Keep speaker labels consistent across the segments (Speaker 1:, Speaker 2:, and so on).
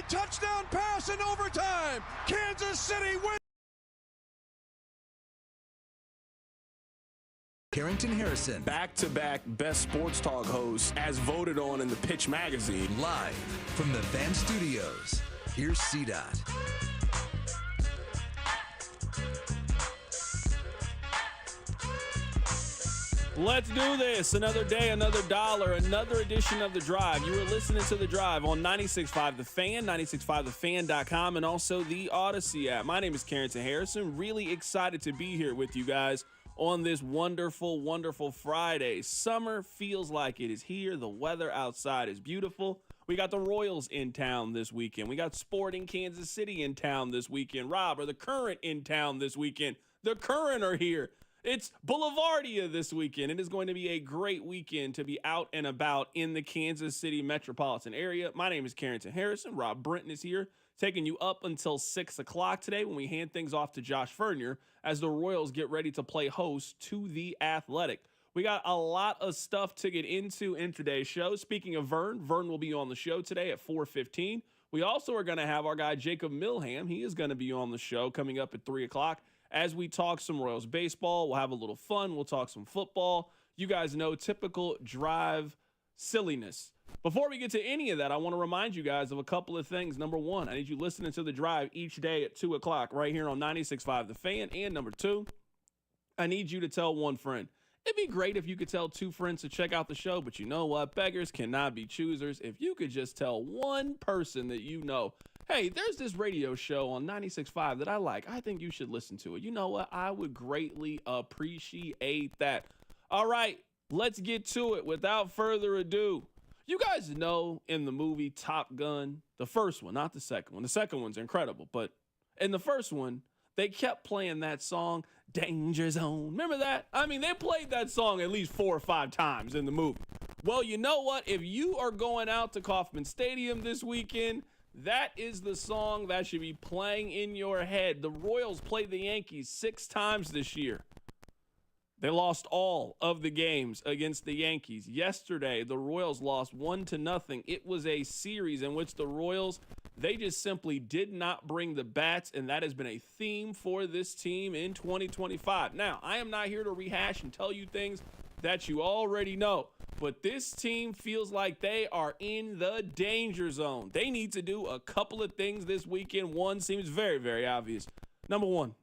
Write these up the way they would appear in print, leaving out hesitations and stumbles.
Speaker 1: touchdown pass in overtime. Kansas City wins.
Speaker 2: Carrington Harrison.
Speaker 3: Back-to-back best sports talk hosts as voted on in the Pitch magazine.
Speaker 2: Live from the Fan Studios. Here's C-Dot.
Speaker 4: Let's do this. Another day, another dollar, another edition of The Drive. You are listening to The Drive on 96.5 The Fan, 96.5thefan.com, and also the Odyssey app. My name is Carrington Harrison. Really excited to be here with you guys on this wonderful, wonderful Friday. Summer feels like it is here. The weather outside is beautiful. We got the Royals in town this weekend. We got Sporting Kansas City in town this weekend. Rob, are the Current in town this weekend? The Current are here. It's Boulevardia this weekend. It is going to be a great weekend to be out and about in the Kansas City metropolitan area. My name is Carrington Harrison. Rob Brenton is here, taking you up until 6 o'clock today when we hand things off to Josh Vern as the Royals get ready to play host to the Athletic. We got a lot of stuff to get into in today's show. Speaking of Vern will be on the show today at 4:15. We also are going to have our guy Jacob Milham. He is going to be on the show coming up at 3 o'clock. As we talk some Royals baseball, we'll have a little fun. We'll talk some football. You guys know, typical Drive silliness. Before we get to any of that, I want to remind you guys of a couple of things. Number one, I need you listening to The Drive each day at 2 o'clock right here on 96.5 The Fan. And number two, I need you to tell one friend. It'd be great if you could tell two friends to check out the show, but you know what? Beggars cannot be choosers. If you could just tell one person that you know, hey, there's this radio show on 96.5 that I like. I think you should listen to it. You know what? I would greatly appreciate that. All right, let's get to it. Without further ado, you guys know in the movie Top Gun, the first one, not the second one. The second one's incredible, but in the first one, they kept playing that song, Danger Zone. Remember that? I mean, they played that song at least 4 or 5 times in the movie. Well, you know what? If you are going out to Kauffman Stadium this weekend, that is the song that should be playing in your head. The Royals played the Yankees 6 times this year. They lost all of the games against the Yankees. Yesterday, the Royals lost 1-0. It was a series in which the Royals, they just simply did not bring the bats, and that has been a theme for this team in 2025. Now, I am not here to rehash and tell you things that you already know, but this team feels like they are in the danger zone. They need to do a couple of things this weekend. One seems very, very obvious. Number one,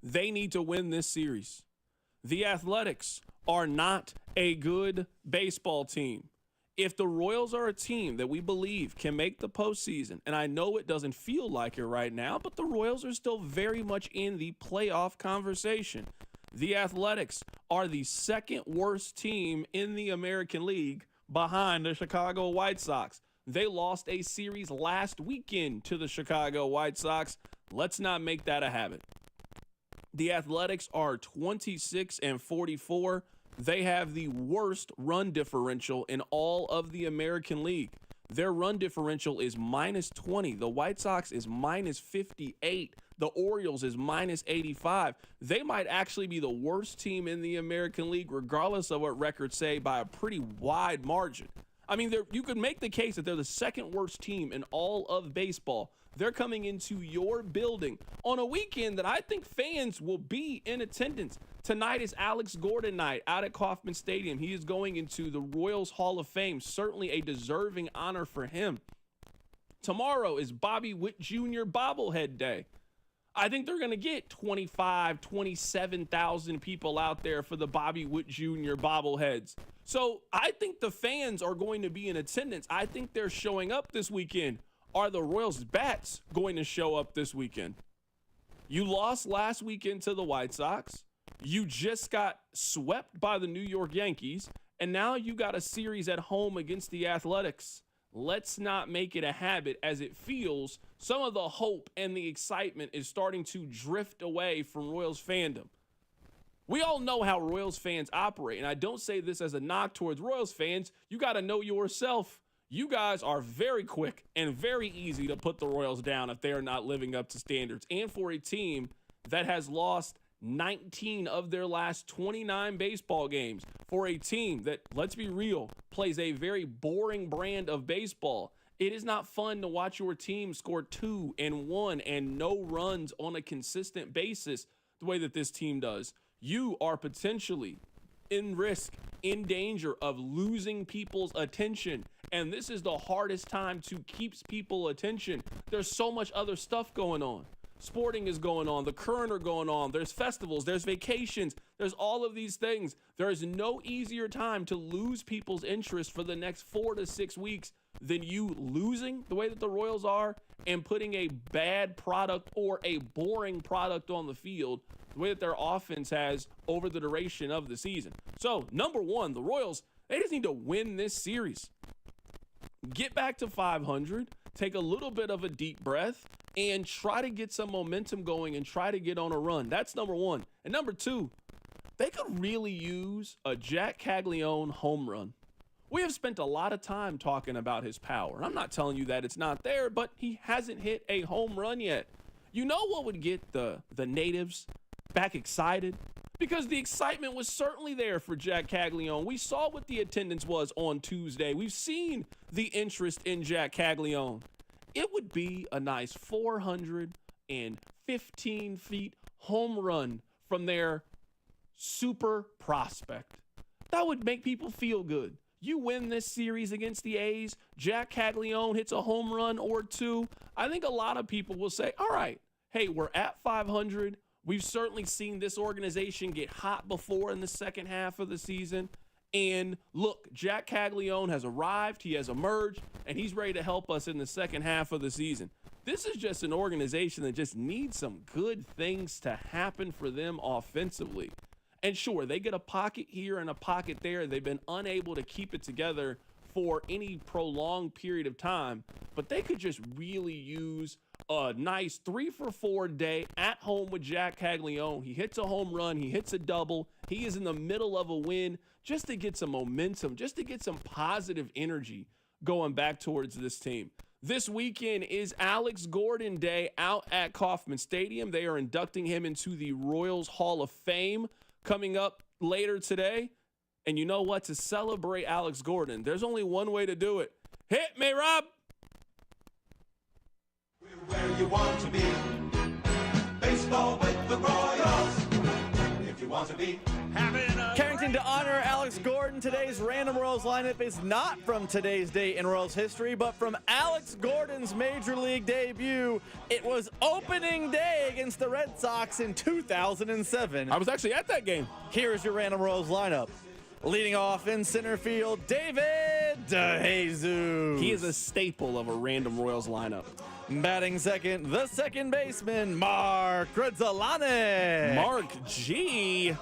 Speaker 4: they need to win this series. The Athletics are not a good baseball team. If the Royals are a team that we believe can make the postseason, and I know it doesn't feel like it right now, but the Royals are still very much in the playoff conversation. The Athletics are the second worst team in the American League behind the Chicago White Sox. They lost a series last weekend to the Chicago White Sox. Let's not make that a habit. The Athletics are 26-44. They have the worst run differential in all of the American League. Their run differential is -20. The White Sox is -58. The Orioles is -85. They might actually be the worst team in the American League, regardless of what records say, by a pretty wide margin. I mean, you could make the case that they're the second worst team in all of baseball. They're coming into your building on a weekend that I think fans will be in attendance. Tonight is Alex Gordon night out at Kauffman Stadium. He is going into the Royals Hall of Fame, certainly a deserving honor for him. Tomorrow is Bobby Witt Jr. bobblehead day. I think they're going to get 25, 27,000 people out there for the Bobby Witt Jr. bobbleheads. So I think the fans are going to be in attendance. I think they're showing up this weekend. Are the Royals bats going to show up this weekend? You lost last weekend to the White Sox. You just got swept by the New York Yankees. And now you got a series at home against the Athletics. Let's not make it a habit, as it feels some of the hope and the excitement is starting to drift away from Royals fandom. We all know how Royals fans operate, and I don't say this as a knock towards Royals fans. You got to know yourself. You guys are very quick and very easy to put the Royals down if they are not living up to standards. And for a team that has lost 19 of their last 29 baseball games, for a team that, let's be real, plays a very boring brand of baseball, It is not fun to watch your team score 2 and 1 and no runs on a consistent basis the way that this team does. You are potentially in risk, in danger of losing people's attention. And this is the hardest time to keep people's attention. There's so much other stuff going on. Sporting is going on. The current are going on. There's festivals. There's vacations. There's all of these things. There is no easier time to lose people's interest for the next 4 to 6 weeks than you losing the way that the Royals are and putting a bad product or a boring product on the field the way that their offense has over the duration of the season. So, number one, the Royals, they just need to win this series. Get back to 500, take a little bit of a deep breath, and try to get some momentum going and try to get on a run. That's number one. And number two, they could really use a Jack Kaggleon home run. We have spent a lot of time talking about his power. I'm not telling you that it's not there, but he hasn't hit a home run yet. You know what would get the natives back excited? Because the excitement was certainly there for Jack Kaggleon. We saw what the attendance was on Tuesday. We've seen the interest in Jack Kaggleon. It would be a nice 415 feet home run from their super prospect. That would make people feel good. You win this series against the A's, Jack Kaggleon hits a home run or two. I think a lot of people will say, all right, hey, we're at 500. We've certainly seen this organization get hot before in the second half of the season. And look, Jack Kaggleon has arrived, he has emerged, and he's ready to help us in the second half of the season. This is just an organization that just needs some good things to happen for them offensively. And sure, they get a pocket here and a pocket there. They've been unable to keep it together for any prolonged period of time, but they could just really use a nice 3-for-4 day at home with Jack Kaggleon. He hits a home run, he hits a double, he is in the middle of a win just to get some momentum, just to get some positive energy going back towards this team. This weekend is Alex Gordon Day out at Kauffman Stadium. They are inducting him into the Royals Hall of Fame coming up later today. And you know what? To celebrate Alex Gordon, there's only one way to do it. Hit me, Rob!
Speaker 5: Where you want to be. Baseball with the Royals. If you want to be.
Speaker 6: Carrington, to honor Alex Gordon, today's random Royals lineup is not from today's date in Royals history, but from Alex Gordon's Major League debut. It was opening day against the Red Sox in 2007.
Speaker 4: I was actually at that game.
Speaker 6: Here's your random Royals lineup. Leading off in center field, David DeJesus.
Speaker 4: He is a staple of a random Royals lineup.
Speaker 6: Batting second, the second baseman, Mark Grudzalane.
Speaker 4: Mark G.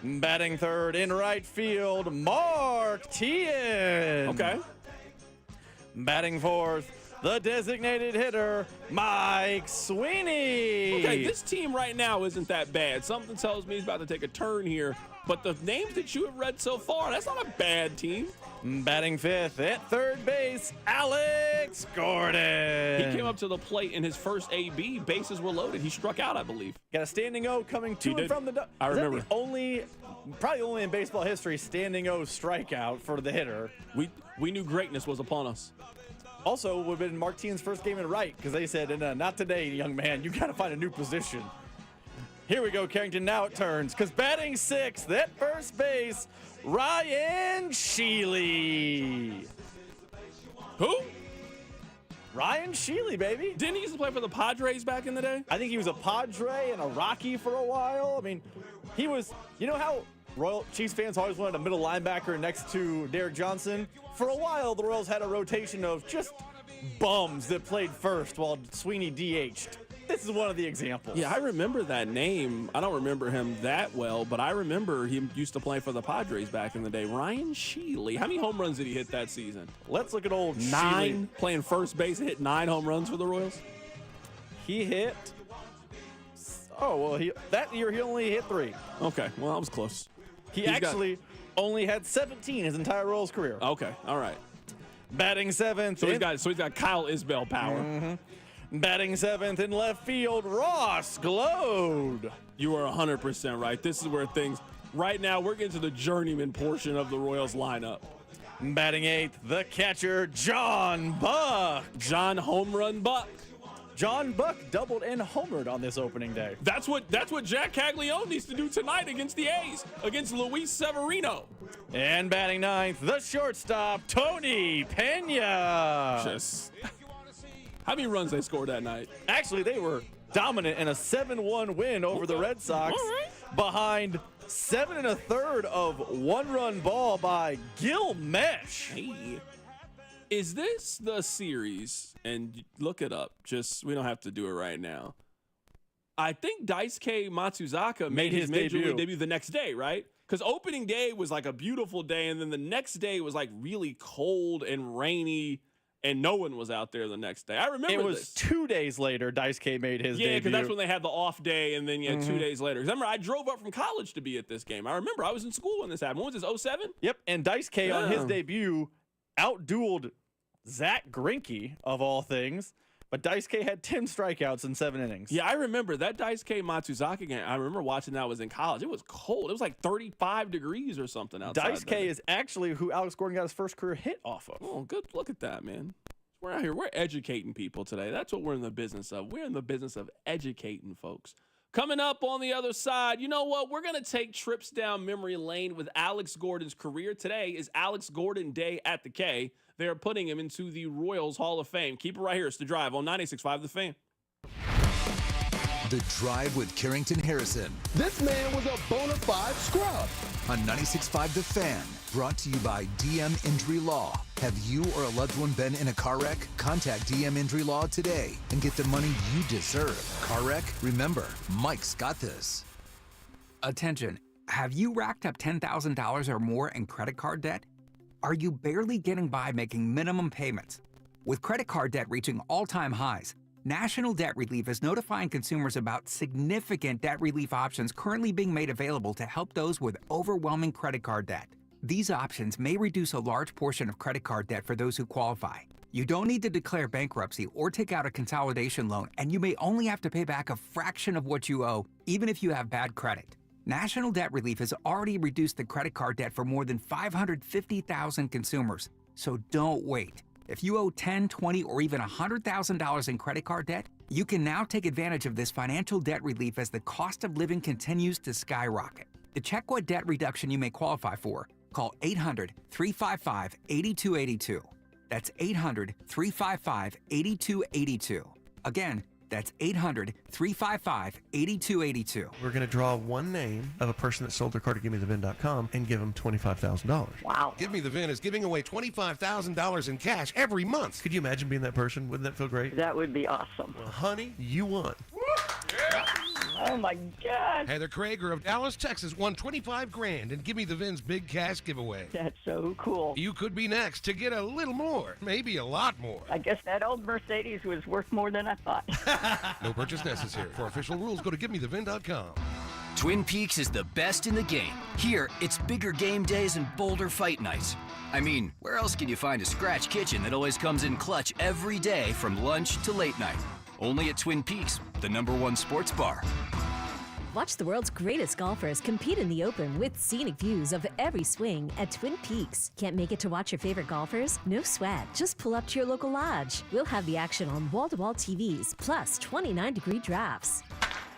Speaker 6: Batting third in right field, Mark Tien.
Speaker 4: Okay.
Speaker 6: Batting fourth, the designated hitter, Mike Sweeney.
Speaker 4: Okay, this team right now isn't that bad. Something tells me he's about to take a turn here. But the names that you have read so far, that's not a bad team.
Speaker 6: Batting fifth at third base, Alex Gordon.
Speaker 4: He came up to the plate in his first AB. Bases were loaded. He struck out, I believe.
Speaker 6: Got a standing O coming to and from the.
Speaker 4: I remember.
Speaker 6: Probably only in baseball history, standing O strikeout for the hitter.
Speaker 4: We knew greatness was upon us.
Speaker 6: Also, would have been Mark Tien's first game in right because they said, not today, young man. You got to find a new position. Here we go, Carrington. Now it turns because batting sixth at first base, Ryan Sheely.
Speaker 4: Who?
Speaker 6: Ryan Sheely, baby.
Speaker 4: Didn't he used to play for the Padres back in the day?
Speaker 6: I think he was a Padre and a Rocky for a while. I mean, he was, you know how Royal Chiefs fans always wanted a middle linebacker next to Derek Johnson? For a while, the Royals had a rotation of just bums that played first while Sweeney DH'd. This is one of the examples.
Speaker 4: Yeah, I remember that name. I don't remember him that well, but I remember he used to play for the Padres back in the day. Ryan Sheely. How many home runs did he hit that season?
Speaker 6: Let's look at old
Speaker 4: 9.
Speaker 6: Sheely.
Speaker 4: Playing first base, hit 9 home runs for the Royals.
Speaker 6: He hit. That year he only hit 3.
Speaker 4: Okay, well, that was close.
Speaker 6: He actually only had 17 his entire Royals career.
Speaker 4: Okay, all right.
Speaker 6: Batting seventh.
Speaker 4: So he's got Kyle Isbell power.
Speaker 6: Mm-hmm. Batting seventh in left field, Ross Glode.
Speaker 4: You are 100% right. This is where things, right now, we're getting to the journeyman portion of the Royals lineup.
Speaker 6: Batting 8th, the catcher, John Buck.
Speaker 4: John Home Run Buck.
Speaker 6: John Buck doubled and homered on this opening day.
Speaker 4: That's what Jack Kaggleon needs to do tonight against the A's, against Luis Severino.
Speaker 6: And batting 9th, the shortstop, Tony Pena.
Speaker 4: Just how many runs they scored that night?
Speaker 6: Actually, they were dominant in a 7-1 win over the Red Sox behind 7 1/3 of one-run ball by Gil Mesh.
Speaker 4: Hey. Is this the series? And look it up. Just we don't have to do it right now. I think Daisuke Matsuzaka made his major league debut the next day, right? Because opening day was like a beautiful day, and then the next day was like really cold and rainy, and no one was out there the next day. I remember
Speaker 6: it was 2 days later Daisuke made his debut.
Speaker 4: Yeah, because that's when they had the off day, and then 2 days later. Because remember, I drove up from college to be at this game. I remember I was in school when this happened. When was this, 07?
Speaker 6: Yep, and Daisuke on his debut outdueled Zach Greinke, of all things. But Daisuke had 10 strikeouts in 7 innings.
Speaker 4: Yeah, I remember that Daisuke Matsuzaka game. I remember watching that. I was in college. It was cold. It was like 35 degrees or something outside.
Speaker 6: Daisuke is actually who Alex Gordon got his first career hit off of.
Speaker 4: Oh, good. Look at that, man. We're out here. We're educating people today. That's what we're in the business of. We're in the business of educating folks. Coming up on the other side, you know what? We're going to take trips down memory lane with Alex Gordon's career. Today is Alex Gordon Day at the K. They're putting him into the Royals Hall of Fame. Keep it right here. It's The Drive on 96.5 The Fan.
Speaker 2: The Drive with Carrington Harrison
Speaker 1: This man was a bona fide scrub.
Speaker 2: on 96.5 The Fan. Brought to you by DM Injury Law. Have you or a loved one been in a car wreck? Contact DM Injury Law today and get the money you deserve. Car wreck? Remember, Mike's got this.
Speaker 7: Attention, have you racked up $10,000 or more in credit card debt? Are you barely getting by making minimum payments? With credit card debt reaching all-time highs, National Debt Relief is notifying consumers about significant debt relief options currently being made available to help those with overwhelming credit card debt. These options may reduce a large portion of credit card debt for those who qualify. You don't need to declare bankruptcy or take out a consolidation loan, and you may only have to pay back a fraction of what you owe, even if you have bad credit. National Debt Relief has already reduced the credit card debt for more than 550,000 consumers, so don't wait. If you owe $10,000, $20,000, or even $100,000 in credit card debt, you can now take advantage of this financial debt relief as the cost of living continues to skyrocket. To check what debt reduction you may qualify for, call 800-355-8282. That's 800-355-8282. Again, that's 800-355-8282.
Speaker 8: We're going to draw one name of a person that sold their car to GiveMeTheVin.com and give them $25,000.
Speaker 9: Wow. Give Me the Vin is giving away $25,000 in cash every month.
Speaker 8: Could you imagine being that person? Wouldn't that feel great?
Speaker 9: That would be awesome.
Speaker 8: Well, honey, you won.
Speaker 9: Oh my God. Heather Krager of Dallas, Texas won $25,000 and Give Me the Vin's big cash giveaway. That's so cool. You could be next to get a little more, maybe a lot more.
Speaker 10: I guess that old Mercedes was worth more than I thought.
Speaker 9: No purchase necessary. For official rules, go to GiveMeTheVin.com.
Speaker 11: Twin Peaks is the best in the game. Here, it's bigger game days and bolder fight nights. I mean, where else can you find a scratch kitchen that always comes in clutch every day from lunch to late night? Only at Twin Peaks, the #1 sports bar.
Speaker 12: Watch the world's greatest golfers compete in the Open with scenic views of every swing at Twin Peaks. Can't make it to watch your favorite golfers? No sweat. Just pull up to your local lodge. We'll have the action on wall-to-wall TVs, plus 29-degree drafts.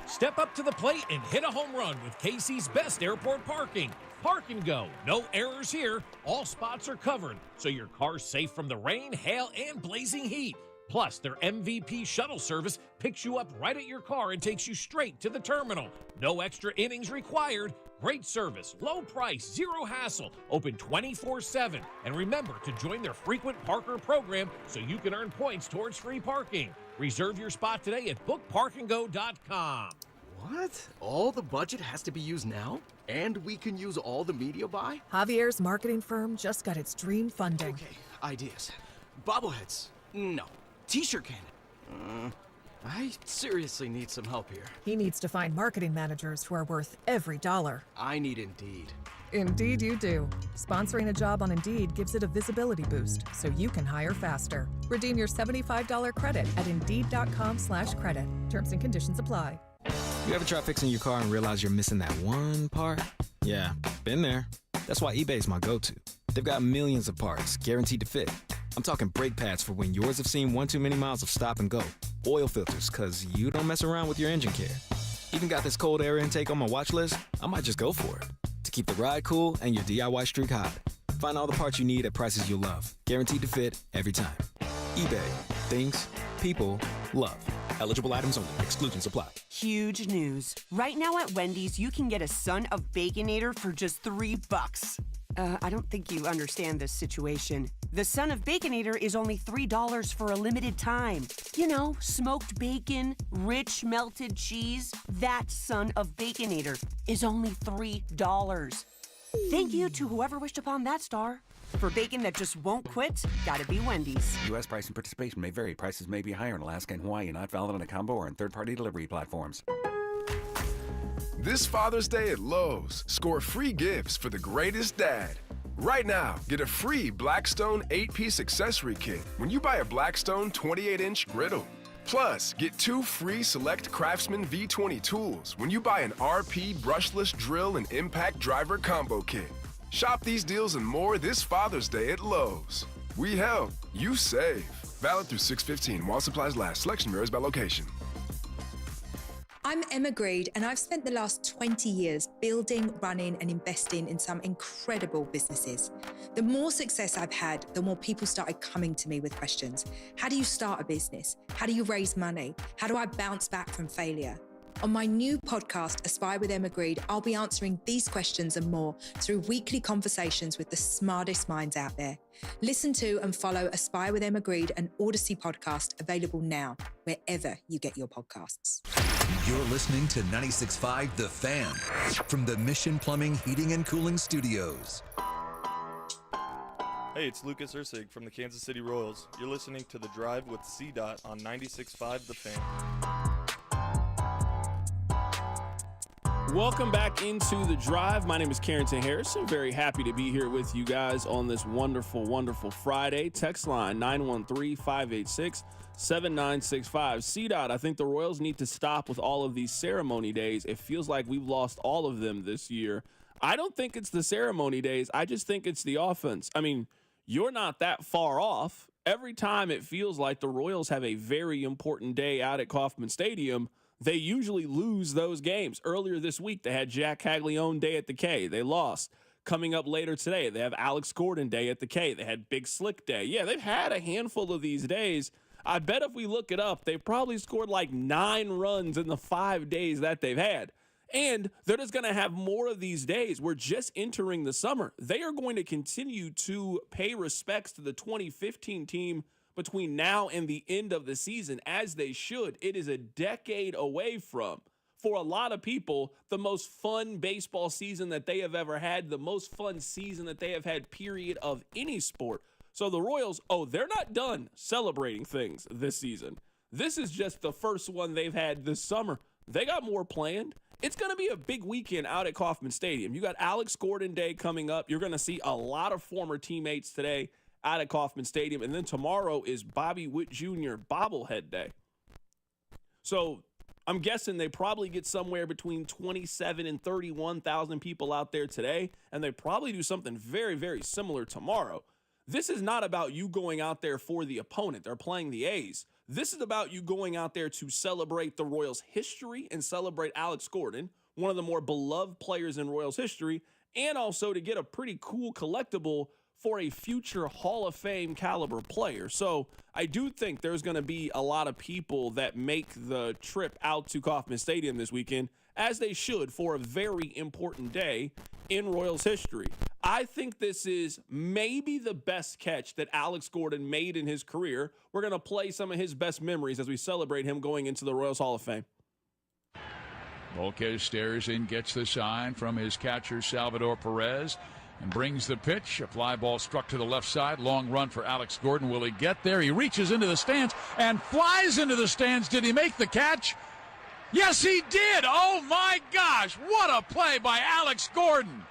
Speaker 13: Step up to the plate and hit a home run with Casey's best airport parking. Park and Go. No errors here. All spots are covered, so your car's safe from the rain, hail, and blazing heat. Plus, their MVP shuttle service picks you up right at your car and takes you straight to the terminal. No extra innings required. Great service, low price, zero hassle, open 24/7. And remember to join their frequent parker program so you can earn points towards free parking. Reserve your spot today at bookparkandgo.com.
Speaker 14: What? All the budget has to be used now? And we can use all the media buy?
Speaker 15: Javier's marketing firm just got its dream funding.
Speaker 14: Okay, ideas. Bobbleheads. No. T-shirt cannon. I seriously need some help here.
Speaker 15: He needs to find marketing managers who are worth every dollar.
Speaker 14: I need Indeed.
Speaker 15: Indeed you do. Sponsoring a job on Indeed gives it a visibility boost, so you can hire faster. Redeem your $75 credit at Indeed.com/credit. Terms and conditions apply.
Speaker 16: You ever try fixing your car and realize you're missing that one part? Yeah, been there. That's why eBay's my go-to. They've got millions of parts, guaranteed to fit. I'm talking brake pads for when yours have seen one too many miles of stop and go. Oil filters, because you don't mess around with your engine care. Even got this cold air intake on my watch list. I might just go for it. To keep the ride cool and your DIY streak hot. Find all the parts you need at prices you'll love. Guaranteed to fit every time. eBay. Things, people, love. Eligible items only. Exclusions apply.
Speaker 17: Huge news. Right now at Wendy's, you can get a Son of Baconator for just $3. I don't think you understand this situation. The Son of Baconator is only $3 for a limited time. You know, smoked bacon, rich melted cheese. That Son of Baconator is only $3. Thank you to whoever wished upon that star. For bacon that just won't quit, gotta be Wendy's.
Speaker 18: U.S. price and participation may vary. Prices may be higher in Alaska and Hawaii, not valid on a combo or on third-party delivery platforms.
Speaker 19: This Father's Day at Lowe's, score free gifts for the greatest dad. Right now, get a free Blackstone 8-piece accessory kit when you buy a Blackstone 28-inch griddle. Plus, get 2 free select Craftsman V20 tools when you buy an RP brushless drill and impact driver combo kit. Shop these deals and more this Father's Day at Lowe's. We help, you save. Valid through 6/15 while supplies last. Selection varies by location.
Speaker 20: I'm Emma Greed, and I've spent the last 20 years building, running, and investing in some incredible businesses. The more success I've had, the more people started coming to me with questions. How do you start a business? How do you raise money? How do I bounce back from failure? On my new podcast, Aspire with Emma Greed, I'll be answering these questions and more through weekly conversations with the smartest minds out there. Listen to and follow Aspire with Emma Greed, an Odyssey podcast, available now, wherever you get your podcasts.
Speaker 2: You're listening to 96.5 The Fan from the Mission Plumbing, Heating, and Cooling Studios.
Speaker 6: Hey, it's Lucas Ursig from the Kansas City Royals. You're listening to The Drive with C-Dot on 96.5 The Fan.
Speaker 4: Welcome back into The Drive. My name is Carrington Harrison. Very happy to be here with you guys on this wonderful, wonderful Friday. Text line 913-586-7965. C-Dot, I think the Royals need to stop with all of these ceremony days. It feels like we've lost all of them this year. I don't think it's the ceremony days. I just think it's the offense. I mean, you're not that far off. Every time it feels like the Royals have a very important day out at Kauffman Stadium, they usually lose those games. Earlier this week, they had Jack Kaggleon Day at the K. They lost. Coming up later today, they have Alex Gordon Day at the K. They had Big Slick Day. Yeah, they've had a handful of these days. I bet if we look it up, they probably scored like 9 runs in the 5 days that they've had. And they're just going to have more of these days. We're just entering the summer. They are going to continue to pay respects to the 2015 team between now and the end of the season, as they should. It is a decade away from, for a lot of people, the most fun baseball season that they have ever had, the most fun season that they have had, period, of any sport. So the Royals, they're not done celebrating things this season. This is just the first one they've had this summer. They got more planned. It's going to be a big weekend out at Kauffman Stadium. You got Alex Gordon Day coming up. You're going to see a lot of former teammates today out at Kauffman Stadium. And then tomorrow is Bobby Witt Jr. bobblehead day. So I'm guessing they probably get somewhere between 27 and 31,000 people out there today. And they probably do something very, very similar tomorrow. This is not about you going out there for the opponent. They're playing the A's. This is about you going out there to celebrate the Royals' history and celebrate Alex Gordon, one of the more beloved players in Royals history, and also to get a pretty cool collectible for a future Hall of Fame caliber player. So I do think there's going to be a lot of people that make the trip out to Kauffman Stadium this weekend, as they should, for a very important day in Royals history. I think this is maybe the best catch that Alex Gordon made in his career. We're going to play some of his best memories as we celebrate him going into the Royals Hall of Fame.
Speaker 21: Volquez stares in, gets the sign from his catcher, Salvador Perez, and brings the pitch. A fly ball struck to the left side. Long run for Alex Gordon. Will he get there? He reaches into the stands and flies into the stands. Did he make the catch? Yes, he did. Oh, my gosh. What a play by Alex Gordon.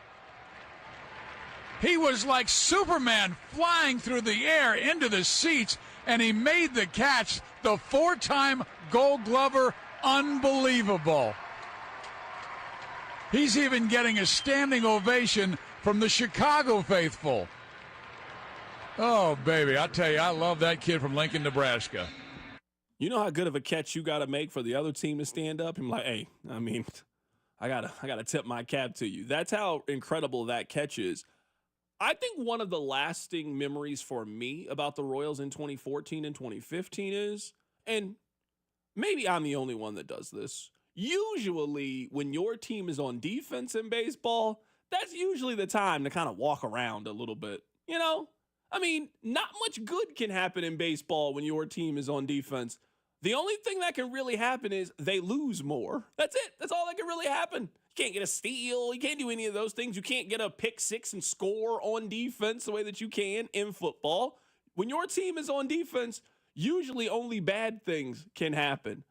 Speaker 21: He was like Superman flying through the air into the seats, and he made the catch. The 4-time Gold Glover. Unbelievable. He's even getting a standing ovation from the Chicago faithful. Oh, baby, I tell you, I love that kid from Lincoln, Nebraska.
Speaker 4: You know how good of a catch you got to make for the other team to stand up? I'm like, hey, I mean, I gotta tip my cap to you. That's how incredible that catch is. I think one of the lasting memories for me about the Royals in 2014 and 2015 is, and maybe I'm the only one that does this, usually when your team is on defense in baseball, that's usually the time to kind of walk around a little bit. You know? I mean, not much good can happen in baseball when your team is on defense. The only thing that can really happen is they lose more. That's it. That's all that can really happen. You can't get a steal. You can't do any of those things. You can't get a pick six and score on defense the way that you can in football. When your team is on defense, usually only bad things can happen.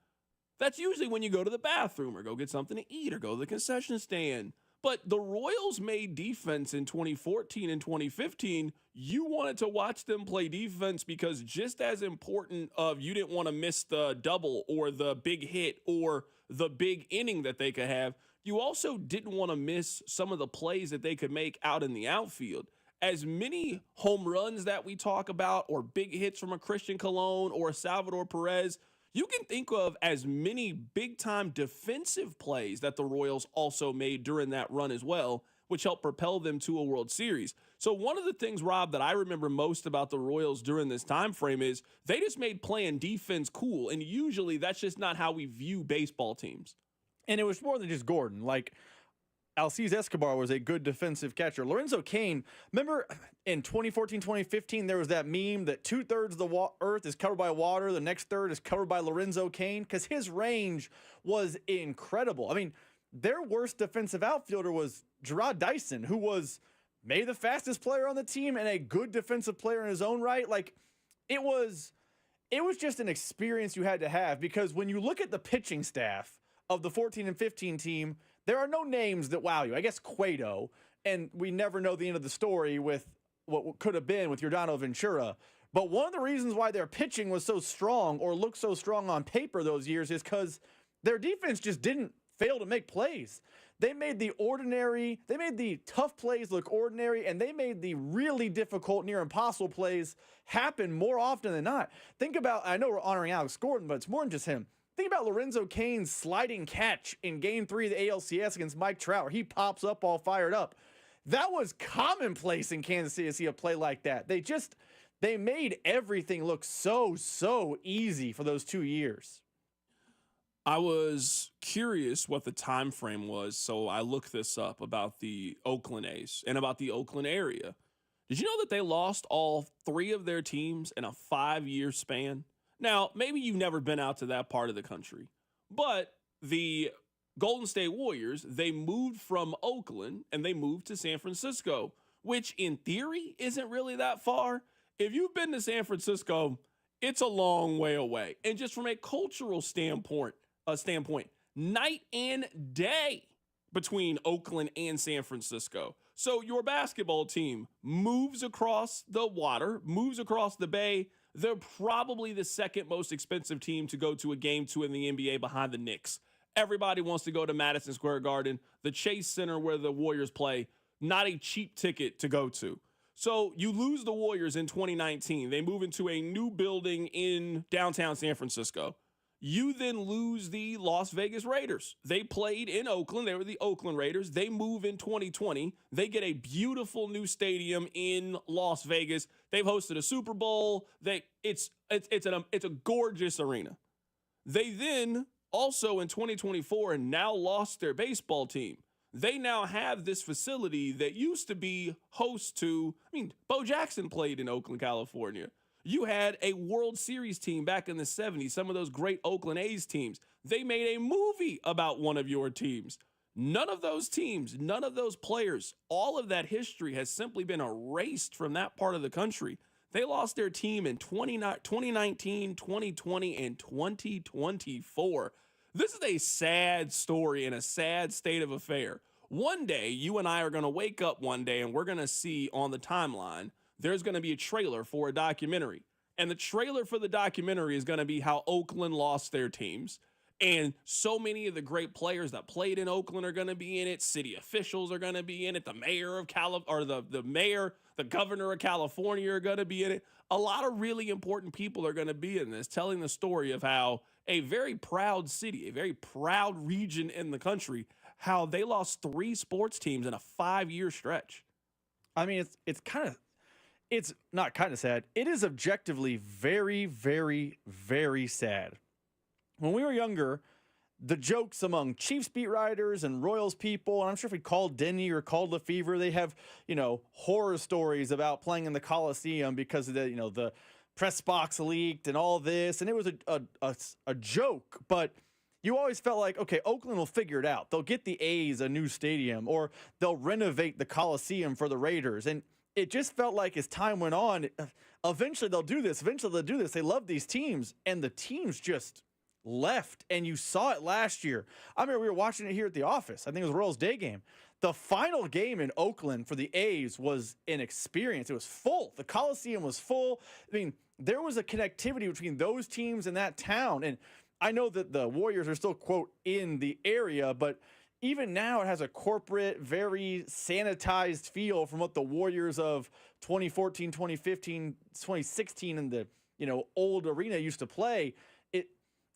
Speaker 4: That's usually when you go to the bathroom or go get something to eat or go to the concession stand. But the Royals made defense in 2014 and 2015. You wanted to watch them play defense because just as important of you didn't want to miss the double or the big hit or the big inning that they could have, you also didn't want to miss some of the plays that they could make out in the outfield. As many home runs that we talk about or big hits from a Christian Colon or a Salvador Perez, you can think of as many big-time defensive plays that the Royals also made during that run as well, which helped propel them to a World Series. So one of the things, Rob, that I remember most about the Royals during this time frame is they just made playing defense cool, and usually that's just not how we view baseball teams.
Speaker 6: And it was more than just Gordon. Like, Alcides Escobar was a good defensive catcher. Lorenzo Cain, remember in 2014, 2015, there was that meme that 2/3 of the earth is covered by water, the next third is covered by Lorenzo Cain, because his range was incredible. I mean, their worst defensive outfielder was Gerard Dyson, who was maybe the fastest player on the team and a good defensive player in his own right. Like, it was just an experience you had to have, because when you look at the pitching staff of the 14 and 15 team, there are no names that wow you. I guess Cueto, and we never know the end of the story with what could have been with Yordano Ventura. But one of the reasons why their pitching was so strong or looked so strong on paper those years is because their defense just didn't fail to make plays. They made the tough plays look ordinary, and they made the really difficult, near impossible plays happen more often than not. Think about, I know we're honoring Alex Gordon, but it's more than just him. Think about Lorenzo Cain's sliding catch in Game 3 of the ALCS against Mike Trout, where he pops up all fired up. That was commonplace in Kansas City to see a play like that. They made everything look so easy for those 2 years.
Speaker 4: I was curious what the time frame was, so I looked this up about the Oakland A's and about the Oakland area. Did you know that they lost all 3 of their teams in a 5-year span? Now, maybe you've never been out to that part of the country, but the Golden State Warriors, they moved from Oakland and they moved to San Francisco, which in theory isn't really that far. If you've been to San Francisco, it's a long way away. And just from a cultural standpoint, night and day between Oakland and San Francisco. So your basketball team moves across the water, moves across the bay. They're probably the second most expensive team to go to a game to in the NBA behind the Knicks. Everybody wants to go to Madison Square Garden, the Chase Center where the Warriors play, not a cheap ticket to go to. So you lose the Warriors in 2019. They move into a new building in downtown San Francisco. You then lose the Las Vegas Raiders. They played in Oakland. They were the Oakland Raiders. They move in 2020. They get a beautiful new stadium in Las Vegas. They've hosted a Super Bowl. It's a gorgeous arena. They then also in 2024 and now lost their baseball team. They now have this facility that used to be host to, Bo Jackson played in Oakland, California. You had a World Series team back in the 70s, some of those great Oakland A's teams. They made a movie about one of your teams. None of those teams, none of those players, all of that history has simply been erased from that part of the country. They lost their team in 2019, 2020, and 2024. This is a sad story and a sad state of affair. One day, you and I are going to wake up one day and we're going to see on the timeline there's going to be a trailer for a documentary. And the trailer for the documentary is going to be how Oakland lost their teams. And so many of the great players that played in Oakland are going to be in it. City officials are going to be in it. The mayor of the governor of California are going to be in it. A lot of really important people are going to be in this, telling the story of how a very proud city, a very proud region in the country, how they lost 3 sports teams in a 5-year stretch.
Speaker 6: I mean, it's not kind of sad. It is objectively very, very, very sad. When we were younger, the jokes among Chiefs beat writers and Royals people, and I'm sure if we called Denny or called Lefevre, they have, horror stories about playing in the Coliseum because of the press box leaked and all this. And it was a joke, but you always felt like, okay, Oakland will figure it out. They'll get the A's a new stadium, or they'll renovate the Coliseum for the Raiders. And it just felt like as time went on, eventually they'll do this. They love these teams, and the teams just left, and you saw it last year. I remember we were watching it here at the office. I think it was Royals Day game. The final game in Oakland for the A's was an experience. It was full. The Coliseum was full. I mean, there was a connectivity between those teams and that town. And I know that the Warriors are still, quote, in the area, but even now it has a corporate, very sanitized feel from what the Warriors of 2014, 2015, 2016 in the, old arena used to play.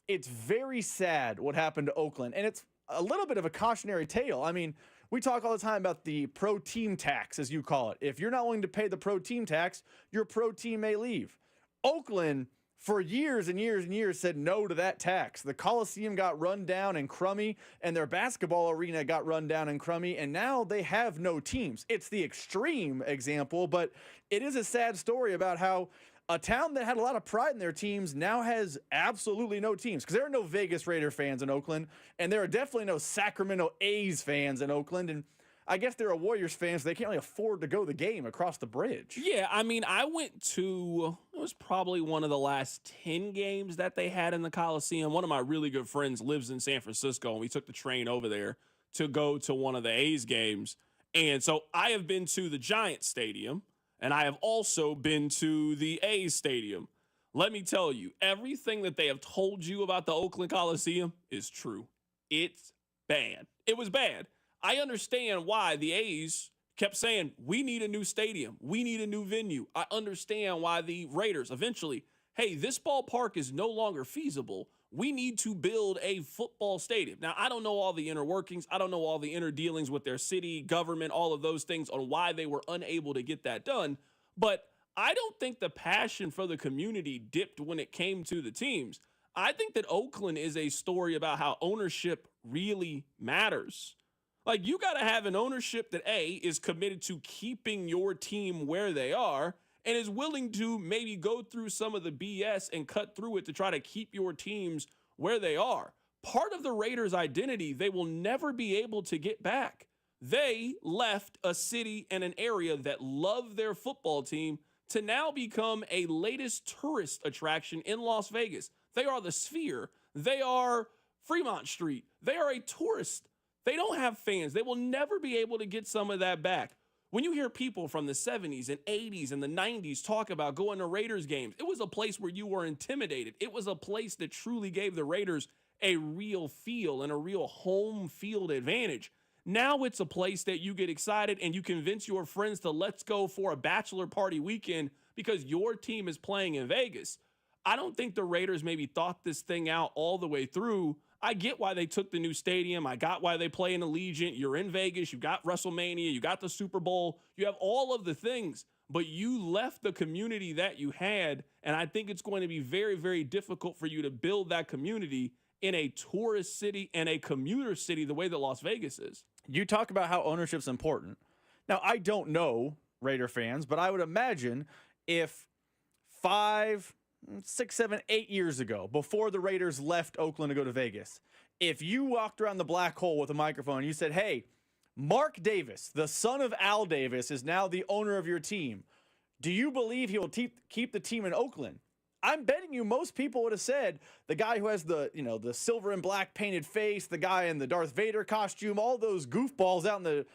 Speaker 6: It's very sad what happened to Oakland, and it's a little bit of a cautionary tale. I mean, we talk all the time about the pro team tax, as you call it. If you're not willing to pay the pro team tax, your pro team may leave. Oakland, for years and years and years, said no to that tax. The Coliseum got run down and crummy, and their basketball arena got run down and crummy, and now they have no teams. It's the extreme example, but it is a sad story about how a town that had a lot of pride in their teams now has absolutely no teams, because there are no Vegas Raider fans in Oakland, and there are definitely no Sacramento A's fans in Oakland, and I guess there are Warriors fans, so they can't really afford to go the game across the bridge.
Speaker 4: Yeah, I mean, I went to, it was probably one of the last 10 games that they had in the Coliseum. One of my really good friends lives in San Francisco, and we took the train over there to go to one of the A's games. And so I have been to the Giants Stadium, and I have also been to the A's Stadium. Let me tell you, everything that they have told you about the Oakland Coliseum is true. It's bad. It was bad. I understand why the A's kept saying, we need a new stadium. We need a new venue. I understand why the Raiders eventually, hey, this ballpark is no longer feasible. We need to build a football stadium. Now, I don't know all the inner workings. I don't know all the inner dealings with their city, government, all of those things on why they were unable to get that done. But I don't think the passion for the community dipped when it came to the teams. I think that Oakland is a story about how ownership really matters. Like, you got to have an ownership that, A, is committed to keeping your team where they are, and is willing to maybe go through some of the BS and cut through it to try to keep your teams where they are. Part of the Raiders' identity they will never be able to get back. They left a city and an area that loved their football team to now become a latest tourist attraction in Las Vegas. They are the Sphere. They are Fremont Street. They are a tourist. They don't have fans. They will never be able to get some of that back. When you hear people from the 70s and 80s and the 90s talk about going to Raiders games, it was a place where you were intimidated. It was a place that truly gave the Raiders a real feel and a real home field advantage. Now it's a place that you get excited and you convince your friends to let's go for a bachelor party weekend because your team is playing in Vegas. I don't think the Raiders maybe thought this thing out all the way through. I get why they took the new stadium. I got why they play in Allegiant. You're in Vegas. You got WrestleMania. You got the Super Bowl. You have all of the things, but you left the community that you had. And I think it's going to be very, very difficult for you to build that community in a tourist city and a commuter city the way that Las Vegas is.
Speaker 6: You talk about how ownership's important. Now, I don't know Raider fans, but I would imagine if 5, 6, 7, 8 years ago, before the Raiders left Oakland to go to Vegas, if you walked around the black hole with a microphone and you said, hey, Mark Davis, the son of Al Davis, is now the owner of your team, do you believe he will keep the team in Oakland? I'm betting you most people would have said the guy who has the silver and black painted face, the guy in the Darth Vader costume, all those goofballs out in the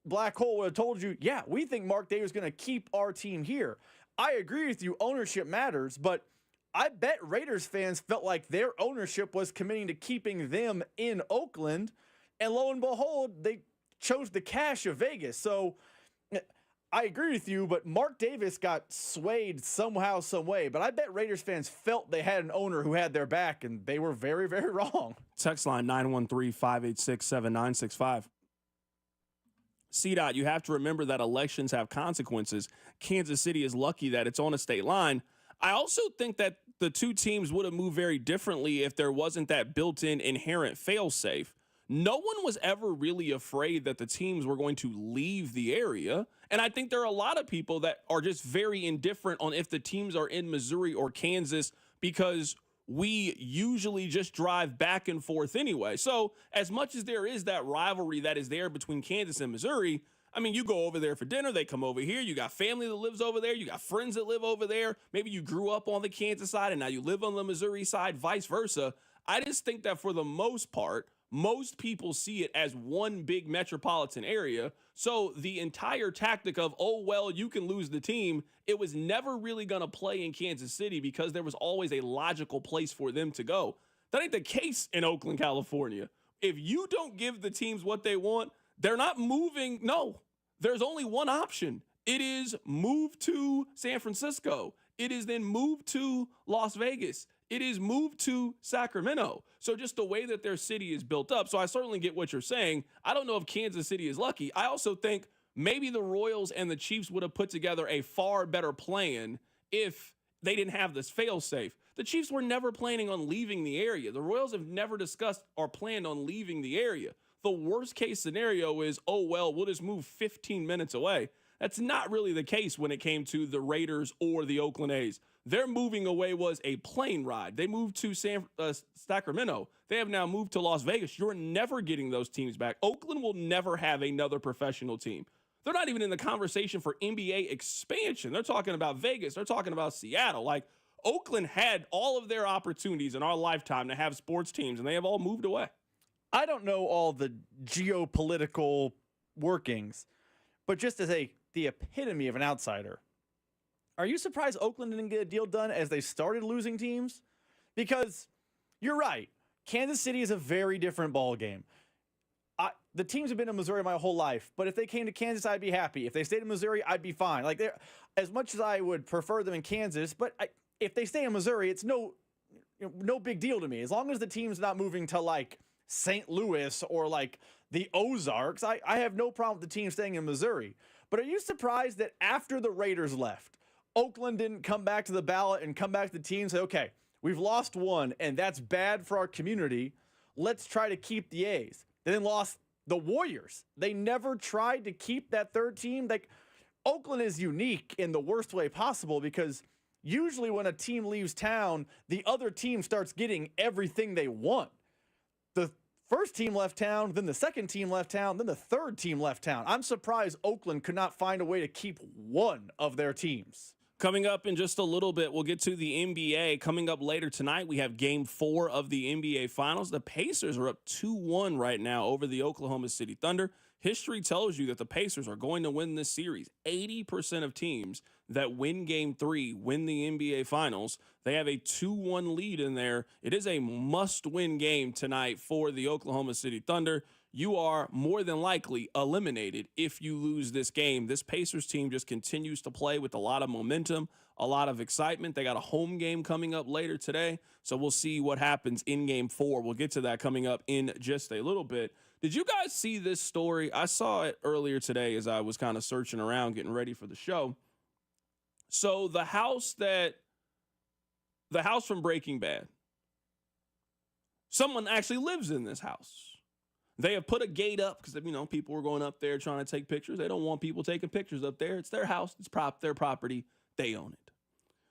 Speaker 6: black hole would have told you, yeah, we think Mark Davis is going to keep our team here. I agree with you, ownership matters, but I bet Raiders fans felt like their ownership was committing to keeping them in Oakland, and lo and behold, they chose the cash of Vegas. So I agree with you, but Mark Davis got swayed somehow, some way. But I bet Raiders fans felt they had an owner who had their back, and they were very, very wrong.
Speaker 4: Text line 913-586-7965. CDOT, you have to remember that elections have consequences. Kansas City is lucky that it's on a state line. I also think that the two teams would have moved very differently if there wasn't that built-in inherent fail-safe. No one was ever really afraid that the teams were going to leave the area. And I think there are a lot of people that are just very indifferent on if the teams are in Missouri or Kansas because we usually just drive back and forth anyway. So as much as there is that rivalry that is there between Kansas and Missouri, I mean, you go over there for dinner, they come over here, you got family that lives over there, you got friends that live over there. Maybe you grew up on the Kansas side and now you live on the Missouri side, vice versa. I just think that for the most part, most people see it as one big metropolitan area. So the entire tactic of, oh, well, you can lose the team, it was never really going to play in Kansas City because there was always a logical place for them to go. That ain't the case in Oakland, California. If you don't give the teams what they want, they're not moving. No, there's only one option. It is move to San Francisco. It is then move to Las Vegas. It is moved to Sacramento. So just the way that their city is built up. So I certainly get what you're saying. I don't know if Kansas City is lucky. I also think maybe the Royals and the Chiefs would have put together a far better plan if they didn't have this fail-safe. The Chiefs were never planning on leaving the area. The Royals have never discussed or planned on leaving the area. The worst case scenario is, oh, well, we'll just move 15 minutes away. That's not really the case when it came to the Raiders or the Oakland A's. Their moving away was a plane ride. They moved to Sacramento. They have now moved to Las Vegas. You're never getting those teams back. Oakland will never have another professional team. They're not even in the conversation for NBA expansion. They're talking about Vegas. They're talking about Seattle. Like, Oakland had all of their opportunities in our lifetime to have sports teams, and they have all moved away.
Speaker 6: I don't know all the geopolitical workings, but just as the epitome of an outsider, are you surprised Oakland didn't get a deal done as they started losing teams? Because you're right. Kansas City is a very different ball game. The teams have been in Missouri my whole life, but if they came to Kansas, I'd be happy. If they stayed in Missouri, I'd be fine. Like, as much as I would prefer them in Kansas, but if they stay in Missouri, it's no big deal to me. As long as the team's not moving to, like, St. Louis or, like, the Ozarks, I have no problem with the team staying in Missouri. But are you surprised that after the Raiders left, Oakland didn't come back to the ballot and come back to the team and say, okay, we've lost one, and that's bad for our community. Let's try to keep the A's. They then lost the Warriors. They never tried to keep that third team. Like, Oakland is unique in the worst way possible because usually when a team leaves town, the other team starts getting everything they want. The first team left town, then the second team left town, then the third team left town. I'm surprised Oakland could not find a way to keep one of their teams.
Speaker 4: Coming up in just a little bit, we'll get to the NBA. Coming up later tonight, we have Game 4 of the NBA Finals. The Pacers are up 2-1 right now over the Oklahoma City Thunder. History tells you that the Pacers are going to win this series. 80% of teams that win Game 3 win the NBA Finals. They have a 2-1 lead in there. It is a must-win game tonight for the Oklahoma City Thunder. You are more than likely eliminated if you lose this game. This Pacers team just continues to play with a lot of momentum, a lot of excitement. They got a home game coming up later today, so we'll see what happens in Game 4. We'll get to that coming up in just a little bit. Did you guys see this story? I saw it earlier today as I was kind of searching around, getting ready for the show. So the house from Breaking Bad, someone actually lives in this house. They have put a gate up because, people were going up there trying to take pictures. They don't want people taking pictures up there. It's their house. It's their property. They own it.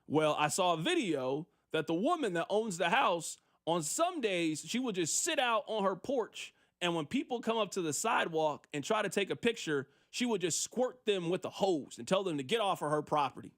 Speaker 4: Well, I saw a video that the woman that owns the house, on some days, she would just sit out on her porch, and when people come up to the sidewalk and try to take a picture, she would just squirt them with a hose and tell them to get off of her property.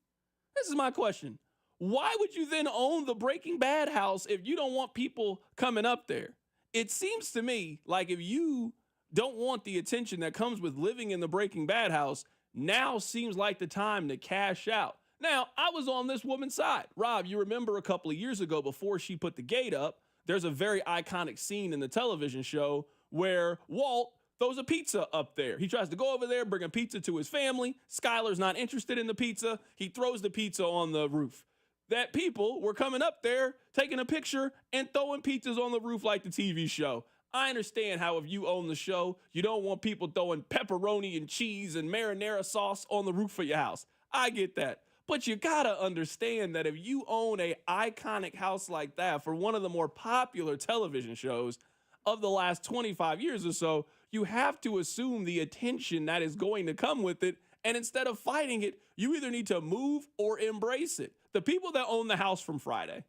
Speaker 4: This is my question. Why would you then own the Breaking Bad house if you don't want people coming up there? It seems to me like if you don't want the attention that comes with living in the Breaking Bad house, now seems like the time to cash out. Now, I was on this woman's side. Rob, you remember a couple of years ago before she put the gate up, there's a very iconic scene in the television show where Walt throws a pizza up there. He tries to go over there, bring a pizza to his family. Skylar's not interested in the pizza. He throws the pizza on the roof. That people were coming up there, taking a picture, and throwing pizzas on the roof like the TV show. I understand how if you own the show, you don't want people throwing pepperoni and cheese and marinara sauce on the roof of your house. I get that. But you gotta understand that if you own a iconic house like that for one of the more popular television shows of the last 25 years or so, you have to assume the attention that is going to come with it. And instead of fighting it, you either need to move or embrace it. The people that own the house from Friday,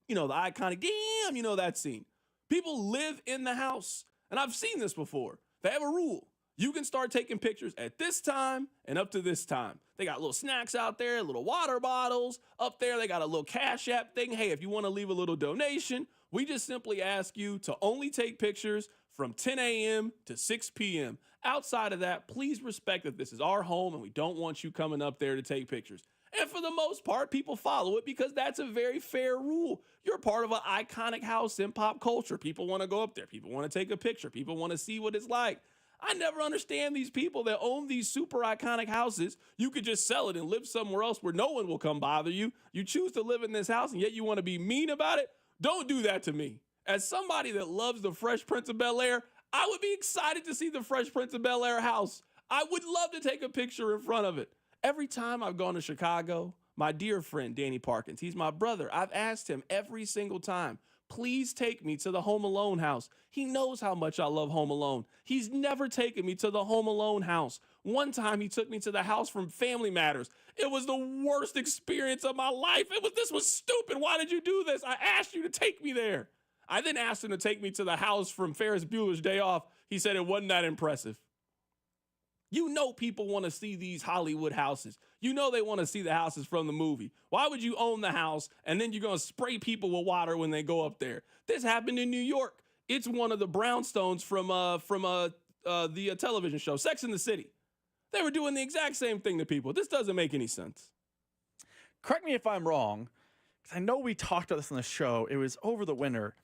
Speaker 4: you know, the iconic, damn, you know that scene. People live in the house. And I've seen this before. They have a rule. You can start taking pictures at this time and up to this time. They got little snacks out there, little water bottles up there. They got a little Cash App thing. Hey, if you want to leave a little donation, we just simply ask you to only take pictures from 10 a.m. to 6 p.m. Outside of that, please respect that this is our home and we don't want you coming up there to take pictures. And for the most part, people follow it because that's a very fair rule. You're part of an iconic house in pop culture. People want to go up there. People want to take a picture. People want to see what it's like. I never understand these people that own these super iconic houses. You could just sell it and live somewhere else where no one will come bother you. You choose to live in this house and yet you want to be mean about it. Don't do that to me. As somebody that loves the Fresh Prince of Bel-Air, I would be excited to see the Fresh Prince of Bel-Air house. I would love to take a picture in front of it. Every time I've gone to Chicago, my dear friend, Danny Parkins, he's my brother. I've asked him every single time, please take me to the Home Alone house. He knows how much I love Home Alone. He's never taken me to the Home Alone house. One time he took me to the house from Family Matters. It was the worst experience of my life. This was stupid. Why did you do this? I asked you to take me there. I then asked him to take me to the house from Ferris Bueller's Day Off. He said it wasn't that impressive. You know people want to see these Hollywood houses. You know they want to see the houses from the movie. Why would you own the house and then you're going to spray people with water when they go up there? This happened in New York. It's one of the brownstones from the television show, Sex and the City. They were doing the exact same thing to people. This doesn't make any sense.
Speaker 6: Correct me if I'm wrong, because I know we talked about this on the show. It was over the winter.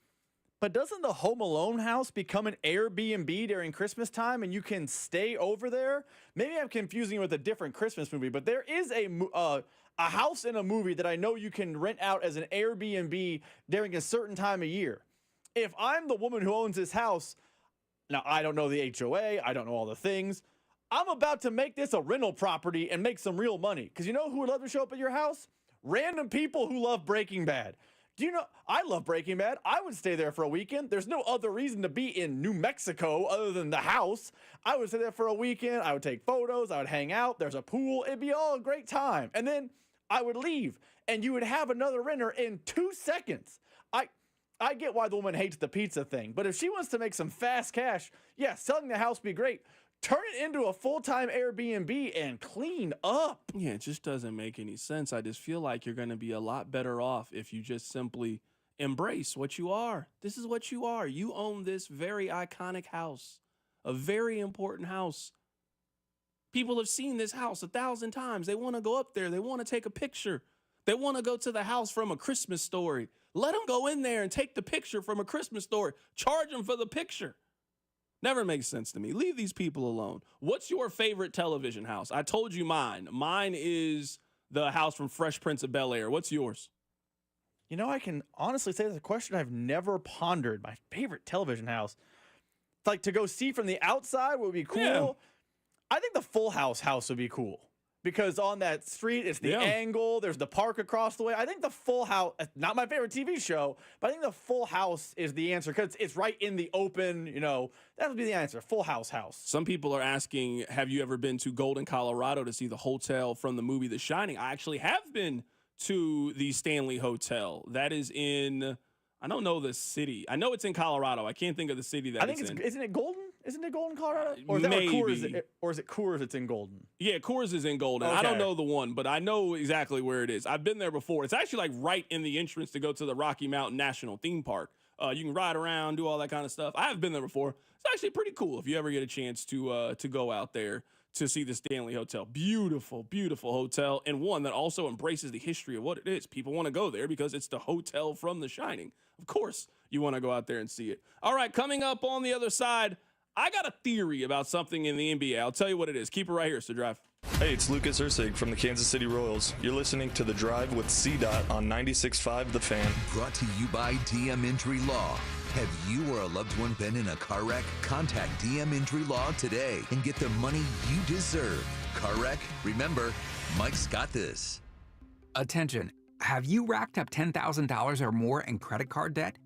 Speaker 6: But doesn't the Home Alone house become an Airbnb during Christmas time and you can stay over there? Maybe I'm confusing it with a different Christmas movie, but there is a house in a movie that I know you can rent out as an Airbnb during a certain time of year. If I'm the woman who owns this house, now I don't know the HOA, I don't know all the things. I'm about to make this a rental property and make some real money. Because you know who would love to show up at your house? Random people who love Breaking Bad. Do you know, I love Breaking Bad. I would stay there for a weekend. There's no other reason to be in New Mexico other than the house. I would stay there for a weekend. I would take photos. I would hang out. There's a pool. It'd be all a great time. And then I would leave, and you would have another renter in 2 seconds. I get why the woman hates the pizza thing, but if she wants to make some fast cash, yeah, selling the house would be great. Turn it into a full-time Airbnb and clean up.
Speaker 4: Yeah, it just doesn't make any sense. I just feel like you're going to be a lot better off if you just simply embrace what you are. This is what you are. You own this very iconic house, a very important house. People have seen this house 1,000 times. They want to go up there. They want to take a picture. They want to go to the house from A Christmas Story. Let them go in there and take the picture from A Christmas Story. Charge them for the picture. Never makes sense to me. Leave these people alone. What's your favorite television house? I told you mine. Mine is the house from Fresh Prince of Bel-Air. What's yours?
Speaker 6: You know, I can honestly say that's a question I've never pondered. My favorite television house. It's like to go see from the outside would be cool. Yeah. I think the Full House would be cool. Because on that street, it's the angle. There's the park across the way. I think the Full House, not my favorite TV show, but I think the Full House is the answer because it's right in the open, you know. That would be the answer, Full House.
Speaker 4: Some people are asking, have you ever been to Golden, Colorado to see the hotel from the movie The Shining? I actually have been to the Stanley Hotel. That is in, I don't know the city. I know it's in Colorado. I can't think of the city that it's in.
Speaker 6: Isn't it Golden? Isn't it Golden, Colorado? Or is
Speaker 4: Maybe.
Speaker 6: Or is it Coors that's in Golden?
Speaker 4: Yeah, Coors is in Golden. Okay. I don't know the one, but I know exactly where it is. I've been there before. It's actually like right in the entrance to go to the Rocky Mountain National Theme Park. You can ride around, do all that kind of stuff. I have been there before. It's actually pretty cool if you ever get a chance to go out there to see the Stanley Hotel. Beautiful, beautiful hotel, and one that also embraces the history of what it is. People want to go there because it's the hotel from The Shining. Of course, you want to go out there and see it. All right, coming up on the other side, I got a theory about something in the NBA. I'll tell you what it is. Keep it right here, so Drive.
Speaker 3: Hey, it's Lucas Ursig from the Kansas City Royals. You're listening to The Drive with C-Dot on 96.5 The Fan.
Speaker 2: Brought to you by DM Injury Law. Have you or a loved one been in a car wreck? Contact DM Injury Law today and get the money you deserve. Car wreck? Remember, Mike's got this.
Speaker 7: Attention. Have you racked up $10,000 or more in credit card debt?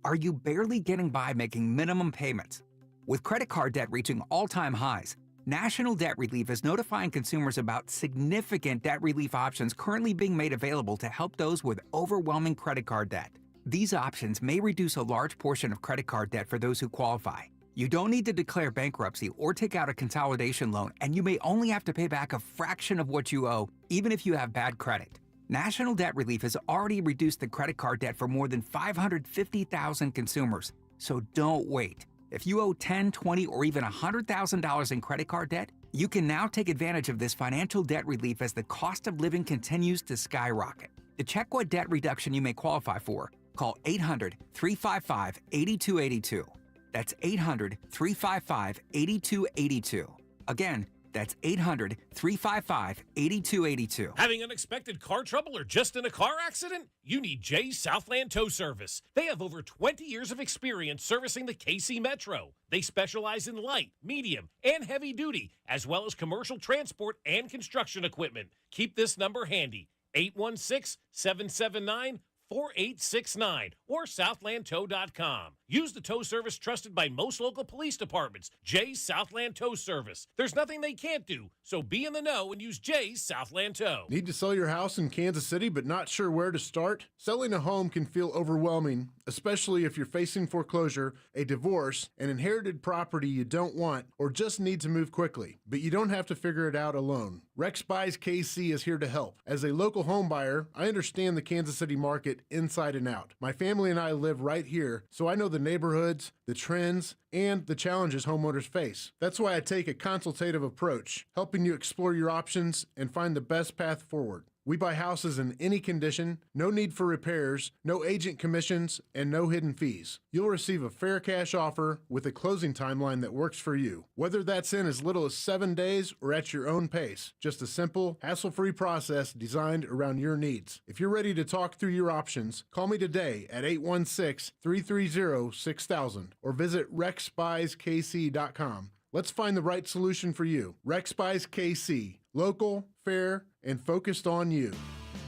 Speaker 7: Are you barely getting by making minimum payments? With credit card debt reaching all-time highs, National Debt Relief is notifying consumers about significant debt relief options currently being made available to help those with overwhelming credit card debt. These options may reduce a large portion of credit card debt for those who qualify. You don't need to declare bankruptcy or take out a consolidation loan, and you may only have to pay back a fraction of what you owe, even if you have bad credit. National Debt Relief has already reduced the credit card debt for more than 550,000 consumers, so don't wait. If you owe $10,000, $20,000, or even $100,000 in credit card debt, you can now take advantage of this financial debt relief as the cost of living continues to skyrocket. To check what debt reduction you may qualify for, call 800-355-8282. That's 800-355-8282. Again, that's 800-355-8282.
Speaker 13: Having unexpected car trouble or just in a car accident? You need Jay's Southland Tow Service. They have over 20 years of experience servicing the KC Metro. They specialize in light, medium, and heavy duty, as well as commercial transport and construction equipment. Keep this number handy, 816-779-4869 or southlandtow.com. Use the tow service trusted by most local police departments, Jay's Southland Tow Service. There's nothing they can't do, so be in the know and use Jay's Southland Tow.
Speaker 22: Need to sell your house in Kansas City but not sure where to start? Selling a home can feel overwhelming, especially if you're facing foreclosure, a divorce, an inherited property you don't want, or just need to move quickly. But you don't have to figure it out alone. Rex Buys KC is here to help. As a local home buyer, I understand the Kansas City market inside and out. My family and I live right here, so I know the neighborhoods, the trends, and the challenges homeowners face. That's why I take a consultative approach, helping you explore your options and find the best path forward. We buy houses in any condition, no need for repairs, no agent commissions, and no hidden fees. You'll receive a fair cash offer with a closing timeline that works for you. Whether that's in as little as 7 days or at your own pace, just a simple, hassle-free process designed around your needs. If you're ready to talk through your options, call me today at 816-330-6000 or visit rexbuyskc.com. Let's find the right solution for you. Rex Buys KC. Local, fair, and focused on you.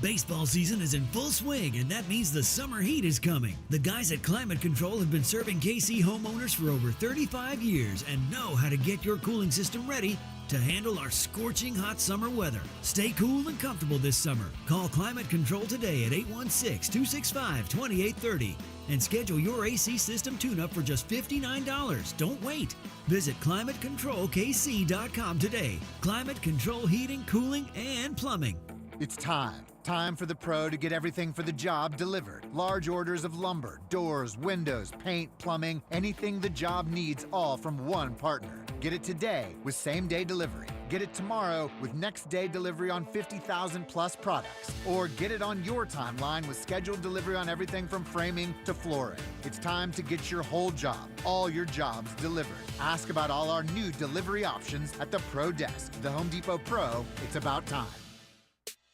Speaker 23: Baseball season is in full swing, and that means the summer heat is coming. The guys at Climate Control have been serving KC homeowners for over 35 years and know how to get your cooling system ready to handle our scorching hot summer weather. Stay cool and comfortable this summer. Call Climate Control today at 816-265-2830 and schedule your AC system tune-up for just $59. Don't wait. Visit ClimateControlKC.com today. Climate Control Heating, Cooling, and Plumbing.
Speaker 24: It's time. Time for the pro to get everything for the job delivered. Large orders of lumber, doors, windows, paint, plumbing, anything the job needs, all from one partner. Get it today with same-day delivery. Get it tomorrow with next-day delivery on 50,000 plus products. Or get it on your timeline with scheduled delivery on everything from framing to flooring. It's time to get your whole job, all your jobs delivered. Ask about all our new delivery options at the Pro Desk. The Home Depot Pro, it's about time.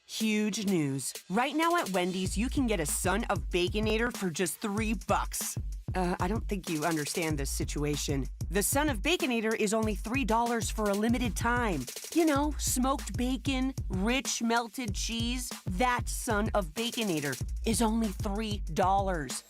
Speaker 17: Huge news. Right now at Wendy's, you can get a Son of Baconator for just $3. I don't think you understand this situation. The Son of Baconator is only $3 for a limited time. You know, smoked bacon, rich melted cheese. That Son of Baconator is only $3.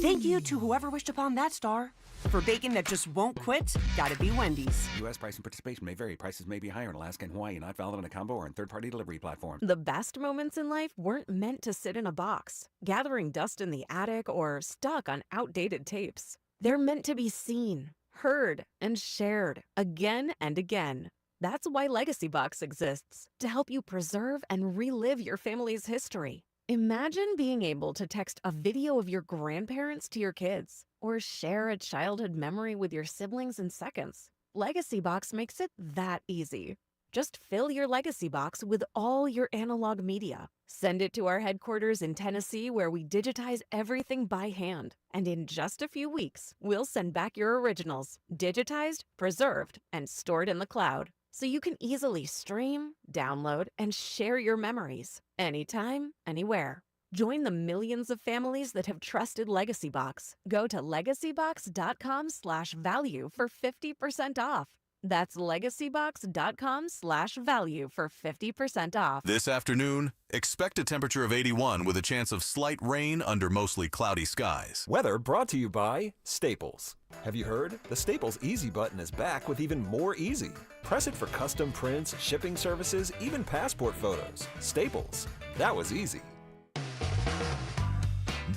Speaker 17: Thank you to whoever wished upon that star. For bacon that just won't quit, gotta be Wendy's.
Speaker 18: U.S. price and participation may vary. Prices may be higher in Alaska and Hawaii, not valid on a combo or in third-party delivery platform.
Speaker 25: The best moments in life weren't meant to sit in a box, gathering dust in the attic or stuck on outdated tapes. They're meant to be seen, heard, and shared again and again. That's why Legacy Box exists, to help you preserve and relive your family's history. Imagine being able to text a video of your grandparents to your kids, or share a childhood memory with your siblings in seconds. Legacy Box makes it that easy. Just fill your Legacy Box with all your analog media. Send it to our headquarters in Tennessee, where we digitize everything by hand. And in just a few weeks, we'll send back your originals, digitized, preserved, and stored in the cloud, so you can easily stream, download, and share your memories anytime, anywhere. Join the millions of families that have trusted Legacy Box. Go to legacybox.com/value for 50% off. That's legacybox.com/value for 50% off.
Speaker 1: This afternoon, expect a temperature of 81 with a chance of slight rain under mostly cloudy skies.
Speaker 5: Weather brought to you by Staples. Have you heard? The Staples Easy button is back with even more easy. Press it for custom prints, shipping services, even passport photos. Staples. That was easy.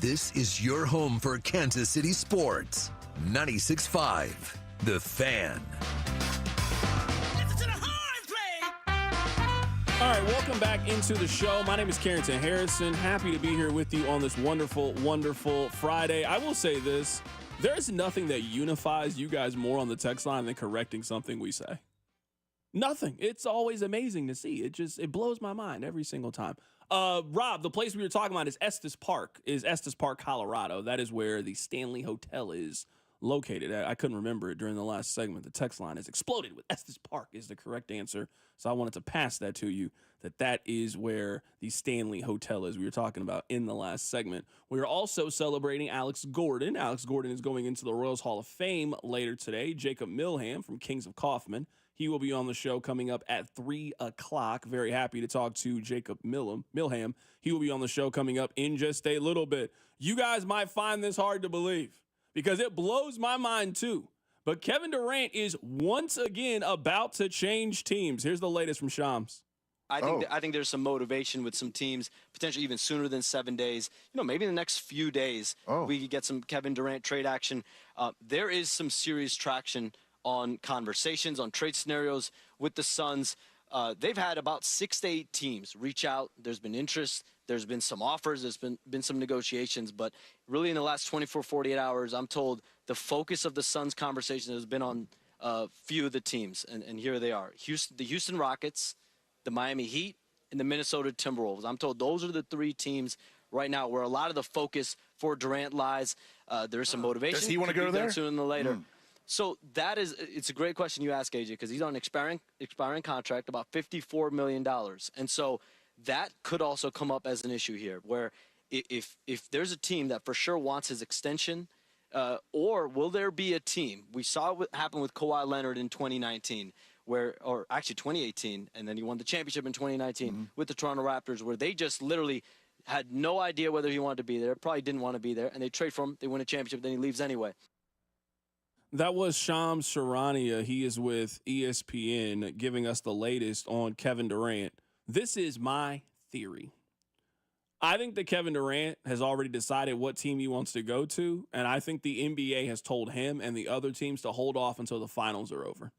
Speaker 2: This is your home for Kansas City sports. 96.5, The Fan.
Speaker 4: All right, welcome back into the show. My name is Carrington Harrison. Happy to be here with you on this wonderful, wonderful Friday. I will say this. There's nothing that unifies you guys more on the text line than correcting something we say. Nothing. It's always amazing to see. It blows my mind every single time. Rob, the place we were talking about is Estes Park, Colorado. That is where the Stanley Hotel is located. I couldn't remember it during the last segment. The text line has exploded with Estes Park is the correct answer. So I wanted to pass that to you, that is where the Stanley Hotel is we were talking about in the last segment. We are also celebrating Alex Gordon. Alex Gordon is going into the Royals Hall of Fame later today. Jacob Milham from Kings of Kaufman. He will be on the show coming up at 3 o'clock. Very happy to talk to Jacob Milham. He will be on the show coming up in just a little bit. You guys might find this hard to believe because it blows my mind too. But Kevin Durant is once again about to change teams. Here's the latest from Shams.
Speaker 8: I think there's some motivation with some teams, potentially even sooner than 7 days. Maybe in the next few days, we could get some Kevin Durant trade action. There is some serious traction on conversations, on trade scenarios with the Suns. They've had about 6 to 8 teams reach out. There's been interest. There's been some offers. There's been some negotiations. But really in the last 24, 48 hours, I'm told the focus of the Suns conversation has been on a few of the teams. And here they are. The Houston Rockets, the Miami Heat, and the Minnesota Timberwolves. I'm told those are the 3 teams right now where a lot of the focus for Durant lies. There's some motivation.
Speaker 9: Does he want to go there?
Speaker 8: Sooner than later. So it's a great question you ask, AJ, because he's on an expiring contract, about $54 million. And so that could also come up as an issue here, where if there's a team that for sure wants his extension, or will there be a team? We saw what happened with Kawhi Leonard in 2019, or actually 2018, and then he won the championship in 2019 with the Toronto Raptors, where they just literally had no idea whether he wanted to be there, probably didn't want to be there, and they trade for him, they win a championship, then he leaves anyway.
Speaker 4: That was Shams Charania. He is with ESPN giving us the latest on Kevin Durant. This is my theory. I think that Kevin Durant has already decided what team he wants to go to, and I think the NBA has told him and the other teams to hold off until the finals are over.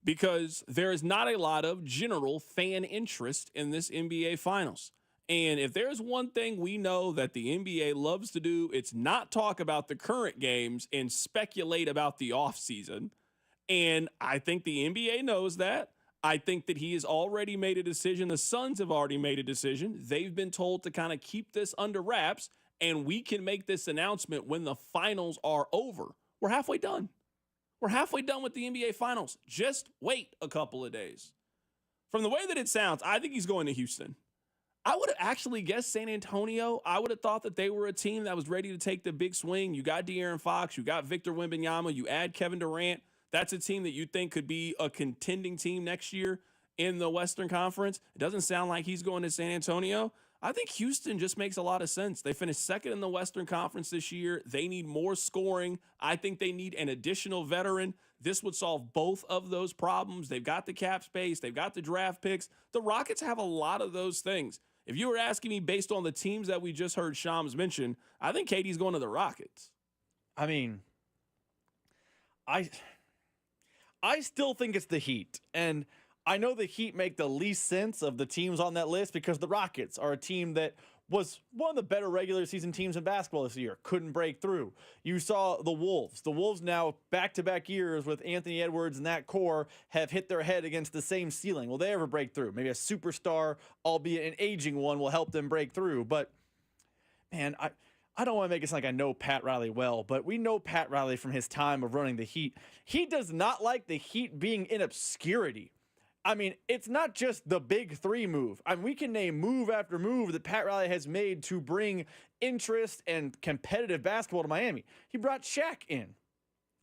Speaker 4: Because there is not a lot of general fan interest in this NBA finals. And if there's one thing we know that the NBA loves to do, it's not talk about the current games and speculate about the offseason. And I think the NBA knows that. I think that he has already made a decision. The Suns have already made a decision. They've been told to kind of keep this under wraps, and we can make this announcement when the finals are over. We're halfway done. We're halfway done with the NBA finals. Just wait a couple of days. From the way that it sounds, I think he's going to Houston. I would have actually guessed San Antonio. I would have thought that they were a team that was ready to take the big swing. You got De'Aaron Fox. You got Victor Wembanyama. You add Kevin Durant. That's a team that you think could be a contending team next year in the Western Conference. It doesn't sound like he's going to San Antonio. I think Houston just makes a lot of sense. They finished second in the Western Conference this year. They need more scoring. I think they need an additional veteran. This would solve both of those problems. They've got the cap space. They've got the draft picks. The Rockets have a lot of those things. If you were asking me based on the teams that we just heard Shams mention, I think KD's going to the Rockets.
Speaker 6: I mean, I still think it's the Heat. And I know the Heat make the least sense of the teams on that list because the Rockets are a team that was one of the better regular season teams in basketball this year. Couldn't break through. You saw the Wolves. The Wolves now, back-to-back years with Anthony Edwards and that core, have hit their head against the same ceiling. Will they ever break through? Maybe a superstar, albeit an aging one, will help them break through. But, man, I don't want to make it sound like I know Pat Riley well, but we know Pat Riley from his time of running the Heat. He does not like the Heat being in obscurity. I mean, it's not just the big three move. I mean, we can name move after move that Pat Riley has made to bring interest and competitive basketball to Miami. He brought Shaq in.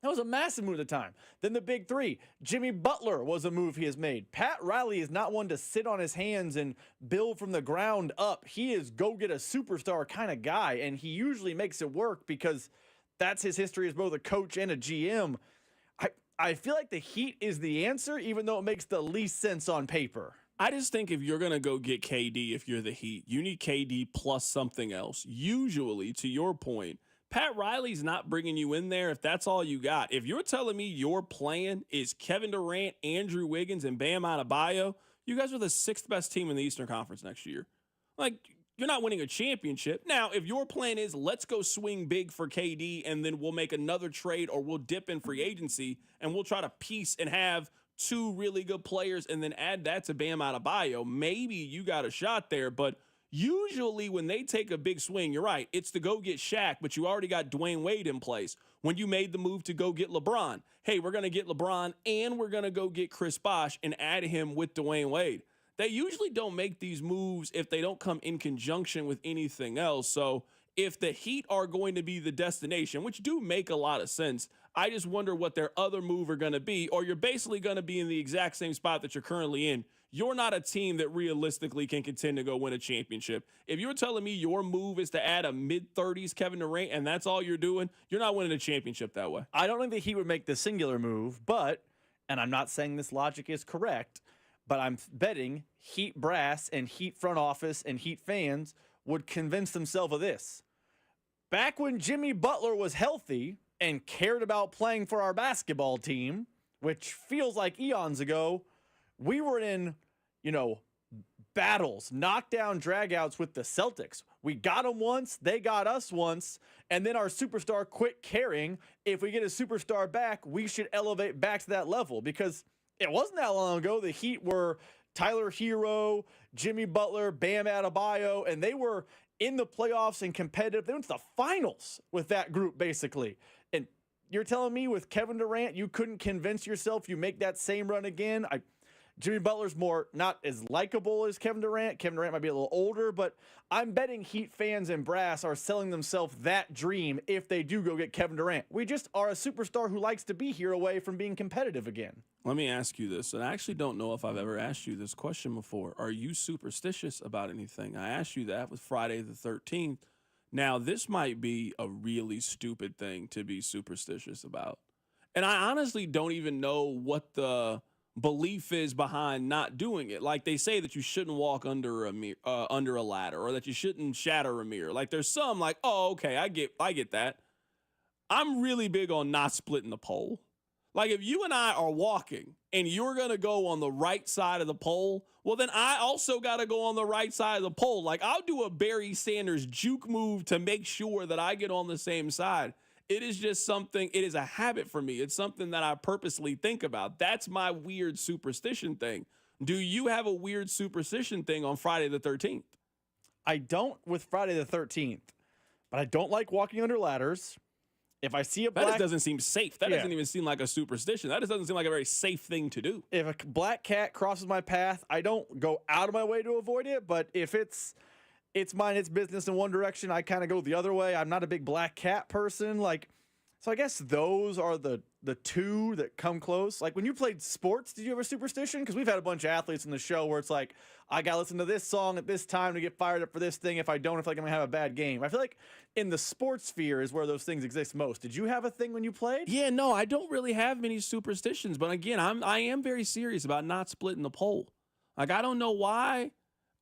Speaker 6: That was a massive move at the time. Then the big three. Jimmy Butler was a move he has made. Pat Riley is not one to sit on his hands and build from the ground up. He is go get a superstar kind of guy, and he usually makes it work because that's his history as both a coach and a GM. I feel like the Heat is the answer, even though it makes the least sense on paper.
Speaker 4: I just think if you're going to go get KD, if you're the Heat, you need KD plus something else. Usually, to your point, Pat Riley's not bringing you in there if that's all you got. If you're telling me your plan is Kevin Durant, Andrew Wiggins, and Bam Adebayo, you guys are the 6th best team in the Eastern Conference next year. Like, you're not winning a championship. Now, if your plan is let's go swing big for KD and then we'll make another trade or we'll dip in free agency and we'll try to piece and have 2 really good players and then add that to Bam Adebayo, maybe you got a shot there. But usually when they take a big swing, you're right, it's to go get Shaq, but you already got Dwayne Wade in place. When you made the move to go get LeBron, hey, we're going to get LeBron and we're going to go get Chris Bosh and add him with Dwayne Wade. They usually don't make these moves if they don't come in conjunction with anything else. So if the Heat are going to be the destination, which do make a lot of sense, I just wonder what their other move are going to be, or you're basically going to be in the exact same spot that you're currently in. You're not a team that realistically can contend to go win a championship. If you're telling me your move is to add a mid-30s Kevin Durant and that's all you're doing, you're not winning a championship that way.
Speaker 6: I don't think the Heat would make the singular move, but, and I'm not saying this logic is correct, but I'm betting Heat brass and Heat front office and Heat fans would convince themselves of this. Back when Jimmy Butler was healthy and cared about playing for our basketball team, which feels like eons ago, we were in, battles, knockdown dragouts with the Celtics. We got them once, they got us once, and then our superstar quit caring. If we get a superstar back, we should elevate back to that level because it wasn't that long ago. The Heat were Tyler Hero, Jimmy Butler, Bam Adebayo, and they were in the playoffs and competitive. They went to the finals with that group, basically. And you're telling me with Kevin Durant, you couldn't convince yourself you make that same run again? Jimmy Butler's more not as likable as Kevin Durant. Kevin Durant might be a little older, but I'm betting Heat fans and brass are selling themselves that dream if they do go get Kevin Durant. We just are a superstar who likes to be here away from being competitive again.
Speaker 4: Let me ask you this, and I actually don't know if I've ever asked you this question before. Are you superstitious about anything? I asked you that with Friday the 13th. Now, this might be a really stupid thing to be superstitious about. And I honestly don't even know what the belief is behind not doing it. Like they say that you shouldn't walk under a ladder or that you shouldn't shatter a mirror. Like there's some like, oh, okay, I get that. I'm really big on not splitting the pole. Like if you and I are walking and you're going to go on the right side of the pole, well, then I also got to go on the right side of the pole. Like I'll do a Barry Sanders juke move to make sure that I get on the same side. It is just something, it is a habit for me. It's something that I purposely think about. That's my weird superstition thing. Do you have a weird superstition thing on Friday the 13th?
Speaker 6: I don't with Friday the 13th, but I don't like walking under ladders. If I see a black...
Speaker 4: That just doesn't seem safe. That doesn't even seem like a superstition. That just doesn't seem like a very safe thing to do.
Speaker 6: If a black cat crosses my path, I don't go out of my way to avoid it, but if it's mine, it's business in one direction, I kind of go the other way. I'm not a big black cat person. So I guess those are the two that come close. Like when you played sports, did you have a superstition? Because we've had a bunch of athletes in the show where it's like, I got to listen to this song at this time to get fired up for this thing. If I don't, I feel like I'm going to have a bad game. I feel like in the sports sphere is where those things exist most. Did you have a thing when you played?
Speaker 4: Yeah, no, I don't really have many superstitions. But again, I am very serious about not splitting the pole. Like, I don't know why.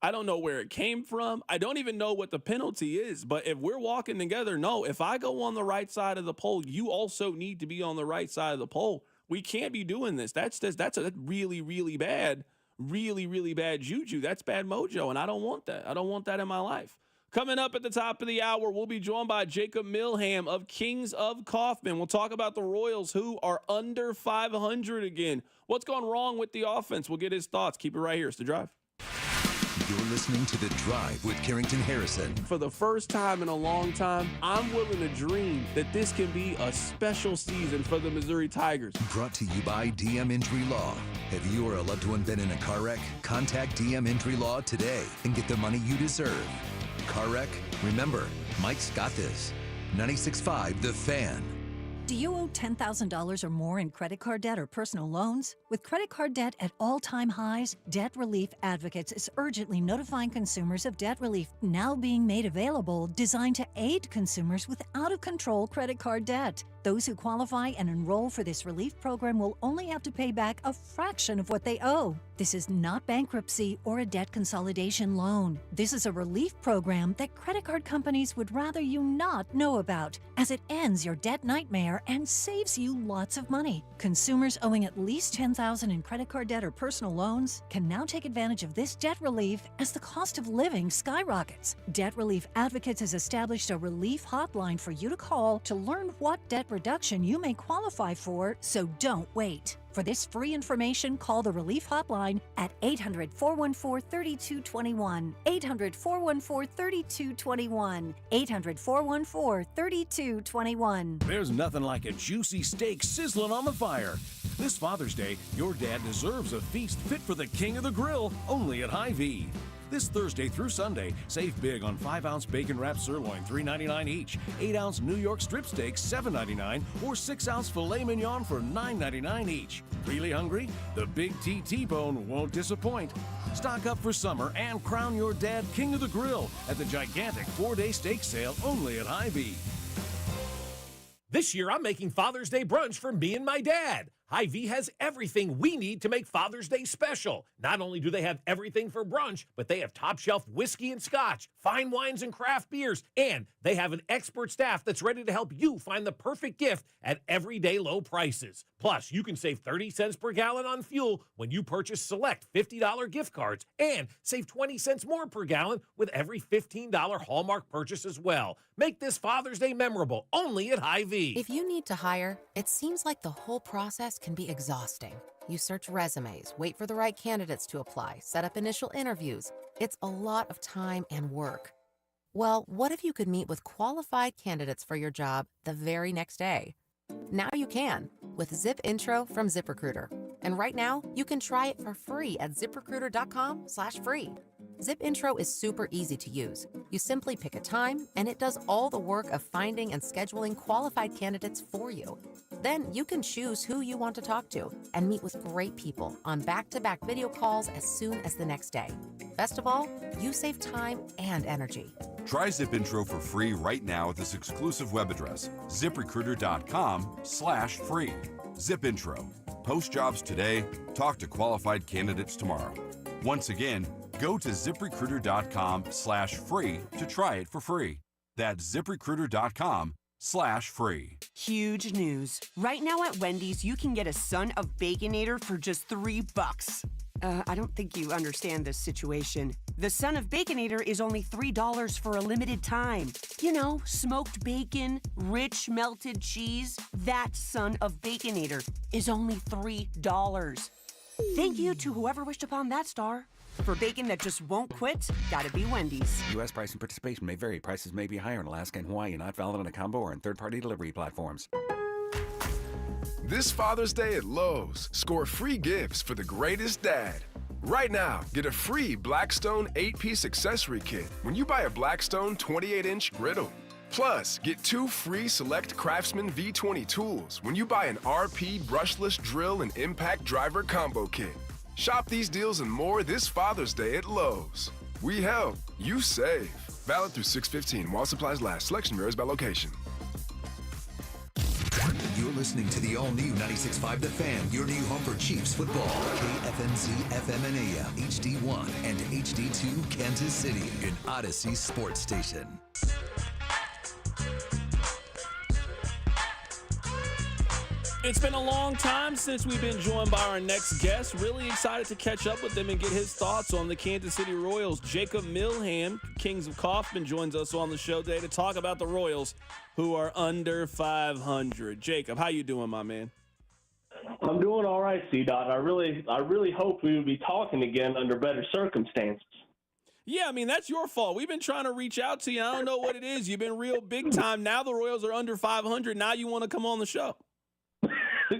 Speaker 4: I don't know where it came from. I don't even know what the penalty is. But if we're walking together, no, if I go on the right side of the pole, you also need to be on the right side of the pole. We can't be doing this. That's a really, really bad juju. That's bad mojo, and I don't want that. I don't want that in my life. Coming up at the top of the hour, we'll be joined by Jacob Milham of Kings of Kaufman. We'll talk about the Royals, who are under 500 again. What's gone wrong with the offense? We'll get his thoughts. Keep it right here. It's The Drive.
Speaker 2: You're listening to The Drive with Carrington Harrison.
Speaker 4: For the first time in a long time, I'm willing to dream that this can be a special season for the Missouri Tigers.
Speaker 2: Brought to you by DM Injury Law. Have you or a loved one been in a car wreck? Contact DM Injury Law today and get the money you deserve. Car wreck? Remember, Mike's got this. 96.5 The Fan.
Speaker 9: Do you owe $10,000 or more in credit card debt or personal loans? With credit card debt at all-time highs, Debt Relief Advocates is urgently notifying consumers of debt relief now being made available, designed to aid consumers with out-of-control credit card debt. Those who qualify and enroll for this relief program will only have to pay back a fraction of what they owe. This is not bankruptcy or a debt consolidation loan. This is a relief program that credit card companies would rather you not know about, as it ends your debt nightmare and saves you lots of money. Consumers owing at least $10,000 in credit card debt or personal loans can now take advantage of this debt relief as the cost of living skyrockets. Debt Relief Advocates has established a relief hotline for you to call to learn what debt reduction you may qualify for, so don't wait. For this free information, call the Relief Hotline at 800-414-3221, 800-414-3221, 800-414-3221.
Speaker 10: There's nothing like a juicy steak sizzling on the fire. This Father's Day, your dad deserves a feast fit for the king of the grill, only at Hy-Vee. This Thursday through Sunday, save big on 5-ounce bacon-wrapped sirloin, $3.99 each, 8-ounce New York strip steaks, $7.99, or 6-ounce filet mignon for $9.99 each. Really hungry? The Big T-Bone won't disappoint. Stock up for summer and crown your dad king of the grill at the gigantic 4-day steak sale only at Hy-Vee.
Speaker 13: This year, I'm making Father's Day brunch for me and my dad. Hy-Vee has everything we need to make Father's Day special. Not only do they have everything for brunch, but they have top-shelf whiskey and scotch, fine wines and craft beers, and they have an expert staff that's ready to help you find the perfect gift at everyday low prices. Plus, you can save 30 cents per gallon on fuel when you purchase select $50 gift cards, and save 20 cents more per gallon with every $15 Hallmark purchase as well. Make this Father's Day memorable only at Hy-Vee.
Speaker 11: If you need to hire, it seems like the whole process can be exhausting. You search resumes, wait for the right candidates to apply, set up initial interviews. It's a lot of time and work. Well, what if you could meet with qualified candidates for your job the very next day? Now you can with Zip Intro from ZipRecruiter. And right now, you can try it for free at ZipRecruiter.com/free. Zip Intro is super easy to use. You simply pick a time, and it does all the work of finding and scheduling qualified candidates for you. Then you can choose who you want to talk to and meet with great people on back-to-back video calls as soon as the next day. Best of all, you save time and energy.
Speaker 12: Try Zip Intro for free right now at this exclusive web address, ZipRecruiter.com/free. Zip Intro. Post jobs today, talk to qualified candidates tomorrow. Once again, go to ZipRecruiter.com/free to try it for free. That's ZipRecruiter.com/free.
Speaker 17: Huge news. Right now at Wendy's, you can get a Son of Baconator for just $3. I don't think you understand this situation. The Son of Baconator is only $3 for a limited time. You know, smoked bacon, rich melted cheese. That Son of Baconator is only $3. Thank you to whoever wished upon that star. For bacon that just won't quit, gotta be Wendy's.
Speaker 18: U.S. price and participation may vary. Prices may be higher in Alaska and Hawaii, not valid on a combo or in third-party delivery platforms.
Speaker 19: This Father's Day at Lowe's, score free gifts for the greatest dad. Right now, get a free Blackstone 8-piece accessory kit when you buy a Blackstone 28-inch griddle. Plus, get 2 free select Craftsman V20 tools when you buy an RP brushless drill and impact driver combo kit. Shop these deals and more this Father's Day at Lowe's. We help, you save. Valid through 6/15 while supplies last. Selection varies by location.
Speaker 2: You're listening to the all-new 96.5 The Fan, your new home for Chiefs football. KFNZ, FM and AM, HD1 and HD2 Kansas City, an Odyssey sports station.
Speaker 4: It's been a long time since we've been joined by our next guest. Really excited to catch up with him and get his thoughts on the Kansas City Royals. Jacob Milham, Kings of Kaufman, joins us on the show today to talk about the Royals, who are under 500. Jacob, how you doing, my man?
Speaker 14: I'm doing all right, C-Dot. I really hope we would be talking again under better circumstances.
Speaker 4: Yeah, I mean, that's your fault. We've been trying to reach out to you. I don't know what it is. You've been real big time. Now the Royals are under 500. Now you want to come on the show.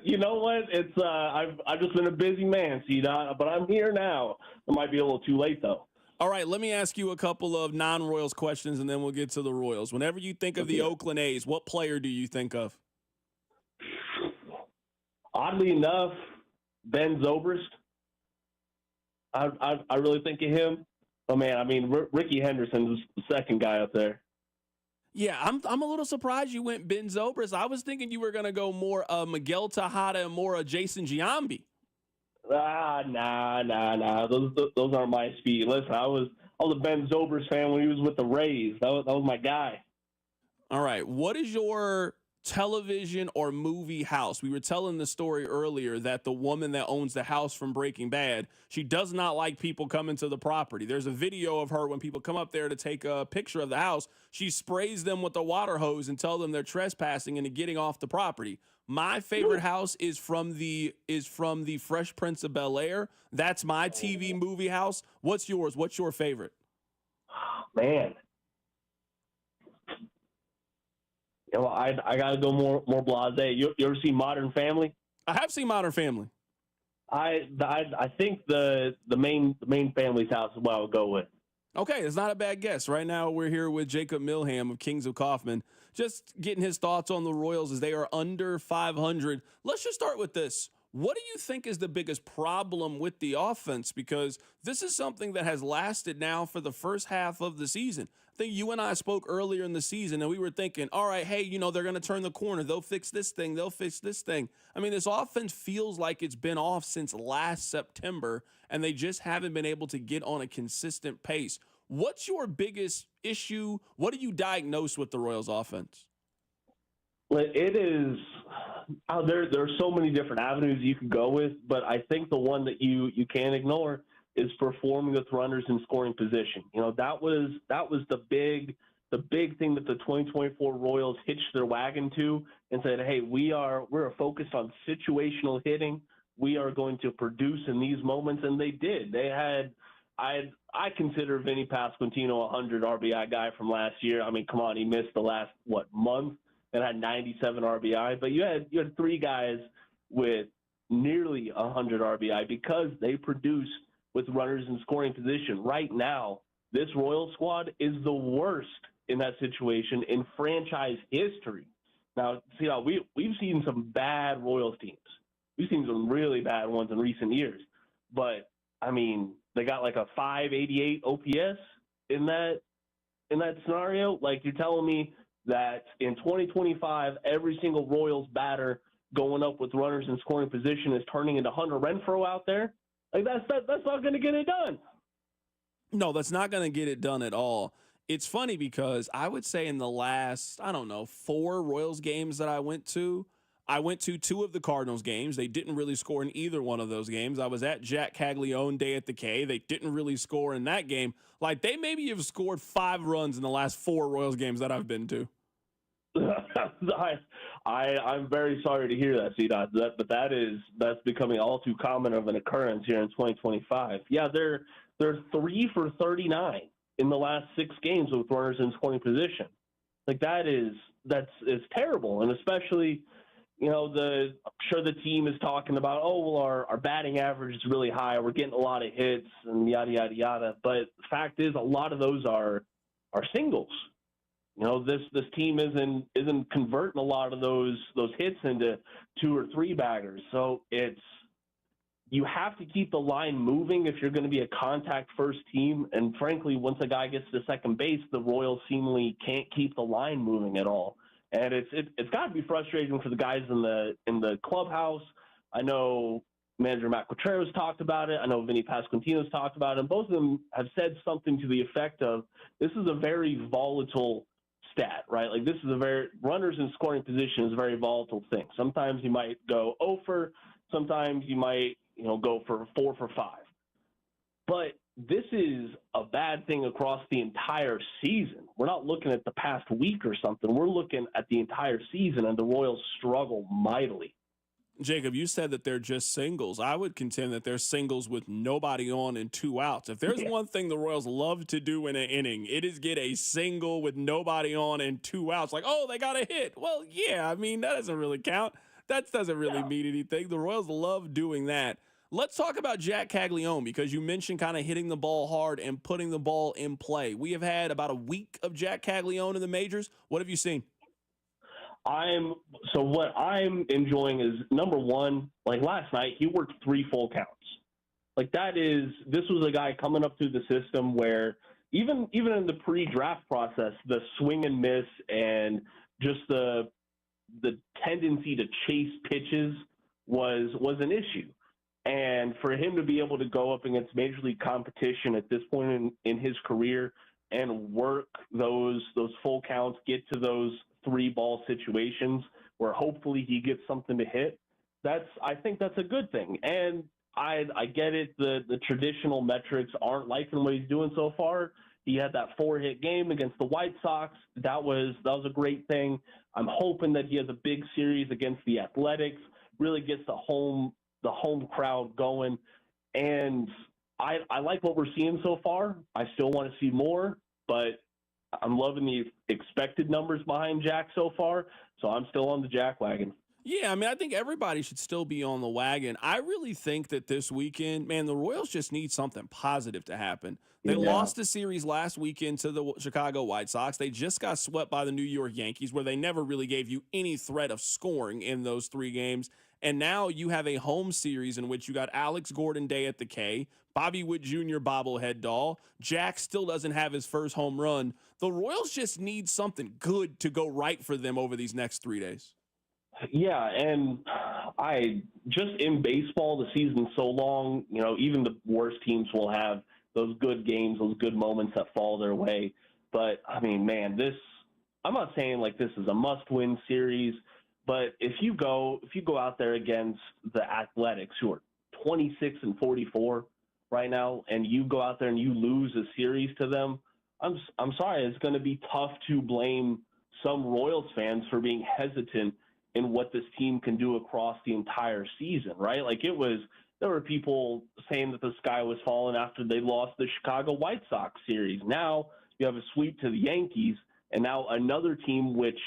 Speaker 14: You know what? It's I've just been a busy man, C-Dot, but I'm here now. It might be a little too late, though.
Speaker 4: All right, let me ask you a couple of non-Royals questions, and then we'll get to the Royals. Whenever you think of the Oakland A's, what player do you think of?
Speaker 14: Oddly enough, Ben Zobrist. I really think of him. Oh, man, I mean, Ricky Henderson's the second guy up there.
Speaker 4: Yeah, I'm a little surprised you went Ben Zobrist. I was thinking you were going to go more Miguel Tejada and more Jason Giambi.
Speaker 14: Nah. Those aren't my speed. Listen, I was a Ben Zobrist fan when he was with the Rays. That was my guy.
Speaker 4: All right, what is your television or movie house? We were telling the story earlier that the woman that owns the house from Breaking Bad, she does not like people coming to the property. There's a video of her when people come up there to take a picture of the house. She sprays them with a water hose and tell them they're trespassing and getting off the property. My favorite house is from the Fresh Prince of Bel-Air. That's my TV movie house. What's yours? What's your favorite?
Speaker 14: Man. You know, I got to go more blasé. You ever see Modern Family?
Speaker 4: I have seen Modern Family.
Speaker 14: I think the main family's house is what I would go with.
Speaker 4: Okay, it's not a bad guess. Right now we're here with Jacob Milham of Kings of Kaufman, just getting his thoughts on the Royals as they are under 500. Let's just start with this. What do you think is the biggest problem with the offense? Because this is something that has lasted now for the first half of the season. I think you and I spoke earlier in the season, and we were thinking, all right, hey, they're going to turn the corner. They'll fix this thing. They'll fix this thing. I mean, this offense feels like it's been off since last September, and they just haven't been able to get on a consistent pace. What's your biggest issue? What do you diagnose with the Royals offense?
Speaker 14: Well, it is there are so many different avenues you can go with, but I think the one that you can't ignore is performing with runners in scoring position. That was the big thing that the 2024 Royals hitched their wagon to and said, hey, we're focused on situational hitting. We are going to produce in these moments, and they did. They had I consider Vinny Pasquantino a 100 RBI guy from last year. I mean, come on, he missed the last month and had 97 RBI, but you had three guys with nearly 100 RBI because they produced with runners in scoring position. Right now, this Royal squad is the worst in that situation in franchise history. Now, see how we've seen some bad Royals teams. We've seen some really bad ones in recent years, but I mean, they got like a 588 OPS in that scenario. Like, you're telling me that in 2025, every single Royals batter going up with runners in scoring position is turning into Hunter Renfroe out there? Like, that's not going to get it done.
Speaker 4: No, that's not going to get it done at all. It's funny because I would say in the last, 4 Royals games that I went to 2 of the Cardinals games. They didn't really score in either one of those games. I was at Jack Kaggleon Day at the K. They didn't really score in that game. Like, they maybe have scored 5 runs in the last 4 Royals games that I've been to.
Speaker 14: I'm very sorry to hear that, C-Dot. But that's becoming all too common of an occurrence here in 2025. Yeah, they're 3 for 39 in the last 6 games with runners in scoring position. Like, that's terrible, and especially, I'm sure the team is talking about, our batting average is really high. We're getting a lot of hits and yada, yada, yada. But the fact is, a lot of those are singles. This team isn't converting a lot of those hits into 2 or 3 baggers. So you have to keep the line moving if you're going to be a contact first team. And frankly, once a guy gets to second base, the Royals seemingly can't keep the line moving at all. And it's got to be frustrating for the guys in the clubhouse. I know manager Matt Quatrero's talked about it. I know Vinny Pasquantino's talked about it. And both of them have said something to the effect of, this is a very volatile stat, right? Like this is runners in scoring position is a very volatile thing. Sometimes you might go 0 for, sometimes you might, go for 4 for 5. But this is a bad thing across the entire season. We're not looking at the past week or something. We're looking at the entire season, and the Royals struggle mightily.
Speaker 4: Jacob, you said that they're just singles. I would contend that they're singles with nobody on and 2 outs. If there's one thing the Royals love to do in an inning, it is get a single with nobody on and 2 outs. Like, oh, they got a hit. Well, yeah, I mean, that doesn't really count. That doesn't really mean anything. The Royals love doing that. Let's talk about Jack Kaggleon, because you mentioned kind of hitting the ball hard and putting the ball in play. We have had about a week of Jack Kaggleon in the majors. What have you seen?
Speaker 14: What I'm enjoying is, number one, like last night, he worked 3 full counts. Like this was a guy coming up through the system where even in the pre-draft process, the swing and miss and just the tendency to chase pitches was an issue. And for him to be able to go up against major league competition at this point in his career and work those full counts, get to those 3-ball situations where hopefully he gets something to hit, I think that's a good thing. And I get it. The traditional metrics aren't liking what he's doing so far. He had that 4-hit game against the White Sox. That was a great thing. I'm hoping that he has a big series against the Athletics, really gets the home crowd going. And I like what we're seeing so far. I still want to see more, but I'm loving the expected numbers behind Jack so far, so I'm still on the Jack wagon.
Speaker 4: Yeah, I mean, I think everybody should still be on the wagon. I really think that this weekend, man, the Royals just need something positive to happen. They lost a series last weekend to the Chicago White Sox. They just got swept by the New York Yankees, where they never really gave you any threat of scoring in those 3 games. And now you have a home series in which you got Alex Gordon Day at the K, Bobby Witt Jr. bobblehead doll. Jack still doesn't have his first home run. The Royals just need something good to go right for them over these next 3 days.
Speaker 14: Yeah, and just in baseball, the season's so long, even the worst teams will have those good games, those good moments that fall their way. But, I mean, man, I'm not saying like this is a must-win series, but if you go out there against the Athletics, who are 26-44 right now, and you go out there and you lose a series to them, I'm sorry, it's going to be tough to blame some Royals fans for being hesitant in what this team can do across the entire season, right? Like there were people saying that the sky was falling after they lost the Chicago White Sox series. Now you have a sweep to the Yankees, and now another team, which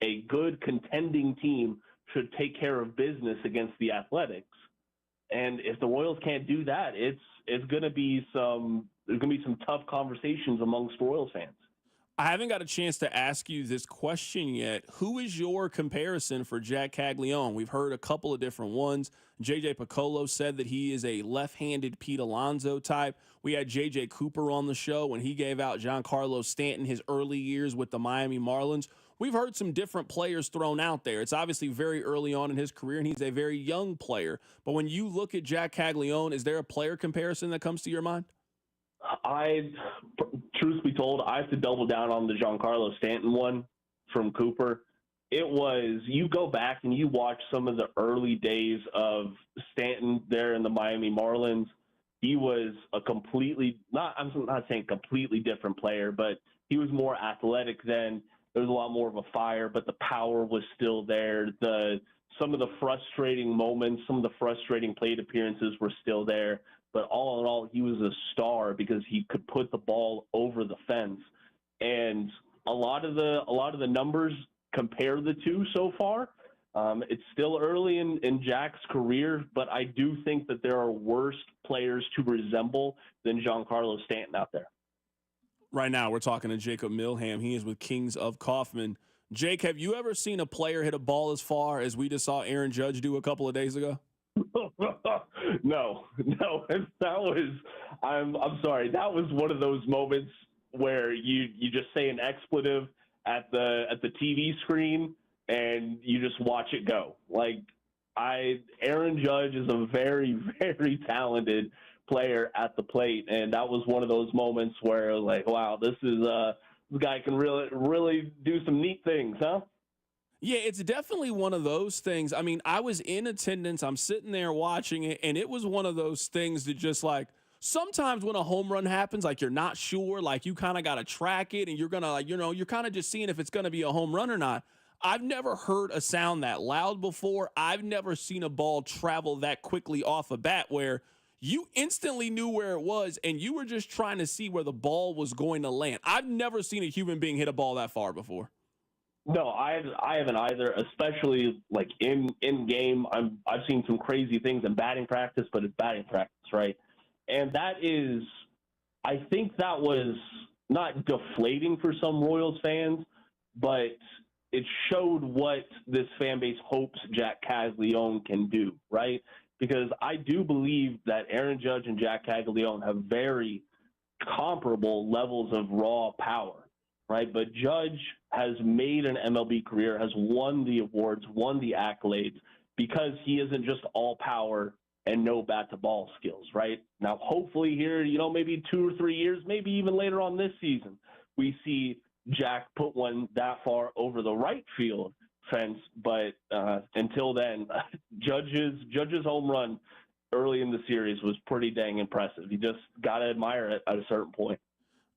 Speaker 14: a good contending team should take care of business against the Athletics. And if the Royals can't do that, there's going to be some tough conversations amongst Royals fans.
Speaker 4: I haven't got a chance to ask you this question yet. Who is your comparison for Jack Kaggleon? We've heard a couple of different ones. J.J. Piccolo said that he is a left-handed Pete Alonso type. We had J.J. Cooper on the show when he gave out Giancarlo Stanton his early years with the Miami Marlins. We've heard some different players thrown out there. It's obviously very early on in his career, and he's a very young player. But when you look at Jack Kaggleon, is there a player comparison that comes to your mind?
Speaker 14: Truth be told, I have to double down on the Giancarlo Stanton one from Cooper. It was, you go back and you watch some of the early days of Stanton there in the Miami Marlins. He was a I'm not saying completely different player, but he was more athletic then. There was a lot more of a fire, but the power was still there. Some of the frustrating moments, some of the frustrating plate appearances were still there. But all in all, he was a star because he could put the ball over the fence. And a lot of the numbers compare the two so far. It's still early in Jack's career, but I do think that there are worse players to resemble than Giancarlo Stanton out there.
Speaker 4: Right now, we're talking to Jacob Milham. He is with Kings of Kaufman. Jake, have you ever seen a player hit a ball as far as we just saw Aaron Judge do a couple of days ago?
Speaker 14: No. That was, I'm sorry. That was one of those moments where you just say an expletive at the TV screen and you just watch it go. Like Aaron Judge is a very, very talented player at the plate, and that was one of those moments where like, wow, this is this guy can really do some neat things, huh?
Speaker 4: Yeah, it's definitely one of those things. I mean, I was in attendance. I'm sitting there watching it, and it was one of those things that just like sometimes when a home run happens, like you're not sure, like you kind of got to track it, and you're going to like, you're kind of just seeing if it's going to be a home run or not. I've never heard a sound that loud before. I've never seen a ball travel that quickly off a bat where you instantly knew where it was and you were just trying to see where the ball was going to land. I've never seen a human being hit a ball that far before.
Speaker 14: No, I haven't either, especially like in game. I've seen some crazy things in batting practice, but it's batting practice, right? And that is, I think that was not deflating for some Royals fans, but it showed what this fan base hopes Jack Kaggleon can do, right? Because I do believe that Aaron Judge and Jack Kaggleon have very comparable levels of raw power, right? But Judge has made an MLB career, has won the awards, won the accolades, because he isn't just all power and no bat-to-ball skills, right? Now, hopefully here, maybe 2 or 3 years, maybe even later on this season, we see Jack put one that far over the right field fence. But until then, Judge's home run early in the series was pretty dang impressive. You just got to admire it at a certain point.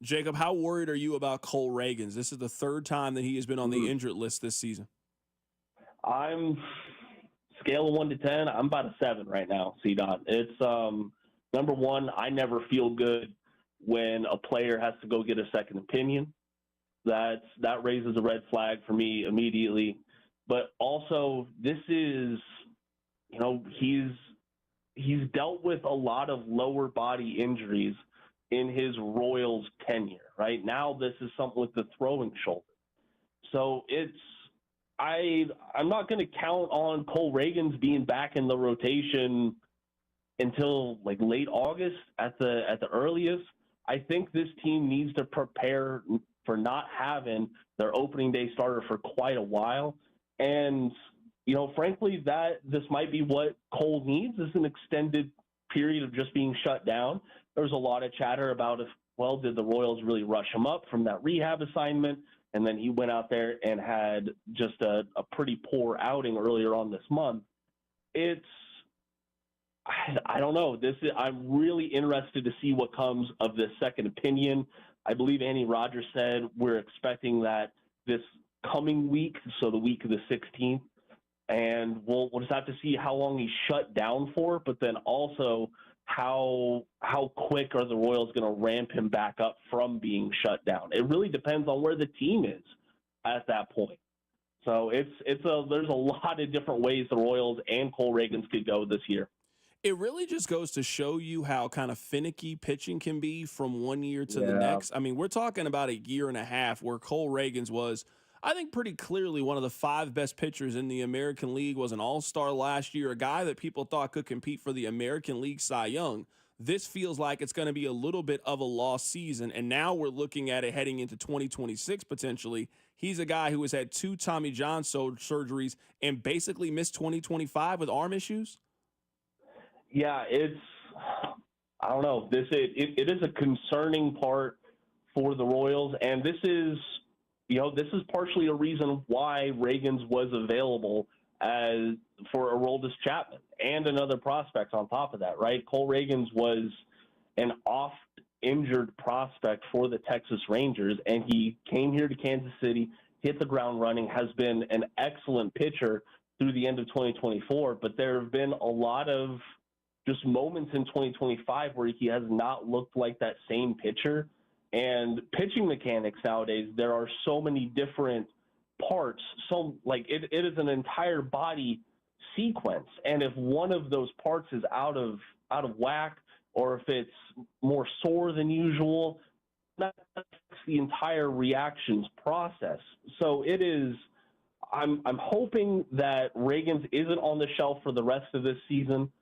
Speaker 4: Jacob, how worried are you about Cole Ragans? This is the third time that he has been on the injured list this season.
Speaker 14: I'm scale of 1 to 10. I'm about a 7 right now, C-Dot. It's number one, I never feel good when a player has to go get a second opinion. That raises a red flag for me immediately. But also, this is, he's dealt with a lot of lower body injuries in his Royals tenure, right? Now this is something with the throwing shoulder. So I'm not going to count on Cole Ragans being back in the rotation until like late August at the earliest. I think this team needs to prepare for not having their opening day starter for quite a while. And, frankly, this might be what Cole needs, is an extended period of just being shut down. There was a lot of chatter about did the Royals really rush him up from that rehab assignment? And then he went out there and had just a pretty poor outing earlier on this month. I don't know. I'm really interested to see what comes of this second opinion. I believe Andy Rogers said we're expecting that this coming week, so the week of the 16th, and we'll just have to see how long he's shut down for, but then also how quick are the Royals going to ramp him back up from being shut down. It really depends on where the team is at that point. So there's a lot of different ways the Royals and Cole Ragans could go this year.
Speaker 4: It really just goes to show you how kind of finicky pitching can be from one year to the next. I mean, we're talking about a year and a half where Cole Ragans was, I think, pretty clearly one of the 5 best pitchers in the American League, was an all-star last year, a guy that people thought could compete for the American League Cy Young. This feels like it's going to be a little bit of a lost season, and now we're looking at it heading into 2026 potentially. He's a guy who has had 2 Tommy John surgeries and basically missed 2025 with arm issues.
Speaker 14: Yeah, I don't know. It is a concerning part for the Royals, and this is partially a reason why Ragans was available for Aroldis Chapman and another prospect on top of that, right? Cole Ragans was an oft-injured prospect for the Texas Rangers, and he came here to Kansas City, hit the ground running, has been an excellent pitcher through the end of 2024, but there have been a lot of just moments in 2025 where he has not looked like that same pitcher. And pitching mechanics nowadays, there are so many different parts. So it is an entire body sequence. And if one of those parts is out of whack, or if it's more sore than usual, that affects the entire reactions process. So I'm hoping that Ragans isn't on the shelf for the rest of this season,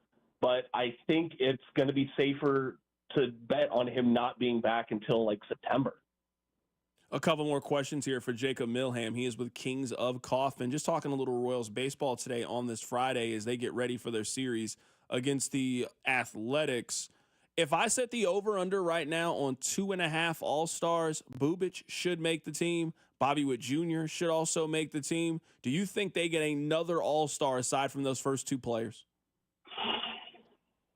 Speaker 14: but I think it's going to be safer to bet on him not being back until like September.
Speaker 4: A couple more questions here for Jacob Milham. He is with Kings of Kaufman. Just talking a little Royals baseball today on this Friday as they get ready for their series against the Athletics. If I set the over-under right now on 2.5 All-Stars, Bubic should make the team. Bobby Witt Jr. should also make the team. Do you think they get another All-Star aside from those first two players?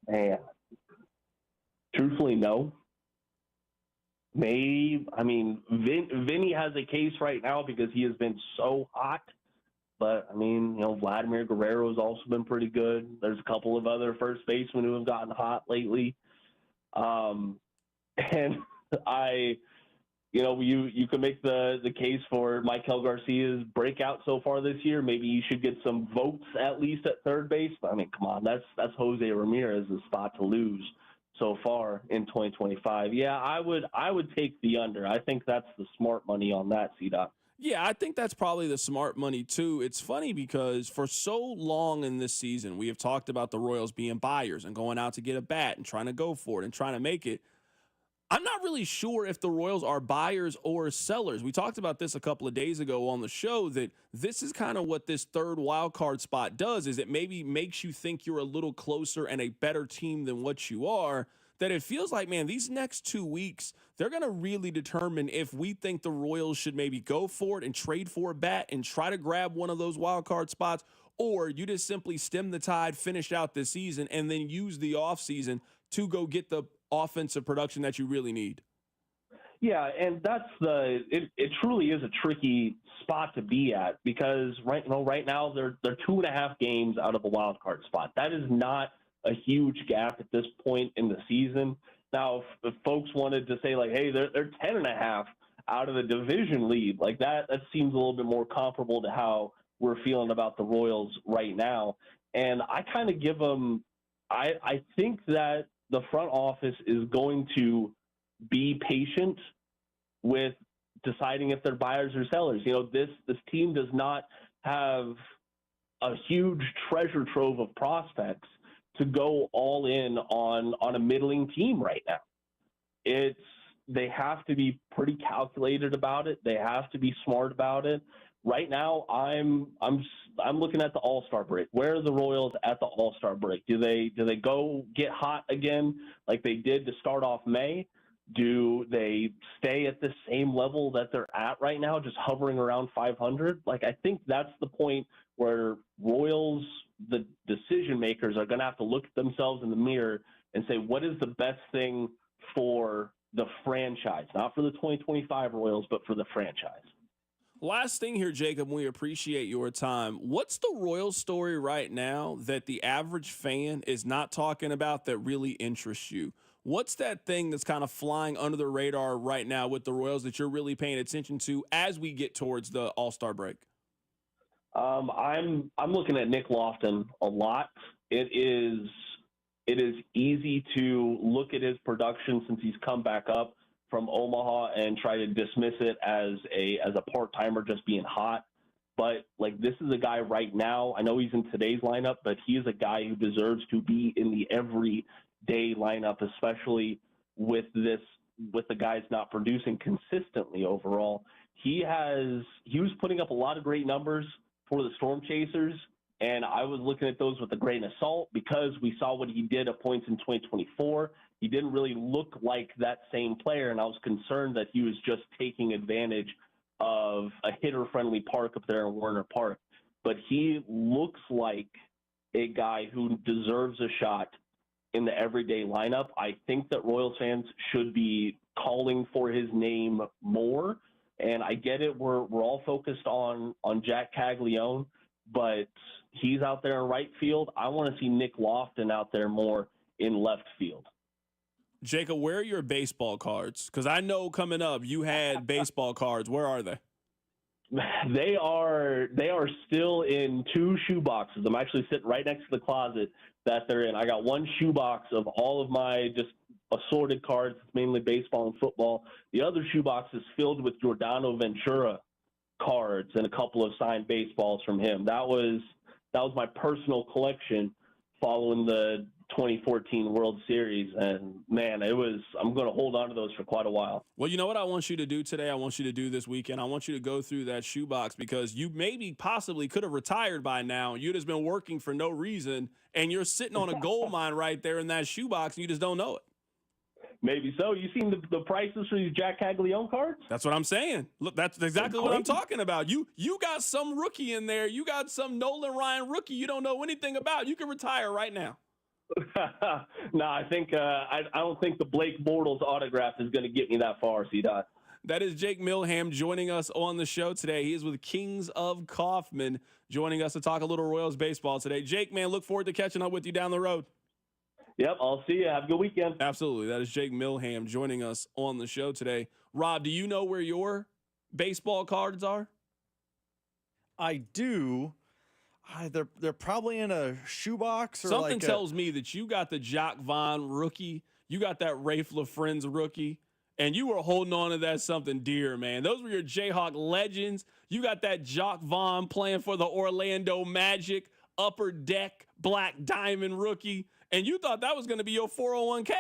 Speaker 14: Man, truthfully, no. Maybe. I mean, Vinny has a case right now because he has been so hot. But, I mean, Vladimir Guerrero has also been pretty good. There's a couple of other first basemen who have gotten hot lately. And you can make the case for Maikel Garcia's breakout so far this year. Maybe he should get some votes at least at third base. But, I mean, come on, that's Jose Ramirez's spot to lose so far in 2025. Yeah, I would take the under. I think that's the smart money on that, C-Dot.
Speaker 4: Yeah, I think that's probably the smart money, too. It's funny because for so long in this season, we have talked about the Royals being buyers and going out to get a bat and trying to go for it and trying to make it. I'm not really sure if the Royals are buyers or sellers. We talked about this a couple of days ago on the show, that this is kind of what this third wild card spot does, is it maybe makes you think you're a little closer and a better team than what you are. That it feels like, man, these next 2 weeks, they're going to really determine if we think the Royals should maybe go for it and trade for a bat and try to grab one of those wild card spots, or you just simply stem the tide, finish out this season, and then use the offseason to go get the offensive production that you really need.
Speaker 14: Yeah, and that's it truly is a tricky spot to be at, because right now they're 2.5 games out of a wild card spot. That is not a huge gap at this point in the season. Now, if folks wanted to say, like, hey, they're 10.5 out of the division lead, like that seems a little bit more comparable to how we're feeling about the Royals right now. And I kind of give them – I think that the front office is going to be patient with deciding if they're buyers or sellers. This team does not have a huge treasure trove of prospects to go all in on a middling team right now. They have to be pretty calculated about it. They have to be smart about it. Right now, I'm looking at the All-Star break. Where are the Royals at the All-Star break? Do they go get hot again like they did to start off May? Do they stay at the same level that they're at right now, just hovering around 500? Like, I think that's the point where Royals, the decision makers, are going to have to look at themselves in the mirror and say, what is the best thing for the franchise? Not for the 2025 Royals, but for the franchise.
Speaker 4: Last thing here, Jacob, we appreciate your time. What's the Royals story right now that the average fan is not talking about that really interests you? What's that thing that's kind of flying under the radar right now with the Royals that you're really paying attention to as we get towards the All-Star break?
Speaker 14: I'm looking at Nick Loftin a lot. It is easy to look at his production since he's come back up from Omaha and try to dismiss it as a part-timer just being hot. But, like, this is a guy right now, I know he's in today's lineup, but he is a guy who deserves to be in the everyday lineup, especially with the guys not producing consistently overall. He was putting up a lot of great numbers for the Storm Chasers, and I was looking at those with a grain of salt because we saw what he did at points in 2024. He didn't really look like that same player, and I was concerned that he was just taking advantage of a hitter-friendly park up there in Warner Park. But he looks like a guy who deserves a shot in the everyday lineup. I think that Royals fans should be calling for his name more. And I get it, we're all focused on Jack Kaggleon, but he's out there in right field. I want to see Nick Loftin out there more in left field.
Speaker 4: Jacob, where are your baseball cards? Because I know coming up you had baseball cards. Where are they?
Speaker 14: They are still in 2 shoe boxes. I'm actually sitting right next to the closet that they're in. I got 1 shoe box of all of my just assorted cards. It's mainly baseball and football. The other shoe box is filled with Giordano Ventura cards and a couple of signed baseballs from him. That was my personal collection following the 2014 World Series, and man, I'm going to hold on to those for quite a while.
Speaker 4: Well, you know what I want you to do today? I want you to do this weekend. I want you to go through that shoebox because you possibly could have retired by now. You'd just been working for no reason, and you're sitting on a gold mine right there in that shoebox, and you just don't know it.
Speaker 14: Maybe so. You seen the prices for these Jack Kaggleon cards?
Speaker 4: That's what I'm saying. Look, that's exactly what I'm talking about. You got some rookie in there. You got some Nolan Ryan rookie you don't know anything about. You can retire right now.
Speaker 14: No, I think I don't think the Blake Bortles autograph is going to get me that far, C-Dot.
Speaker 4: That is Jake Milham joining us on the show today. He is with Kings of Kaufman, joining us to talk a little Royals baseball today. Jake, man, look forward to catching up with you down the road.
Speaker 14: Yep, I'll see you. Have a good weekend.
Speaker 4: Absolutely. That is Jake Milham joining us on the show today. Rob, do you know where your baseball cards are?
Speaker 6: I do. They're probably in a shoebox or
Speaker 4: something tells me that you got the Jock Vaughn rookie, you got that Rafe LaFrenz rookie, and you were holding on to that something dear, man. Those were your Jayhawk legends. You got that Jock Vaughn playing for the Orlando Magic, upper deck, black diamond rookie, and you thought that was going to be your 401k.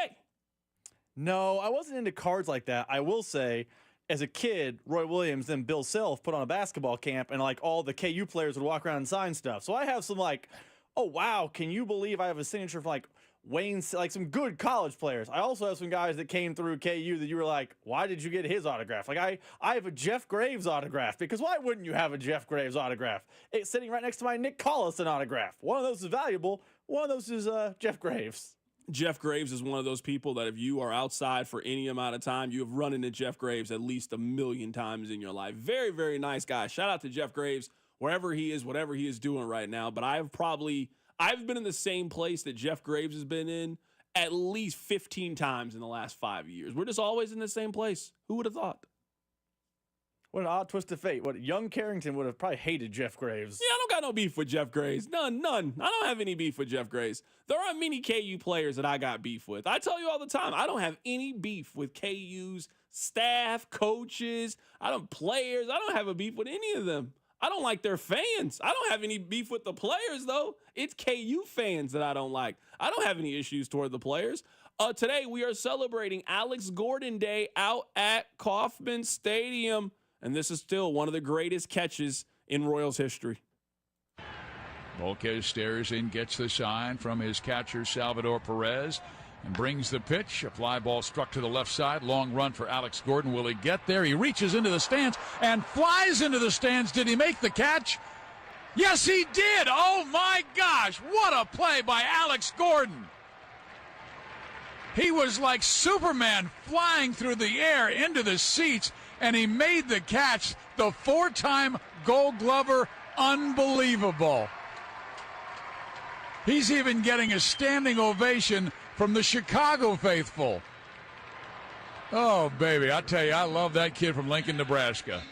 Speaker 6: No, I wasn't into cards like that. I will say, as a kid, Roy Williams and Bill Self put on a basketball camp, and like all the KU players would walk around and sign stuff. So I have some like, oh wow, can you believe I have a signature for like Wayne, like some good college players. I also have some guys that came through KU that you were like, why did you get his autograph? Like I have a Jeff Graves autograph, because why wouldn't you have a Jeff Graves autograph? It's sitting right next to my Nick Collison autograph. One of those is valuable. One of those is Jeff Graves.
Speaker 4: Jeff Graves is one of those people that if you are outside for any amount of time, you have run into Jeff Graves at least 1 million times in your life. Very, very nice guy. Shout out to Jeff Graves, wherever he is, whatever he is doing right now. But I've been in the same place that Jeff Graves has been in at least 15 times in the last 5 years. We're just always in the same place. Who would have thought?
Speaker 6: What an odd twist of fate. What young Carrington would have probably hated Jeff Graves.
Speaker 4: Yeah, I don't got no beef with Jeff Graves. None. I don't have any beef with Jeff Graves. There aren't many KU players that I got beef with. I tell you all the time, I don't have any beef with KU's staff, coaches, players. I don't have a beef with any of them. I don't like their fans. I don't have any beef with the players, though. It's KU fans that I don't like. I don't have any issues toward the players. Today, we are celebrating Alex Gordon Day out at Kauffman Stadium. And this is still one of the greatest catches in Royals history.
Speaker 3: Volquez stares in, gets the sign from his catcher, Salvador Perez, and brings the pitch. A fly ball struck to the left side. Long run for Alex Gordon. Will he get there? He reaches into the stands and flies into the stands. Did he make the catch? Yes, he did. Oh, my gosh. What a play by Alex Gordon. He was like Superman flying through the air into the seats, and he made the catch. The 4-time Gold Glover, unbelievable. He's even getting a standing ovation from the Chicago faithful. Oh, baby, I tell you, I love that kid from Lincoln, Nebraska.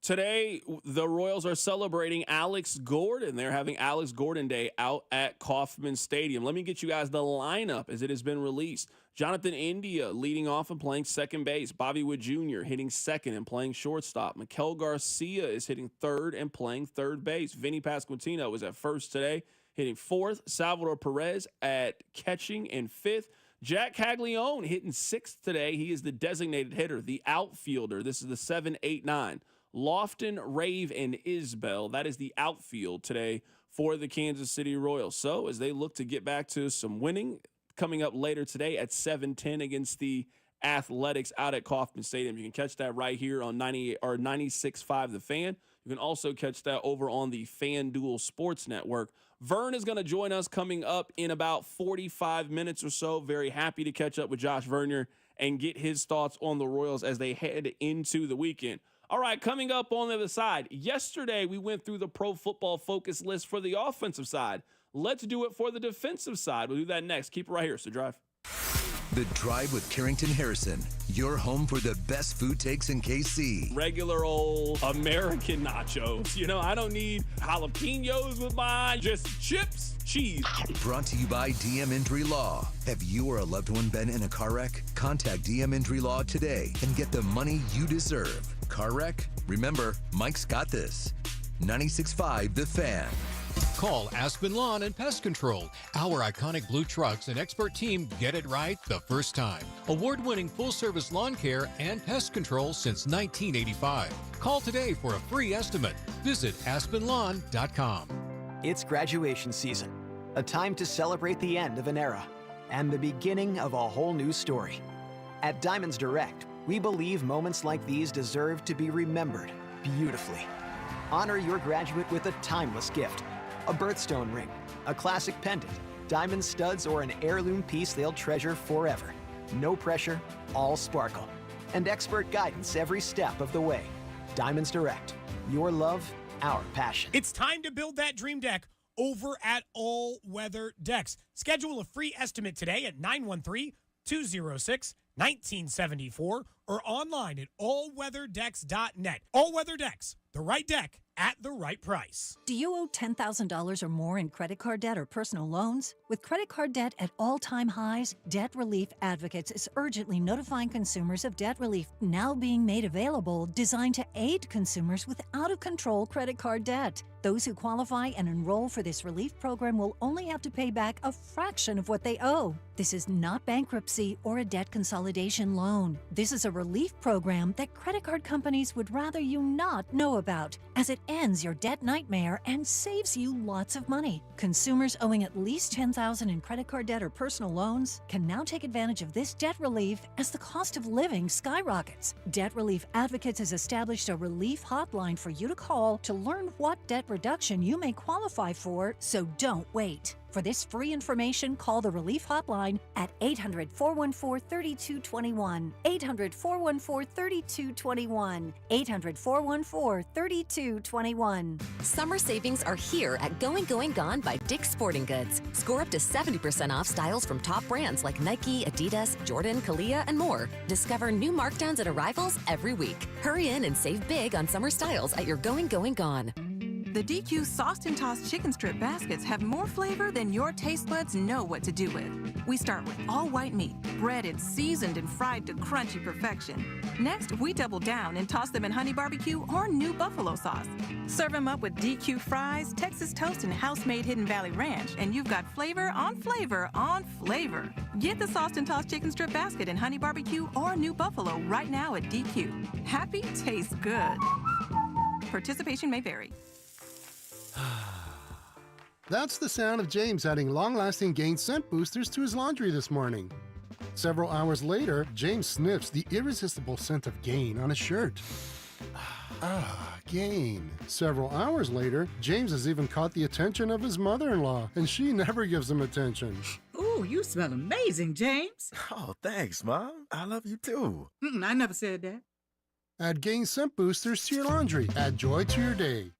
Speaker 4: Today, the Royals are celebrating Alex Gordon. They're having Alex Gordon Day out at Kauffman Stadium. Let me get you guys the lineup as it has been released. Jonathan India leading off and playing second base. Bobby Wood Jr. hitting second and playing shortstop. Mikel Garcia is hitting third and playing third base. Vinny Pasquantino is at first today, hitting fourth. Salvador Perez at catching in fifth. Jack Kaggleon hitting sixth today. He is the designated hitter, the outfielder. This is the 7-8-9. Loftin, Rave, and Isbell. That is the outfield today for the Kansas City Royals. So as they look to get back to some winning, coming up later today at 7:10 against the Athletics out at Kauffman Stadium. You can catch that right here on 96.5 The Fan. You can also catch that over on the FanDuel Sports Network. Vern is going to join us coming up in about 45 minutes or so. Very happy to catch up with Josh Vern and get his thoughts on the Royals as they head into the weekend. All right, coming up on the other side. Yesterday, we went through the Pro Football Focus list for the offensive side. Let's do it for the defensive side. We'll do that next. Keep it right here. It's The Drive.
Speaker 2: The Drive with Carrington Harrison, your home for the best food takes in KC.
Speaker 4: Regular old American nachos. You know, I don't need jalapenos with mine, just chips, cheese.
Speaker 2: Brought to you by DM Injury Law. Have you or a loved one been in a car wreck? Contact DM Injury Law today and get the money you deserve. Car wreck? Remember, Mike's got this. 96.5 The Fan.
Speaker 15: Call Aspen Lawn and Pest Control. Our iconic blue trucks and expert team get it right the first time. Award-winning full-service lawn care and pest control since 1985. Call today for a free estimate. Visit aspenlawn.com.
Speaker 16: It's graduation season, a time to celebrate the end of an era.
Speaker 7: and the beginning of a whole new story. At Diamonds Direct, we believe moments like these deserve to be remembered beautifully. Honor your graduate with a timeless gift, a birthstone ring, a classic pendant, diamond studs, or an heirloom piece they'll treasure forever. No pressure, all sparkle, and expert guidance every step of the way. Diamonds Direct, your love, our passion.
Speaker 16: It's time to build that dream deck over at All Weather Decks. Schedule a free estimate today at 913-206-1974 or online at allweatherdecks.net. All Weather Decks, the right deck at the right price.
Speaker 9: Do you owe $10,000 or more in credit card debt or personal loans? With credit card debt at all-time highs, Debt Relief Advocates is urgently notifying consumers of debt relief now being made available, designed to aid consumers with out-of-control credit card debt. Those who qualify and enroll for this relief program will only have to pay back a fraction of what they owe. This is not bankruptcy or a debt consolidation loan. This is a relief program that credit card companies would rather you not know about, as it ends your debt nightmare and saves you lots of money. Consumers owing at least $10,000 in credit card debt or personal loans can now take advantage of this debt relief as the cost of living skyrockets. Debt Relief Advocates has established a relief hotline for you to call to learn what debt reduction you may qualify for, so don't wait. For this free information, call the Relief Hotline at 800-414-3221, 800-414-3221, 800-414-3221.
Speaker 20: Summer savings are here at Going Gone by Dick's Sporting Goods. Score up to 70% off styles from top brands like Nike, Adidas, Jordan, Kalia, and more. Discover new markdowns and arrivals every week. Hurry in and save big on summer styles at your Going Gone.
Speaker 21: The DQ Sauced and Tossed Chicken Strip Baskets have more flavor than your taste buds know what to do with. We start with all white meat, breaded, seasoned, and fried to crunchy perfection. Next, we double down and toss them in honey barbecue or new buffalo sauce. Serve them up with DQ fries, Texas toast, and house-made Hidden Valley Ranch, and you've got flavor on flavor on flavor. Get the Sauced and Tossed Chicken Strip Basket in honey barbecue or new buffalo right now at DQ. Happy tastes good. Participation may vary.
Speaker 22: That's the sound of James adding long-lasting Gain scent boosters to his laundry this morning. Several hours later, James sniffs the irresistible scent of Gain on his shirt. Gain. Several hours later, James has even caught the attention of his mother-in-law, and she never gives him attention.
Speaker 26: Ooh, you smell amazing, James.
Speaker 27: Oh, thanks, Mom. I love you too.
Speaker 26: I never said that.
Speaker 22: Add Gain scent boosters to your laundry. Add joy to your day.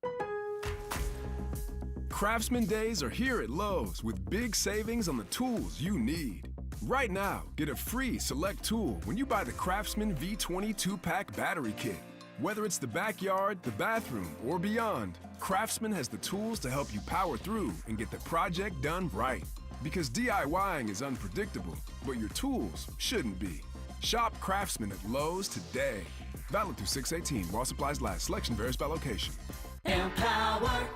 Speaker 19: Craftsman Days are here at Lowe's with big savings on the tools you need. Right now, get a free select tool when you buy the Craftsman V20 2-pack battery kit. Whether it's the backyard, the bathroom, or beyond, Craftsman has the tools to help you power through and get the project done right. Because DIYing is unpredictable, but your tools shouldn't be. Shop Craftsman at Lowe's today. Valid through 6/18 while supplies last. Selection varies by location.
Speaker 28: Empower.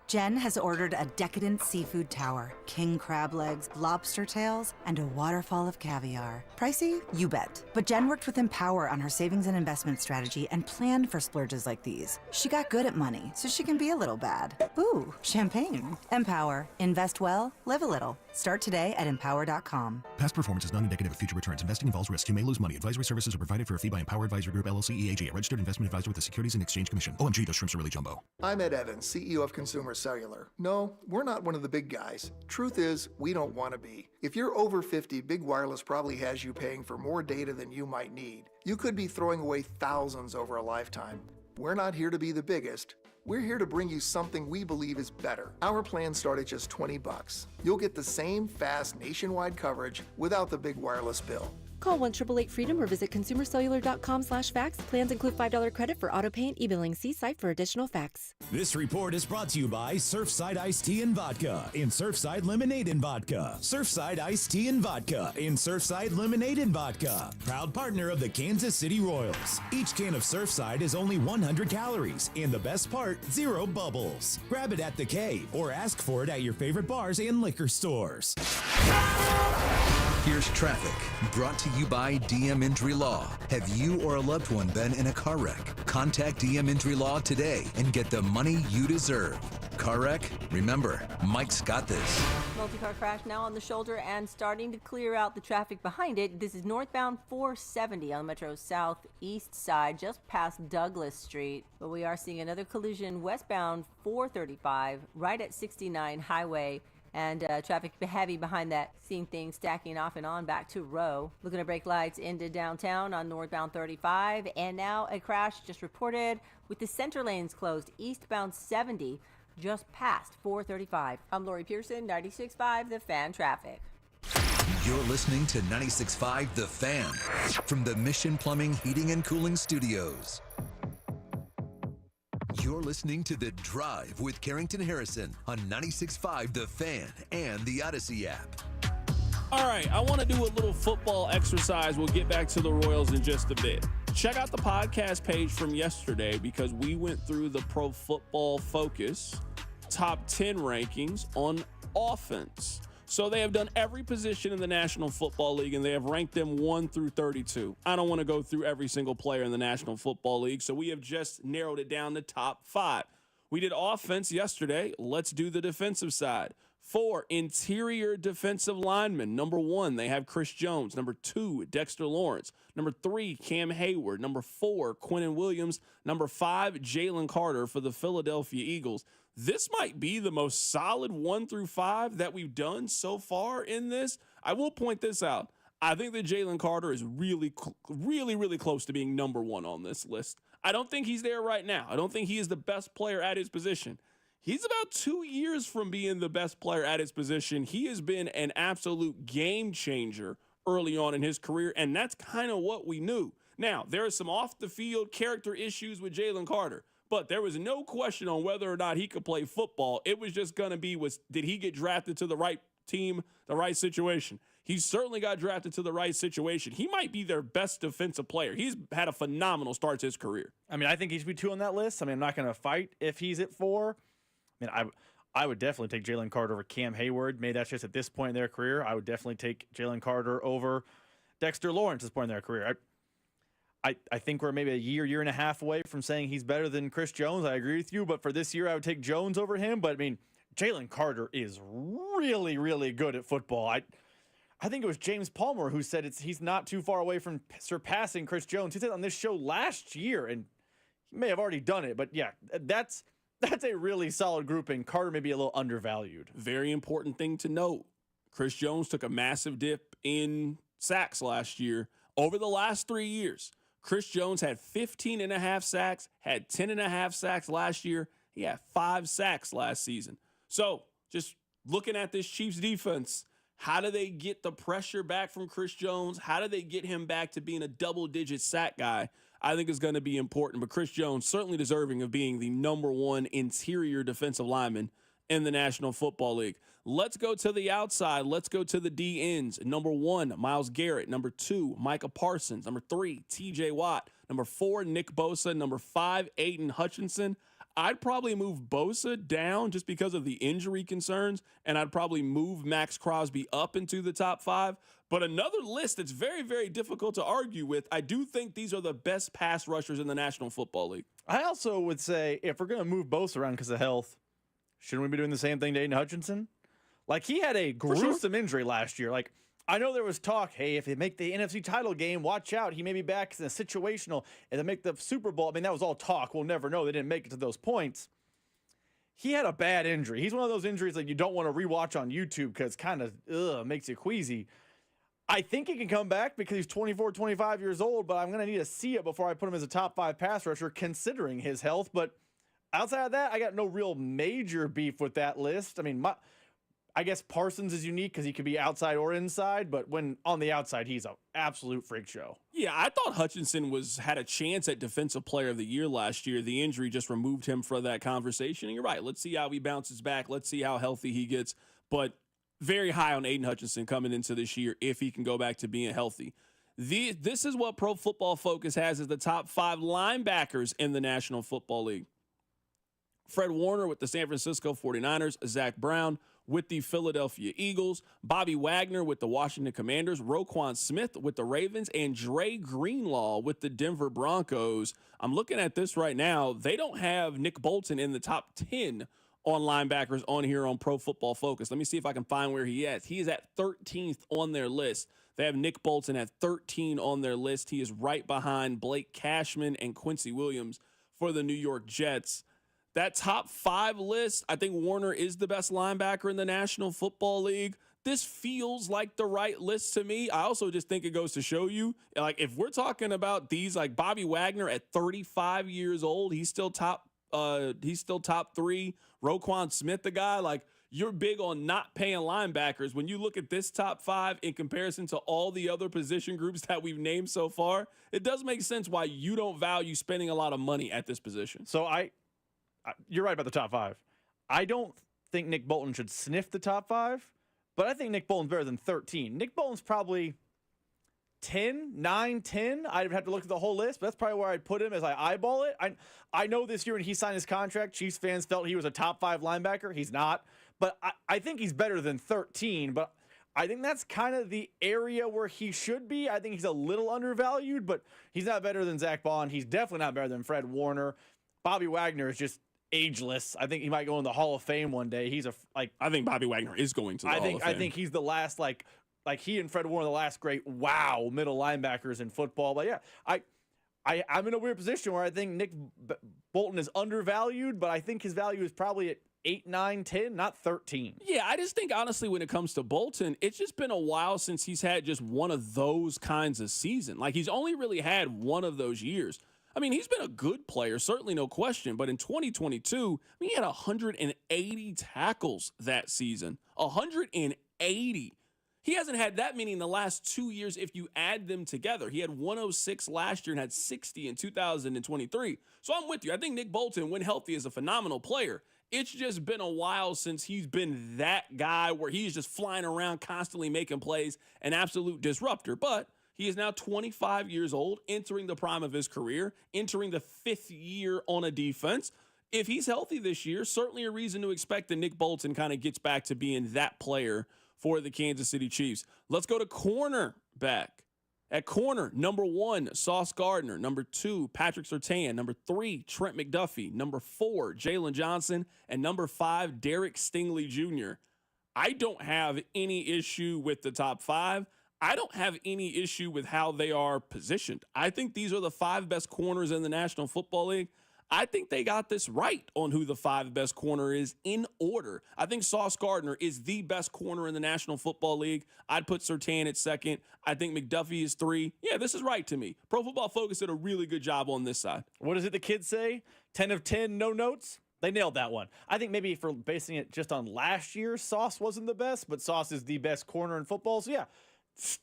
Speaker 28: Jen has ordered a decadent seafood tower, king crab legs, lobster tails, and a waterfall of caviar. Pricey? You bet. But Jen worked with Empower on her savings and investment strategy and planned for splurges like these. She got good at money, so she can be a little bad. Ooh, champagne. Empower. Invest well, live a little. Start today at empower.com.
Speaker 29: Past performance is not indicative of future returns. Investing involves risk. You may lose money. Advisory services are provided for a fee by Empower Advisory Group, LLC, EAG, a registered investment advisor with the Securities and Exchange Commission. OMG, those shrimps are really jumbo.
Speaker 30: I'm Ed Evans, CEO of Consumer Cellular. No, we're not one of the big guys. Truth is, we don't want to be. If you're over 50, Big Wireless probably has you paying for more data than you might need. You could be throwing away thousands over a lifetime. We're not here to be the biggest. We're here to bring you something we believe is better. Our plans start at just $20. You'll get the same fast nationwide coverage without the big wireless bill.
Speaker 31: Call 1-888-FREEDOM or visit consumercellular.com/facts. Plans include $5 credit for auto pay and e-billing. See site for additional facts.
Speaker 32: This report is brought to you by Surfside Iced Tea and Vodka in Surfside Lemonade and Vodka. Surfside Iced Tea and Vodka in Surfside Lemonade and Vodka. Proud partner of the Kansas City Royals. Each can of Surfside is only 100 calories. And the best part, 0 bubbles. Grab it at the K or ask for it at your favorite bars and liquor stores.
Speaker 2: Here's traffic, brought to you by DM Injury Law. Have you or a loved one been in a car wreck? Contact DM Injury Law today and get the money you deserve. car wreck? Remember, Mike's got this.
Speaker 1: Multi-car crash now on the shoulder and starting to clear out the traffic behind it. This is northbound 470 on the Metro's southeast side, just past Douglas Street. But we are seeing another collision westbound 435 right at 69 Highway. And traffic heavy behind that, seeing things stacking off and on back to Row. Looking at brake lights into downtown on northbound 35. And now a crash just reported with the center lanes closed, eastbound 70, just past 435. I'm Lori Pearson, 96.5 The Fan Traffic.
Speaker 2: You're listening to 96.5 The Fan from the Mission Plumbing, Heating, and Cooling Studios. You're listening to The Drive with Carrington Harrison on 96.5 The Fan and the Odyssey app.
Speaker 4: All right, I want to do a little football exercise. We'll get back to the Royals in just a bit. Check out the podcast page from yesterday because we went through the Pro Football Focus top 10 rankings on offense. So they have done every position in the National Football League, and they have ranked them 1 through 32. I don't want to go through every single player in the National Football League, so we have just narrowed it down to top 5. We did offense yesterday. Let's do the defensive side. 4 interior defensive linemen. Number 1, they have Chris Jones. Number 2, Dexter Lawrence. Number 3, Cam Hayward. Number 4, Quinnen Williams. Number 5, Jalen Carter for the Philadelphia Eagles. This might be the most solid 1 through 5 that we've done so far in this. I will point this out. I think that Jalen Carter is really close to being number 1 on this list. I don't think he's there right now. I don't think he is the best player at his position. He's about 2 years from being the best player at his position. He has been an absolute game changer early on in his career, and that's kind of what we knew. Now, there are some off-the-field character issues with Jalen Carter, but there was no question on whether or not he could play football. It was just going to be, did he get drafted to the right team, the right situation? He certainly got drafted to the right situation. He might be their best defensive player. He's had a phenomenal start to his career.
Speaker 6: I mean, I think he should be 2 on that list. I mean, I'm not going to fight if he's at 4. I mean, I would definitely take Jalen Carter over Cam Hayward. Maybe that's just at this point in their career. I would definitely take Jalen Carter over Dexter Lawrence at this point in their career. I think we're maybe a year and a half away from saying he's better than Chris Jones. I agree with you, but for this year, I would take Jones over him. But, I mean, Jalen Carter is really, really good at football. I think it was James Palmer who said he's not too far away from surpassing Chris Jones. He said on this show last year, and he may have already done it. But, yeah, that's a really solid grouping. Carter may be a little undervalued.
Speaker 4: Very important thing to note. Chris Jones took a massive dip in sacks last year. Over the last 3 years, Chris Jones had 15.5 sacks, had 10.5 sacks last year. He had 5 sacks last season. So just looking at this Chiefs defense, how do they get the pressure back from Chris Jones? How do they get him back to being a double-digit sack guy? I think is going to be important. But Chris Jones certainly deserving of being the number 1 interior defensive lineman in the National Football League. Let's go to the outside. Let's go to the D ends. Number 1, Myles Garrett. Number 2, Micah Parsons. Number 3, TJ Watt. Number 4, Nick Bosa. Number 5, Aiden Hutchinson. I'd probably move Bosa down just because of the injury concerns, and I'd probably move Max Crosby up into the top 5. But another list that's very, very difficult to argue with, I do think these are the best pass rushers in the National Football League.
Speaker 6: I also would say if we're going to move Bosa around because of health, shouldn't we be doing the same thing to Aiden Hutchinson? Like, he had a gruesome injury last year. Like, I know there was talk, hey, if they make the NFC title game, watch out. He may be back in a situational and they make the Super Bowl. I mean, that was all talk. We'll never know. They didn't make it to those points. He had a bad injury. He's one of those injuries that you don't want to rewatch on YouTube because it kind of makes you queasy. I think he can come back because he's 24, 25 years old, but I'm going to need to see it before I put him as a top 5 pass rusher considering his health. But outside of that, I got no real major beef with that list. I mean, I guess Parsons is unique because he could be outside or inside, but when on the outside, he's an absolute freak show.
Speaker 4: Yeah, I thought Hutchinson had a chance at Defensive Player of the Year last year. The injury just removed him from that conversation. And you're right. Let's see how he bounces back. Let's see how healthy he gets. But very high on Aiden Hutchinson coming into this year if he can go back to being healthy. This is what Pro Football Focus has as the top 5 linebackers in the National Football League. Fred Warner with the San Francisco 49ers, Zach Brown with the Philadelphia Eagles, Bobby Wagner with the Washington Commanders, Roquan Smith with the Ravens, and Dre Greenlaw with the Denver Broncos. I'm looking at this right now. They don't have Nick Bolton in the top 10 on linebackers on here on Pro Football Focus. Let me see if I can find where he is. He is at 13th on their list. They have Nick Bolton at 13 on their list. He is right behind Blake Cashman and Quincy Williams for the New York Jets. That top 5 list, I think Warner is the best linebacker in the National Football League. This feels like the right list to me. I also just think it goes to show you, like, if we're talking about these, like Bobby Wagner at 35 years old, he's still top 3. Roquan Smith, the guy, like, you're big on not paying linebackers. When you look at this top 5 in comparison to all the other position groups that we've named so far, it does make sense why you don't value spending a lot of money at this position.
Speaker 6: So you're right about the top 5. I don't think Nick Bolton should sniff the top 5, but I think Nick Bolton's better than 13. Nick Bolton's probably 9, 10. I'd have to look at the whole list, but that's probably where I'd put him as I eyeball it. I know this year when he signed his contract, Chiefs fans felt he was a top 5 linebacker. He's not. But I think he's better than 13. But I think that's kind of the area where he should be. I think he's a little undervalued, but he's not better than Zach Bond. He's definitely not better than Fred Warner. Bobby Wagner is just ageless. I think he might go in the Hall of Fame one day.
Speaker 4: I think Bobby Wagner is going to the Hall of Fame.
Speaker 6: I think he's the last, like he and Fred Warner, the last great middle linebackers in football. But yeah, I'm in a weird position where I think Nick Bolton is undervalued, but I think his value is probably at 8, 9, 10, not 13.
Speaker 4: Yeah, I just think, honestly, when it comes to Bolton, it's just been a while since he's had just one of those kinds of season. Like, he's only really had one of those years. I mean, he's been a good player, certainly no question, but in 2022, he had 180 tackles that season. 180. He hasn't had that many in the last 2 years if you add them together. He had 106 last year and had 60 in 2023. So I'm with you. I think Nick Bolton, when healthy, is a phenomenal player. It's just been a while since he's been that guy where he's just flying around constantly making plays, an absolute disruptor. But he is now 25 years old, entering the prime of his career, entering the 5th year on a defense. If he's healthy this year, certainly a reason to expect that Nick Bolton kind of gets back to being that player for the Kansas City Chiefs. Let's go to cornerback. At corner, number 1, Sauce Gardner. Number 2, Patrick Surtain. Number 3, Trent McDuffie. Number 4, Jalen Johnson. And number 5, Derek Stingley Jr. I don't have any issue with the top 5. I don't have any issue with how they are positioned. I think these are the 5 best corners in the National Football League. I think they got this right on who the 5 best corner is in order. I think Sauce Gardner is the best corner in the National Football League. I'd put Surtain at 2nd. I think McDuffie is 3. Yeah, this is right to me. Pro Football Focus did a really good job on this side.
Speaker 6: What is it the kids say? 10 of 10, no notes? They nailed that one. I think maybe for basing it just on last year, Sauce wasn't the best, but Sauce is the best corner in football. So yeah,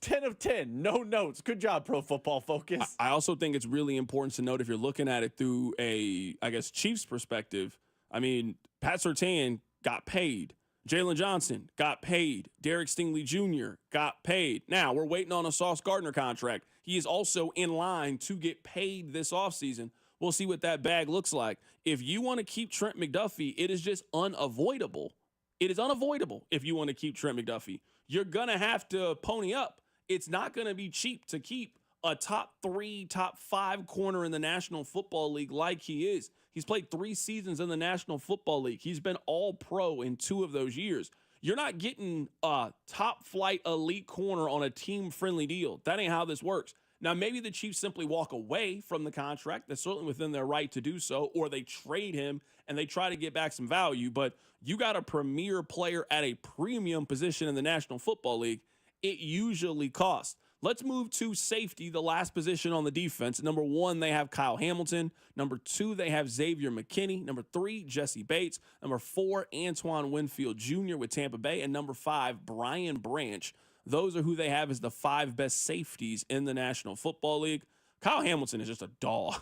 Speaker 6: 10 of 10, no notes. Good job, Pro Football Focus.
Speaker 4: I also think it's really important to note if you're looking at it through a, Chiefs perspective. I mean, Pat Surtain got paid. Jalen Johnson got paid. Derek Stingley Jr. got paid. Now, we're waiting on a Sauce Gardner contract. He is also in line to get paid this offseason. We'll see what that bag looks like. If you want to keep Trent McDuffie, it is just unavoidable. It is unavoidable if you want to keep Trent McDuffie. You're going to have to pony up. It's not going to be cheap to keep a top 3, top 5 corner in the National Football League like he is. He's played 3 seasons in the National Football League. He's been all pro in 2 of those years. You're not getting a top flight elite corner on a team-friendly deal. That ain't how this works. Now, maybe the Chiefs simply walk away from the contract. That's certainly within their right to do so, or they trade him and they try to get back some value. But you got a premier player at a premium position in the National Football League. It usually costs. Let's move to safety, the last position on the defense. Number 1, they have Kyle Hamilton. Number 2, they have Xavier McKinney. Number 3, Jesse Bates. Number 4, Antoine Winfield Jr. with Tampa Bay. And number 5, Brian Branch. Those are who they have as the 5 best safeties in the National Football League. Kyle Hamilton is just a dog.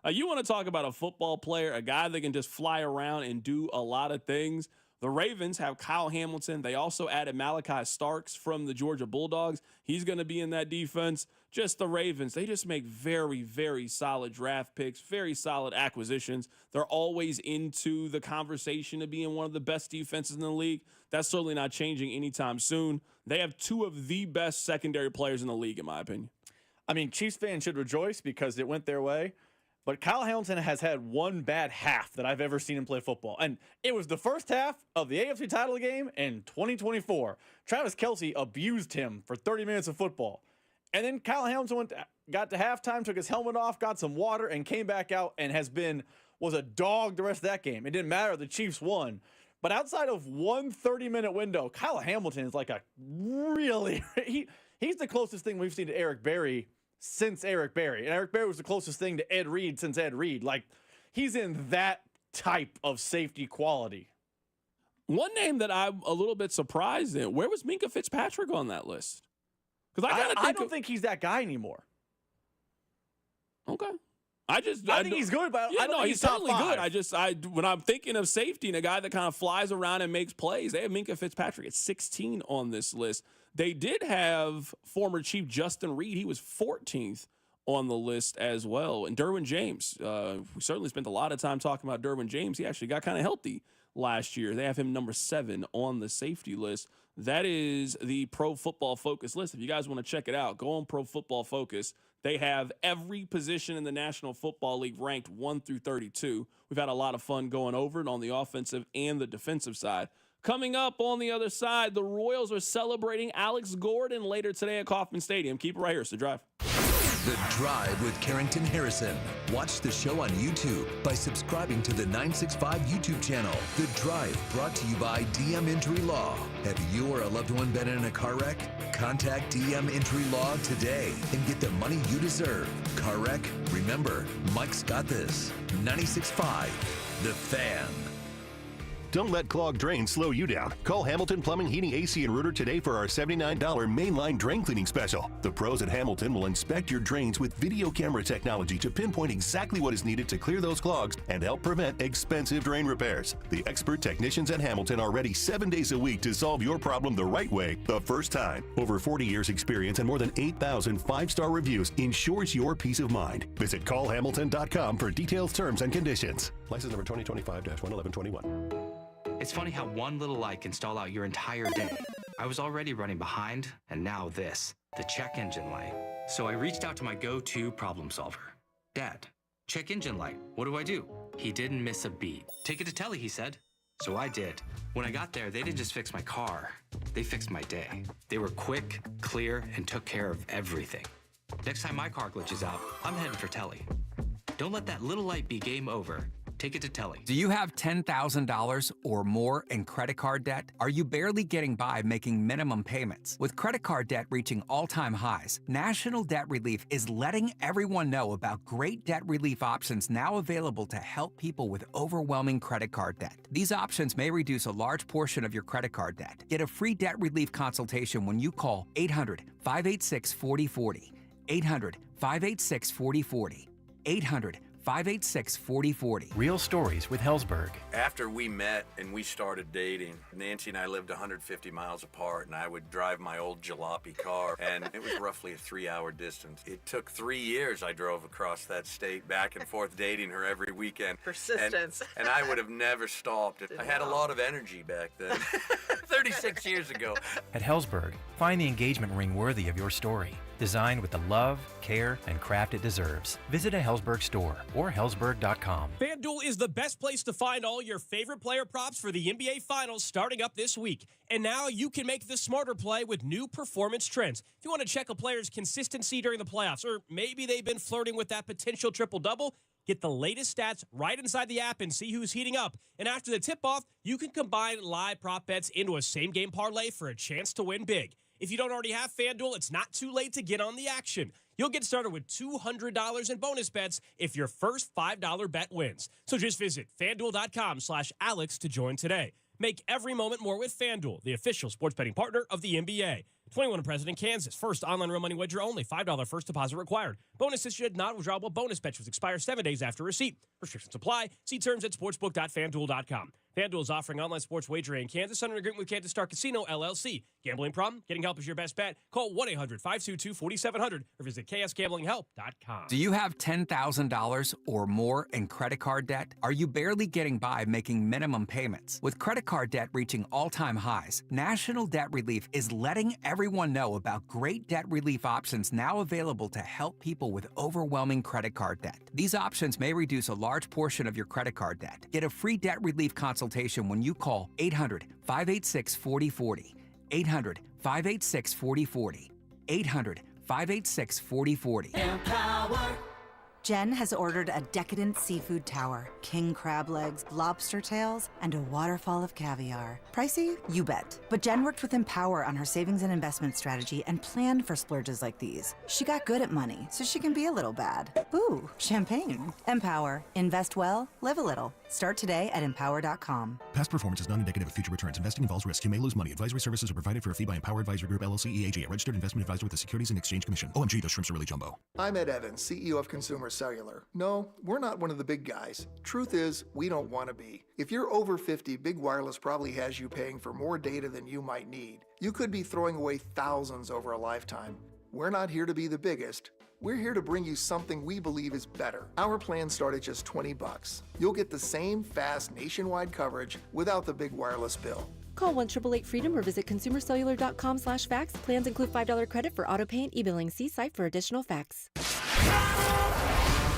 Speaker 4: You want to talk about a football player, a guy that can just fly around and do a lot of things. The Ravens have Kyle Hamilton. They also added Malachi Starks from the Georgia Bulldogs. He's going to be in that defense. Just the Ravens, they just make very, very solid draft picks, very solid acquisitions. They're always into the conversation of being one of the best defenses in the league. That's certainly not changing anytime soon. They have 2 of the best secondary players in the league, in my opinion.
Speaker 6: I mean, Chiefs fans should rejoice because it went their way. but Kyle Hamilton has had one bad half that I've ever seen him play football. And it was the first half of the AFC title game in 2024. Travis Kelce abused him for 30 minutes of football. And then Kyle Hamilton got to halftime, took his helmet off, got some water, and came back out and was a dog the rest of that game. It didn't matter. The Chiefs won. But outside of one 30-minute window, Kyle Hamilton is like a really he's the closest thing we've seen to Eric Berry since Eric Berry. And Eric Berry was the closest thing to Ed Reed since Ed Reed. Like, he's in that type of safety quality.
Speaker 4: One name that I'm a little bit surprised in, where was Minkah Fitzpatrick on that list? Because
Speaker 6: I don't think he's that guy anymore.
Speaker 4: Okay.
Speaker 6: I think he's good, but I don't think
Speaker 4: he's
Speaker 6: he's top
Speaker 4: certainly
Speaker 6: five.
Speaker 4: good. When I'm thinking of safety and a guy that kind of flies around and makes plays, they have Minkah Fitzpatrick at 16 on this list. They did have former Chief Justin Reed. He was 14th on the list as well. And Derwin James, we certainly spent a lot of time talking about Derwin James. He actually got kind of healthy last year. They have him number 7 on the safety list. That is the Pro Football Focus list. If you guys want to check it out, go on Pro Football Focus. They have every position in the National Football League ranked 1 through 32. We've had a lot of fun going over it on the offensive and the defensive side. Coming up on the other side, the Royals are celebrating Alex Gordon later today at Kauffman Stadium. Keep it right here. It's The Drive.
Speaker 2: The Drive with Carrington Harrison. Watch the show on YouTube by subscribing to the 965 YouTube channel. The Drive, brought to you by DM Injury Law. Have you or a loved one been in a car wreck? Contact DM Injury Law today and get the money you deserve. Car wreck? Remember, Mike's got this. 965, The Fan.
Speaker 5: Don't let clogged drains slow you down. Call Hamilton Plumbing, Heating, AC, and Rooter today for our $79 mainline drain cleaning special. The pros at Hamilton will inspect your drains with video camera technology to pinpoint exactly what is needed to clear those clogs and help prevent expensive drain repairs. The expert technicians at Hamilton are ready 7 days a week to solve your problem the right way, the first time. Over 40 years experience and more than 8,000 5-star reviews ensures your peace of mind. Visit callhamilton.com for details, terms, and conditions. License number 2025-11121.
Speaker 8: It's funny how one little light can stall out your entire day. I was already running behind, and now this, the check engine light. So I reached out to my go-to problem solver. Dad, check engine light. What do? He didn't miss a beat. Take it to Telly, he said. So I did. When I got there, they didn't just fix my car. They fixed my day. They were quick, clear, and took care of everything. Next time my car glitches out, I'm headed for Telly. Don't let that little light be game over. Take it to Telly.
Speaker 10: Do you have $10,000 or more in credit card debt? Are you barely getting by making minimum payments? With credit card debt reaching all-time highs, National Debt Relief is letting everyone know about great debt relief options now available to help people with overwhelming credit card debt. These options may reduce a large portion of your credit card debt. Get a free debt relief consultation when you call 800-586-4040. 800-586-4040. 800-586-4040.
Speaker 11: Real stories with Hellsberg.
Speaker 12: After we met and we started dating, Nancy and I lived 150 miles apart, and I would drive my old jalopy car, and it was roughly a 3-hour distance. It took 3 years I drove across that state back and forth dating her every weekend.
Speaker 13: Persistence.
Speaker 12: And I would have never stopped. I had a lot of energy back then, 36 years ago.
Speaker 11: At Hellsberg, find the engagement ring worthy of your story. Designed with the love, care, and craft it deserves. Visit a Hellsberg store or Hellsberg.com.
Speaker 16: FanDuel is the best place to find all your favorite player props for the NBA Finals starting up this week. And now you can make the smarter play with new performance trends. If you want to check a player's consistency during the playoffs, or maybe they've been flirting with that potential triple-double, get the latest stats right inside the app and see who's heating up. And after the tip-off, you can combine live prop bets into a same-game parlay for a chance to win big. If you don't already have FanDuel, it's not too late to get on the action. You'll get started with $200 in bonus bets if your first $5 bet wins. So just visit FanDuel.com/Alex to join today. Make every moment more with FanDuel, the official sports betting partner of the NBA. 21 and present in Kansas. First online real money wager only. $5 first deposit required. Bonus issued, not withdrawable bonus bets, which expire 7 days after receipt. Restrictions apply. See terms at sportsbook.fanduel.com. FanDuel is offering online sports wagering in Kansas under an agreement with Kansas Star Casino, LLC. Gambling problem? Getting help is your best bet. Call 1-800-522-4700 or visit ksgamblinghelp.com.
Speaker 10: Do you have $10,000 or more in credit card debt? Are you barely getting by making minimum payments? With credit card debt reaching all-time highs, National Debt Relief is letting everyone know about great debt relief options now available to help people with overwhelming credit card debt. These options may reduce a large portion of your credit card debt. Get a free debt relief consultation when you call 800-586-4040. 800-586-4040. 800-586-4040.
Speaker 28: Empower. Jen has ordered a decadent seafood tower, king crab legs, lobster tails, and a waterfall of caviar. Pricey? You bet. But Jen worked with Empower on her savings and investment strategy and planned for splurges like these. She got good at money, so she can be a little bad. Ooh, champagne. Empower. Invest well, live a little. Start today at empower.com.
Speaker 29: Past performance is not indicative of future returns. Investing involves risk. You may lose money. Advisory services are provided for a fee by Empower Advisory Group, LLC, EAG, a registered investment advisor with the Securities and Exchange Commission. OMG, those shrimps are really jumbo.
Speaker 30: I'm Ed Evans, CEO of Consumer Cellular. No, we're not one of the big guys. Truth is, we don't want to be. If you're over 50, Big Wireless probably has you paying for more data than you might need. You could be throwing away thousands over a lifetime. We're not here to be the biggest. We're here to bring you something we believe is better. Our plans start at just $20. You'll get the same fast nationwide coverage without the big wireless bill.
Speaker 31: Call 1-888-FREEDOM or visit consumercellular.com/facts. Plans include $5 credit for auto pay and e-billing. See site for additional facts.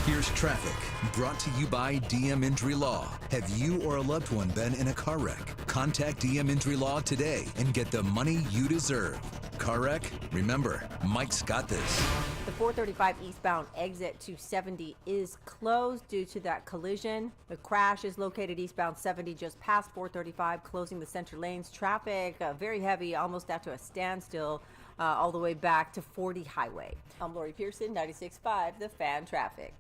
Speaker 2: Here's traffic, brought to you by DM Injury Law. Have you or a loved one been in a car wreck? Contact DM Injury Law today and get the money you deserve. Car wreck? Remember, Mike's got this.
Speaker 1: The 435 eastbound exit to 70 is closed due to that collision. The crash is located eastbound 70 just past 435, closing the center lanes. Traffic very heavy, almost out to a standstill, all the way back to 40 Highway. I'm Lori Pearson, 96.5, The Fan Traffic.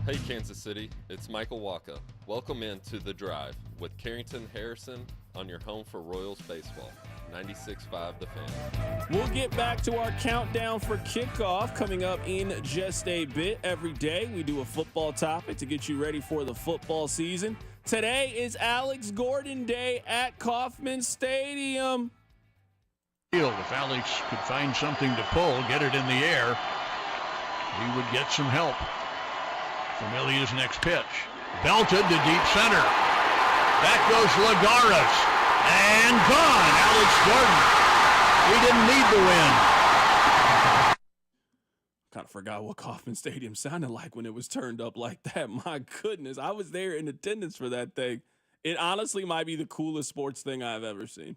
Speaker 3: Hey Kansas City, it's Michael Waka. Welcome into The Drive with Carrington Harrison on your home for Royals baseball. 96.5 The Fan.
Speaker 4: We'll get back to our countdown for kickoff coming up in just a bit. Every day we do a football topic to get you ready for the football season. Today is Alex Gordon Day at Kauffman Stadium.
Speaker 7: If Alex could find something to pull, get it in the air, he would get some help. Familia's next pitch. Belted to deep center. Back goes Lagares. And gone. Alex Gordon. He didn't need the win.
Speaker 4: Kind of forgot what Kauffman Stadium sounded like when it was turned up like that. My goodness, I was there in attendance for that thing. It honestly might be the coolest sports thing I've ever seen.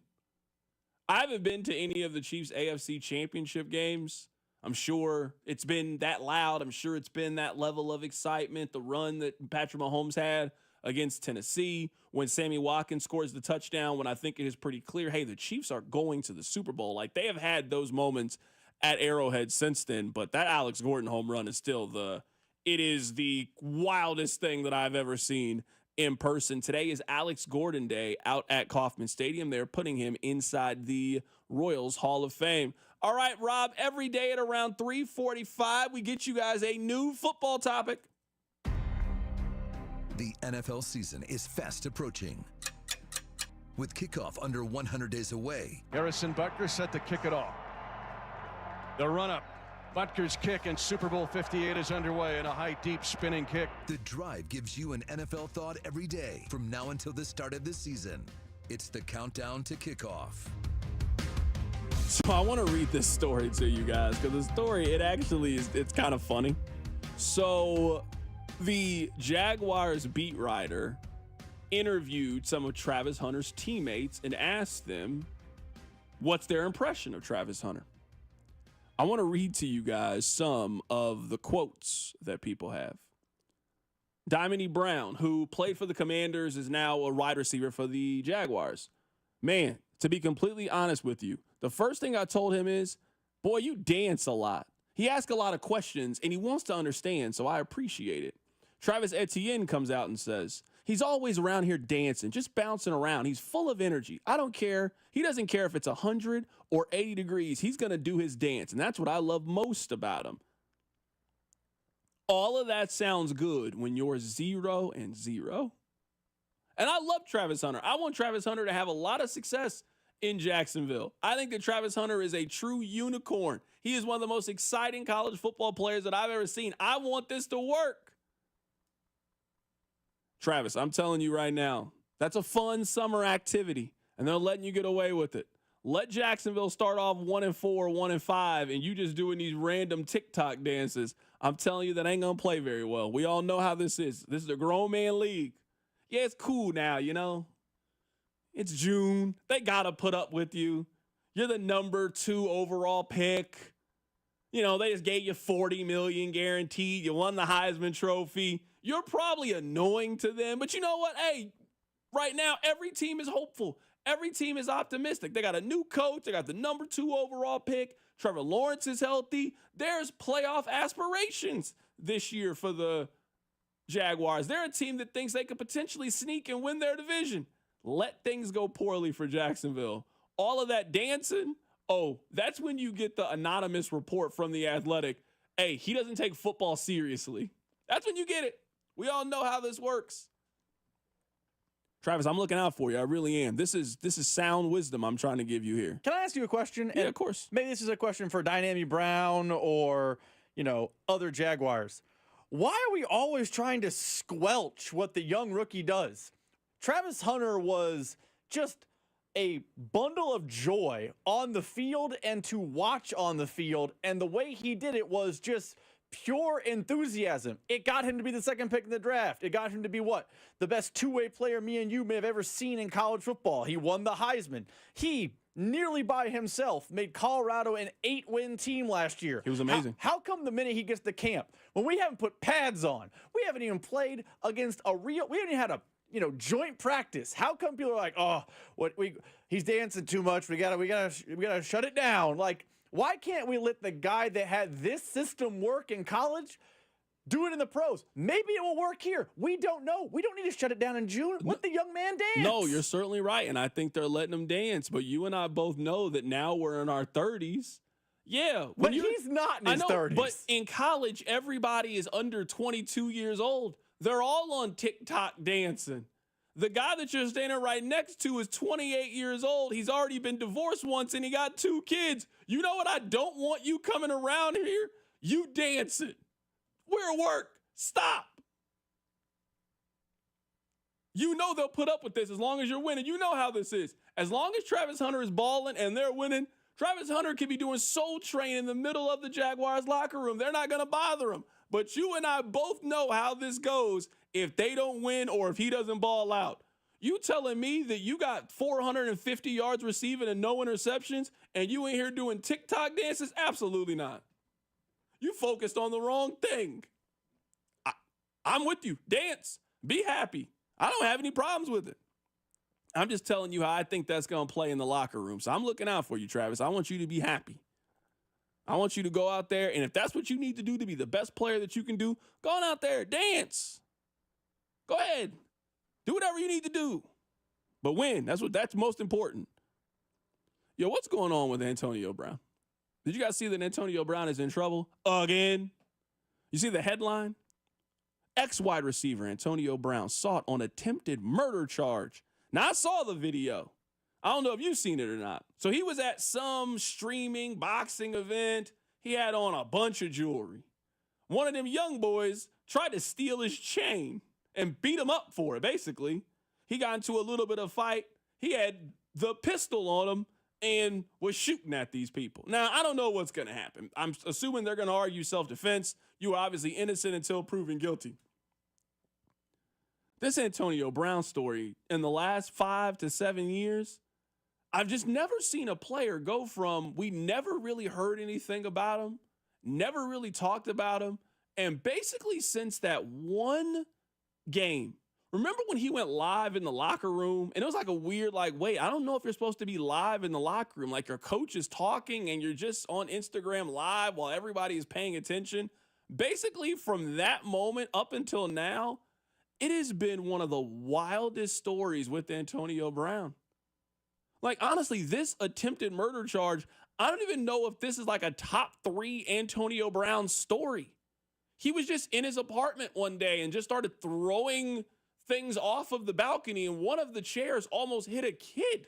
Speaker 4: I haven't been to any of the Chiefs AFC Championship games. I'm sure it's been that loud. I'm sure it's been that level of excitement. The run that Patrick Mahomes had against Tennessee when Sammy Watkins scores the touchdown, when I think it is pretty clear, hey, the Chiefs are going to the Super Bowl. Like, they have had those moments at Arrowhead since then, but that Alex Gordon home run is still it is the wildest thing that I've ever seen in person. Today is Alex Gordon Day out at Kauffman Stadium. They're putting him inside the Royals Hall of Fame. All right, Rob, every day at around 3:45, we get you guys a new football topic.
Speaker 2: The NFL season is fast approaching. With kickoff under 100 days away,
Speaker 9: Harrison Butker set to kick it off. The run-up. Butker's kick and Super Bowl 58 is underway in a high, deep spinning kick.
Speaker 2: The Drive gives you an NFL thought every day from now until the start of the season. It's the countdown to kickoff.
Speaker 4: So I want to read this story to you guys because the story, it's kind of funny. So the Jaguars beat writer interviewed some of Travis Hunter's teammates and asked them what's their impression of Travis Hunter. I want to read to you guys some of the quotes that people have. Diamond E. Brown, who played for the Commanders, is now a wide receiver for the Jaguars. Man, to be completely honest with you, the first thing I told him is, boy, you dance a lot. He asks a lot of questions, and he wants to understand, so I appreciate it. Travis Etienne comes out and says, he's always around here dancing, just bouncing around. He's full of energy. I don't care. He doesn't care if it's 100 or 80 degrees. He's going to do his dance, and that's what I love most about him. All of that sounds good when you're 0-0. And I love Travis Hunter. I want Travis Hunter to have a lot of success in Jacksonville. I think that Travis Hunter is a true unicorn. He is one of the most exciting college football players that I've ever seen. I want this to work. Travis, I'm telling you right now, that's a fun summer activity, and they're letting you get away with it. Let Jacksonville start off 1-4, 1-5, and you just doing these random TikTok dances. I'm telling you that ain't going to play very well. We all know how this is. This is a grown man league. Yeah, it's cool now, you know. It's June. They got to put up with you. You're the number 2 overall pick. You know, they just gave you $40 million guaranteed. You won the Heisman Trophy. You're probably annoying to them, but you know what? Hey, right now, every team is hopeful. Every team is optimistic. They got a new coach. They got the number 2 overall pick. Trevor Lawrence is healthy. There's playoff aspirations this year for the Jaguars. They're a team that thinks they could potentially sneak and win their division. Let things go poorly for Jacksonville. All of that dancing, that's when you get the anonymous report from The Athletic. Hey, he doesn't take football seriously. That's when you get it. We all know how this works. Travis, I'm looking out for you. I really am. This is sound wisdom I'm trying to give you here.
Speaker 6: Can I ask you a question?
Speaker 4: Yeah, of course.
Speaker 6: Maybe this is a question for Dynami Brown or, other Jaguars. Why are we always trying to squelch what the young rookie does? Travis Hunter was just a bundle of joy on the field and to watch on the field, and the way he did it was just pure enthusiasm. It got him to be the second pick in the draft. It got him to be the best two-way player me and you may have ever seen in college football. He won the Heisman. He nearly by himself made Colorado an 8-win team last year.
Speaker 4: He was amazing.
Speaker 6: How come the minute he gets to camp, when we haven't put pads on, we haven't even played against we haven't even had a joint practice. How come people are like, he's dancing too much. We gotta shut it down. Like, why can't we let the guy that had this system work in college do it in the pros? Maybe it will work here. We don't know. We don't need to shut it down in June. Let the young man dance.
Speaker 4: No, you're certainly right, and I think they're letting him dance. But you and I both know that now we're in our 30s. Yeah.
Speaker 6: But he's not in his 30s.
Speaker 4: But in college, everybody is under 22 years old. They're all on TikTok dancing. The guy that you're standing right next to is 28 years old. He's already been divorced once, and he got 2 kids. You know what I don't want you coming around here? You dancing. We're at work. Stop. You know they'll put up with this as long as you're winning. You know how this is. As long as Travis Hunter is balling and they're winning, Travis Hunter could be doing soul train in the middle of the Jaguars locker room. They're not going to bother him. But you and I both know how this goes if they don't win or if he doesn't ball out. You telling me that you got 450 yards receiving and no interceptions and you ain't here doing TikTok dances? Absolutely not. You focused on the wrong thing. I'm with you. Dance. Be happy. I don't have any problems with it. I'm just telling you how I think that's going to play in the locker room. So I'm looking out for you, Travis. I want you to be happy. I want you to go out there, and if that's what you need to do to be the best player that you can do, go on out there, dance. Go ahead. Do whatever you need to do. But win. That's most important. Yo, what's going on with Antonio Brown? Did you guys see that Antonio Brown is in trouble again? You see the headline? Ex-wide receiver Antonio Brown sought on attempted murder charge. Now, I saw the video. I don't know if you've seen it or not. So he was at some streaming boxing event. He had on a bunch of jewelry. One of them young boys tried to steal his chain and beat him up for it, basically. He got into a little bit of fight. He had the pistol on him and was shooting at these people. Now, I don't know what's going to happen. I'm assuming they're going to argue self-defense. You were obviously innocent until proven guilty. This Antonio Brown story, in the last 5 to 7 years, I've just never seen a player go from we never really heard anything about him, never really talked about him, and basically since that one game, remember when he went live in the locker room, and it was like a weird, wait, I don't know if you're supposed to be live in the locker room, like your coach is talking and you're just on Instagram live while everybody is paying attention. Basically from that moment up until now, it has been one of the wildest stories with Antonio Brown. Like, honestly, this attempted murder charge, I don't even know if this is like a top 3 Antonio Brown story. He was just in his apartment one day and just started throwing things off of the balcony, and one of the chairs almost hit a kid.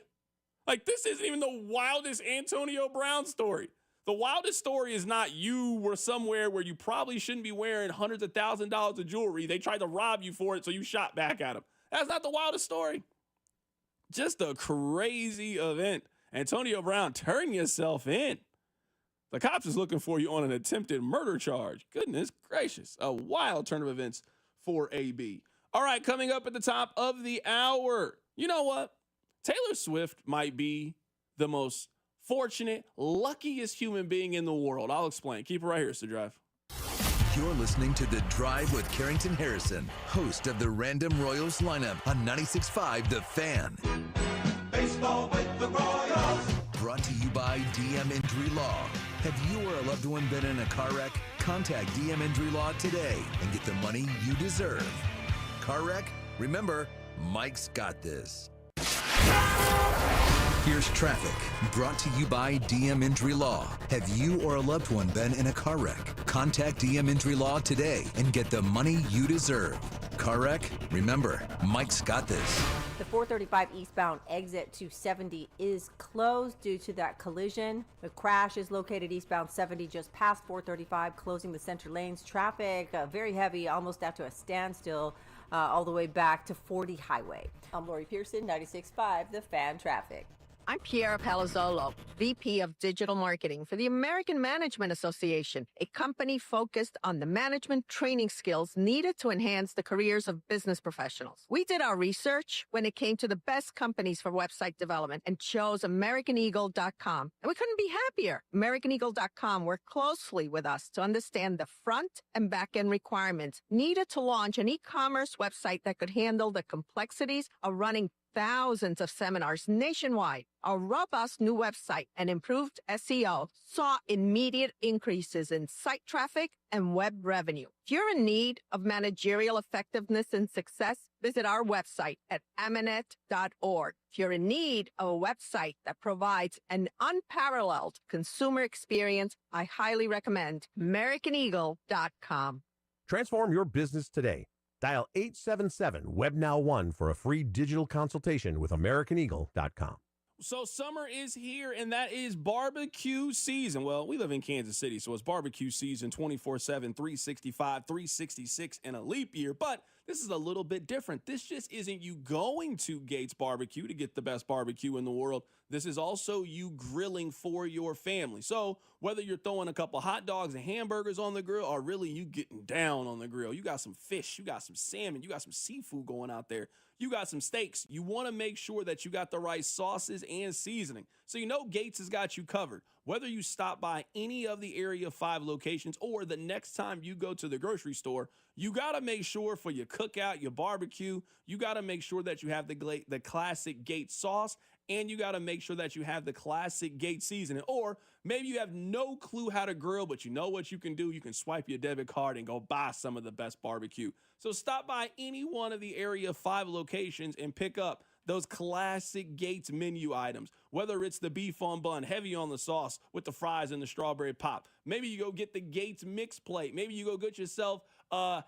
Speaker 4: Like, this isn't even the wildest Antonio Brown story. The wildest story is not you were somewhere where you probably shouldn't be wearing hundreds of $1,000s of jewelry. They tried to rob you for it, so you shot back at them. That's not the wildest story. Just a crazy event. Antonio Brown, turn yourself in. The cops is looking for you on an attempted murder charge. Goodness gracious. A wild turn of events for AB. All right, coming up at the top of the hour. You know what? Taylor Swift might be the most fortunate, luckiest human being in the world. I'll explain. Keep it right here, it's The Drive.
Speaker 2: You're listening to The Drive with Carrington Harrison, host of the Random Royals lineup on 96.5 The Fan.
Speaker 13: Baseball with the Royals.
Speaker 2: Brought to you by DM Injury Law. Have you or a loved one been in a car wreck? Contact DM Injury Law today and get the money you deserve. Car wreck? Remember, Mike's got this. Here's traffic, brought to you by DM Injury Law. Have you or a loved one been in a car wreck? Contact DM Injury Law today and get the money you deserve. Car wreck? Remember, Mike's got this.
Speaker 1: The 435 eastbound exit to 70 is closed due to that collision. The crash is located eastbound 70 just past 435, closing the center lanes. Traffic very heavy, almost out to a standstill, all the way back to 40 Highway. I'm Lori Pearson, 96.5 The Fan Traffic.
Speaker 14: I'm Piera Palazzolo, VP of Digital Marketing for the American Management Association, a company focused on the management training skills needed to enhance the careers of business professionals. We did our research when it came to the best companies for website development and chose AmericanEagle.com. And we couldn't be happier. AmericanEagle.com worked closely with us to understand the front and back end requirements needed to launch an e-commerce website that could handle the complexities of running thousands of seminars nationwide. Our robust new website and improved SEO saw immediate increases in site traffic and web revenue. If you're in need of managerial effectiveness and success, visit our website at amanet.org. If you're in need of a website that provides an unparalleled consumer experience, I highly recommend AmericanEagle.com.
Speaker 15: Transform your business today. Dial 877-WEB-NOW-1 for a free digital consultation with AmericanEagle.com.
Speaker 4: So summer is here, and that is barbecue season. Well, we live in Kansas City, so it's barbecue season 24/7, 365, 366 in a leap year. But this is a little bit different. This just isn't you going to Gates Barbecue to get the best barbecue in the world. This is also you grilling for your family. So whether you're throwing a couple hot dogs and hamburgers on the grill, or really you getting down on the grill, you got some fish, you got some salmon, you got some seafood going out there, you got some steaks. You want to make sure that you got the right sauces and seasoning. So you know Gates has got you covered. Whether you stop by any of the Area 5 locations or the next time you go to the grocery store, you got to make sure for your cookout, your barbecue, you got to make sure that you have the classic Gates sauce, and you got to make sure that you have the classic Gates seasoning. Or maybe you have no clue how to grill, but you know what you can do? You can swipe your debit card and go buy some of the best barbecue. So stop by any one of the Area 5 locations and pick up those classic Gates menu items, whether it's the beef on bun, heavy on the sauce with the fries and the strawberry pop. Maybe you go get the Gates mix plate. Maybe you go get yourself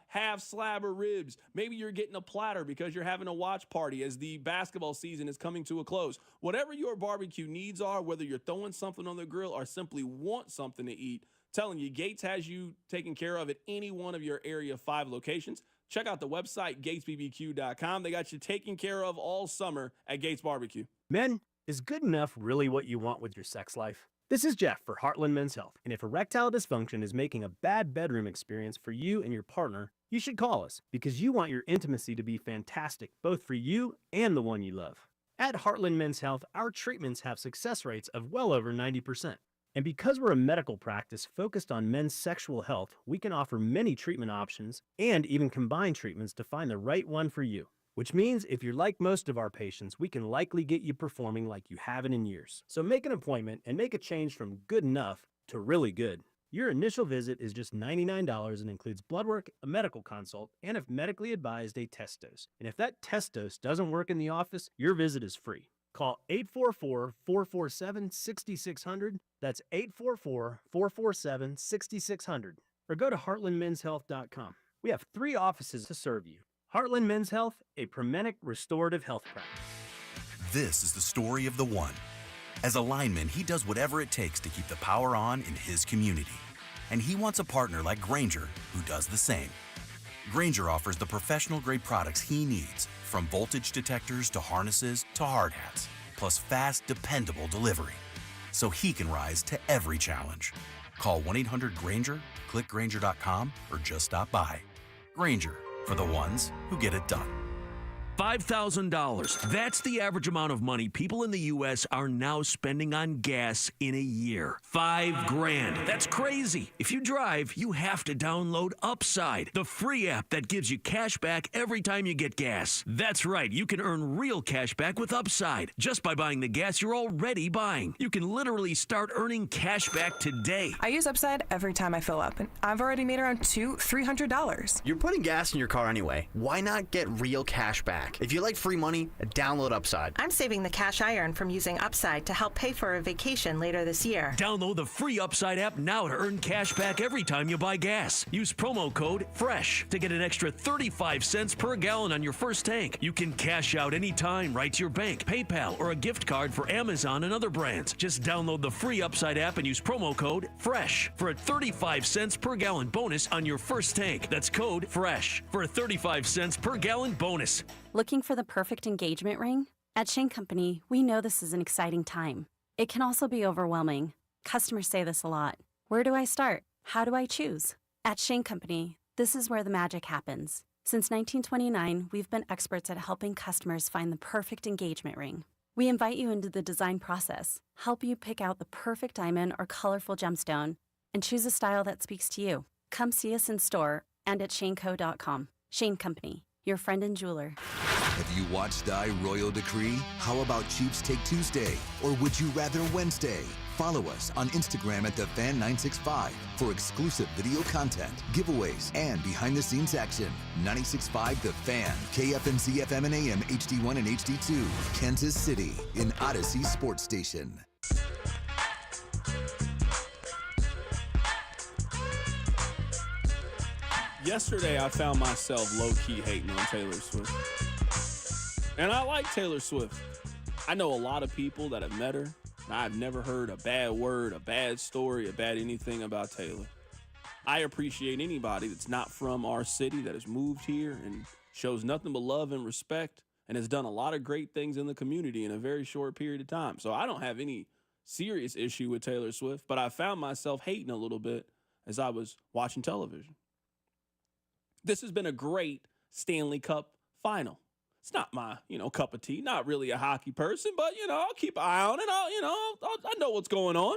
Speaker 4: half slab of ribs. Maybe you're getting a platter because you're having a watch party as the basketball season is coming to a close. Whatever your barbecue needs are, whether you're throwing something on the grill or simply want something to eat, telling you, Gates has you taken care of at any one of your Area 5 locations. Check out the website, gatesbbq.com. They got you taken care of all summer at Gates Barbecue.
Speaker 17: Men, is good enough really what you want with your sex life? This is Jeff for Heartland Men's Health, and if erectile dysfunction is making a bad bedroom experience for you and your partner, you should call us because you want your intimacy to be fantastic, both for you and the one you love. At Heartland Men's Health, our treatments have success rates of well over 90%. And because we're a medical practice focused on men's sexual health, we can offer many treatment options and even combine treatments to find the right one for you. Which means if you're like most of our patients, we can likely get you performing like you haven't in years. So make an appointment and make a change from good enough to really good. Your initial visit is just $99 and includes blood work, a medical consult, and if medically advised, a test dose. And if that test dose doesn't work in the office, your visit is free. Call 844-447-6600. That's 844-447-6600. or go to heartlandmenshealth.com. We have 3 offices to serve you. Heartland Men's Health, a Promenic restorative health practice.
Speaker 5: This is the story of the one. As a lineman, he does whatever it takes to keep the power on in his community. And he wants a partner like Grainger who does the same. Grainger offers the professional-grade products he needs, from voltage detectors to harnesses to hard hats, plus fast, dependable delivery, so he can rise to every challenge. Call 1-800-GRAINGER, click Grainger.com, or just stop by. Grainger, for the ones who get it done.
Speaker 18: $5,000. That's the average amount of money people in the U.S. are now spending on gas in a year. $5,000. That's crazy. If you drive, you have to download Upside, the free app that gives you cash back every time you get gas. That's right. You can earn real cash back with Upside just by buying the gas you're already buying. You can literally start earning cash back today.
Speaker 19: I use Upside every time I fill up, and I've already made around $300.
Speaker 20: You're putting gas in your car anyway. Why not get real cash back? If you like free money, download Upside.
Speaker 21: I'm saving the cash I earn from using Upside to help pay for a vacation later this year.
Speaker 18: Download the free Upside app now to earn cash back every time you buy gas. Use promo code FRESH to get an extra 35 cents per gallon on your first tank. You can cash out anytime right to your bank, PayPal, or a gift card for Amazon and other brands. Just download the free Upside app and use promo code FRESH for a 35 cents per gallon bonus on your first tank. That's code FRESH for a 35 cents per gallon bonus.
Speaker 22: Looking for the perfect engagement ring? At Shane Company, we know this is an exciting time. It can also be overwhelming. Customers say this a lot. Where do I start? How do I choose? At Shane Company, this is where the magic happens. Since 1929, we've been experts at helping customers find the perfect engagement ring. We invite you into the design process, help you pick out the perfect diamond or colorful gemstone, and choose a style that speaks to you. Come see us in store and at shaneco.com. Shane Company, your friend and jeweler.
Speaker 2: Have you watched Die Royal Decree? How about Chiefs Take Tuesday? Or would you rather Wednesday? Follow us on Instagram at TheFan965 for exclusive video content, giveaways, and behind-the-scenes action. 96.5 The Fan, KFMC FM and AM, HD1 and HD2, Kansas City, in Odyssey Sports Station.
Speaker 4: Yesterday, I found myself low-key hating on Taylor Swift. And I like Taylor Swift. I know a lot of people that have met her, and I've never heard a bad word, a bad story, a bad anything about Taylor. I appreciate anybody that's not from our city, that has moved here and shows nothing but love and respect and has done a lot of great things in the community in a very short period of time. So I don't have any serious issue with Taylor Swift, but I found myself hating a little bit as I was watching television. This has been a great Stanley Cup final. It's not my, cup of tea. Not really a hockey person, but, I'll keep an eye on it. I know what's going on.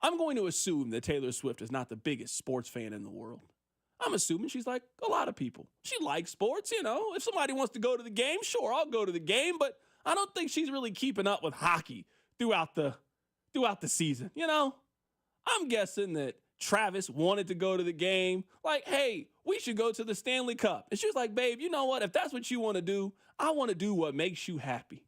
Speaker 4: I'm going to assume that Taylor Swift is not the biggest sports fan in the world. I'm assuming she's like a lot of people. She likes sports, If somebody wants to go to the game, sure, I'll go to the game. But I don't think she's really keeping up with hockey throughout the season, I'm guessing that Travis wanted to go to the game. Like, hey, we should go to the Stanley Cup. And she was like, babe, you know what? If that's what you want to do, I want to do what makes you happy.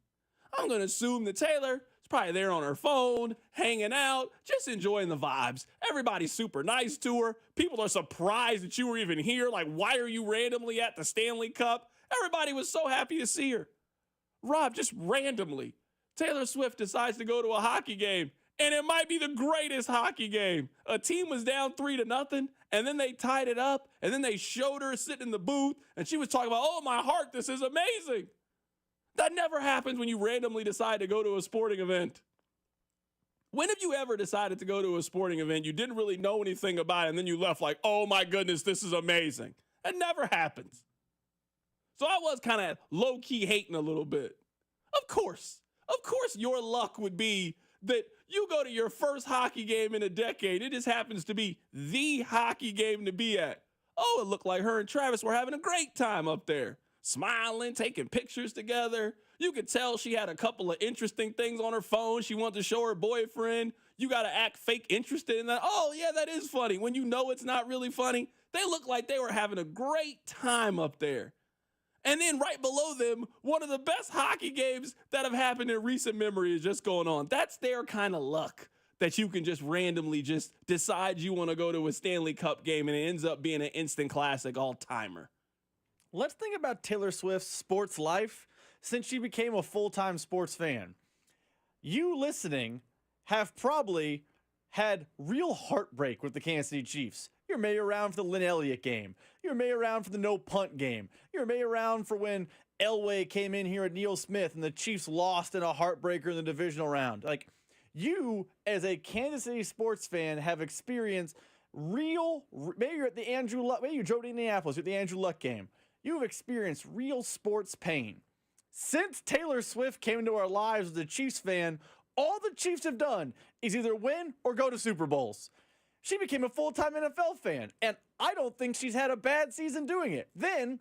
Speaker 4: I'm going to assume that Taylor is probably there on her phone, hanging out, just enjoying the vibes. Everybody's super nice to her. People are surprised that you were even here. Like, why are you randomly at the Stanley Cup? Everybody was so happy to see her. Rob, just randomly, Taylor Swift decides to go to a hockey game. And it might be the greatest hockey game. A team was down 3-0, and then they tied it up, and then they showed her sitting in the booth, and she was talking about, oh, my heart, this is amazing. That never happens when you randomly decide to go to a sporting event. When have you ever decided to go to a sporting event, you didn't really know anything about it, and then you left like, oh, my goodness, this is amazing? That never happens. So I was kind of low-key hating a little bit. Of course, your luck would be that you go to your first hockey game in a decade. It just happens to be the hockey game to be at. Oh, it looked like her and Travis were having a great time up there. Smiling, taking pictures together. You could tell she had a couple of interesting things on her phone she wanted to show her boyfriend. You got to act fake interested in that. Oh, yeah, that is funny. When you know it's not really funny, they look like they were having a great time up there. And then right below them, one of the best hockey games that have happened in recent memory is just going on. That's their kind of luck. that you can just randomly just decide you want to go to a Stanley Cup game and it ends up being an instant classic all-timer.
Speaker 6: Let's think about Taylor Swift's sports life since she became a full-time sports fan. You listening have probably had real heartbreak with the Kansas City Chiefs. You may around for the Lynn Elliott game. You may around for the no punt game. You may around for when Elway came in here at Neil Smith and the Chiefs lost in a heartbreaker in the divisional round. Like, you, as a Kansas City sports fan, have experienced real, maybe you're at the Andrew Luck, maybe you drove to Indianapolis at the Andrew Luck game. You've experienced real sports pain. Since Taylor Swift came into our lives as a Chiefs fan, all the Chiefs have done is either win or go to Super Bowls. She became a full-time NFL fan, and I don't think she's had a bad season doing it. Then,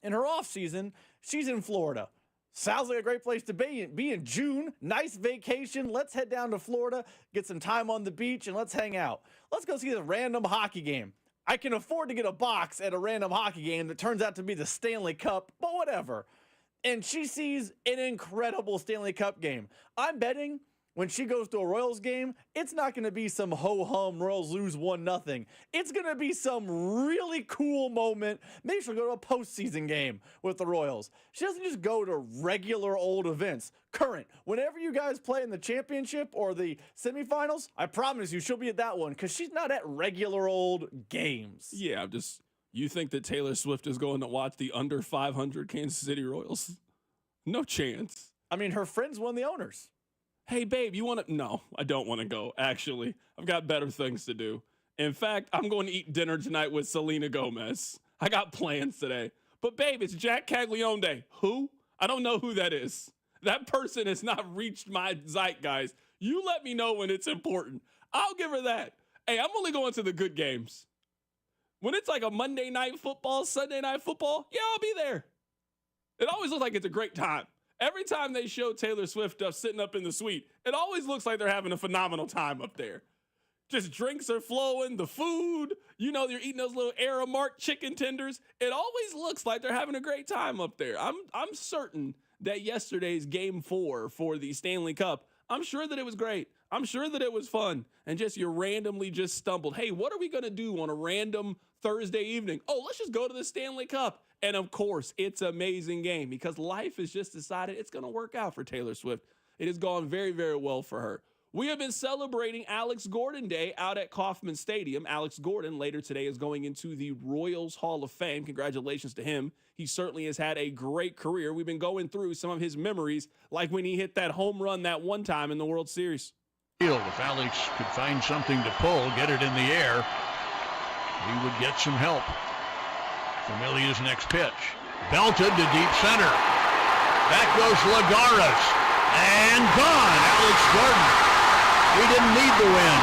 Speaker 6: in her off-season, she's in Florida. Sounds like a great place to be in June. Nice vacation. Let's head down to Florida, get some time on the beach, and let's hang out. Let's go see the random hockey game. I can afford to get a box at a random hockey game that turns out to be the Stanley Cup, but whatever. And she sees an incredible Stanley Cup game. I'm betting when she goes to a Royals game, it's not going to be some ho-hum Royals lose 1-0. It's going to be some really cool moment. Maybe she'll go to a postseason game with the Royals. She doesn't just go to regular old events. Current. Whenever you guys play in the championship or the semifinals, I promise you she'll be at that one because she's not at regular old games.
Speaker 4: Yeah, you think that Taylor Swift is going to watch the under 500 Kansas City Royals? No chance.
Speaker 6: I mean, her friend's one of the owners.
Speaker 4: Hey, babe, you want to? No, I don't want to go, actually. I've got better things to do. In fact, I'm going to eat dinner tonight with Selena Gomez. I got plans today. But, babe, it's Jack Kaggleon Day. Who? I don't know who that is. That person has not reached my zeitgeist. You let me know when it's important. I'll give her that. Hey, I'm only going to the good games. When it's like a Monday night football, Sunday night football, yeah, I'll be there. It always looks like it's a great time. Every time they show Taylor Swift sitting up in the suite, it always looks like they're having a phenomenal time up there. Just drinks are flowing, the food, they're eating those little Aramark chicken tenders. It always looks like they're having a great time up there. I'm certain that yesterday's game 4 for the Stanley Cup, I'm sure that it was great. I'm sure that it was fun. And you randomly just stumbled. Hey, what are we going to do on a random Thursday evening? Oh, let's just go to the Stanley Cup. And of course, it's an amazing game because life has just decided it's going to work out for Taylor Swift. It has gone very, very well for her. We have been celebrating Alex Gordon Day out at Kauffman Stadium. Alex Gordon later today is going into the Royals Hall of Fame. Congratulations to him. He certainly has had a great career. We've been going through some of his memories, like when he hit that home run that one time in the World Series.
Speaker 7: If Alex could find something to pull, get it in the air, he would get some help. Familia's next pitch. Belted to deep center. Back goes Lagares. And gone. Alex Gordon. He didn't need the win.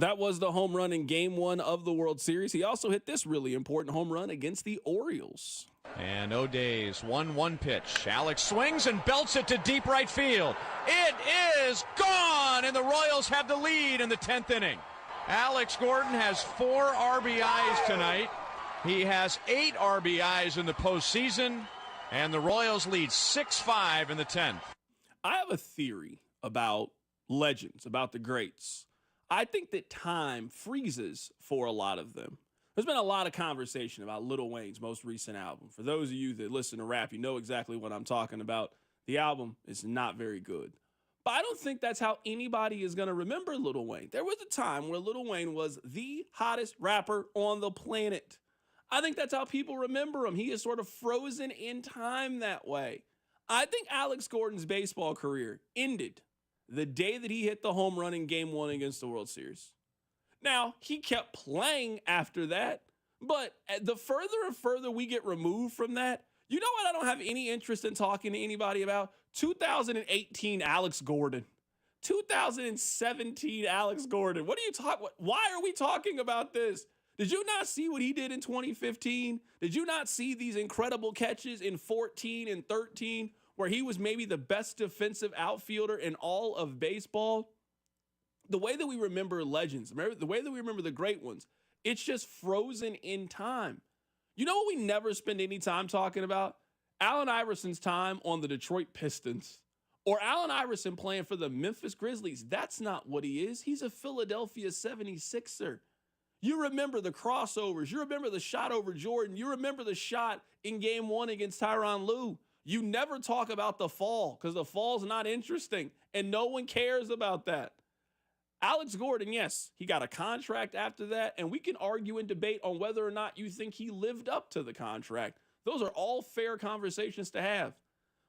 Speaker 4: That was the home run in Game 1 of the World Series. He also hit this really important home run against the Orioles.
Speaker 8: And O'Day's 1-1 pitch. Alex swings and belts it to deep right field. It is gone, and the Royals have the lead in the 10th inning. Alex Gordon has 4 RBIs tonight. He has 8 RBIs in the postseason, and the Royals lead 6-5 in the 10th.
Speaker 4: I have a theory about legends, about the greats. I think that time freezes for a lot of them. There's been a lot of conversation about Lil Wayne's most recent album. For those of you that listen to rap, you know exactly what I'm talking about. The album is not very good. But I don't think that's how anybody is going to remember Lil Wayne. There was a time where Lil Wayne was the hottest rapper on the planet. I think that's how people remember him. He is sort of frozen in time that way. I think Alex Gordon's baseball career ended the day that he hit the home run in Game 1 against the World Series. Now, he kept playing after that, but the further and further we get removed from that, you know what I don't have any interest in talking to anybody about? 2018 Alex Gordon. 2017 Alex Gordon. What are you talking? Why are we talking about this? Did you not see what he did in 2015? Did you not see these incredible catches in 14 and 13 where he was maybe the best defensive outfielder in all of baseball? The way that we remember legends, the way that we remember the great ones, it's just frozen in time. You know what we never spend any time talking about? Allen Iverson's time on the Detroit Pistons, Or Allen Iverson playing for the Memphis Grizzlies. That's not what he is. He's a Philadelphia 76er. You remember the crossovers. You remember the shot over Jordan. You remember the shot in game 1 against Tyronn Lue. You never talk about the fall because the fall's not interesting and no one cares about that. Alex Gordon, yes, he got a contract after that, and we can argue and debate on whether or not you think he lived up to the contract. Those are all fair conversations to have.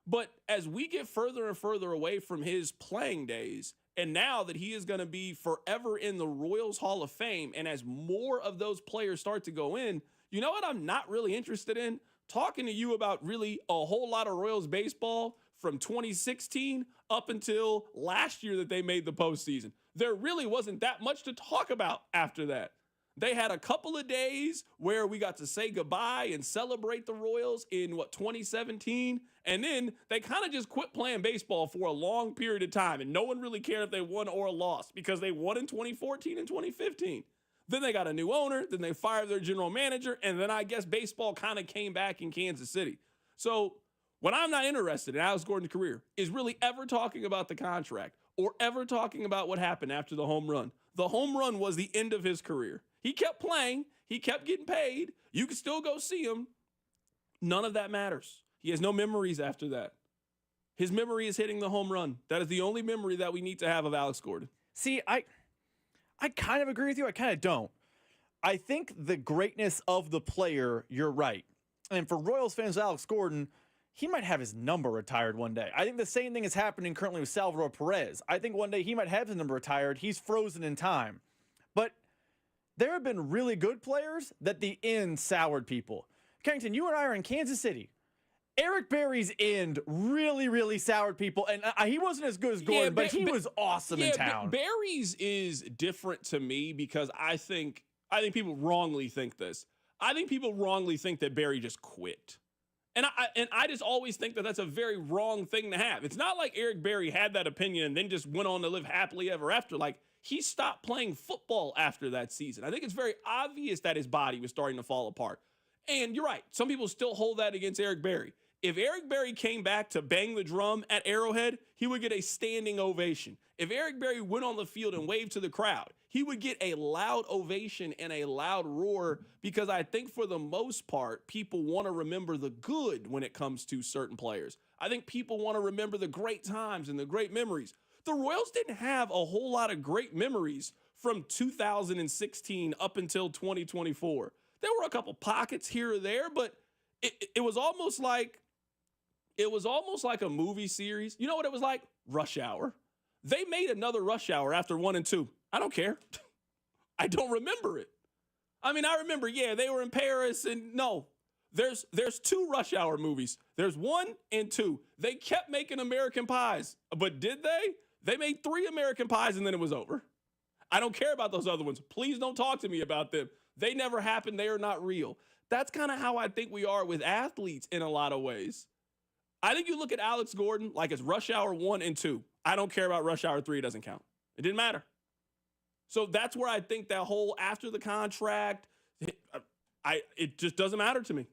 Speaker 4: But as we get further and further away from his playing days, and now that he is going to be forever in the Royals Hall of Fame, and as more of those players start to go in, you know what I'm not really interested in? Talking to you about really a whole lot of Royals baseball from 2016 up until last year that they made the postseason. There really wasn't that much to talk about after that. They had a couple of days where we got to say goodbye and celebrate the Royals in, 2017? And then they kind of just quit playing baseball for a long period of time. And no one really cared if they won or lost because they won in 2014 and 2015. Then they got a new owner. Then they fired their general manager. And then I guess baseball kind of came back in Kansas City. So what I'm not interested in Alex Gordon's career is really ever talking about the contract or ever talking about what happened after the home run. The home run was the end of his career. He kept playing. He kept getting paid. You can still go see him. None of that matters. He has no memories after that. His memory is hitting the home run. That is the only memory that we need to have of Alex Gordon.
Speaker 6: See, I kind of agree with you. I kind of don't. I think the greatness of the player, you're right. And for Royals fans, Alex Gordon, he might have his number retired one day. I think the same thing is happening currently with Salvador Perez. I think one day he might have his number retired. He's frozen in time. But there have been really good players that the end soured people. Carrington, you and I are in Kansas City. Eric Berry's end really, really soured people. And he wasn't as good as Gordon, but he was awesome in town.
Speaker 4: Berry's is different to me because I think people wrongly think this. I think people wrongly think that Berry just quit. And I just always think that that's a very wrong thing to have. It's not like Eric Berry had that opinion and then just went on to live happily ever after. Like, he stopped playing football after that season. I think it's very obvious that his body was starting to fall apart. And you're right. Some people still hold that against Eric Berry. If Eric Berry came back to bang the drum at Arrowhead, he would get a standing ovation. If Eric Berry went on the field and waved to the crowd, he would get a loud ovation and a loud roar because I think for the most part, people want to remember the good when it comes to certain players. I think people want to remember the great times and the great memories. The Royals didn't have a whole lot of great memories from 2016 up until 2024. There were a couple pockets here or there, but it was almost like a movie series. You know what it was like? Rush Hour. They made another Rush Hour after 1 and 2. I don't care. I don't remember it. I mean, I remember, they were in Paris, and no, there's 2 Rush Hour movies. There's 1 and 2. They kept making American Pies, but did they? They made 3 American Pies, and then it was over. I don't care about those other ones. Please don't talk to me about them. They never happened. They are not real. That's kind of how I think we are with athletes in a lot of ways. I think you look at Alex Gordon like it's Rush Hour 1 and 2. I don't care about Rush Hour 3. It doesn't count. It didn't matter. So that's where I think that whole after the contract, it just doesn't matter to me.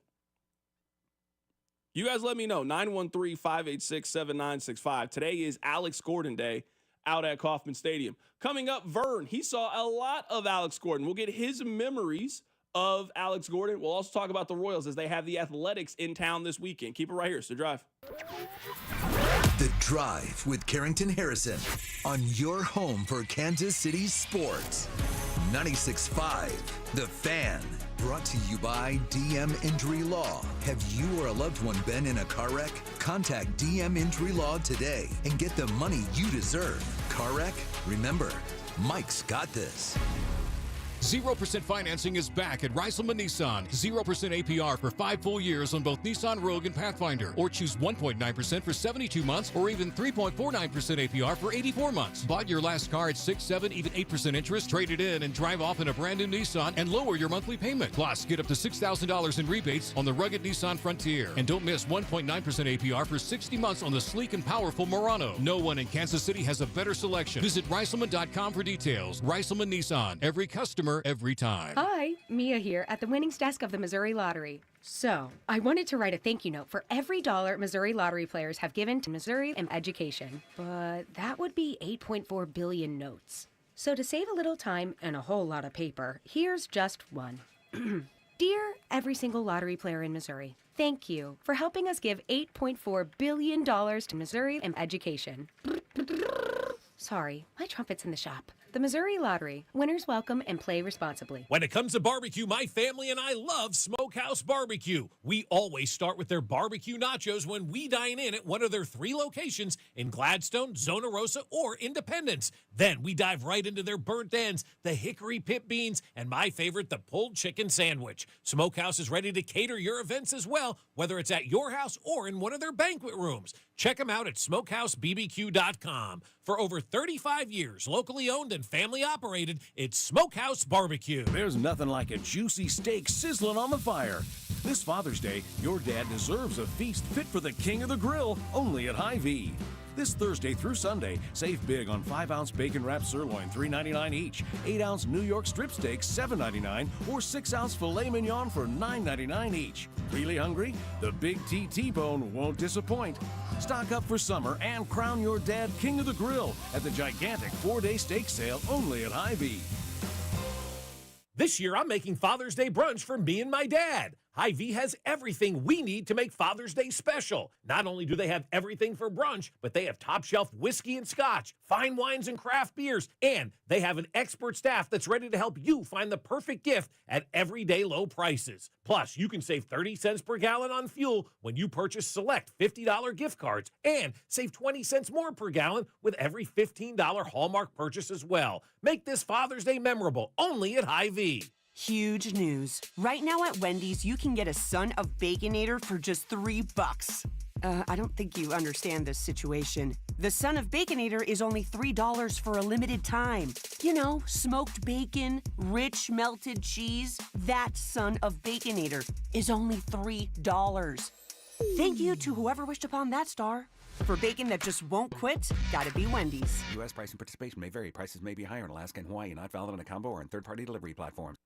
Speaker 4: You guys let me know. 913-586-7965. Today is Alex Gordon Day out at Kauffman Stadium. Coming up, Vern. He saw a lot of Alex Gordon. We'll get his memories of Alex Gordon. We'll also talk about the Royals as they have the Athletics in town this weekend. Keep it right here. It's The Drive.
Speaker 2: The Drive with Carrington Harrison on your home for Kansas City sports. 96.5 The Fan. Brought to you by DM Injury Law. Have you or a loved one been in a car wreck? Contact DM Injury Law today and get the money you deserve. Car wreck? Remember, Mike's got this.
Speaker 10: 0% financing is back at Reiselman Nissan. 0% APR for 5 full years on both Nissan Rogue and Pathfinder. Or choose 1.9% for 72 months or even 3.49% APR for 84 months. Bought your last car at 6, 7, even 8% interest, trade it in and drive off in a brand new Nissan and lower your monthly payment. Plus, get up to $6,000 in rebates on the rugged Nissan Frontier. And don't miss 1.9% APR for 60 months on the sleek and powerful Murano. No one in Kansas City has a better selection. Visit Reiselman.com for details. Reiselman Nissan. Every customer customer every time.
Speaker 11: Hi, Mia here at the winnings desk of the Missouri Lottery. So, I wanted to write a thank you note for every dollar Missouri Lottery players have given to Missouri and education, but that would be 8.4 billion notes. So to save a little time and a whole lot of paper, here's just one. Dear every single lottery player in Missouri, thank you for helping us give $8.4 billion to Missouri and education. Sorry, my trumpet's in the shop. The Missouri Lottery. Winners welcome and play responsibly.
Speaker 12: When it comes to barbecue, my family and I love Smokehouse Barbecue. We always start with their barbecue nachos when we dine in at one of their 3 locations in Gladstone, Zona Rosa, or Independence. Then we dive right into their burnt ends, the hickory pit beans, and my favorite, the pulled chicken sandwich. Smokehouse is ready to cater your events as well, whether it's at your house or in one of their banquet rooms. Check them out at smokehousebbq.com. For over 35 years, locally owned and family operated, it's Smokehouse Barbecue.
Speaker 9: There's nothing like a juicy steak sizzling on the fire. This Father's Day, your dad deserves a feast fit for the king of the grill, only at Hy-Vee. This Thursday through Sunday, save big on 5-ounce bacon-wrapped sirloin, $3.99 each, 8-ounce New York strip steak, $7.99, or 6-ounce filet mignon for $9.99 each. Really hungry? The Big T-Bone won't disappoint. Stock up for summer and crown your dad king of the grill at the gigantic 4-day steak sale only at Hy-Vee.
Speaker 12: This year, I'm making Father's Day brunch for me and my dad. Hy-Vee has everything we need to make Father's Day special. Not only do they have everything for brunch, but they have top-shelf whiskey and scotch, fine wines and craft beers, and they have an expert staff that's ready to help you find the perfect gift at everyday low prices. Plus, you can save 30 cents per gallon on fuel when you purchase select $50 gift cards, and save 20 cents more per gallon with every $15 Hallmark purchase as well. Make this Father's Day memorable only at Hy-Vee.
Speaker 16: Huge news. Right now at Wendy's, you can get a Son of Baconator for just $3. I don't think you understand this situation. The Son of Baconator is only $3 for a limited time. You know, smoked bacon, rich melted cheese. That Son of Baconator is only $3. Thank you to whoever wished upon that star. For bacon that just won't quit, gotta be Wendy's.
Speaker 23: U.S. price and participation may vary. Prices may be higher in Alaska and Hawaii, not valid on a combo or on third-party delivery platforms.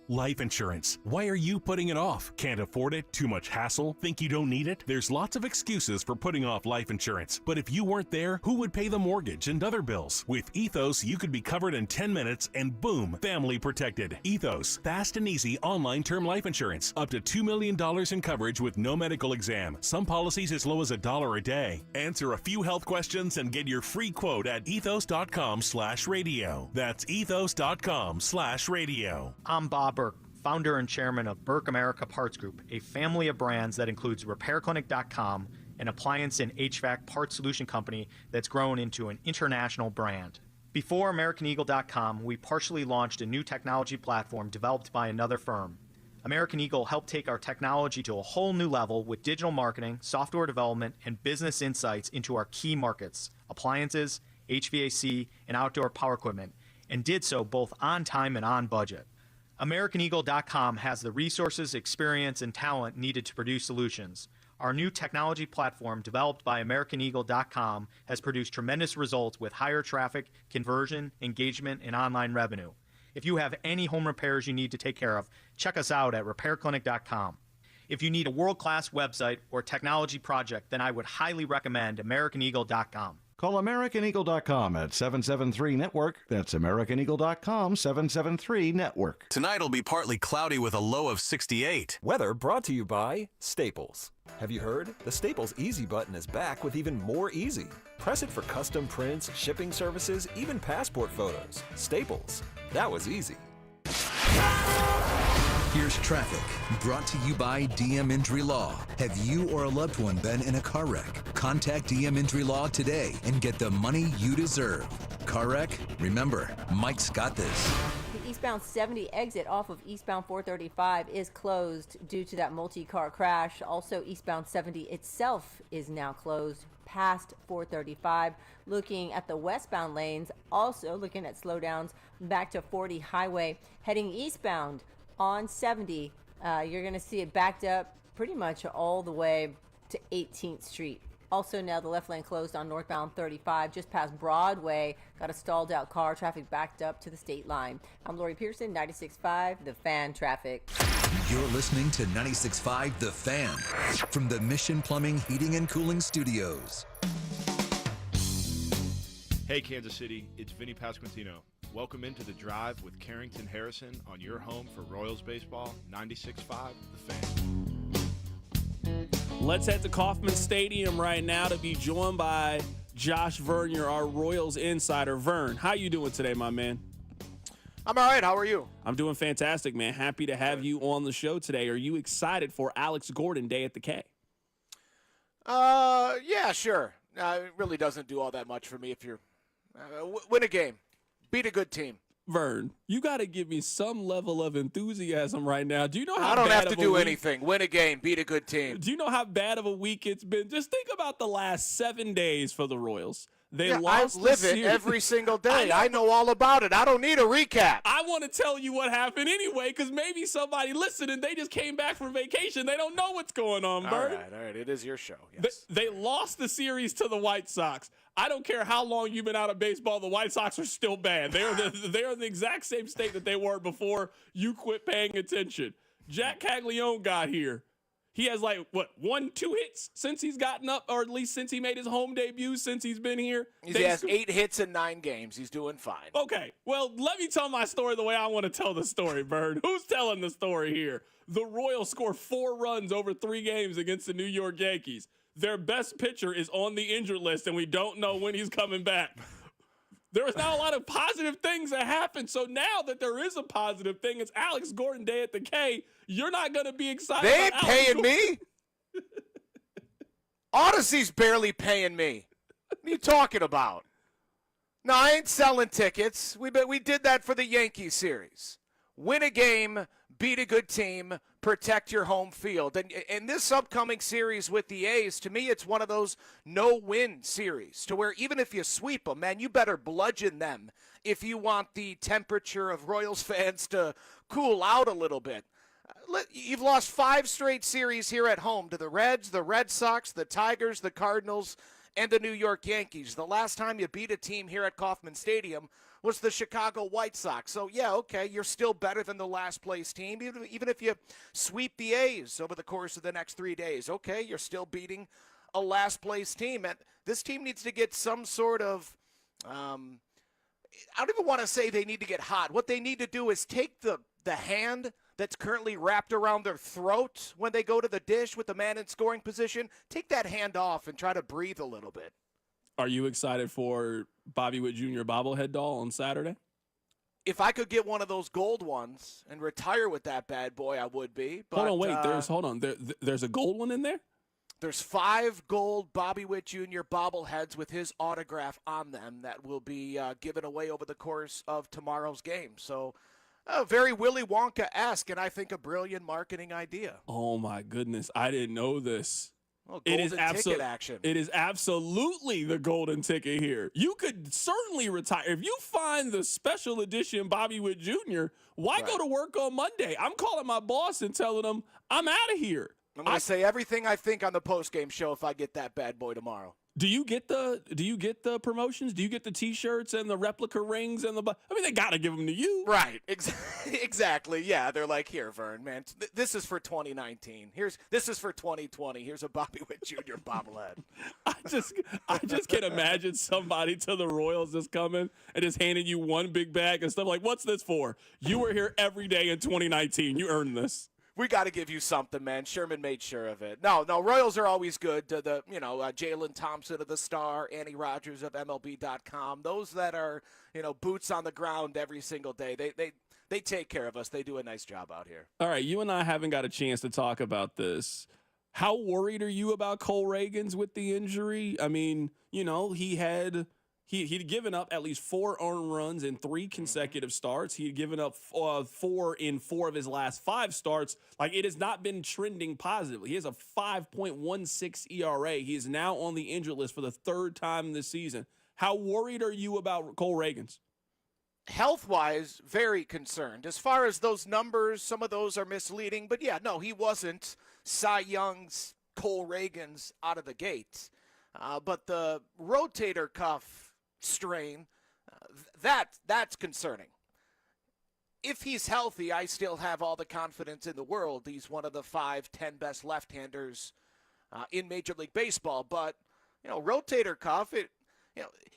Speaker 24: Life insurance. Why are you putting it off? Can't afford it? Too much hassle? Think you don't need it? There's lots of excuses for putting off life insurance. But if you weren't there, who would pay the mortgage and other bills? With Ethos, you could be covered in 10 minutes and boom, family protected. Ethos, fast and easy online term life insurance. Up to $2 million in coverage with no medical exam. Some policies as low as $1 a day. Answer a few health questions and get your free quote at ethos.com/radio. That's ethos.com/radio.
Speaker 25: I'm Bob Burke, founder and chairman of Burke America Parts Group, a family of brands that includes RepairClinic.com, an appliance and HVAC parts solution company that's grown into an international brand. Before AmericanEagle.com, we partially launched a new technology platform developed by another firm. American Eagle helped take our technology to a whole new level with digital marketing, software development, and business insights into our key markets, appliances, HVAC, and outdoor power equipment, and did so both on time and on budget. AmericanEagle.com has the resources, experience, and talent needed to produce solutions. Our new technology platform, developed by AmericanEagle.com, has produced tremendous results with higher traffic, conversion, engagement, and online revenue. If you have any home repairs you need to take care of, check us out at RepairClinic.com. If you need a world-class website or technology project, then I would highly recommend AmericanEagle.com.
Speaker 26: Call AmericanEagle.com at 773-NETWORK. That's AmericanEagle.com, 773-NETWORK.
Speaker 27: Tonight will be partly cloudy with a low of 68.
Speaker 28: Weather brought to you by Staples. Have you heard? The Staples Easy button is back with even more easy. Press it for custom prints, shipping services, even passport photos. Staples. That was easy.
Speaker 2: Here's traffic, brought to you by DM Injury Law. Have you or a loved one been in a car wreck? Contact DM Injury Law today and get the money you deserve. Car wreck? Remember, Mike's got this.
Speaker 1: The eastbound 70 exit off of eastbound 435 is closed due to that multi-car crash. Also, eastbound 70 itself is now closed past 435. Looking at the westbound lanes, also looking at slowdowns back to 40 highway. Heading eastbound on 70, you're going to see it backed up pretty much all the way to 18th Street. Also now the left lane closed on northbound 35 just past Broadway. Got a stalled out car. Traffic backed up to the state line. I'm Lori Pearson, 96.5 The Fan Traffic.
Speaker 2: You're listening to 96.5 The Fan from the Mission Plumbing, Heating, and Cooling Studios.
Speaker 3: Hey, Kansas City, it's Vinny Pasquantino. Welcome into The Drive with Carrington Harrison on your home for Royals baseball, 96.5 The Fan.
Speaker 4: Let's head to Kauffman Stadium right now to be joined by Josh Vern, our Royals insider. Vern, how you doing today, my man?
Speaker 5: I'm all right. How are you?
Speaker 4: I'm doing fantastic, man. Happy to have you on the show today. Are you excited for Alex Gordon Day at the K?
Speaker 5: Yeah, sure. It really doesn't do all that much for me if you're win a game, beat a good team.
Speaker 4: Vern, you got to give me some level of enthusiasm right now. Do you know how
Speaker 5: I don't
Speaker 4: bad
Speaker 5: have to
Speaker 4: of a
Speaker 5: do
Speaker 4: week-
Speaker 5: anything. Win a game, beat a good team.
Speaker 4: Do you know how bad of a week it's been? Just think about the last 7 days for the Royals. They lost
Speaker 5: I live
Speaker 4: the
Speaker 5: it
Speaker 4: series.
Speaker 5: every single day. I know all about it. I don't need a recap.
Speaker 4: I want to tell you what happened anyway, because maybe somebody listening, they just came back from vacation. They don't know what's going on, Vern.
Speaker 5: All right. It is your show. Yes.
Speaker 4: They lost the series to the White Sox. I don't care how long you've been out of baseball, the White Sox are still bad. They're in the exact same state that they were before you quit paying attention. Jack Kaggleon got here. He has 1-2 hits since he's gotten up, or at least since he made his home debut, since he's been here.
Speaker 5: He has 8 hits in 9 games. He's doing fine.
Speaker 4: Okay, well, let me tell my story the way I want to tell the story, Bird. Who's telling the story here? The Royals score 4 runs over 3 games against the New York Yankees. Their best pitcher is on the injured list, and we don't know when he's coming back. There was not a lot of positive things that happened. So now that there is a positive thing, it's Alex Gordon Day at the K. You're not going to be excited
Speaker 5: They ain't
Speaker 4: about Alex
Speaker 5: paying
Speaker 4: Gordon.
Speaker 5: me. Odyssey's barely paying me. What are you talking about? No, I ain't selling tickets. We did that for the Yankees series. Win a game, beat a good team, protect your home field. And in this upcoming series with the A's, to me, it's one of those no-win series to where even if you sweep them, man, you better bludgeon them if you want the temperature of Royals fans to cool out a little bit. You've lost 5 straight series here at home to the Reds, the Red Sox, the Tigers, the Cardinals, and the New York Yankees. The last time you beat a team here at Kauffman Stadium was the Chicago White Sox. So, yeah, okay, you're still better than the last place team. Even if you sweep the A's over the course of the next 3 days, okay, you're still beating a last place team. And this team needs to get some sort of, I don't even want to say they need to get hot. What they need to do is take the hand that's currently wrapped around their throat when they go to the dish with the man in scoring position, take that hand off and try to breathe a little bit.
Speaker 4: Are you excited for Bobby Witt Jr. bobblehead doll on Saturday?
Speaker 5: If I could get one of those gold ones and retire with that bad boy, I would be. But,
Speaker 4: Hold on. There's a gold one in there?
Speaker 5: There's 5 gold Bobby Witt Jr. bobbleheads with his autograph on them that will be given away over the course of tomorrow's game. So very Willy Wonka-esque, and I think a brilliant marketing idea.
Speaker 4: Oh, my goodness. I didn't know this.
Speaker 5: Well, golden ticket action.
Speaker 4: It is absolutely the golden ticket here. You could certainly retire. If you find the special edition Bobby Witt Jr., why go to work on Monday? I'm calling my boss and telling him I'm out of here.
Speaker 5: I'm going to say everything I think on the postgame show if I get that bad boy tomorrow.
Speaker 4: Do you get the promotions? Do you get the T-shirts and the replica rings and they got to give them to you,
Speaker 5: right? Exactly. Yeah, they're like, here, Vern, man, this is for 2019. This is for 2020. Here's a Bobby Witt Jr. bobblehead.
Speaker 4: I just can't imagine somebody to the Royals just coming and just handing you one big bag and stuff like, what's this for? You were here every day in 2019. You earned this.
Speaker 5: We got to give you something, man. Sherman made sure of it. No, Royals are always good. Jalen Thompson of the Star, Annie Rogers of MLB.com. Those that are, boots on the ground every single day. They take care of us. They do a nice job out here.
Speaker 4: All right, you and I haven't got a chance to talk about this. How worried are you about Cole Ragans with the injury? I mean, He'd given up at least 4 earned runs in 3 consecutive starts. He'd given up 4 in 4 of his last 5 starts. It has not been trending positively. He has a 5.16 ERA. He is now on the injured list for the 3rd time this season. How worried are you about Cole Ragans?
Speaker 5: Health-wise, very concerned. As far as those numbers, some of those are misleading. But, yeah, no, he wasn't Cy Young's Cole Ragans out of the gate. But the rotator cuff strain, that's concerning. If he's healthy, I still have all the confidence in the world. He's one of the 5-10 best left-handers in Major League Baseball. But, rotator cuff,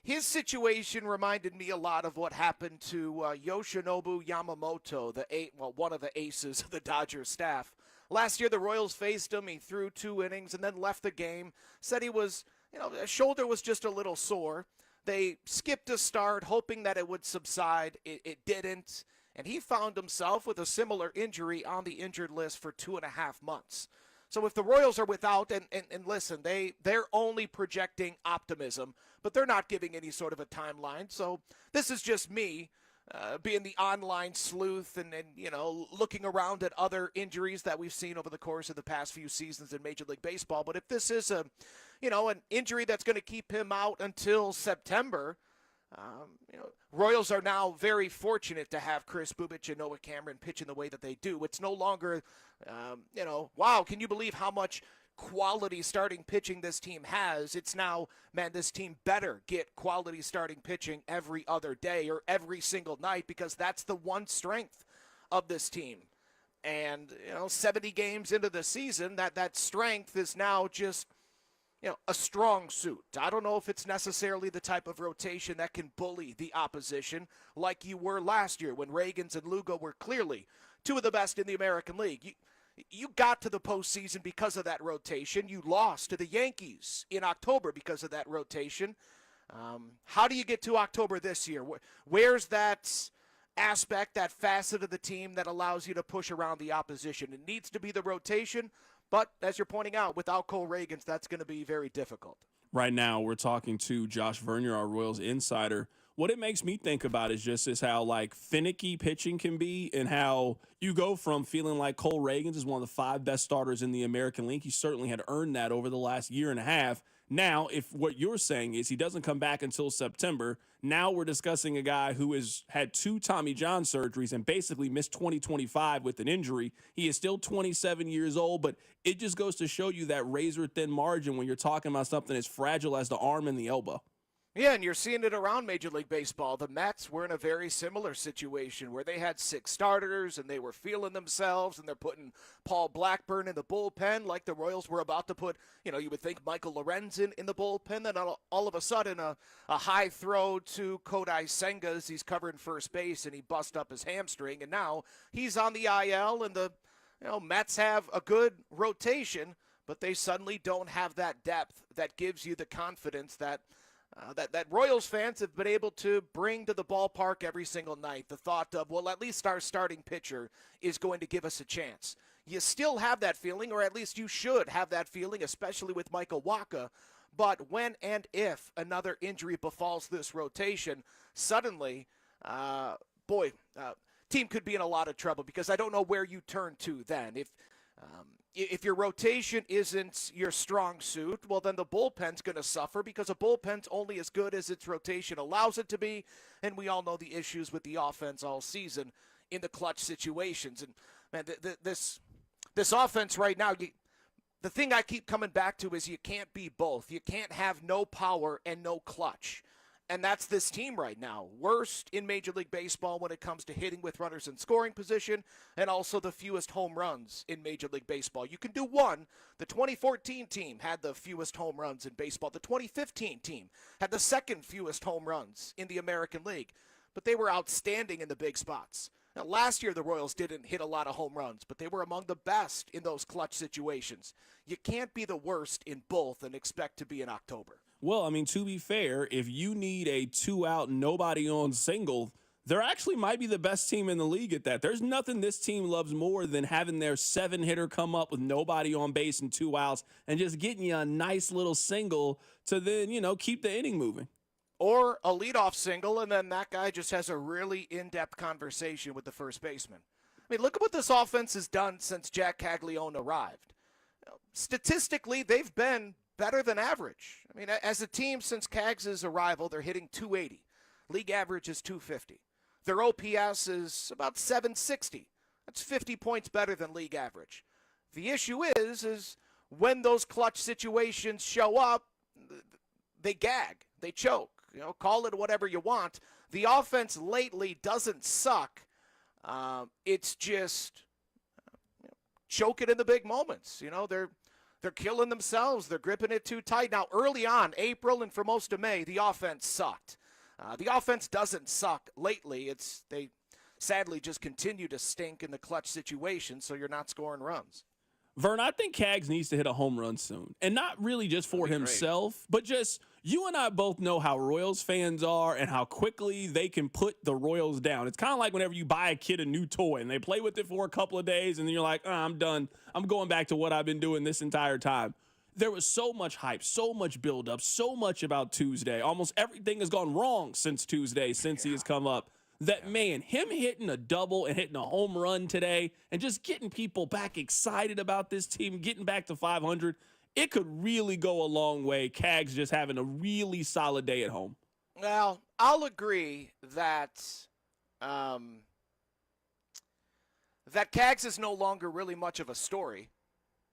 Speaker 5: his situation reminded me a lot of what happened to Yoshinobu Yamamoto, one of the aces of the Dodgers staff. Last year, the Royals faced him. He threw 2 innings and then left the game. Said he was, his shoulder was just a little sore. They skipped a start, hoping that it would subside. It didn't. And he found himself with a similar injury on the injured list for 2.5 months. So if the Royals are without, and listen, they're only projecting optimism, but they're not giving any sort of a timeline. So this is just me being the online sleuth and looking around at other injuries that we've seen over the course of the past few seasons in Major League Baseball. But if this is an injury that's going to keep him out until September, Royals are now very fortunate to have Chris Bubic and Noah Cameron pitching the way that they do. It's no longer, wow, can you believe how much quality starting pitching this team has? It's now, man, this team better get quality starting pitching every other day or every single night, because that's the one strength of this team. And, 70 games into the season, that strength is now just a strong suit. I don't know if it's necessarily the type of rotation that can bully the opposition like you were last year when Ragans and Lugo were clearly two of the best in the American League. You got to the postseason because of that rotation. You lost to the Yankees in October because of that rotation. How do you get to October this year? Where's that aspect, that facet of the team that allows you to push around the opposition? It needs to be the rotation. But as you're pointing out, without Cole Ragans, that's going to be very difficult.
Speaker 4: Right now, we're talking to Josh Vern, our Royals insider. What it makes me think about is how finicky pitching can be, and how you go from feeling like Cole Ragans is one of the 5 best starters in the American League. He certainly had earned that over the last year and a half. Now, if what you're saying is he doesn't come back until September, now we're discussing a guy who has had 2 Tommy John surgeries and basically missed 2025 with an injury. He is still 27 years old, but it just goes to show you that razor-thin margin when you're talking about something as fragile as the arm and the elbow.
Speaker 5: Yeah, and you're seeing it around Major League Baseball. The Mets were in a very similar situation where they had 6 starters and they were feeling themselves, and they're putting Paul Blackburn in the bullpen like the Royals were about to put, you would think Michael Lorenzen in the bullpen. Then all of a sudden a high throw to Kodai Senga as he's covering first base, and he bust up his hamstring, and now he's on the IL, and the Mets have a good rotation, but they suddenly don't have that depth that gives you the confidence that Royals fans have been able to bring to the ballpark every single night. The thought of, well, at least our starting pitcher is going to give us a chance. You still have that feeling, or at least you should have that feeling, especially with Michael Wacha. But when and if another injury befalls this rotation, suddenly, team could be in a lot of trouble, because I don't know where you turn to then. If your rotation isn't your strong suit, well, then the bullpen's going to suffer, because a bullpen's only as good as its rotation allows it to be, and we all know the issues with the offense all season in the clutch situations. And, man, this offense right now, the thing I keep coming back to is you can't be both. You can't have no power and no clutch. And that's this team right now. Worst in Major League Baseball when it comes to hitting with runners in scoring position, and also the fewest home runs in Major League Baseball. You can do one. The 2014 team had the fewest home runs in baseball. The 2015 team had the second fewest home runs in the American League. But they were outstanding in the big spots. Now, last year the Royals didn't hit a lot of home runs, but they were among the best in those clutch situations. You can't be the worst in both and expect to be in October.
Speaker 4: Well, I mean, to be fair, if you need a 2-out, nobody-on single, they're actually might be the best team in the league at that. There's nothing this team loves more than having their 7-hitter come up with nobody on base and 2 outs and just getting you a nice little single to then, keep the inning moving.
Speaker 5: Or a leadoff single, and then that guy just has a really in-depth conversation with the first baseman. I mean, look at what this offense has done since Jack Kaggleon arrived. Statistically, they've been better than average. I mean, as a team since Kaggs' arrival, they're hitting .280. League average is .250. Their OPS is about .760. That's 50 points better than league average. The issue is when those clutch situations show up, they gag, they choke. Call it whatever you want. The offense lately doesn't suck. It's just choking in the big moments. They're killing themselves. They're gripping it too tight. Now, early on, April and for most of May, the offense sucked. The offense doesn't suck lately. They sadly just continue to stink in the clutch situation, so you're not scoring runs.
Speaker 4: Vern, I think Cags needs to hit a home run soon. And not really just for himself, but just you and I both know how Royals fans are and how quickly they can put the Royals down. It's kind of like whenever you buy a kid a new toy and they play with it for a couple of days and then you're like, I'm done. I'm going back to what I've been doing this entire time. There was so much hype, so much buildup, so much about Tuesday. Almost everything has gone wrong since Tuesday, since he has come up. That, man, him hitting a double and hitting a home run today and just getting people back excited about this team, getting back to 500, it could really go a long way. Cags just having a really solid day at home.
Speaker 5: Well, I'll agree that that Cags is no longer really much of a story.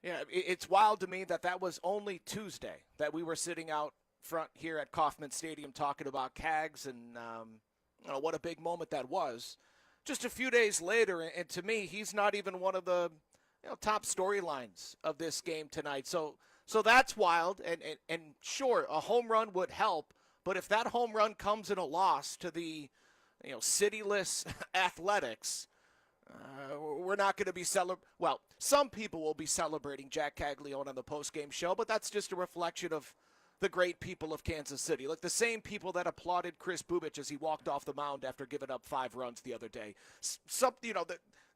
Speaker 5: Yeah, it's wild to me that was only Tuesday that we were sitting out front here at Kauffman Stadium talking about Cags and what a big moment that was. Just a few days later, and to me, he's not even one of the top storylines of this game tonight. So that's wild, and sure, a home run would help, but if that home run comes in a loss to the cityless Athletics, we're not going to be well, some people will be celebrating Jack Kaggleon on the postgame show, but that's just a reflection of the great people of Kansas City. Like the same people that applauded Chris Bubich as he walked off the mound after giving up 5 runs the other day.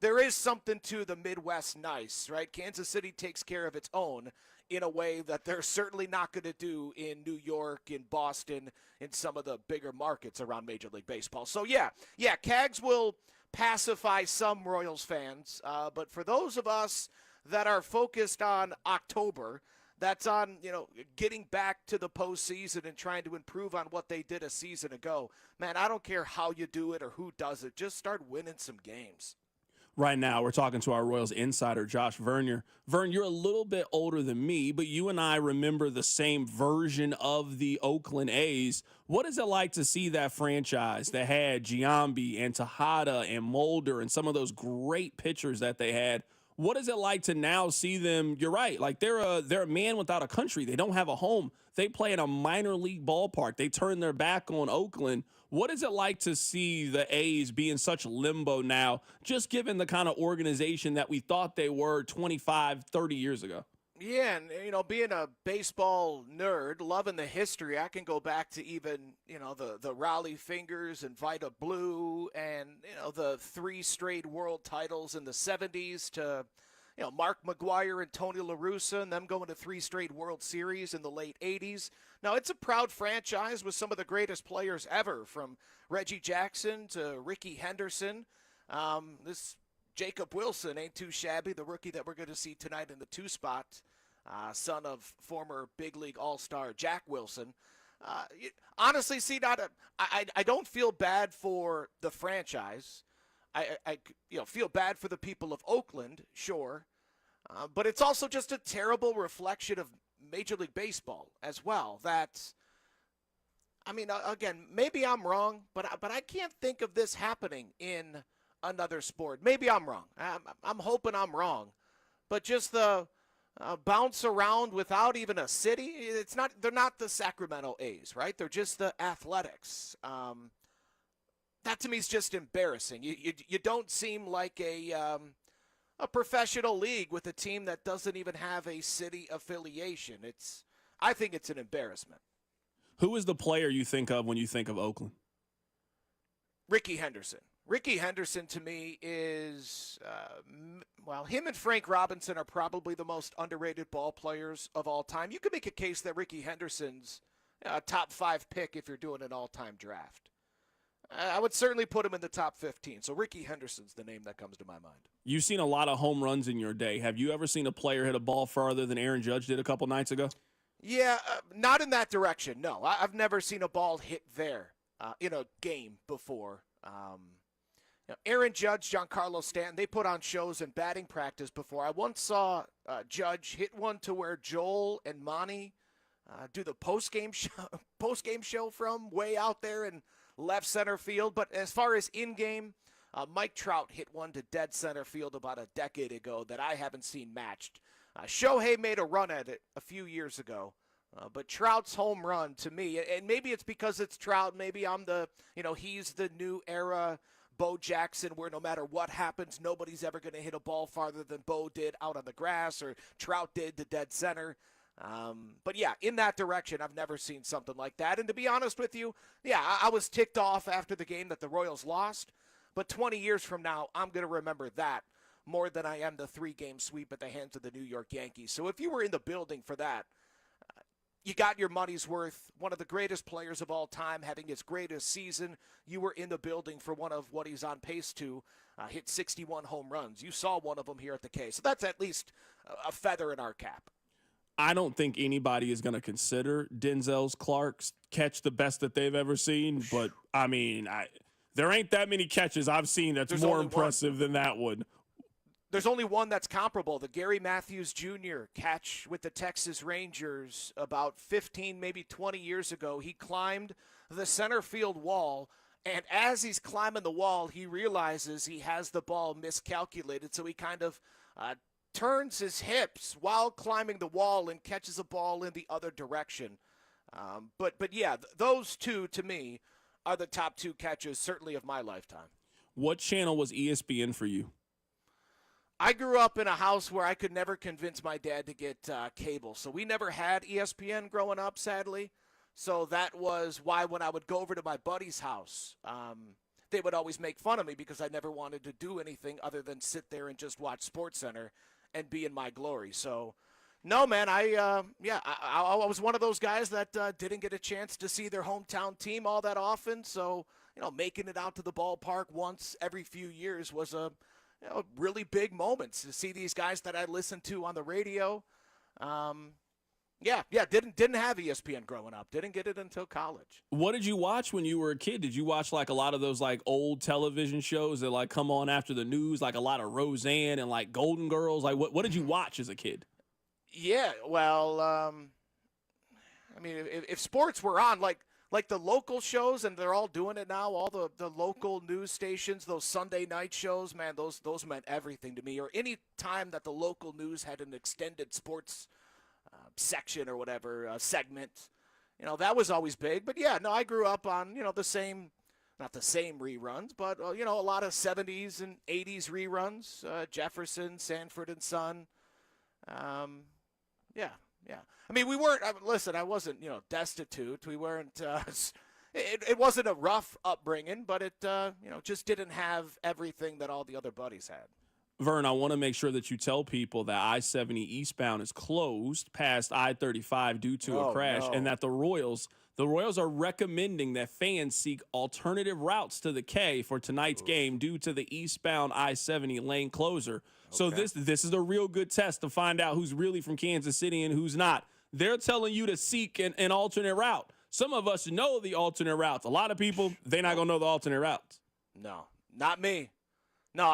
Speaker 5: There is something to the Midwest nice, right? Kansas City takes care of its own in a way that they're certainly not going to do in New York, in Boston, in some of the bigger markets around Major League Baseball. So, yeah, Cags will pacify some Royals fans, but for those of us that are focused on October, that's on, getting back to the postseason and trying to improve on what they did a season ago. Man, I don't care how you do it or who does it. Just start winning some games.
Speaker 4: Right now, we're talking to our Royals insider, Josh Vern. Vern, you're a little bit older than me, but you and I remember the same version of the Oakland A's. What is it like to see that franchise that had Giambi and Tejada and Mulder and some of those great pitchers that they had? What is it like to now see them? You're right. Like they're a man without a country. They don't have a home. They play in a minor league ballpark. They turn their back on Oakland. What is it like to see the A's be in such limbo now, just given the kind of organization that we thought they were 25, 30 years ago?
Speaker 5: Yeah, and, being a baseball nerd, loving the history, I can go back to even, the Raleigh Fingers and Vita Blue and, the 3 straight world titles in the 70s to, Mark McGwire and Tony La Russa and them going to 3 straight World Series in the late 80s. Now, it's a proud franchise with some of the greatest players ever, from Reggie Jackson to Ricky Henderson. This Jacob Wilson ain't too shabby, the rookie that we're going to see tonight in the 2 spot, son of former big league all-star Jack Wilson. Honestly, I don't feel bad for the franchise. I feel bad for the people of Oakland, sure, but it's also just a terrible reflection of Major League Baseball as well. Again, maybe I'm wrong, but I can't think of this happening in another sport. Maybe I'm wrong. I'm hoping I'm wrong, but just the bounce around without even a city. They're not the Sacramento A's, right? They're just the Athletics. That to me is just embarrassing. You don't seem like a professional league with a team that doesn't even have a city affiliation. I think it's an embarrassment.
Speaker 4: Who is the player you think of when you think of Oakland?
Speaker 5: Ricky Henderson. Ricky Henderson to me is, him and Frank Robinson are probably the most underrated ball players of all time. You could make a case that Ricky Henderson's a top 5 pick if you're doing an all-time draft. I would certainly put him in the top 15. So Ricky Henderson's the name that comes to my mind.
Speaker 4: You've seen a lot of home runs in your day. Have you ever seen a player hit a ball farther than Aaron Judge did a couple nights ago?
Speaker 5: Yeah, not in that direction, no. I've never seen a ball hit there in a game before. Aaron Judge, Giancarlo Stanton, they put on shows in batting practice before. I once saw Judge hit one to where Joel and Monty do the post-game show from way out there in left center field. But as far as in-game, Mike Trout hit one to dead center field about a decade ago that I haven't seen matched. Shohei made a run at it a few years ago. But Trout's home run to me, and maybe it's because it's Trout, maybe he's the new era Bo Jackson, where no matter what happens, nobody's ever going to hit a ball farther than Bo did out on the grass or Trout did to dead center. But yeah, in that direction, I've never seen something like that. And to be honest with you, yeah, I was ticked off after the game that the Royals lost. But 20 years from now, I'm going to remember that more than I am the 3-game sweep at the hands of the New York Yankees. So if you were in the building for that, you got your money's worth. One of the greatest players of all time having his greatest season. You were in the building for one of what he's on pace to hit 61 home runs. You saw one of them here at the K. So that's at least a feather in our cap.
Speaker 4: I don't think anybody is going to consider Denzel Clark's catch the best that they've ever seen. But, I mean, there ain't that many catches I've seen that's more impressive than that one.
Speaker 5: There's only one that's comparable, the Gary Matthews Jr. catch with the Texas Rangers about 15, maybe 20 years ago. He climbed the center field wall, and as he's climbing the wall, he realizes he has the ball miscalculated, so he kind of turns his hips while climbing the wall and catches a ball in the other direction. But yeah, those two, to me, are the top 2 catches, certainly of my lifetime.
Speaker 4: What channel was ESPN for you?
Speaker 5: I grew up in a house where I could never convince my dad to get cable. So we never had ESPN growing up, sadly. So that was why when I would go over to my buddy's house, they would always make fun of me because I never wanted to do anything other than sit there and just watch SportsCenter and be in my glory. So, no, man, I was one of those guys that didn't get a chance to see their hometown team all that often. So, making it out to the ballpark once every few years was a really big moments to see these guys that I listened to on the radio. Didn't have ESPN growing up. Didn't get it until college.
Speaker 4: What did you watch when you were a kid? Did you watch like a lot of those like old television shows that like come on after the news, like a lot of Roseanne and like Golden Girls? Like what did you watch as a kid?
Speaker 5: Yeah, well, I mean, if sports were on, like the local shows, and they're all doing it now, all the local news stations, those Sunday night shows, man, those meant everything to me. Or any time that the local news had an extended sports section or whatever, segment, that was always big. But yeah, no, I grew up on, the same, not the same reruns, but, a lot of 70s and 80s reruns, Jefferson, Sanford and Son. Yeah. I mean, we weren't, listen, I wasn't, destitute. We weren't, it wasn't a rough upbringing, but it, just didn't have everything that all the other buddies had.
Speaker 4: Vern, I want to make sure that you tell people that I-70 eastbound is closed past I-35 due to a crash, and that the Royals are recommending that fans seek alternative routes to the K for tonight's game due to the eastbound I-70 lane closure. So this is a real good test to find out who's really from Kansas City and who's not. They're telling you to seek an alternate route. Some of us know the alternate routes. A lot of people, they're not going to know the alternate routes.
Speaker 5: No, not me. No,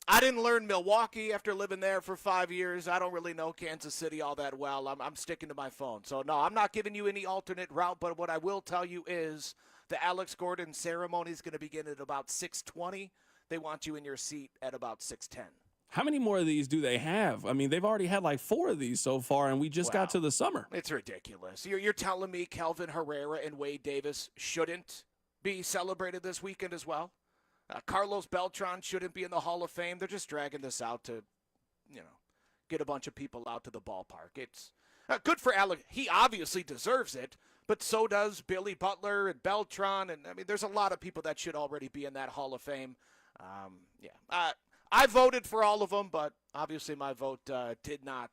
Speaker 5: I didn't learn Milwaukee after living there for 5 years. I don't really know Kansas City all that well. I'm sticking to my phone. So, no, I'm not giving you any alternate route, but what I will tell you is the Alex Gordon ceremony is going to begin at about 6:20. They want you in your seat at about 6:10.
Speaker 4: How many more of these do they have? I mean, they've already had like 4 of these so far, and we just got to the summer.
Speaker 5: It's ridiculous. You're telling me Kelvin Herrera and Wade Davis shouldn't be celebrated this weekend as well? Carlos Beltran shouldn't be in the Hall of Fame. They're just dragging this out to, get a bunch of people out to the ballpark. It's good for Alex. He obviously deserves it, but so does Billy Butler and Beltran. And, I mean, there's a lot of people that should already be in that Hall of Fame. I voted for all of them, but obviously my vote did not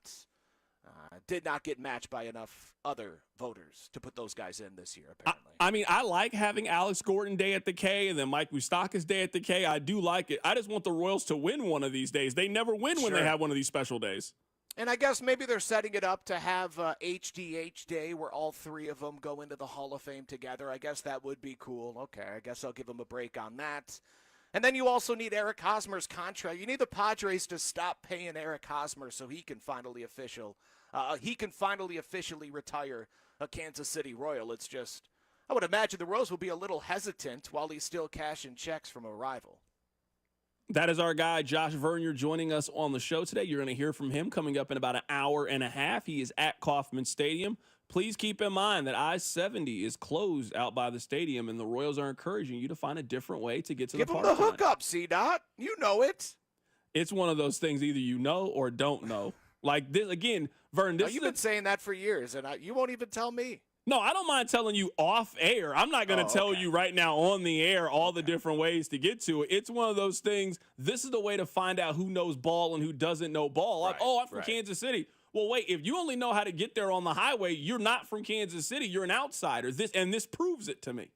Speaker 5: get matched by enough other voters to put those guys in this year, apparently.
Speaker 4: I mean, I like having Alex Gordon Day at the K and then Mike Moustakas Day at the K. I do like it. I just want the Royals to win one of these days. They never win when they have one of these special days.
Speaker 5: And I guess maybe they're setting it up to have HDH Day where all 3 of them go into the Hall of Fame together. I guess that would be cool. Okay, I guess I'll give them a break on that. And then you also need Eric Hosmer's contract. You need the Padres to stop paying Eric Hosmer so he can finally official he can finally officially retire a Kansas City Royal. It's just, I would imagine the Royals will be a little hesitant while he's still cashing checks from a rival.
Speaker 4: That is our guy, Josh Vern. You're joining us on the show today. You're going to hear from him coming up in about an hour and a half. He is at Kauffman Stadium. Please keep in mind that I-70 is closed out by the stadium, and the Royals are encouraging you to find a different way to get to the park.
Speaker 5: Give him the hookup, C-Dot. You know it.
Speaker 4: It's one of those things either you know or don't know. Like this, again, Vern,
Speaker 5: you've been saying that for years, and you won't even tell me.
Speaker 4: No, I don't mind telling you off air. I'm not going to tell you right now on the air all the different ways to get to it. It's one of those things. This is the way to find out who knows ball and who doesn't know ball. Like, I'm from Kansas City. Well, wait, if you only know how to get there on the highway, you're not from Kansas City. You're an outsider. This proves it to me.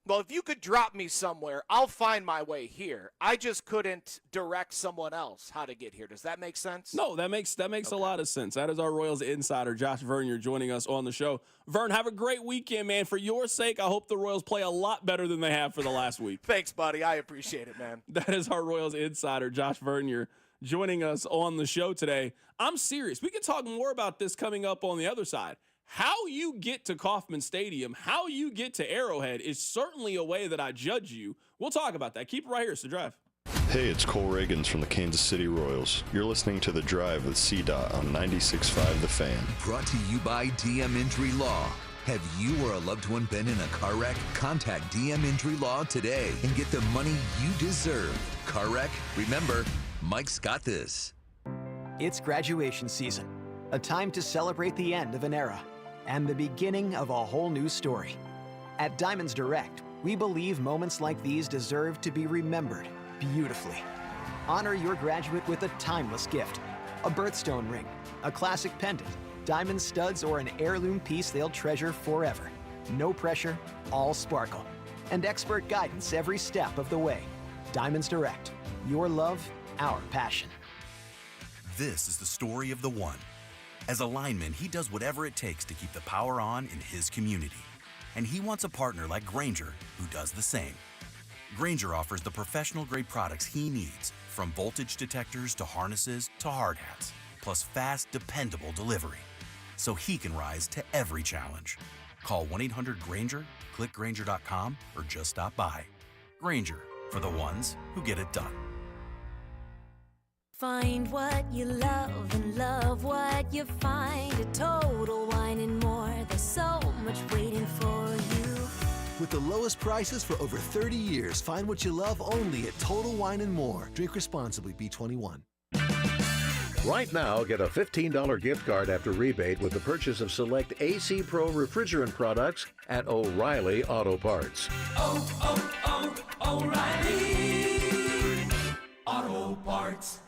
Speaker 5: Well, if you could drop me somewhere, I'll find my way here. I just couldn't direct someone else how to get here. Does that make sense?
Speaker 4: No, that makes a lot of sense. That is our Royals insider, Josh Vern. You're joining us on the show. Vern, have a great weekend, man. For your sake, I hope the Royals play a lot better than they have for the last week.
Speaker 5: Thanks, buddy. I appreciate it, man.
Speaker 4: That is our Royals insider, Josh Vern. You're joining us on the show today. I'm serious. We can talk more about this coming up on the other side. How you get to Kauffman Stadium, how you get to Arrowhead is certainly a way that I judge you. We'll talk about that. Keep it right here. It's The Drive.
Speaker 13: Hey, it's Cole Ragans from the Kansas City Royals. You're listening to The Drive with C-Dot on 96.5 The Fan.
Speaker 2: Brought to you by DM Injury Law. Have you or a loved one been in a car wreck? Contact DM Injury Law today and get the money you deserve. Car wreck? Remember, Mike's got this.
Speaker 14: It's graduation season, a time to celebrate the end of an era and the beginning of a whole new story. At Diamonds Direct, we believe moments like these deserve to be remembered beautifully. Honor your graduate with a timeless gift, a birthstone ring, a classic pendant, diamond studs, or an heirloom piece they'll treasure forever. No pressure, all sparkle, and expert guidance every step of the way. Diamonds Direct, your love, our passion.
Speaker 15: This is the story of the one. As a lineman, he does whatever it takes to keep the power on in his community. And he wants a partner like Grainger who does the same. Grainger offers the professional-grade products he needs, from voltage detectors to harnesses to hard hats, plus fast, dependable delivery, so he can rise to every challenge. Call 1-800-GRAINGER, click Grainger.com, or just stop by. Grainger, for the ones who get it done.
Speaker 17: Find what you love and love what you find at Total Wine and More. There's so much waiting for you.
Speaker 18: With the lowest prices for over 30 years, find what you love only at Total Wine and More. Drink responsibly, B21.
Speaker 19: Right now, get a $15 gift card after rebate with the purchase of select AC Pro refrigerant products at O'Reilly Auto Parts.
Speaker 20: O'Reilly Auto Parts.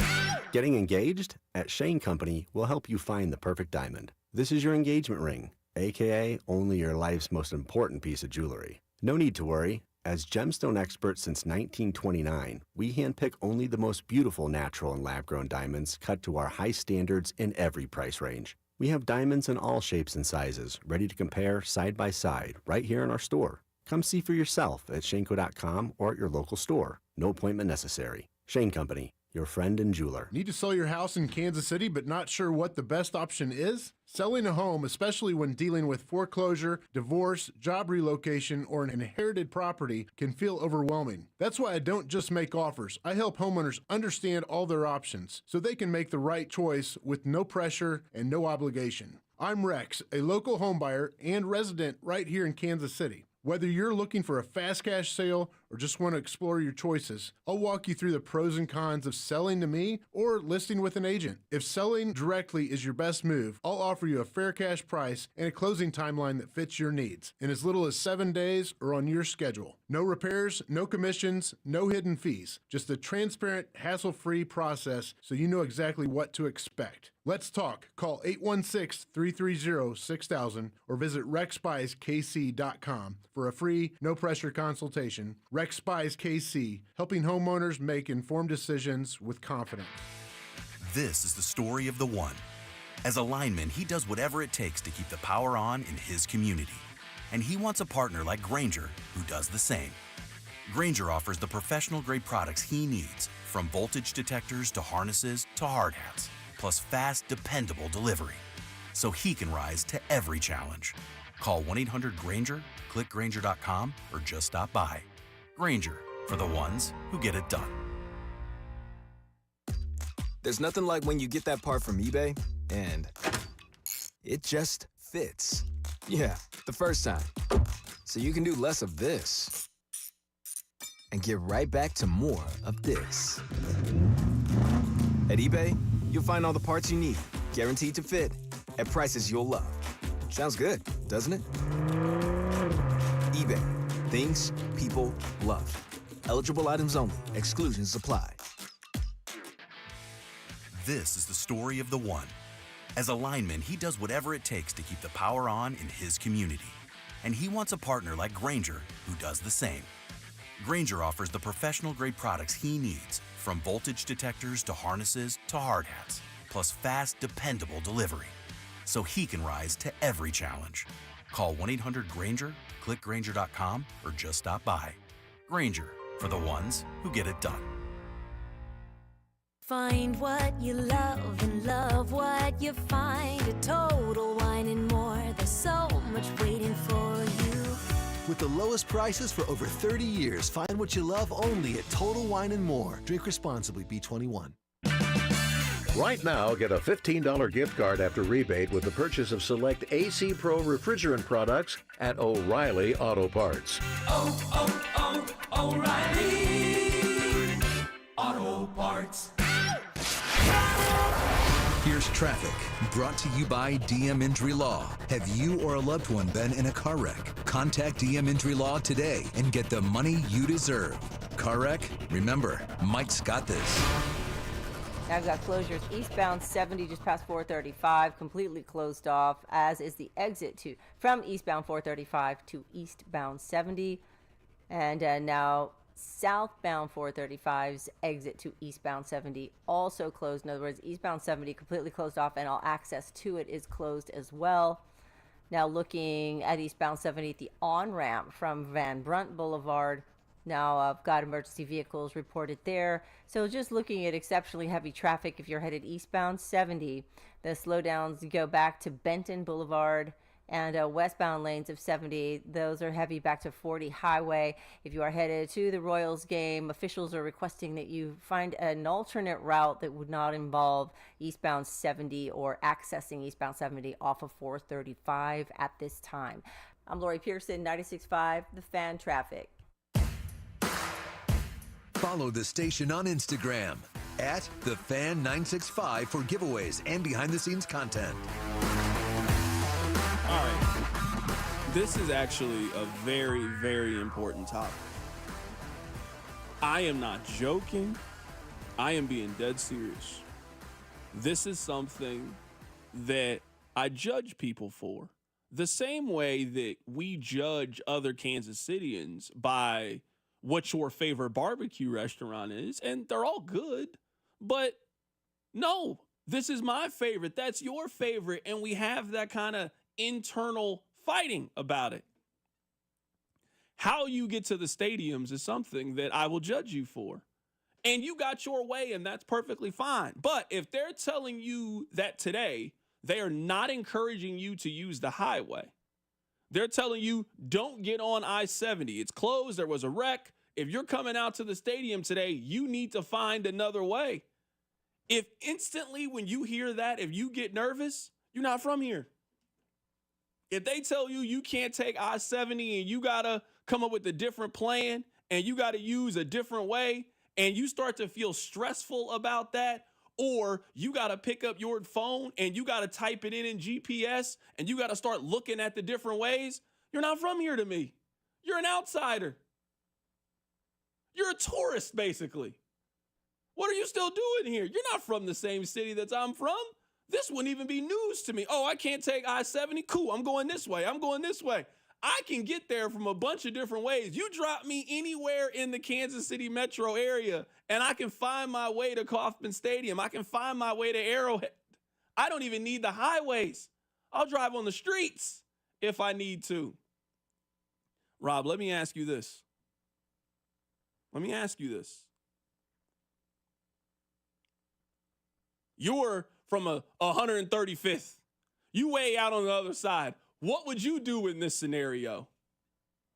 Speaker 21: Getting engaged? At Shane Company, we'll help you find the perfect diamond. This is your engagement ring, aka only your life's most important piece of jewelry. No need to worry. As gemstone experts since 1929, we handpick only the most beautiful natural and lab-grown diamonds cut to our high standards in every price range. We have diamonds in all shapes and sizes, ready to compare side by side right here in our store. Come see for yourself at Shanco.com or at your local store. No appointment necessary. Shane Company, your friend and jeweler.
Speaker 29: Need to sell your house in Kansas City but not sure what the best option is? Selling a home, especially when dealing with foreclosure, divorce, job relocation, or an inherited property, can feel overwhelming. That's why I don't just make offers. I help homeowners understand all their options so they can make the right choice with no pressure and no obligation. I'm Rex, a local homebuyer and resident right here in Kansas City. Whether you're looking for a fast cash sale or just want to explore your choices, I'll walk you through the pros and cons of selling to me or listing with an agent. If selling directly is your best move, I'll offer you a fair cash price and a closing timeline that fits your needs in as little as 7 days or on your schedule. No repairs, no commissions, no hidden fees. Just a transparent, hassle-free process so you know exactly what to expect. Let's talk. Call 816-330-6000 or visit rexspicekc.com for a free, no-pressure consultation. Rex Spies KC, helping homeowners make informed decisions with confidence.
Speaker 15: This is the story of the one. As a lineman, he does whatever it takes to keep the power on in his community. And he wants a partner like Grainger who does the same. Grainger offers the professional-grade products he needs, from voltage detectors to harnesses to hard hats, plus fast, dependable delivery, so he can rise to every challenge. Call 1-800-GRANGER, click Grainger.com, or just stop by. Grainger, for the ones who get it done.
Speaker 6: There's nothing like when you get that part from eBay and it just fits. Yeah, the first time. So you can do less of this and get right back to more of this. At eBay, you'll find all the parts you need, guaranteed to fit, at prices you'll love. Sounds good, doesn't it? eBay, things people love. Eligible items only. Exclusions apply.
Speaker 15: This is the story of the one. As a lineman, he does whatever it takes to keep the power on in his community. And he wants a partner like Grainger who does the same. Grainger offers the professional-grade products he needs, from voltage detectors to harnesses to hard hats, plus fast, dependable delivery, so he can rise to every challenge. Call 1-800-GRAINGER, click Grainger.com, or just stop by. Grainger, for the ones who get it done.
Speaker 17: Find what you love and love what you find. A Total Wine and More. There's so much waiting for you.
Speaker 18: With the lowest prices for over 30 years, find what you love only at Total Wine and More. Drink responsibly, B21.
Speaker 19: Right now, get a $15 gift card after rebate with the purchase of select AC Pro refrigerant products at O'Reilly Auto Parts.
Speaker 20: O'Reilly Auto Parts.
Speaker 2: Here's traffic, brought to you by DM Injury Law. Have you or a loved one been in a car wreck? Contact DM Injury Law today and get the money you deserve. Car wreck? Remember, Mike's got this.
Speaker 1: Now I've got closures eastbound 70 just past 435, completely closed off, as is the exit from eastbound 435 to eastbound 70. And now southbound 435's exit to eastbound 70 also closed. In other words, eastbound 70 completely closed off, and all access to it is closed as well. Now looking at eastbound 70, the on-ramp from Van Brunt Boulevard. Now I've got emergency vehicles reported there. So just looking at exceptionally heavy traffic if you're headed eastbound 70. The slowdowns go back to Benton Boulevard and westbound lanes of 70. Those are heavy back to 40 Highway. If you are headed to the Royals game, officials are requesting that you find an alternate route that would not involve eastbound 70 or accessing eastbound 70 off of 435 at this time. I'm Lori Pearson, 96.5 The Fan Traffic.
Speaker 2: Follow the station on Instagram at TheFan965 for giveaways and behind-the-scenes content.
Speaker 4: All right. This is actually a very, very important topic. I am not joking. I am being dead serious. This is something that I judge people for. The same way that we judge other Kansas Cityans by what your favorite barbecue restaurant is, and they're all good. But no, this is my favorite. That's your favorite. And we have that kind of internal fighting about it. How you get to the stadiums is something that I will judge you for. And you got your way, and that's perfectly fine. But if they're telling you that today, they are not encouraging you to use the highway. They're telling you, don't get on I-70. It's closed. There was a wreck. If you're coming out to the stadium today, you need to find another way. If instantly when you hear that, if you get nervous, you're not from here. If they tell you you can't take I-70 and you got to come up with a different plan and you got to use a different way, and you start to feel stressful about that, or you got to pick up your phone and you got to type it in GPS and you got to start looking at the different ways, you're not from here to me. You're an outsider. You're a tourist, basically. What are you still doing here? You're not from the same city that I'm from. This wouldn't even be news to me. Oh, I can't take I-70? Cool, I'm going this way. I'm going this way. I can get there from a bunch of different ways. You drop me anywhere in the Kansas City metro area, and I can find my way to Kauffman Stadium. I can find my way to Arrowhead. I don't even need the highways. I'll drive on the streets if I need to. Rob, let me ask you this. You're from a 135th. You way out on the other side. What would you do in this scenario?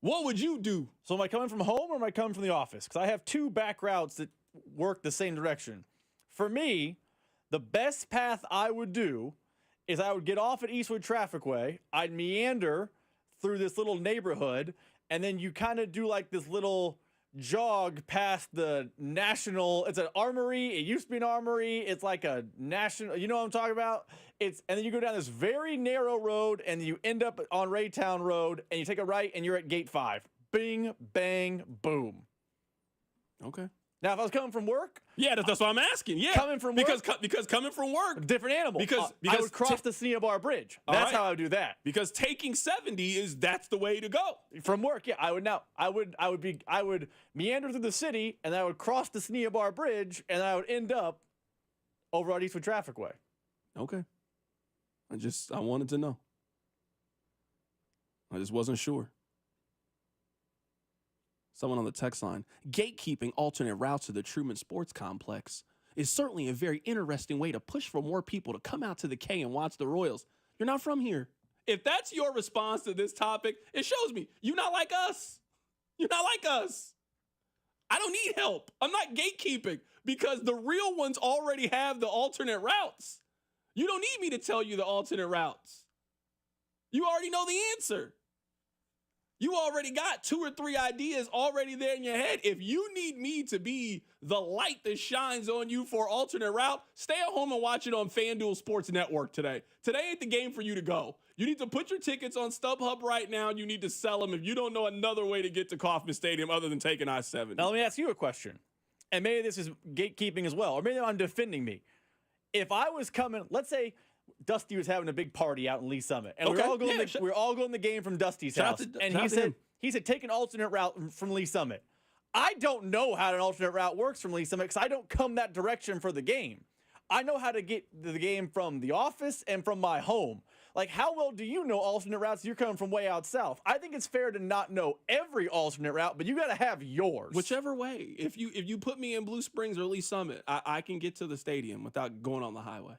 Speaker 4: What would you do?
Speaker 7: So am I coming from home or am I coming from the office? Because I have two back routes that work the same direction. For me, the best path I would do is I would get off at Eastwood Traffic Way. I'd meander through this little neighborhood, and then you kind of do like this little jog past the national. It's an armory. It used to be an armory. It's like a national. You know what I'm talking about? And then you go down this very narrow road, and you end up on Raytown Road, and you take a right, and you're at Gate 5. Bing, bang, boom.
Speaker 4: Okay.
Speaker 7: Now, if I was coming from work,
Speaker 4: that's what I'm asking. Yeah,
Speaker 7: coming from work,
Speaker 4: because coming from work,
Speaker 7: different animal.
Speaker 4: Because
Speaker 7: I would cross the Sneha Bar Bridge. That's how I would do that.
Speaker 4: Because taking 70 that's the way to go
Speaker 7: from work. Yeah, I would meander through the city, and I would cross the Sneha Bar Bridge, and I would end up over on Eastwood Traffic Way.
Speaker 4: Okay. I wanted to know. I just wasn't sure. Someone on the text line, gatekeeping alternate routes to the Truman Sports Complex is certainly a very interesting way to push for more people to come out to the K and watch the Royals. You're not from here. If that's your response to this topic, it shows me you're not like us. You're not like us. I don't need help. I'm not gatekeeping because the real ones already have the alternate routes. You don't need me to tell you the alternate routes. You already know the answer. You already got 2 or 3 ideas already there in your head. If you need me to be the light that shines on you for alternate route, stay at home and watch it on FanDuel Sports Network today. Today ain't the game for you to go. You need to put your tickets on StubHub right now, and you need to sell them if you don't know another way to get to Kauffman Stadium other than taking I-70.
Speaker 7: Now, let me ask you a question. And maybe this is gatekeeping as well, or maybe I'm defending me. If I was coming, let's say Dusty was having a big party out in Lee Summit, and we're all going to the game from Dusty's house. And he said, take an alternate route from Lee Summit. I don't know how an alternate route works from Lee Summit because I don't come that direction for the game. I know how to get to the game from the office and from my home. Like, how well do you know alternate routes? You're coming from way out south. I think it's fair to not know every alternate route, but you got to have yours.
Speaker 4: Whichever way. If you put me in Blue Springs or Lee Summit, I can get to the stadium without going on the highway.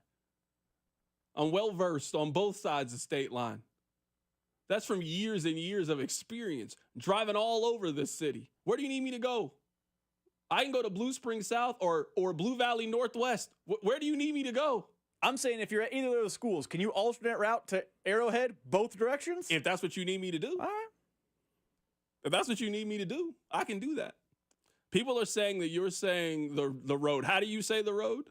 Speaker 4: I'm well-versed on both sides of the state line. That's from years and years of experience, driving all over this city. Where do you need me to go? I can go to Blue Springs South or Blue Valley Northwest. Where do you need me to go?
Speaker 7: I'm saying if you're at either of those schools, can you alternate route to Arrowhead both directions?
Speaker 4: If that's what you need me to do.
Speaker 7: All right.
Speaker 4: If that's what you need me to do, I can do that. People are saying that you're saying the road. How do you say the road?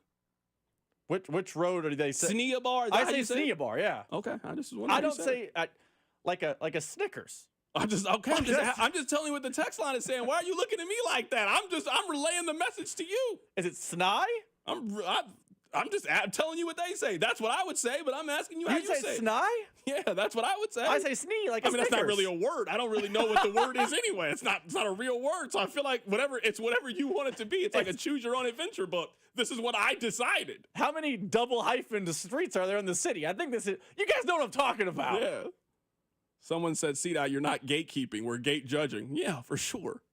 Speaker 7: Which road are they saying?
Speaker 4: Sneha Bar.
Speaker 7: I say Sneha Bar, yeah.
Speaker 4: Okay, I just wondering.
Speaker 7: I don't say like a Snickers.
Speaker 4: I'm just telling you what the text line is saying. Why are you looking at me like that? I'm relaying the message to you.
Speaker 7: Is it Snai?
Speaker 4: I'm just telling you what they say. That's what I would say, but I'm asking you how you say
Speaker 7: Snai?
Speaker 4: Yeah, that's what I would say.
Speaker 7: I say Snee like a Snickers.
Speaker 4: That's not really a word. I don't really know what the word is anyway. It's not a real word. So I feel like whatever you want it to be. It's like a choose your own adventure book. This is what I decided.
Speaker 7: How many double hyphen streets are there in the city? I think this is. You guys know what I'm talking about.
Speaker 4: Yeah. Someone said, "CDOT, you're not gatekeeping. We're gate judging." Yeah, for sure.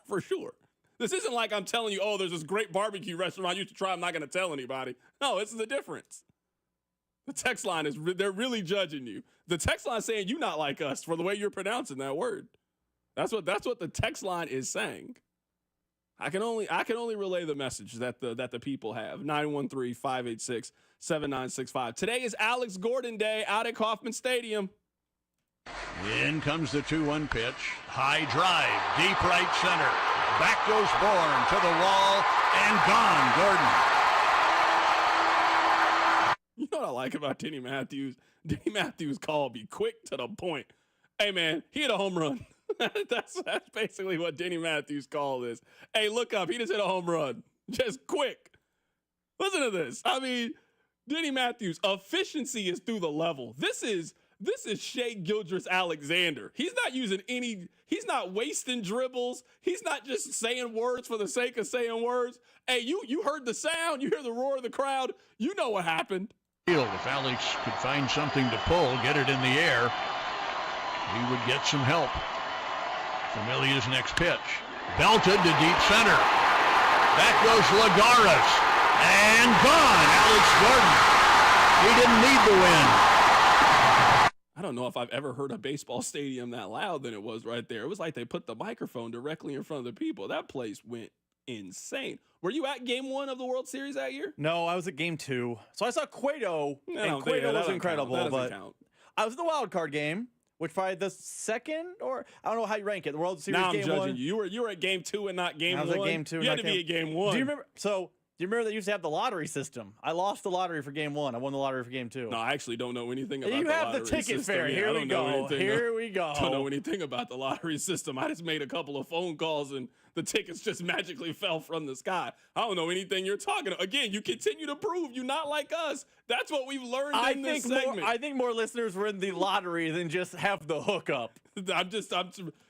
Speaker 4: For sure. This isn't like I'm telling you, oh, there's this great barbecue restaurant you should try. I'm not going to tell anybody. No, this is the difference. The text line is, they're really judging you. The text line is saying you're not like us for the way you're pronouncing that word. That's what the text line is saying. I can only relay the message that the people have. 913-586-7965. Today is Alex Gordon Day out at Kauffman Stadium.
Speaker 8: In comes the 2-1 pitch. High drive, deep right center. Back goes Bourne to the wall, and gone, Gordon.
Speaker 4: You know what I like about Denny Matthews? Denny Matthews' call be quick to the point. Hey, man, he hit a home run. That's basically what Denny Matthews' call is. Hey, look up. He just hit a home run. Just quick. Listen to this. I mean, Denny Matthews' efficiency is through the level. This is Shea Gilgeous-Alexander. He's not wasting dribbles. He's not just saying words for the sake of saying words. Hey, you heard the sound. You hear the roar of the crowd. You know what happened.
Speaker 8: If Alex could find something to pull, get it in the air, he would get some help. Familia's next pitch. Belted to deep center. Back goes Lagares. And gone, Alex Gordon. He didn't need the win.
Speaker 4: don't know if I've ever heard a baseball stadium that loud than it was right there. It was like they put the microphone directly in front of the people. That place went insane. Were you at game 1 of the World Series that year?
Speaker 7: No, I was at game 2. So I saw Cueto, and Cueto was incredible. But I was at the wild card game, which probably the second, or I don't know how you rank it. The World Series
Speaker 4: now
Speaker 7: game 1.
Speaker 4: I'm judging you. You were at game 2 and not game 1.
Speaker 7: I was at game 2.
Speaker 4: You had to be at game 1.
Speaker 7: Do you remember? So do you remember they used to have the lottery system? I lost the lottery for game 1. I won the lottery for game 2.
Speaker 4: No, I actually don't know anything about
Speaker 7: you
Speaker 4: the
Speaker 7: have
Speaker 4: lottery
Speaker 7: the ticket
Speaker 4: system.
Speaker 7: fare.
Speaker 4: Yeah,
Speaker 7: Here we go. Here we go.
Speaker 4: Don't know anything about the lottery system. I just made a couple of phone calls and the tickets just magically fell from the sky. I don't know anything you're talking about. Again, you continue to prove you're not like us. That's what we've learned in this segment.
Speaker 7: I think more listeners were in the lottery than just have the hookup.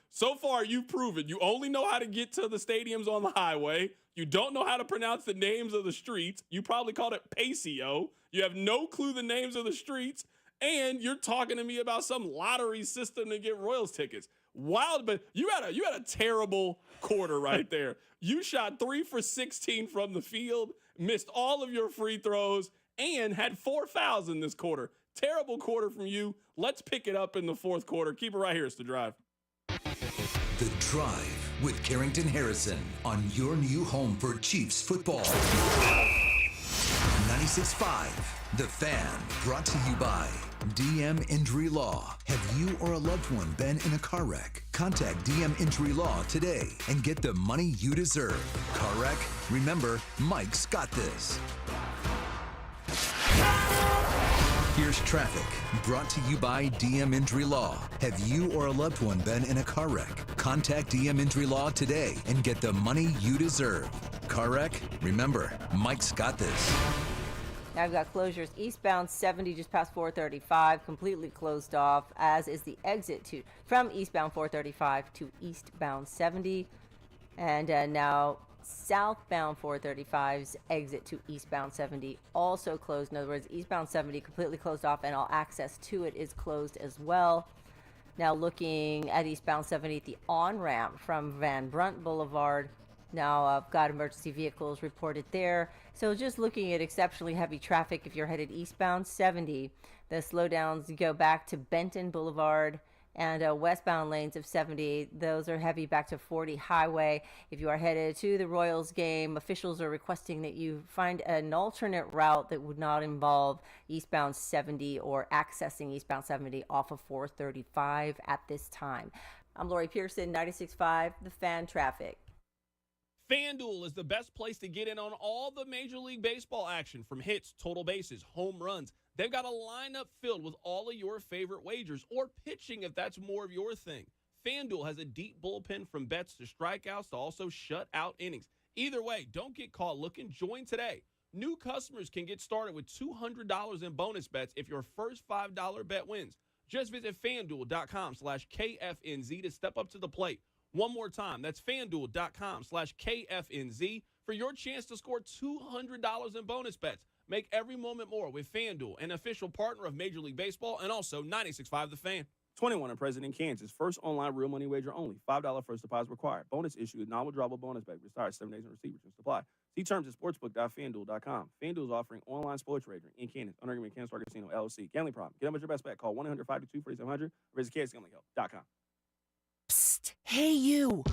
Speaker 4: So far, you've proven you only know how to get to the stadiums on the highway. You don't know how to pronounce the names of the streets. You probably called it Paseo. You have no clue the names of the streets. And you're talking to me about some lottery system to get Royals tickets. Wild, but you had a terrible quarter right there. You shot 3 for 16 from the field, missed all of your free throws, and had 4 fouls in this quarter. Terrible quarter from you. Let's pick it up in the fourth quarter. Keep it right here. It's The Drive.
Speaker 2: The Drive with Carrington Harrison on your new home for Chiefs football. 96.5, The Fan, brought to you by DM Injury Law. Have you or a loved one been in a car wreck? Contact DM Injury Law today and get the money you deserve. Car wreck? Remember, Mike's got this. Here's traffic, brought to you by DM Injury Law. Have you or a loved one been in a car wreck? Contact DM Injury Law today and get the money you deserve. Car wreck? Remember, Mike's got this.
Speaker 1: Now we've got closures eastbound 70 just past 435, completely closed off, as is the exit from eastbound 435 to eastbound 70. And now southbound 435's exit to eastbound 70 also closed. In other words, eastbound 70 completely closed off, and all access to it is closed as well. Now looking at eastbound 70 at the on-ramp from Van Brunt Boulevard. Now I've got emergency vehicles reported there. So just looking at exceptionally heavy traffic if you're headed eastbound 70. The slowdowns go back to Benton Boulevard and westbound lanes of 70. Those are heavy back to 40 Highway. If you are headed to the Royals game, officials are requesting that you find an alternate route that would not involve eastbound 70 or accessing eastbound 70 off of 435 at this time. I'm Lori Pearson, 96.5, The Fan Traffic.
Speaker 4: FanDuel is the best place to get in on all the Major League Baseball action, from hits, total bases, home runs. They've got a lineup filled with all of your favorite wagers, or pitching if that's more of your thing. FanDuel has a deep bullpen from bets to strikeouts to also shut out innings. Either way, don't get caught looking. Join today. New customers can get started with $200 in bonus bets if your first $5 bet wins. Just visit FanDuel.com/KFNZ to step up to the plate. One more time, that's FanDuel.com/KFNZ for your chance to score $200 in bonus bets. Make every moment more with FanDuel, an official partner of Major League Baseball and also 96.5 The Fan. 21 and present in Kansas. First online real money wager only. $5 first deposit required. Bonus issued. Non-withdrawable bonus bet. Retire 7 days in receipt. Returns supply. See terms at sportsbook.fanduel.com. FanDuel is offering online sports wagering in Kansas. Under agreement, Kansas Star Casino, LLC. Gambling problem. Get them with your best bet. Call 1-800-522-4700 or visit kansasgamblinghelp.com.
Speaker 9: Psst. Hey, you.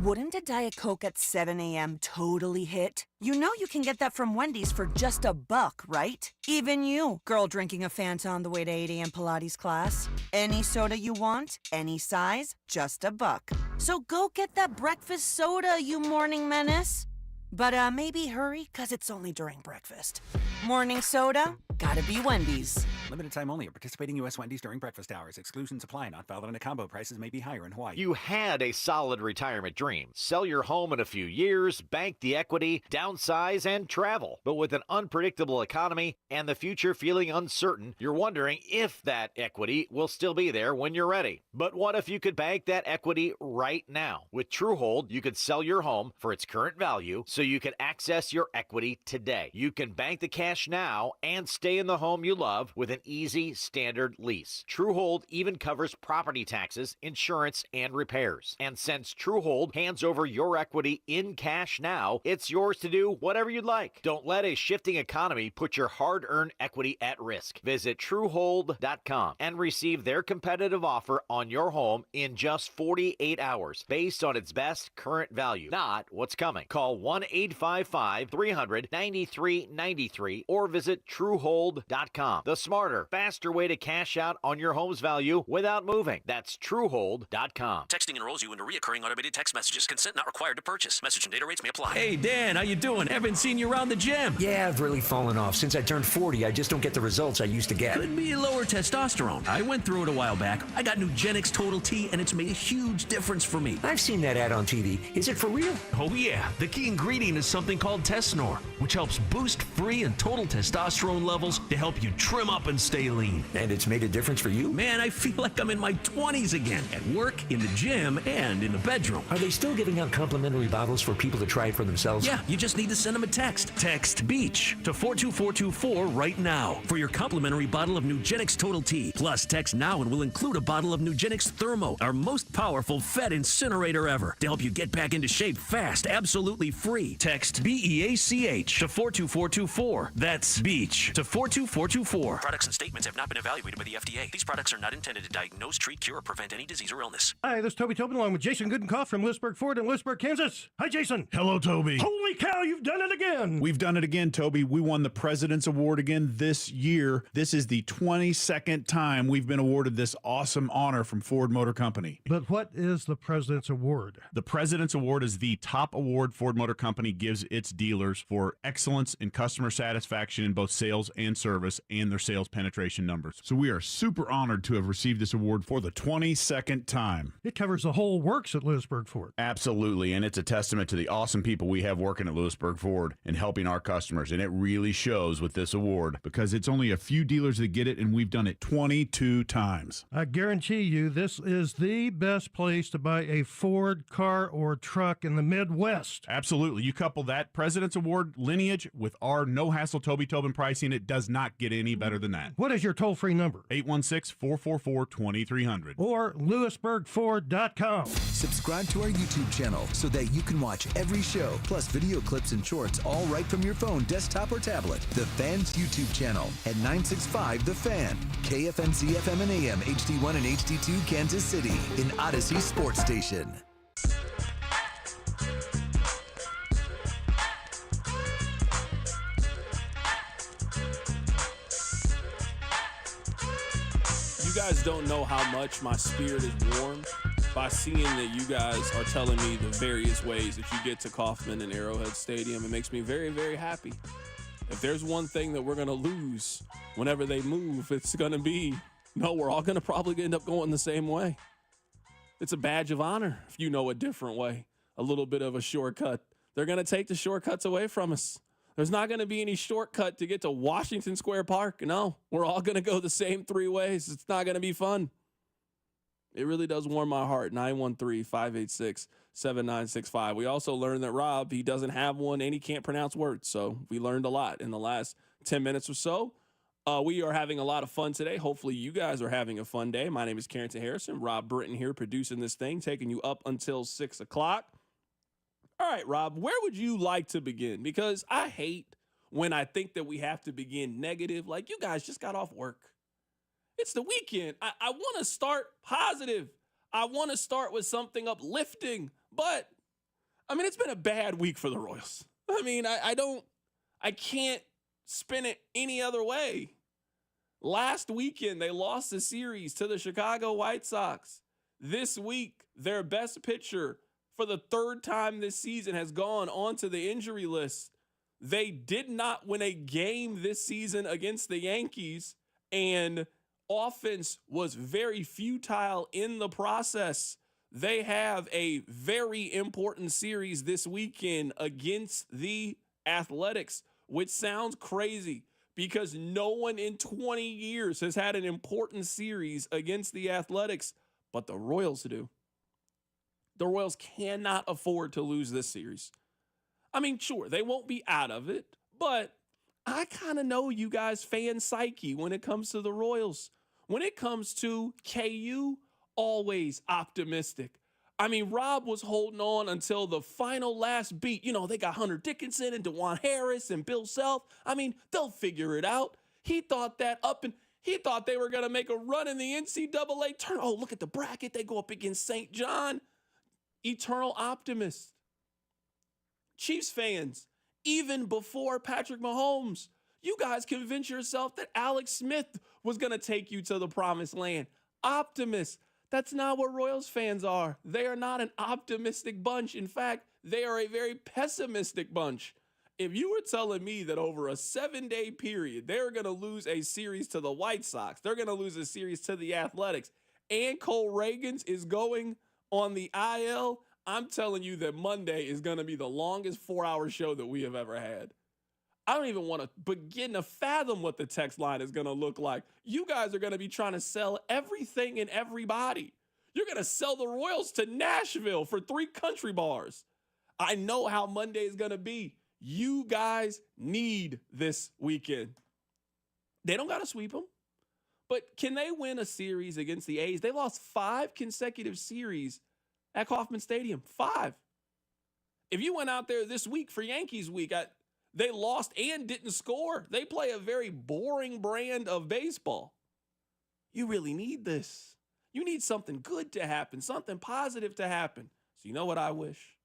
Speaker 9: Wouldn't a Diet Coke at 7 a.m. totally hit? You know you can get that from Wendy's for just $1, right? Even you, girl drinking a Fanta on the way to 8 a.m. Pilates class. Any soda you want, any size, just $1. So go get that breakfast soda, you morning menace. But maybe hurry, 'cause it's only during breakfast. Morning soda? Gotta be Wendy's.
Speaker 10: Limited time only at participating U.S. Wendy's during breakfast hours. Exclusions apply. Not valid in a combo. Prices may be higher in Hawaii.
Speaker 11: You had a solid retirement dream. Sell your home in a few years, bank the equity, downsize, and travel. But with an unpredictable economy and the future feeling uncertain, you're wondering if that equity will still be there when you're ready. But what if you could bank that equity right now? With TrueHold, you could sell your home for its current value so you can access your equity today. You can bank the cash now and stay stay in the home you love with an easy standard lease. TrueHold even covers property taxes, insurance, and repairs. And since TrueHold hands over your equity in cash now, it's yours to do whatever you'd like. Don't let a shifting economy put your hard-earned equity at risk. Visit TrueHold.com and receive their competitive offer on your home in just 48 hours based on its best current value, not what's coming. Call 1-855-300-9393 or visit TrueHold.com. The smarter, faster way to cash out on your home's value without moving. That's TrueHold.com.
Speaker 12: Texting enrolls you into recurring automated text messages. Consent not required to purchase. Message and data rates may apply.
Speaker 16: Hey, Dan, how you doing? Haven't seen you around the gym.
Speaker 22: Yeah, I've really fallen off. Since I turned 40, I just don't get the results I used to get.
Speaker 16: Could be lower testosterone. I went through it a while back. I got Nugenix Total T, and it's made a huge difference for me.
Speaker 22: I've seen that ad on TV. Is it for real?
Speaker 16: Oh, yeah. The key ingredient is something called Tesnor, which helps boost free and total testosterone levels to help you trim up and stay lean.
Speaker 22: And it's made a difference for you?
Speaker 16: Man, I feel like I'm in my 20s again, at work, in the gym, and in the bedroom.
Speaker 22: Are they still giving out complimentary bottles for people to try it for themselves?
Speaker 16: Yeah, you just need to send them a text. Text BEACH to 42424 right now for your complimentary bottle of Nugenix Total T. Plus, text now and we'll include a bottle of Nugenix Thermo, our most powerful fat incinerator ever, to help you get back into shape fast, absolutely free. Text BEACH to 42424. That's BEACH to 42424.
Speaker 12: Products and statements have not been evaluated by the FDA. These products are not intended to diagnose, treat, cure, or prevent any disease or illness.
Speaker 23: Hi, this is Toby Tobin along with Jason Goodenkoff from Lewisburg Ford in Lewisburg, Kansas. Hi, Jason.
Speaker 24: Hello, Toby.
Speaker 23: Holy cow, you've done it again.
Speaker 24: We've done it again, Toby. We won the President's Award again this year. This is the 22nd time we've been awarded this awesome honor from Ford Motor Company.
Speaker 23: But what is the President's Award?
Speaker 24: The President's Award is the top award Ford Motor Company gives its dealers for excellence in customer satisfaction in both sales and service and their sales penetration numbers. So we are super honored to have received this award for the 22nd time.
Speaker 23: It covers the whole works at Lewisburg Ford.
Speaker 24: Absolutely, and it's a testament to the awesome people we have working at Lewisburg Ford and helping our customers, and it really shows with this award because it's only a few dealers that get it, and we've done it 22 times.
Speaker 23: I guarantee you this is the best place to buy a Ford car or truck in the Midwest.
Speaker 24: Absolutely. You couple that President's Award lineage with our no-hassle Toby Tobin pricing, it does not get any better than that.
Speaker 23: What is your toll-free number?
Speaker 24: 816-444-2300.
Speaker 23: Or LewisburgFord.com.
Speaker 2: Subscribe to our YouTube channel so that you can watch every show, plus video clips and shorts, all right from your phone, desktop, or tablet. The Fan's YouTube channel at 965 The Fan, KFNC FM and AM, HD1 and HD2, Kansas City, in Odyssey Sports Station.
Speaker 4: You guys don't know how much my spirit is warmed by seeing that you guys are telling me the various ways that you get to Kauffman and Arrowhead Stadium. It makes me very, very happy. If there's one thing that we're going to lose whenever they move, it's going to be, no, we're all going to probably end up going the same way. It's a badge of honor if you know a different way, a little bit of a shortcut. They're going to take the shortcuts away from us. There's not going to be any shortcut to get to Washington Square Park. No, we're all going to go the same three ways. It's not going to be fun. It really does warm my heart. 913-586-7965. We also learned that Rob, he doesn't have one and he can't pronounce words. So we learned a lot in the last 10 minutes or so. We are having a lot of fun today. Hopefully you guys are having a fun day. My name is Carrington Harrison. Rob Britton here producing this thing, taking you up until 6 o'clock. All right, Rob, where would you like to begin? Because I hate when I think that we have to begin negative. Like, you guys just got off work. It's the weekend. I want to start positive. I want to start with something uplifting. But, I mean, it's been a bad week for the Royals. I mean, I can't spin it any other way. Last weekend, they lost the series to the Chicago White Sox. This week, their best pitcher for the third time this season has gone onto the injury list. They did not win a game this season against the Yankees, and offense was very futile in the process. They have a very important series this weekend against the Athletics, which sounds crazy because no one in 20 years has had an important series against the Athletics, but the Royals do. The Royals cannot afford to lose this series. I mean, sure, they won't be out of it, but I kind of know you guys fan psyche when it comes to the Royals. When it comes to KU, always optimistic. I mean, Rob was holding on until the final last beat. You know, they got Hunter Dickinson and DeJuan Harris and Bill Self. I mean, they'll figure it out. He thought that up, and he thought they were going to make a run in the NCAA tournament. Oh, look at the bracket. They go up against St. John. Eternal optimist. Chiefs fans, even before Patrick Mahomes, you guys convinced yourself that Alex Smith was going to take you to the promised land. Optimists. That's not what Royals fans are. They are not an optimistic bunch. In fact, they are a very pessimistic bunch. If you were telling me that over a 7-day period, they're going to lose a series to the White Sox, they're going to lose a series to the Athletics, and Cole Ragans is going on the IL, I'm telling you that Monday is going to be the longest 4-hour show that we have ever had. I don't even want to begin to fathom what the text line is going to look like. You guys are going to be trying to sell everything and everybody. You're going to sell the Royals to Nashville for 3 country bars. I know how Monday is going to be. You guys need this weekend. They don't got to sweep them. But can they win a series against the A's? They lost 5 consecutive series at Kauffman Stadium. 5. If you went out there this week for Yankees week, they lost and didn't score. They play a very boring brand of baseball. You really need this. You need something good to happen, something positive to happen. So you know what I wish?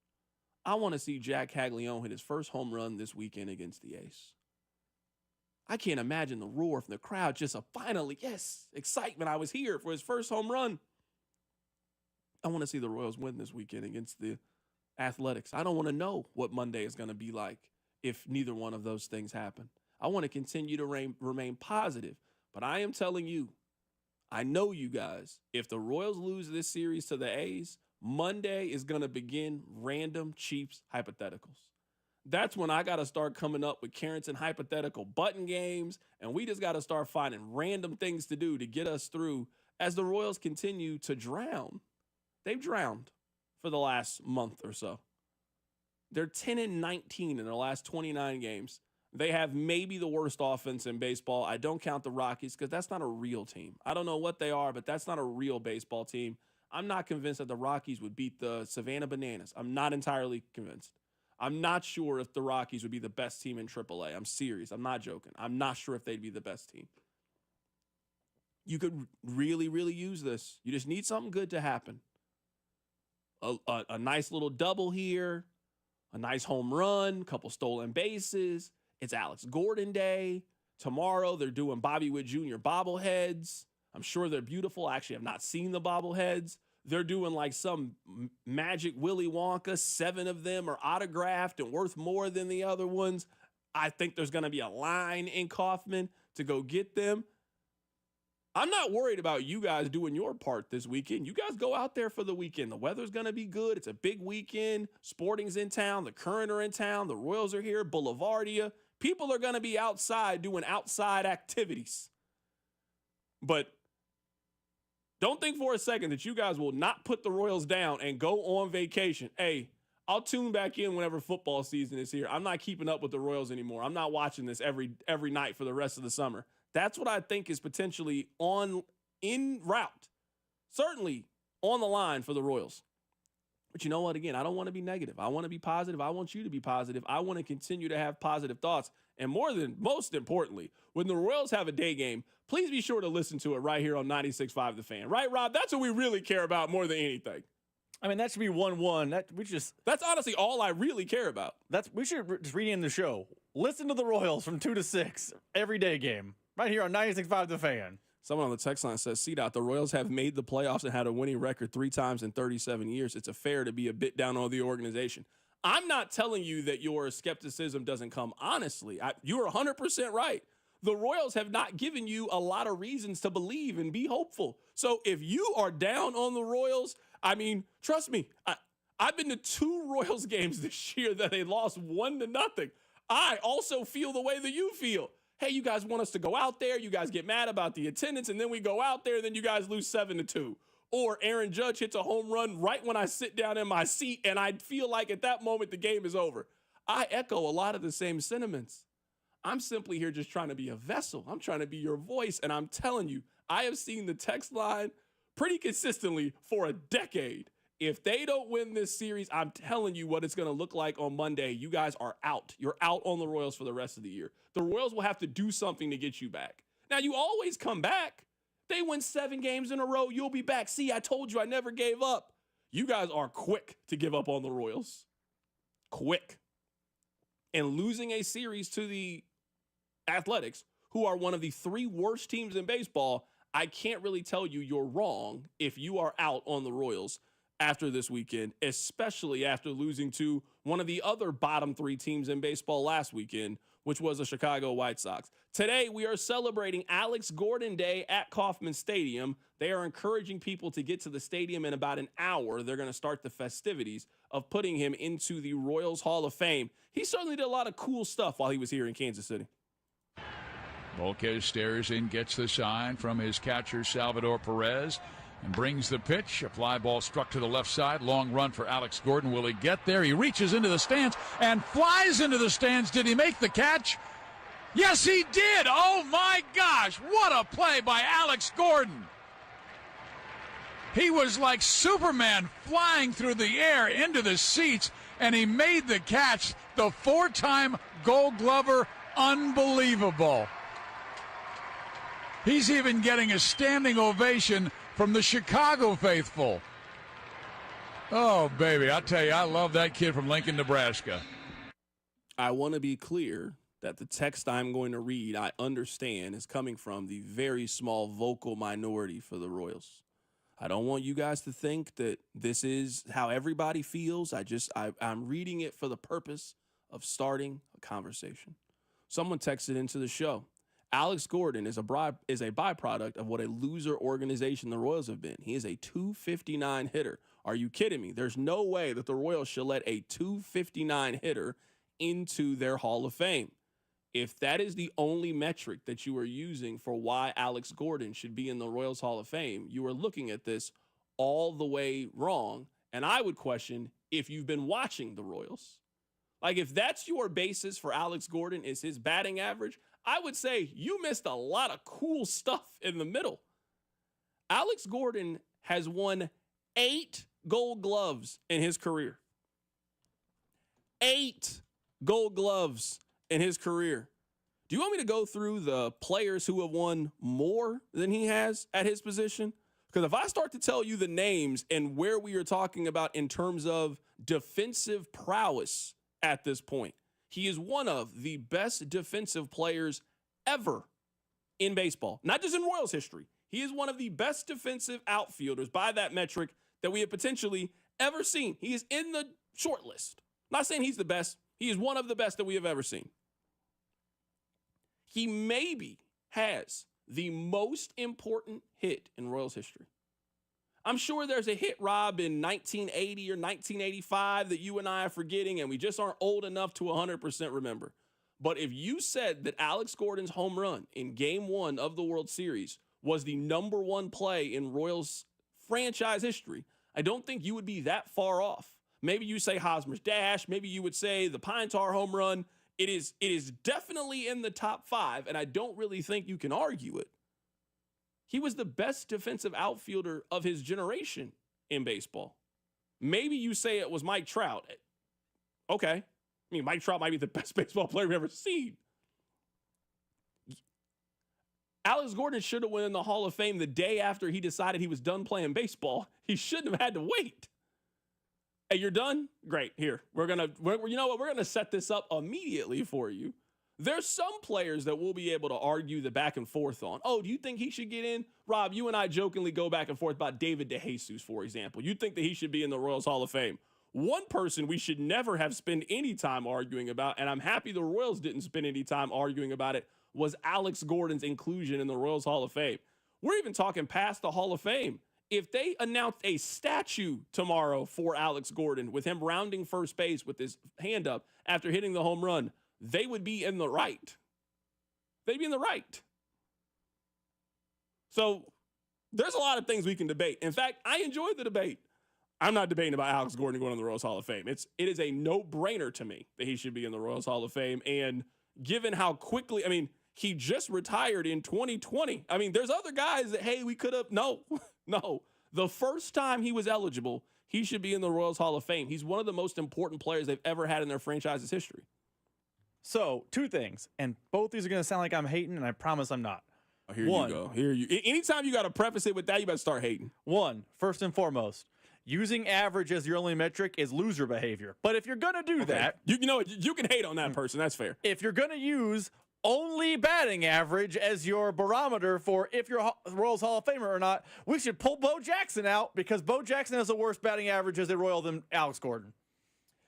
Speaker 4: I want to see Jack Kaggleon hit his first home run this weekend against the A's. I can't imagine the roar from the crowd, just a finally, yes, excitement. I was here for his first home run. I want to see the Royals win this weekend against the Athletics. I don't want to know what Monday is going to be like if neither one of those things happen. I want to continue to remain positive, but I am telling you, I know you guys, if the Royals lose this series to the A's, Monday is going to begin random Chiefs hypotheticals. That's when I got to start coming up with Carrington hypothetical button games, and we just got to start finding random things to do to get us through as the Royals continue to drown. They've drowned for the last month or so. They're 10-19 in their last 29 games. They have maybe the worst offense in baseball. I don't count the Rockies because that's not a real team. I don't know what they are, but that's not a real baseball team. I'm not convinced that the Rockies would beat the Savannah Bananas. I'm not entirely convinced. I'm not sure if the Rockies would be the best team in AAA. I'm serious. I'm not joking. I'm not sure if they'd be the best team. You could really, really use this. You just need something good to happen. A nice little double here. A nice home run, a couple stolen bases. It's Alex Gordon Day. Tomorrow, they're doing Bobby Witt Jr. bobbleheads. I'm sure they're beautiful. Actually, I've not seen the bobbleheads. They're doing like some magic Willy Wonka. 7 of them are autographed and worth more than the other ones. I think there's going to be a line in Kauffman to go get them. I'm not worried about you guys doing your part this weekend. You guys go out there for the weekend. The weather's going to be good. It's a big weekend. Sporting's in town. The Current are in town. The Royals are here. Boulevardia. People are going to be outside doing outside activities. But don't think for a second that you guys will not put the Royals down and go on vacation. Hey, I'll tune back in whenever football season is here. I'm not keeping up with the Royals anymore. I'm not watching this every night for the rest of the summer. That's what I think is potentially en route, certainly on the line for the Royals. But you know what? Again, I don't want to be negative. I want to be positive. I want you to be positive. I want to continue to have positive thoughts. And most importantly, when the Royals have a day game, please be sure to listen to it right here on 96.5 The Fan. Right, Rob? That's what we really care about more than anything.
Speaker 7: I mean, that should be 1-1. That's
Speaker 4: honestly all I really care about.
Speaker 7: We should just rename the show. Listen to the Royals from 2 to 6 every day game. Right here on 96.5 The Fan.
Speaker 4: Someone on the text line says, "CDOT, the Royals have made the playoffs and had a winning record 3 times in 37 years. It's fair to be a bit down on the organization." I'm not telling you that your skepticism doesn't come honestly. You're 100% right. The Royals have not given you a lot of reasons to believe and be hopeful. So if you are down on the Royals, I mean, trust me, I've been to 2 Royals games this year that they lost 1-0. I also feel the way that you feel. Hey, you guys want us to go out there. You guys get mad about the attendance, and then we go out there, and then you guys lose 7-2. Or Aaron Judge hits a home run right when I sit down in my seat, and I feel like at that moment the game is over. I echo a lot of the same sentiments. I'm simply here just trying to be a vessel. I'm trying to be your voice. And I'm telling you, I have seen the text line pretty consistently for a decade. If they don't win this series, I'm telling you what it's going to look like on Monday. You guys are out. You're out on the Royals for the rest of the year. The Royals will have to do something to get you back. Now, you always come back. They win 7 games in a row. You'll be back. See, I told you I never gave up. You guys are quick to give up on the Royals. Quick. And losing a series to the Athletics, who are one of the 3 worst teams in baseball, I can't really tell you you're wrong if you are out on the Royals after this weekend, especially after losing to one of the other bottom 3 teams in baseball last weekend, which was the Chicago White Sox. Today, we are celebrating Alex Gordon Day at Kauffman Stadium. They are encouraging people to get to the stadium in about an hour. They're going to start the festivities of putting him into the Royals Hall of Fame. He certainly did a lot of cool stuff while he was here in Kansas City.
Speaker 3: Volquez stares in, gets the sign from his catcher, Salvador Perez, and brings the pitch. A fly ball struck to the left side. Long run for Alex Gordon. Will he get there? He reaches into the stands and flies into the stands. Did he make the catch? Yes, he did. Oh, my gosh. What a play by Alex Gordon. He was like Superman flying through the air into the seats, and he made the catch. The 4-time Gold Glover. Unbelievable. He's even getting a standing ovation from the Chicago faithful. Oh, baby, I tell you, I love that kid from Lincoln, Nebraska.
Speaker 4: I want to be clear that the text I'm going to read, I understand, is coming from the very small vocal minority for the Royals. I don't want you guys to think that this is how everybody feels. I'm reading it for the purpose of starting a conversation. Someone texted into the show. Alex Gordon is a byproduct of what a loser organization the Royals have been. He is a .259 hitter. Are you kidding me? There's no way that the Royals should let a .259 hitter into their Hall of Fame. If that is the only metric that you are using for why Alex Gordon should be in the Royals Hall of Fame, you are looking at this all the way wrong. And I would question if you've been watching the Royals. Like, if that's your basis for Alex Gordon is his batting average, I would say you missed a lot of cool stuff in the middle. Alex Gordon has won 8 Gold Gloves in his career. 8 Gold Gloves in his career. Do you want me to go through the players who have won more than he has at his position? Because if I start to tell you the names and where we are talking about in terms of defensive prowess at this point, he is one of the best defensive players ever in baseball. Not just in Royals history. He is one of the best defensive outfielders by that metric that we have potentially ever seen. He is in the short list. Not saying he's the best. He is one of the best that we have ever seen. He maybe has the most important hit in Royals history. I'm sure there's a hit, Rob, in 1980 or 1985 that you and I are forgetting, and we just aren't old enough to 100% remember. But if you said that Alex Gordon's home run in Game 1 of the World Series was the #1 play in Royals franchise history, I don't think you would be that far off. Maybe you say Hosmer's Dash. Maybe you would say the Pine Tar home run. It is definitely in the top 5, and I don't really think you can argue it. He was the best defensive outfielder of his generation in baseball. Maybe you say it was Mike Trout. Okay. I mean, Mike Trout might be the best baseball player we've ever seen. Alex Gordon should have went in the Hall of Fame the day after he decided he was done playing baseball. He shouldn't have had to wait. Hey, you're done? Great. Here, you know what? We're gonna set this up immediately for you. There's some players that we'll be able to argue the back and forth on. Oh, do you think he should get in? Rob, you and I jokingly go back and forth about David DeJesus, for example. You think that he should be in the Royals Hall of Fame. One person we should never have spent any time arguing about, and I'm happy the Royals didn't spend any time arguing about it, was Alex Gordon's inclusion in the Royals Hall of Fame. We're even talking past the Hall of Fame. If they announced a statue tomorrow for Alex Gordon with him rounding first base with his hand up after hitting the home run, they would be in the right. They'd be in the right. So there's a lot of things we can debate. In fact, I enjoyed the debate. I'm not debating about Alex Gordon going to the Royals Hall of Fame. It is a no-brainer to me that he should be in the Royals Hall of Fame. And given how quickly, he just retired in 2020. There's other guys that, hey, we could have, no. The first time he was eligible, he should be in the Royals Hall of Fame. He's one of the most important players they've ever had in their franchise's history.
Speaker 7: So, two things, and both these are going to sound like I'm hating, and I promise I'm not.
Speaker 4: Here you go. Anytime you got to preface it with that, you better start hating.
Speaker 7: One, first and foremost, using average as your only metric is loser behavior. But if you're going to do that...
Speaker 4: You know what? You can hate on that person. That's fair.
Speaker 7: If you're going to use only batting average as your barometer for if you're Royals Hall of Famer or not, we should pull Bo Jackson out because Bo Jackson has a worse batting average as a Royal than Alex Gordon.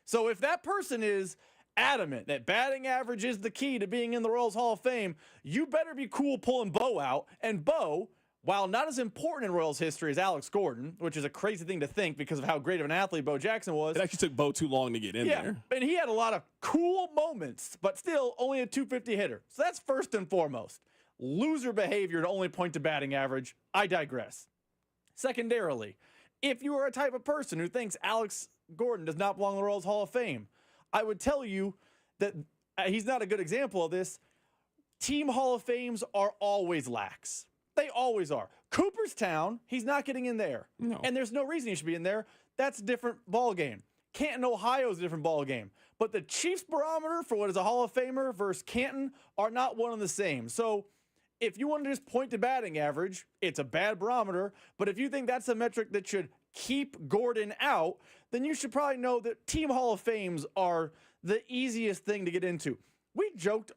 Speaker 7: So if that person is adamant that batting average is the key to being in the Royals Hall of Fame, you better be cool pulling Bo out. And Bo, while not as important in Royals history as Alex Gordon, which is a crazy thing to think because of how great of an athlete Bo Jackson was.
Speaker 4: It actually took Bo too long to get in there.
Speaker 7: And he had a lot of cool moments, but still only a 250 hitter. So that's first and foremost. Loser behavior to only point to batting average. I digress. Secondarily, if you are a type of person who thinks Alex Gordon does not belong in the Royals Hall of Fame, I would tell you that he's not a good example of this. Team Hall of Fames are always lax. They always are. Cooperstown, he's not getting in there.
Speaker 4: No.
Speaker 7: And there's no reason he should be in there. That's a different ball game. Canton, Ohio is a different ball game. But the Chiefs barometer for what is a Hall of Famer versus Canton are not one and the same. So if you want to just point to batting average, it's a bad barometer. But if you think that's a metric that should keep Gordon out, then you should probably know that Team Hall of Fames are the easiest thing to get into. We joked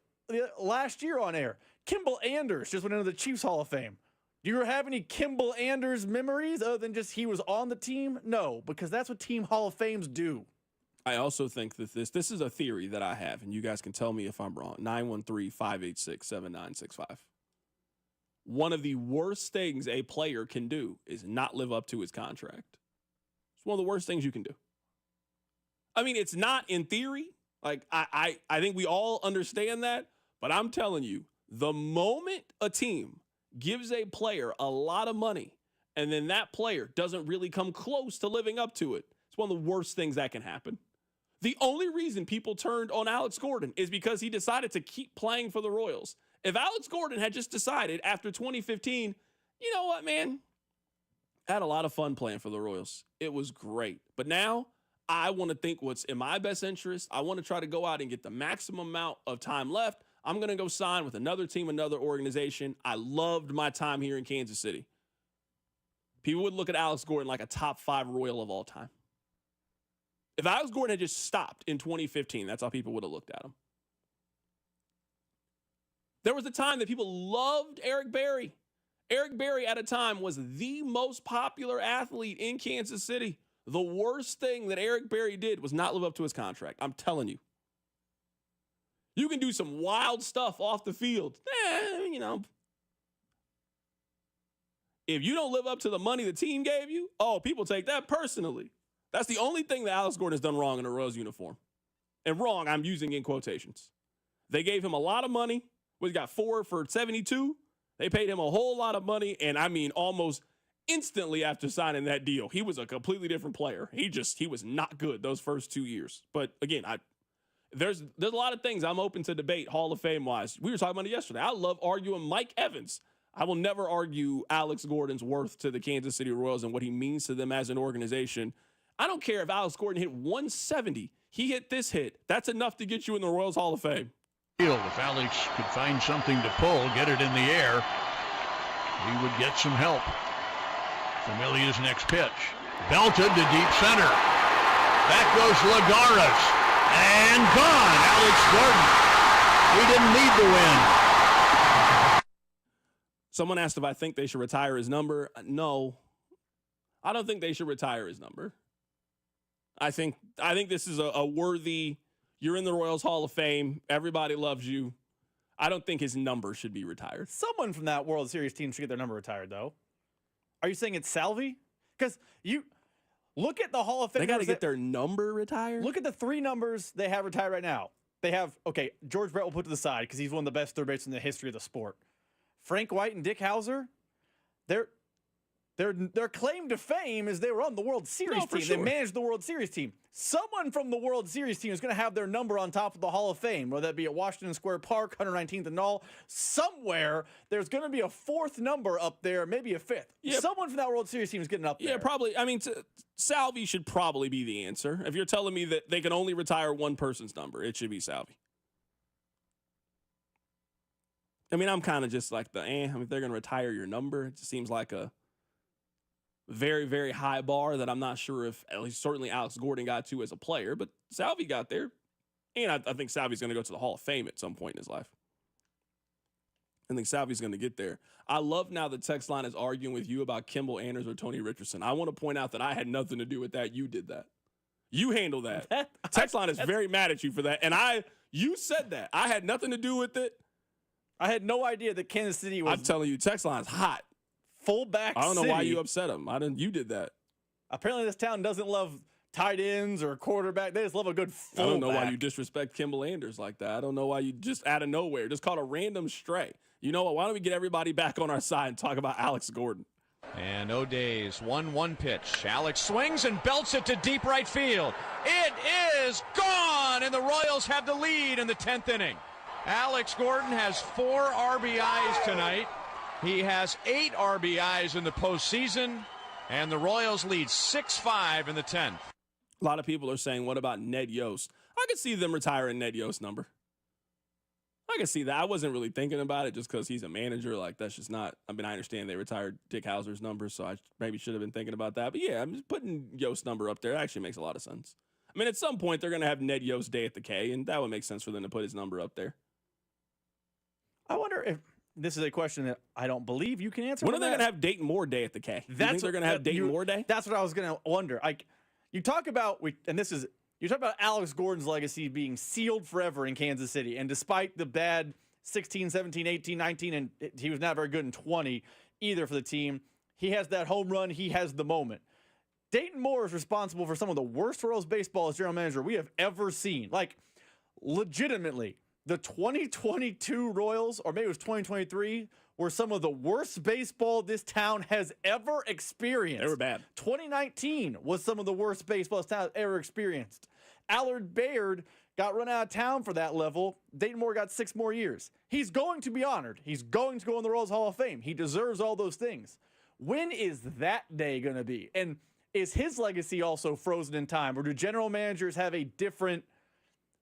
Speaker 7: last year on air. Kimball Anders just went into the Chiefs Hall of Fame. Do you have any Kimball Anders memories other than just he was on the team? No, because that's what Team Hall of Fames do.
Speaker 4: I also think that this is a theory that I have, and you guys can tell me if I'm wrong. 913-586-7965. One of the worst things a player can do is not live up to his contract. It's one of the worst things you can do. It's not in theory. Like, I think we all understand that, but I'm telling you, the moment a team gives a player a lot of money and then that player doesn't really come close to living up to it, it's one of the worst things that can happen. The only reason people turned on Alex Gordon is because he decided to keep playing for the Royals. If Alex Gordon had just decided after 2015, you know what, man? I had a lot of fun playing for the Royals. It was great. But now I want to think what's in my best interest. I want to try to go out and get the maximum amount of time left. I'm going to go sign with another team, another organization. I loved my time here in Kansas City. People would look at Alex Gordon like a top 5 Royal of all time. If Alex Gordon had just stopped in 2015, that's how people would have looked at him. There was a time that people loved Eric Berry. Eric Berry at a time was the most popular athlete in Kansas City. The worst thing that Eric Berry did was not live up to his contract. I'm telling you. You can do some wild stuff off the field. If you don't live up to the money the team gave you, people take that personally. That's the only thing that Alex Gordon has done wrong in a Royals uniform. And wrong, I'm using in quotations. They gave him a lot of money. We got 4 for 72. They paid him a whole lot of money, and almost instantly after signing that deal, he was a completely different player. He was not good those first 2 years. But again, there's a lot of things I'm open to debate Hall of Fame wise. We were talking about it yesterday. I love arguing Mike Evans. I will never argue Alex Gordon's worth to the Kansas City Royals and what he means to them as an organization. I don't care if Alex Gordon hit 170. He hit this hit. That's enough to get you in the Royals Hall of Fame.
Speaker 8: If Alex could find something to pull, get it in the air, he would get some help. Familia's next pitch. Belted to deep center. That goes Lagares. And gone. Alex Gordon. He didn't need the win.
Speaker 4: Someone asked if I think they should retire his number. No. I don't think they should retire his number. I think this is a worthy, you're in the Royals Hall of Fame. Everybody loves you. I don't think his number should be retired.
Speaker 7: Someone from that World Series team should get their number retired, though. Are you saying it's Salvi? Because you look at the Hall of Fame.
Speaker 4: They got to get their number retired?
Speaker 7: Look at the 3 numbers they have retired right now. They have, George Brett will put to the side because he's one of the best third basemen in the history of the sport. Frank White and Dick Hauser, they're Their claim to fame is they were on the World Series team.
Speaker 4: Sure.
Speaker 7: They managed the World Series team. Someone from the World Series team is going to have their number on top of the Hall of Fame, whether that be at Washington Square Park, 119th and all. Somewhere, there's going to be a fourth number up there, maybe a fifth.
Speaker 4: Yep.
Speaker 7: Someone from that World Series team is getting up there.
Speaker 4: Yeah, probably. I mean, Salvi should probably be the answer. If you're telling me that they can only retire one person's number, it should be Salvi. I mean, I'm kind of just like I mean, if they're going to retire your number, it just seems like a very, very high bar that I'm not sure if, at least certainly Alex Gordon got to as a player, but Salvi got there. And I think Salvi's going to go to the Hall of Fame at some point in his life. I think Salvi's going to get there. I love now the text line is arguing with you about Kimball Anders or Tony Richardson. I want to point out that I had nothing to do with that. You did that. You handled that. Text line is very mad at you for that. And you said that. I had nothing to do with it.
Speaker 7: I had no idea that Kansas City was.
Speaker 4: I'm telling you, text line's hot.
Speaker 7: Fullback.
Speaker 4: I don't know
Speaker 7: city.
Speaker 4: why you upset him. You did that.
Speaker 7: Apparently, this town doesn't love tight ends or quarterback. They just love a good fullback.
Speaker 4: I don't know why you disrespect Kimball Anders like that. I don't know why you just out of nowhere just caught a random stray. You know what? Why don't we get everybody back on our side and talk about Alex Gordon?
Speaker 5: And O'Day's 1-1 pitch. Alex swings and belts it to deep right field. It is gone, and the Royals have the lead in the 10th inning. Alex Gordon has 4 RBIs tonight. He has 8 RBIs in the postseason, and the Royals lead 6-5 in the 10th.
Speaker 4: A lot of people are saying, what about Ned Yost? I could see them retiring Ned Yost's number. I can see that. I wasn't really thinking about it just because he's a manager. Like, that's just not, I mean, I understand they retired Dick Hauser's number, so I maybe should have been thinking about that. But yeah, I'm just putting Yost's number up there. It actually makes a lot of sense. I mean, at some point, they're going to have Ned Yost Day at the K, and that would make sense for them to put his number up there.
Speaker 7: I wonder if this is a question that I don't believe you can answer.
Speaker 4: When are they going to have Dayton Moore Day at the K? You think they're going to have Dayton Moore Day?
Speaker 7: That's what I was going to wonder. You talk about, you talk about Alex Gordon's legacy being sealed forever in Kansas City, and despite the bad 16, 17, 18, 19, and he was not very good in 20 either for the team, he has that home run, he has the moment. Dayton Moore is responsible for some of the worst Royals baseball as general manager we have ever seen. Like, legitimately, the 2022 Royals, or maybe it was 2023, were some of the worst baseball this town has ever experienced.
Speaker 4: They were bad.
Speaker 7: 2019 was some of the worst baseball this town has ever experienced. Allard Baird got run out of town for that level. Dayton Moore got 6 more years. He's going to be honored. He's going to go in the Royals Hall of Fame. He deserves all those things. When is that day going to be? And is his legacy also frozen in time? Or do general managers have a different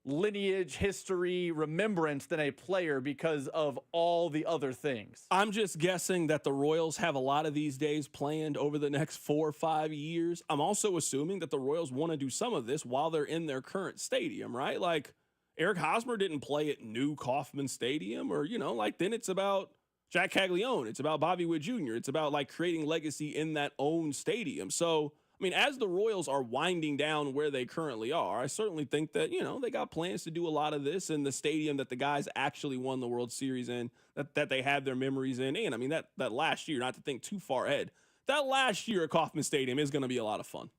Speaker 7: lineage, history, remembrance than a player because of all the other things?
Speaker 4: I'm just guessing that the Royals have a lot of these days planned over the next 4 or 5 years. I'm also assuming that the Royals want to do some of this while they're in their current stadium, right? Like, Eric Hosmer didn't play at New Kauffman Stadium, or, then it's about Jack Kaggleon. It's about Bobby Witt Jr. It's about, creating legacy in that own stadium. So, I mean, as the Royals are winding down where they currently are, I certainly think that, they got plans to do a lot of this in the stadium that the guys actually won the World Series in, that they had their memories in. And, I mean, that last year, not to think too far ahead, that last year at Kauffman Stadium is going to be a lot of fun.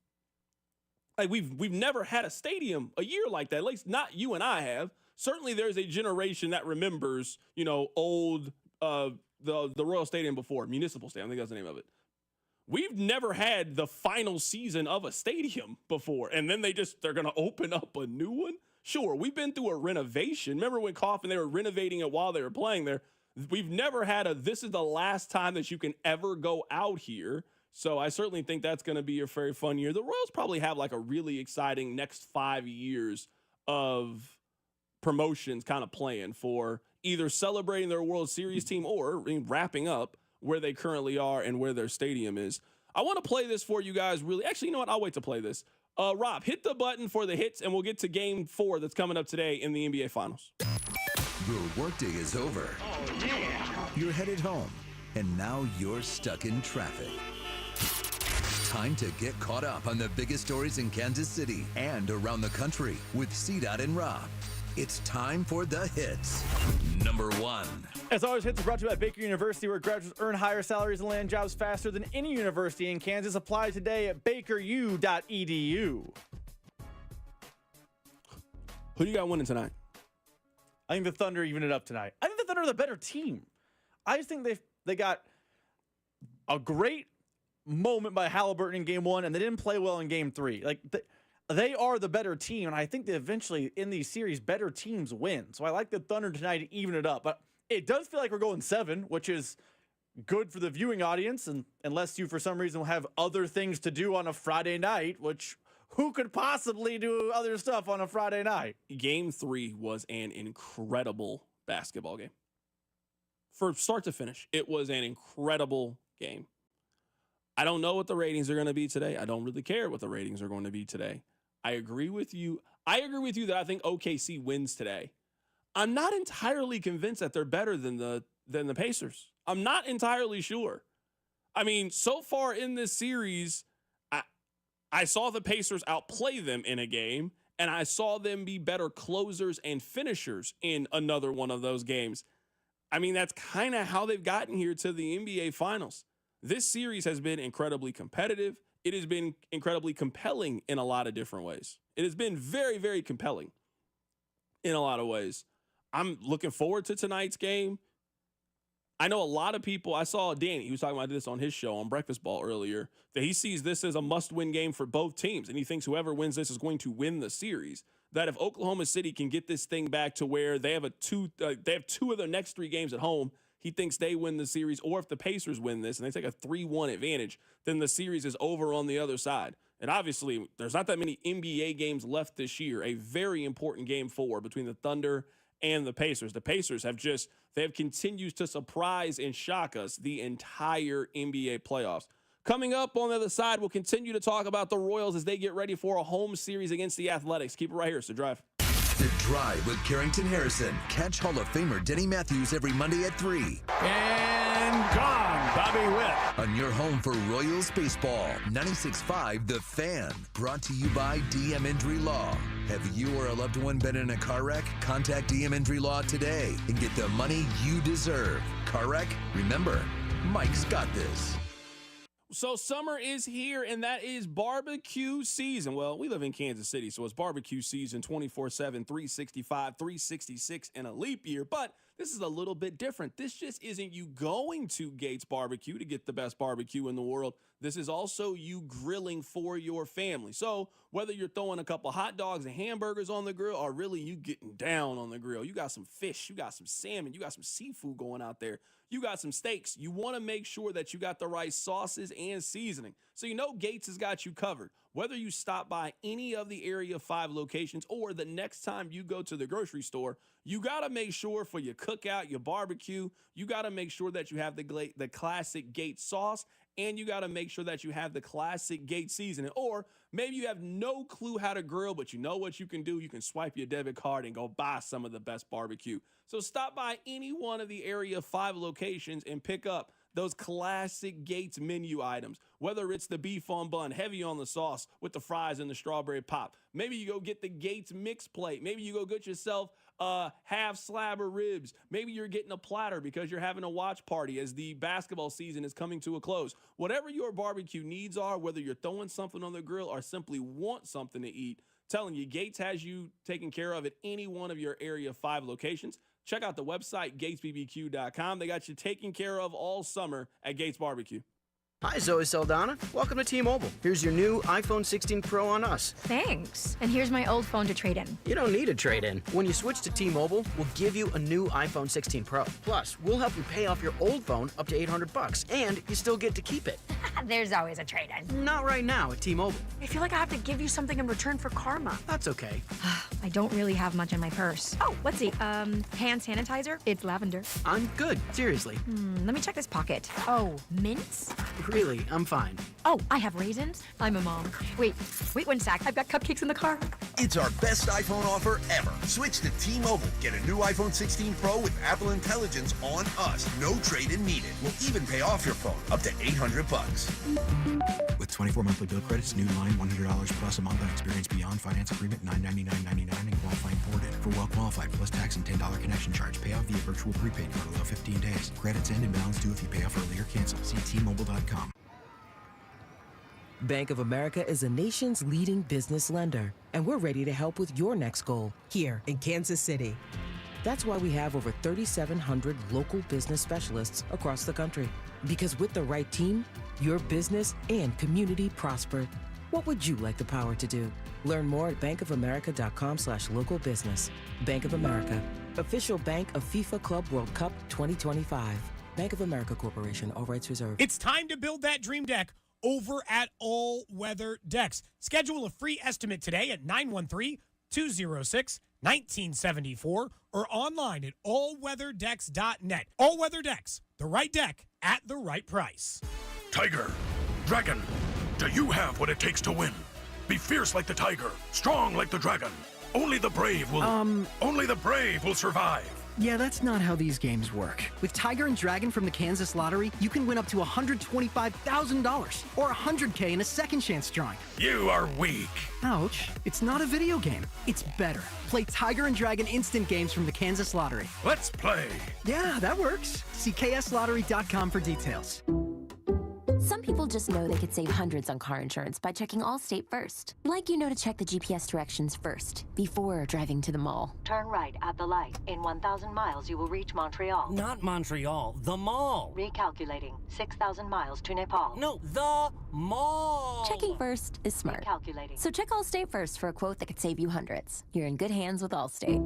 Speaker 4: Like, we've never had a stadium a year like that, at least not you and I have. Certainly there's a generation that remembers, old the Royal Stadium before, Municipal Stadium, I think that's the name of it. We've never had the final season of a stadium before, and then they're going to open up a new one? Sure, we've been through a renovation. Remember when Kauffman, they were renovating it while they were playing there? We've never had this is the last time that you can ever go out here. So I certainly think that's going to be a very fun year. The Royals probably have a really exciting next 5 years of promotions kind of planned for either celebrating their World Series team or wrapping up where they currently are and where their stadium is. I want to play this for you guys really. Actually, you know what? I'll wait to play this. Rob, hit the button for the hits, and we'll get to Game 4 that's coming up today in the NBA Finals.
Speaker 2: Your workday is over.
Speaker 20: Oh, yeah.
Speaker 2: You're headed home, and now you're stuck in traffic. Time to get caught up on the biggest stories in Kansas City and around the country with CDOT and Rob. It's time for the hits. Number 1.
Speaker 7: As always, hits are brought to you by Baker University, where graduates earn higher salaries and land jobs faster than any university in Kansas. Apply today at bakeru.edu.
Speaker 4: Who do you got winning tonight?
Speaker 7: I think the Thunder even it up tonight. I think the Thunder are the better team. I just think they got a great moment by Halliburton in game 1, and they didn't play well in game 3. Like, they are the better team, and I think that eventually in these series, better teams win. So I like the Thunder tonight to even it up. But it does feel like we're going 7, which is good for the viewing audience, and unless you, for some reason, will have other things to do on a Friday night, which who could possibly do other stuff on a Friday night?
Speaker 4: Game 3 was an incredible basketball game. From start to finish, it was an incredible game. I don't know what the ratings are going to be today. I don't really care what the ratings are going to be today. I agree with you. I agree with you that I think OKC wins today. I'm not entirely convinced that they're better than the Pacers. I'm not entirely sure. I mean, so far in this series, I saw the Pacers outplay them in a game, and I saw them be better closers and finishers in another one of those games. I mean, that's kind of how they've gotten here to the NBA Finals. This series has been incredibly competitive. It has been incredibly compelling in a lot of different ways. It has been very, very compelling in a lot of ways. I'm looking forward to tonight's game. I know a lot of people, I saw Danny, he was talking about this on his show on Breakfast Ball earlier, that he sees this as a must-win game for both teams, and he thinks whoever wins this is going to win the series. That if Oklahoma City can get this thing back to where they have two of their next 3 games at home, he thinks they win the series. Or if the Pacers win this and they take a 3-1 advantage, then the series is over on the other side. And obviously, there's not that many NBA games left this year. A very important game 4 between the Thunder and the Pacers. The Pacers have continued to surprise and shock us the entire NBA playoffs. Coming up on the other side, we'll continue to talk about the Royals as they get ready for a home series against the Athletics. Keep it right here. It's The Drive.
Speaker 2: The Drive with Carrington Harrison. Catch Hall of Famer Denny Matthews every Monday at 3.
Speaker 8: And gone, Bobby Witt.
Speaker 2: On your home for Royals baseball, 96.5 The Fan. Brought to you by DM Injury Law. Have you or a loved one been in a car wreck? Contact DM Injury Law today and get the money you deserve. Car wreck? Remember, Mike's got this.
Speaker 4: So summer is here, and that is barbecue season. Well, we live in Kansas City, so it's barbecue season 24/7, 365, 366 in a leap year. But this is a little bit different. This just isn't you going to Gates Barbecue to get the best barbecue in the world. This is also you grilling for your family. So whether you're throwing a couple hot dogs and hamburgers on the grill, or really you getting down on the grill, you got some fish, you got some salmon, you got some seafood going out there, you got some steaks. You want to make sure that you got the right sauces and seasoning. So you know Gates has got you covered. Whether you stop by any of the Area 5 locations or the next time you go to the grocery store, you got to make sure for your cookout, your barbecue, you got to make sure that you have the classic Gates sauce, and you got to make sure that you have the classic Gates seasoning. Or maybe you have no clue how to grill, but you know what you can do. You can swipe your debit card and go buy some of the best barbecue. So stop by any one of the Area 5 locations and pick up those classic Gates menu items, whether it's the beef on bun, heavy on the sauce with the fries and the strawberry pop. Maybe you go get the Gates mix plate. Maybe you go get yourself half slab of ribs. Maybe you're getting a platter because you're having a watch party as the basketball season is coming to a close. Whatever your barbecue needs are, whether you're throwing something on the grill or simply want something to eat, telling you, Gates has you taken care of at any one of your Area 5 locations. Check out the website, gatesbbq.com. They got you taken care of all summer at Gates Barbecue.
Speaker 6: Hi, Zoe Saldana. Welcome to T-Mobile. Here's your new iPhone 16 Pro on us.
Speaker 13: Thanks. And here's my old phone to trade in.
Speaker 6: You don't need a trade-in. When you switch to T-Mobile, we'll give you a new iPhone 16 Pro. Plus, we'll help you pay off your old phone up to $800, and you still get to keep it.
Speaker 13: There's always a trade-in.
Speaker 6: Not right now at T-Mobile.
Speaker 13: I feel like I have to give you something in return for karma.
Speaker 6: That's okay.
Speaker 13: I don't really have much in my purse. Oh, let's see. Hand sanitizer. It's lavender.
Speaker 6: I'm good. Seriously.
Speaker 13: Let me check this pocket. Oh, mints?
Speaker 6: Really, I'm fine.
Speaker 13: Oh, I have raisins. I'm a mom. Wait 1 sec. I've got cupcakes in the car.
Speaker 14: It's our best iPhone offer ever. Switch to T-Mobile. Get a new iPhone 16 Pro with Apple Intelligence on us. No trade-in needed. We'll even pay off your phone up to $800.
Speaker 10: With 24 monthly bill credits, new line $100 plus a month on experience beyond finance agreement $999.99 and qualifying ported. For well qualified plus tax and $10 connection charge. Pay off via virtual prepaid card below 15 days. Credits end and balance due if you pay off early or cancel. See T-Mobile.com.
Speaker 21: Bank of America is the nation's leading business lender, and we're ready to help with your next goal here in Kansas City. That's why we have over 3,700 local business specialists across the country. Because with the right team, your business and community prosper. What would you like the power to do? Learn more at bankofamerica.com/local business. Bank of America, official bank of FIFA Club World Cup 2025. Bank of America Corporation, all rights reserved.
Speaker 15: It's time to build that dream deck over at All Weather Decks. Schedule a free estimate today at 913-206-1974 or online at allweatherdecks.net. All Weather Decks, the right deck at the right price.
Speaker 17: Tiger, dragon, do you have what it takes to win? Be fierce like the tiger, strong like the dragon. Only the brave will survive.
Speaker 18: Yeah, that's not how these games work. With Tiger and Dragon from the Kansas Lottery, you can win up to $125,000 or $100K in a second chance drawing.
Speaker 17: You are weak.
Speaker 18: Ouch. It's not a video game. It's better. Play Tiger and Dragon instant games from the Kansas Lottery.
Speaker 17: Let's play.
Speaker 18: Yeah, that works. See kslottery.com for details.
Speaker 19: Some people just know they could save hundreds on car insurance by checking Allstate first. Like you know to check the GPS directions first, before driving to the mall.
Speaker 25: Turn right at the light. In 1,000 miles, you will reach Montreal.
Speaker 26: Not Montreal, the mall.
Speaker 25: Recalculating. 6,000 miles to Nepal.
Speaker 26: No, the mall.
Speaker 19: Checking first is smart.
Speaker 25: Recalculating.
Speaker 19: So check Allstate first for a quote that could save you hundreds. You're in good hands with Allstate.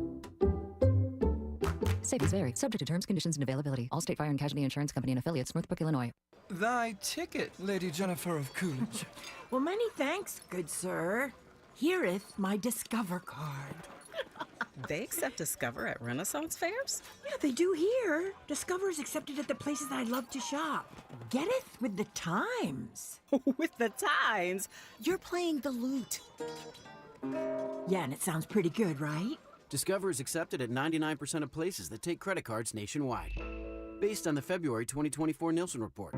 Speaker 27: Savings vary. Subject to terms, conditions, and availability. Allstate Fire and Casualty Insurance Company and Affiliates, Northbrook, Illinois.
Speaker 28: Thy ticket, Lady Jennifer of Coolidge.
Speaker 29: Well, many thanks, good sir. Here'th my Discover card.
Speaker 30: They accept Discover at Renaissance fairs?
Speaker 29: Yeah, they do here. Discover is accepted at the places I love to shop. Getteth with the times.
Speaker 30: With the times? You're playing the lute.
Speaker 29: Yeah, and it sounds pretty good, right?
Speaker 31: Discover is accepted at 99% of places that take credit cards nationwide. Based on the February 2024 Nielsen report.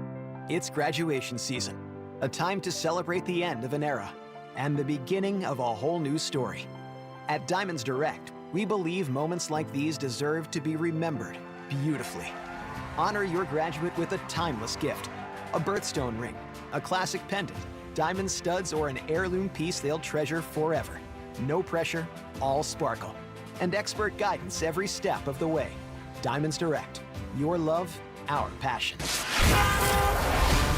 Speaker 32: It's graduation season, a time to celebrate the end of an era and the beginning of a whole new story. At Diamonds Direct, we believe moments like these deserve to be remembered beautifully. Honor your graduate with a timeless gift, a birthstone ring, a classic pendant, diamond studs, or an heirloom piece they'll treasure forever. No pressure, all sparkle, and expert guidance every step of the way. Diamonds Direct, your love, our passion.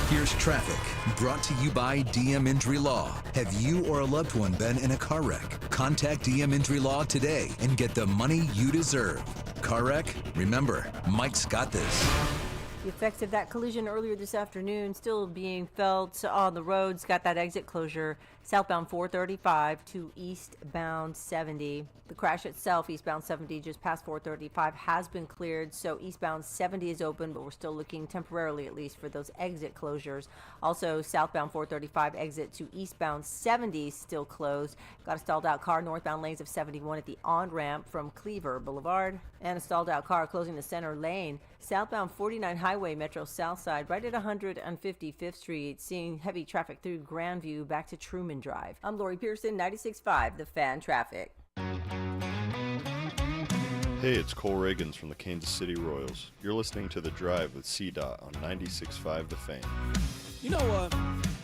Speaker 2: Here's traffic, brought to you by DM Injury Law. Have you or a loved one been in a car wreck? Contact DM Injury Law today and get the money you deserve. Car wreck? Remember, Mike's got this.
Speaker 1: The effects of that collision earlier this afternoon still being felt on the roads. Got that exit closure southbound 435 to eastbound 70. The crash itself, eastbound 70, just past 435, has been cleared. So eastbound 70 is open, but we're still looking temporarily, at least, for those exit closures. Also, southbound 435 exit to eastbound 70 still closed. Got a stalled out car northbound lanes of 71 at the on-ramp from Cleaver Boulevard. And a stalled out car closing the center lane. Southbound 49 Highway, Metro South Side, right at 155th Street. Seeing heavy traffic through Grandview back to Truman Drive. I'm Lori Pearson, 96.5 The Fan Traffic.
Speaker 33: Hey, it's Cole Ragans from the Kansas City Royals. You're listening to The Drive with CDOT on 96.5 The Fan.
Speaker 4: You know what?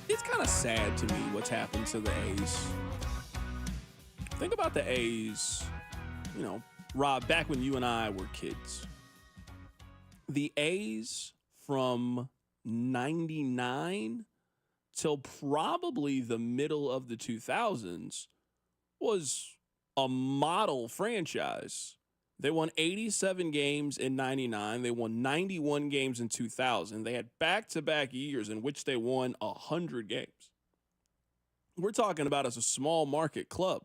Speaker 4: It's kind of sad to me what's happened to the A's. Think about the A's, you know, Rob, back when you and I were kids. The A's from 99 till probably the middle of the 2000s was a model franchise. They won 87 games in 99. They won 91 games in 2000. They had back-to-back years in which they won 100 games. We're talking about as a small market club.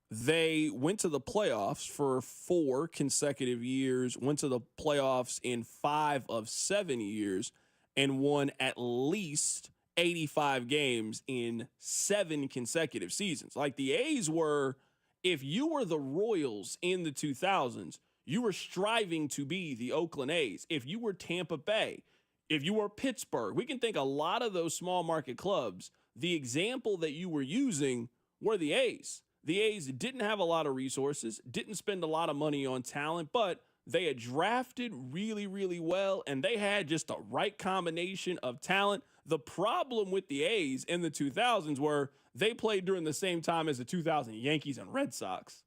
Speaker 4: They went to the playoffs for 4 consecutive years, went to the playoffs in 5 of 7 years, and won at least 85 games in 7 consecutive seasons. Like the A's were, if you were the Royals in the 2000s, you were striving to be the Oakland A's. If you were Tampa Bay, if you were Pittsburgh, we can think a lot of those small market clubs, the example that you were using were the A's. The A's didn't have a lot of resources, didn't spend a lot of money on talent, but they had drafted really, really well, and they had just the right combination of talent. The problem with the A's in the 2000s were they played during the same time as the 2000 Yankees and Red Sox.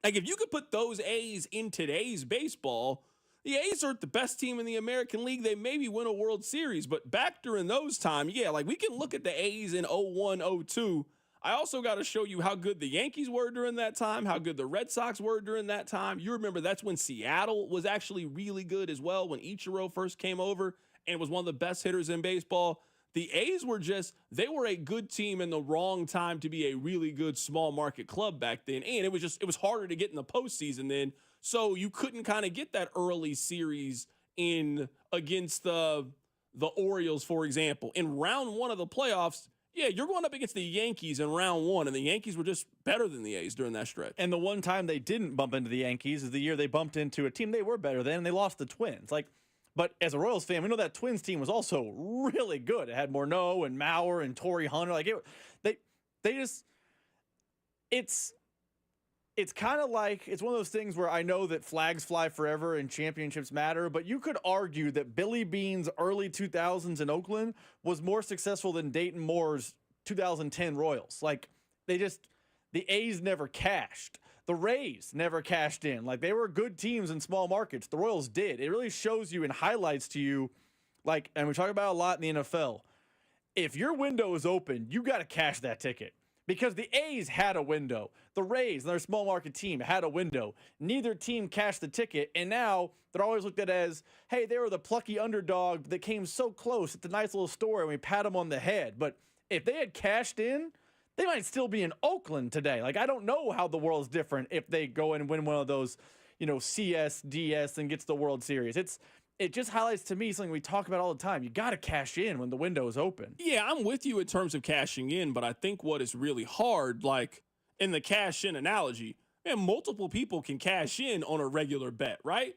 Speaker 4: Like, if you could put those A's in today's baseball, the A's aren't the best team in the American League. They maybe win a World Series, but back during those times, yeah, like we can look at the A's in 01, 02. I also got to show you how good the Yankees were during that time, how good the Red Sox were during that time. You remember that's when Seattle was actually really good as well, when Ichiro first came over and was one of the best hitters in baseball. The A's were they were a good team in the wrong time to be a really good small market club back then. And it was harder to get in the postseason then. So you couldn't kind of get that early series in against the Orioles, for example. In round one of the playoffs, yeah, you're going up against the Yankees in round one, and the Yankees were just better than the A's during that stretch.
Speaker 3: And the one time they didn't bump into the Yankees is the year they bumped into a team they were better than, and they lost the Twins. But as a Royals fan, we know that Twins team was also really good. It had Morneau and Mauer and Torrey Hunter. It's kind of like, it's one of those things where I know that flags fly forever and championships matter, but you could argue that Billy Beane's early 2000s in Oakland was more successful than Dayton Moore's 2010 Royals. The A's never cashed. The Rays never cashed in. They were good teams in small markets. The Royals did. It really shows you and highlights to you, and we talk about it a lot in the NFL, if your window is open, you got to cash that ticket. Because the A's had a window. The Rays, their small market team, had a window. Neither team cashed the ticket, and now they're always looked at as, hey, they were the plucky underdog that came so close at the nice little story, and we pat them on the head. But if they had cashed in, they might still be in Oakland today. I don't know how the world's different if they go and win one of those, CS, DS, and gets the World Series. It just highlights to me something we talk about all the time. You got to cash in when the window is open.
Speaker 4: Yeah, I'm with you in terms of cashing in, but I think what is really hard, in the cash in analogy, man, multiple people can cash in on a regular bet, right?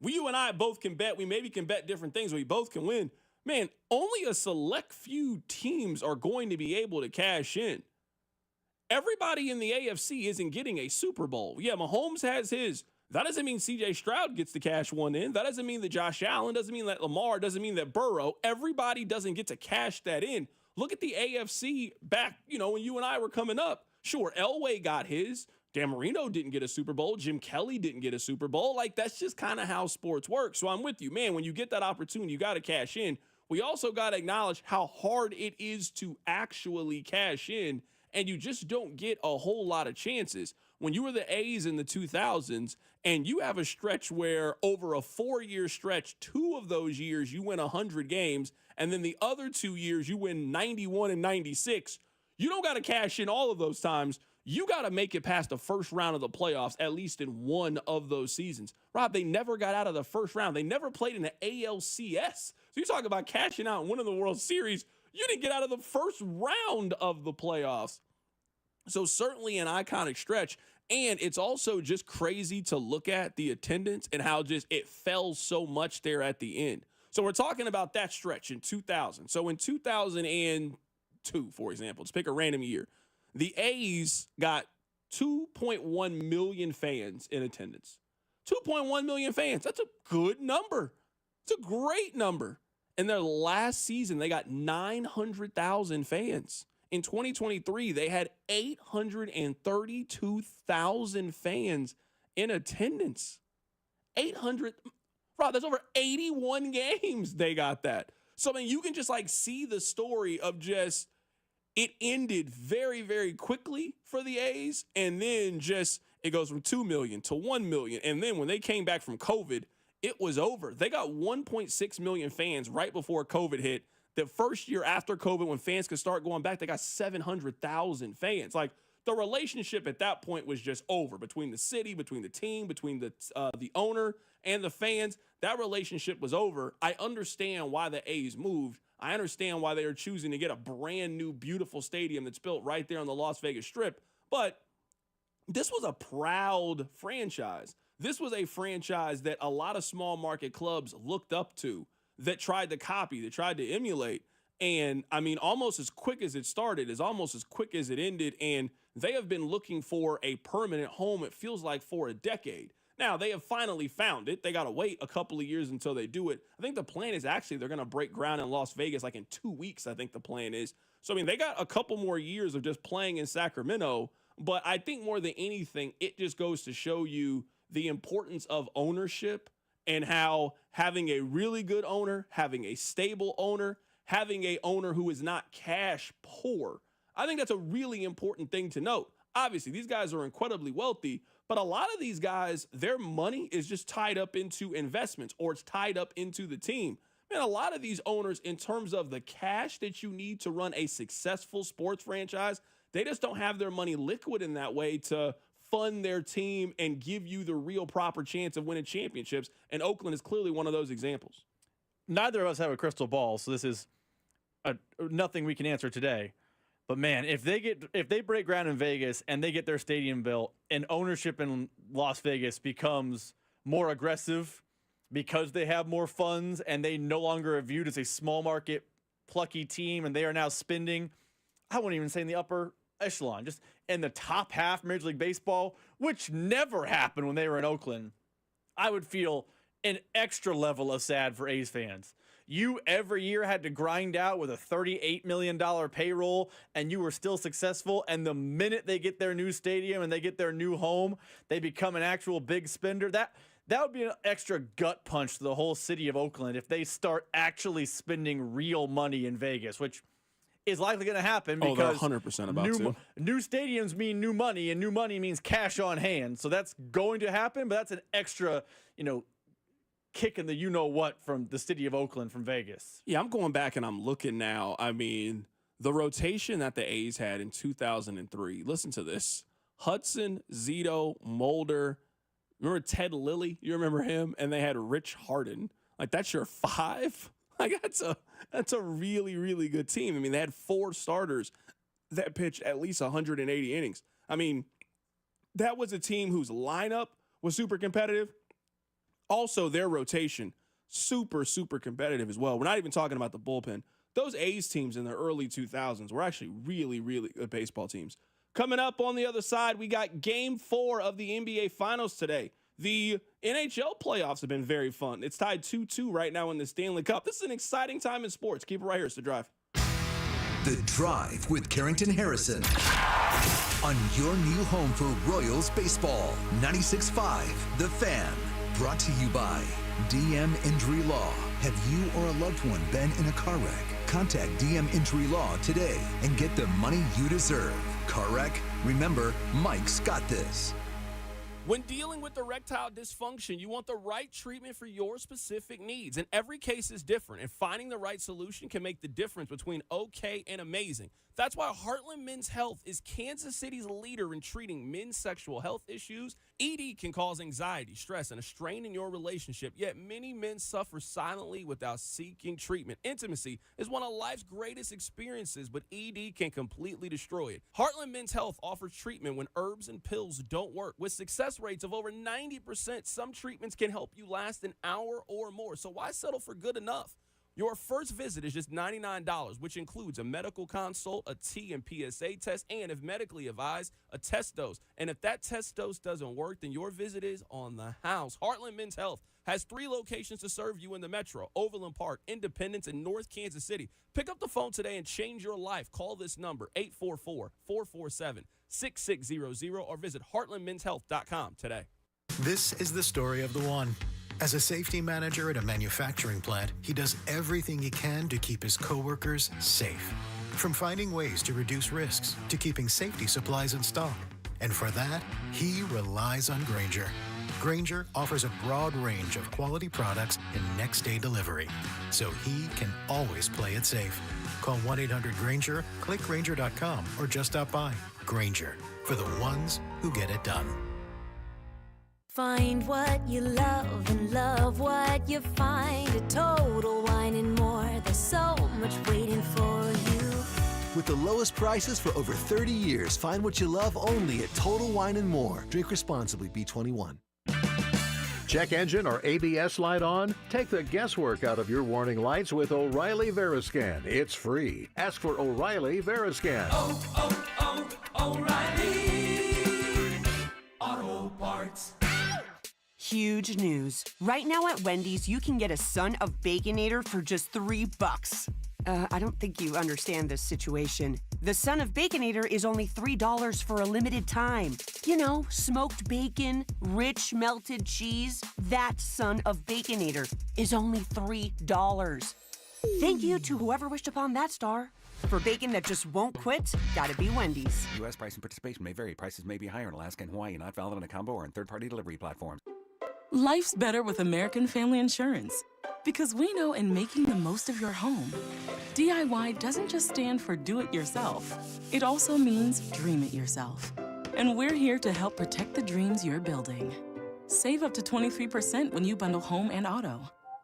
Speaker 4: You and I both can bet. We maybe can bet different things. We both can win. Man, only a select few teams are going to be able to cash in. Everybody in the AFC isn't getting a Super Bowl. Yeah, Mahomes has his. That doesn't mean C.J. Stroud gets to cash one in. That doesn't mean that Josh Allen, doesn't mean that Lamar, doesn't mean that Burrow. Everybody doesn't get to cash that in. Look at the AFC back, when you and I were coming up. Sure, Elway got his. Dan Marino didn't get a Super Bowl. Jim Kelly didn't get a Super Bowl. That's just kind of how sports work. So I'm with you, man. When you get that opportunity, you got to cash in. We also got to acknowledge how hard it is to actually cash in, and you just don't get a whole lot of chances. When you were the A's in the 2000s, and you have a stretch where over a 4-year stretch, 2 of those years you win 100 games, and then the other 2 years you win 91 and 96, you don't got to cash in all of those times. You got to make it past the first round of the playoffs, at least in one of those seasons. Rob, they never got out of the first round. They never played in the ALCS. So you talk about cashing out and winning the World Series. You didn't get out of the first round of the playoffs. So certainly an iconic stretch. And it's also just crazy to look at the attendance and how just it fell so much there at the end. So we're talking about that stretch in 2000. So in 2002, for example, let's pick a random year, the A's got 2.1 million fans in attendance. 2.1 million fans. That's a good number. It's a great number. In their last season, they got 900,000 fans. In 2023, they had 832,000 fans in attendance. 800, Rob, that's over 81 games they got that. So, you can just see the story of just it ended very, very quickly for the A's, and then just it goes from 2 million to 1 million. And then when they came back from COVID, it was over. They got 1.6 million fans right before COVID hit. The first year after COVID, when fans could start going back, they got 700,000 fans. The relationship at that point was just over between the city, between the team, between the owner and the fans. That relationship was over. I understand why the A's moved. I understand why they are choosing to get a brand new, beautiful stadium that's built right there on the Las Vegas Strip. But this was a proud franchise. This was a franchise that a lot of small market clubs looked up to, that tried to copy, that tried to emulate. And almost as quick as it started is almost as quick as it ended. And they have been looking for a permanent home, it feels like, for a decade. Now, they have finally found it. They got to wait a couple of years until they do it. I think the plan is actually they're going to break ground in Las Vegas in 2 weeks, I think the plan is. So, they got a couple more years of just playing in Sacramento But I think more than anything, it just goes to show you the importance of ownership and how having a really good owner, having a stable owner, having a owner who is not cash poor, I think that's a really important thing to note. Obviously, these guys are incredibly wealthy, but a lot of these guys, their money is just tied up into investments or it's tied up into the team. Man, a lot of these owners, in terms of the cash that you need to run a successful sports franchise, they just don't have their money liquid in that way to fund their team and give you the real proper chance of winning championships. And Oakland is clearly one of those examples.
Speaker 3: Neither of us have a crystal ball, so this is nothing we can answer today. But man, if they break ground in Vegas and they get their stadium built and ownership in Las Vegas becomes more aggressive because they have more funds and they no longer are viewed as a small market plucky team and they are now spending, I wouldn't even say in the upper echelon, just in the top half Major League Baseball, which never happened when they were in Oakland, I would feel an extra level of sad for A's fans. You every year had to grind out with a $38 million payroll and you were still successful. And the minute they get their new stadium and they get their new home, they become an actual big spender. That would be an extra gut punch to the whole city of Oakland if they start actually spending real money in Vegas, which is likely going to happen because
Speaker 4: they're 100% about to.
Speaker 3: New stadiums mean new money and new money means cash on hand. So that's going to happen, but that's an extra, kick in the you-know-what from the city of Oakland from Vegas.
Speaker 4: Yeah, I'm going back and I'm looking now. I mean, the rotation that the A's had in 2003, listen to this. Hudson, Zito, Mulder, remember Ted Lilly? You remember him? And they had Rich Harden. Like, that's your five? Like, that's a really, really good team. I mean, they had 4 starters that pitched at least 180 innings. I mean, that was a team whose lineup was super competitive. Also, their rotation, super, super competitive as well. We're not even talking about the bullpen. Those A's teams in the early 2000s were actually really, really good baseball teams. Coming up on the other side, we got Game 4 of the NBA Finals today. The NHL playoffs have been very fun. It's tied 2-2 right now in the Stanley Cup. This is an exciting time in sports. Keep it right here. It's The Drive.
Speaker 2: The Drive with Carrington Harrison on your new home for Royals baseball. 96.5 The Fan. Brought to you by DM Injury Law. Have you or a loved one been in a car wreck? Contact DM Injury Law today and get the money you deserve. Car wreck? Remember, Mike's got this.
Speaker 4: When dealing with erectile dysfunction, you want the right treatment for your specific needs. And every case is different, and finding the right solution can make the difference between okay and amazing. That's why Heartland Men's Health is Kansas City's leader in treating men's sexual health issues. ED can cause anxiety, stress, and a strain in your relationship, yet many men suffer silently without seeking treatment. Intimacy is one of life's greatest experiences, but ED can completely destroy it. Heartland Men's Health offers treatment when herbs and pills don't work. With success rates of over 90%, some treatments can help you last an hour or more. So why settle for good enough? Your first visit is just $99, which includes a medical consult, a T and PSA test, and if medically advised, a test dose. And if that test dose doesn't work, then your visit is on the house. Heartland Men's Health has 3 locations to serve you in the metro: Overland Park, Independence, and North Kansas City. Pick up the phone today and change your life. Call this number, 844-447-6600, or visit heartlandmenshealth.com today.
Speaker 10: This is the story of the one. As a safety manager at a manufacturing plant, he does everything he can to keep his coworkers safe. From finding ways to reduce risks to keeping safety supplies in stock. And for that, he relies on Grainger. Grainger offers a broad range of quality products and next-day delivery, so he can always play it safe. Call 1-800-GRAINGER, click Grainger.com, or just stop by. Grainger, for the ones who get it done.
Speaker 5: Find what you love and love what you find at Total Wine and More. There's so much waiting for you.
Speaker 6: With the lowest prices for over 30 years, find what you love only at Total Wine and More. Drink responsibly, B21.
Speaker 7: Check engine or ABS light on? Take the guesswork out of your warning lights with O'Reilly Veriscan. It's free. Ask for O'Reilly Veriscan.
Speaker 8: O'Reilly Auto Parts. Huge news. Right now at Wendy's, you can get a Son of Baconator for just $3.
Speaker 9: I don't think you understand this situation. The Son of Baconator is only $3 for a limited time. You know, smoked bacon, rich melted cheese. That Son of Baconator is only $3. Thank you to whoever wished upon that star. For bacon that just won't quit, gotta be Wendy's.
Speaker 11: U.S. price and participation may vary. Prices may be higher in Alaska and Hawaii, not valid on a combo or on third-party delivery platforms.
Speaker 12: Life's better with American Family Insurance. Because we know in making the most of your home, DIY doesn't just stand for do it yourself. It also means dream it yourself. And we're here to help protect the dreams you're building. Save up to 23% when you bundle home and auto.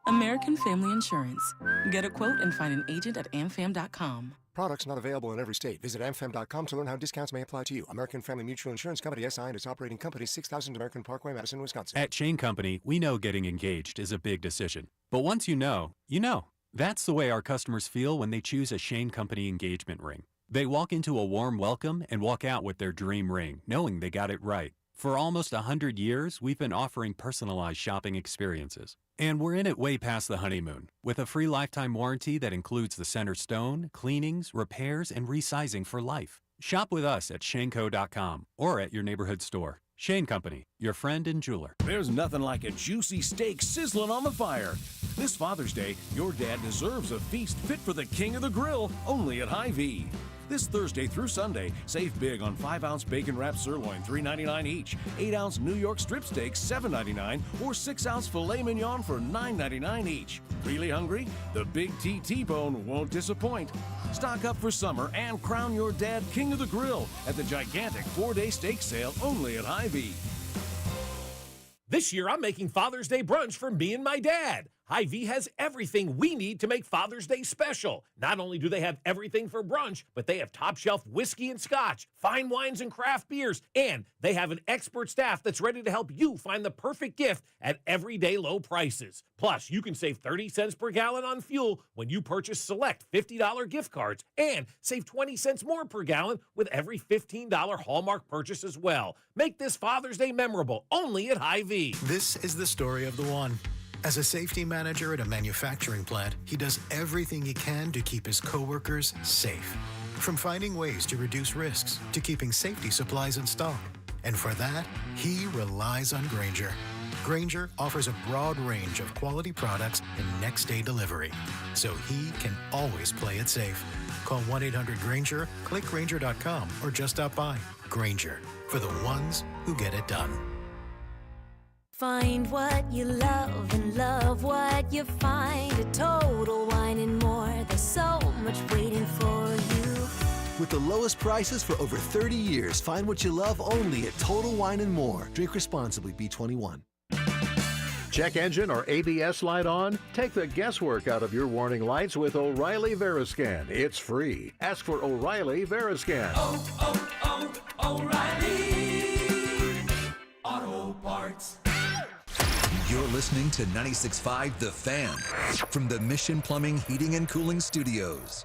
Speaker 12: American Family Insurance. Get a quote and find an agent at amfam.com.
Speaker 13: Products not available in every state. Visit amfam.com to learn how discounts may apply to you. American Family Mutual Insurance Company, SI, and its operating company, 6000 American Parkway, Madison, Wisconsin.
Speaker 14: At Shane Company, we know getting engaged is a big decision. But once you know, you know. That's the way our customers feel when they choose a Shane Company engagement ring. They walk into a warm welcome and walk out with their dream ring, knowing they got it right. For almost 100 years, we've been offering personalized shopping experiences. And we're in it way past the honeymoon, with a free lifetime warranty that includes the center stone, cleanings, repairs, and resizing for life. Shop with us at shaneco.com or at your neighborhood store. Shane Company, your friend and jeweler.
Speaker 15: There's nothing like a juicy steak sizzling on the fire. This Father's Day, your dad deserves a feast fit for the king of the grill, only at Hy-Vee. This Thursday through Sunday, save big on 5-ounce bacon-wrapped sirloin, $3.99 each, 8-ounce New York strip steak, $7.99, or 6-ounce filet mignon for $9.99 each. Really hungry? The Big T-Bone won't disappoint. Stock up for summer and crown your dad king of the grill at the gigantic 4-day steak sale only at Hy-Vee.
Speaker 16: This year, I'm making Father's Day brunch for me and my dad. Hy-Vee has everything we need to make Father's Day special. Not only do they have everything for brunch, but they have top-shelf whiskey and scotch, fine wines and craft beers, and they have an expert staff that's ready to help you find the perfect gift at everyday low prices. Plus, you can save 30 cents per gallon on fuel when you purchase select $50 gift cards, and save 20 cents more per gallon with every $15 Hallmark purchase as well. Make this Father's Day memorable only at Hy-Vee.
Speaker 17: This is the story of the one. As a safety manager at a manufacturing plant, he does everything he can to keep his coworkers safe. From finding ways to reduce risks to keeping safety supplies in stock. And for that, he relies on Grainger. Grainger offers a broad range of quality products and next-day delivery, so he can always play it safe. Call 1-800-GRAINGER, click Grainger.com, or just stop by. Grainger, for the ones who get it done.
Speaker 5: Find what you love and love what you find. A Total Wine and More. There's so much waiting for you.
Speaker 6: With the lowest prices for over 30 years, find what you love only at Total Wine and More. Drink responsibly, B21.
Speaker 7: Check engine or ABS light on? Take the guesswork out of your warning lights with O'Reilly Veriscan. It's free. Ask for O'Reilly Veriscan.
Speaker 8: O'Reilly Auto Parts.
Speaker 2: You're listening to 96.5 The Fan from the Mission Plumbing, Heating, and Cooling Studios.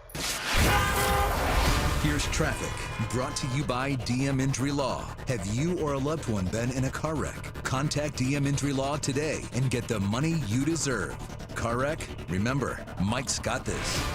Speaker 2: Here's traffic, brought to you by DM Injury Law. Have you or a loved one been in a car wreck? Contact DM Injury Law today and get the money you deserve. Car wreck? Remember, Mike's got this.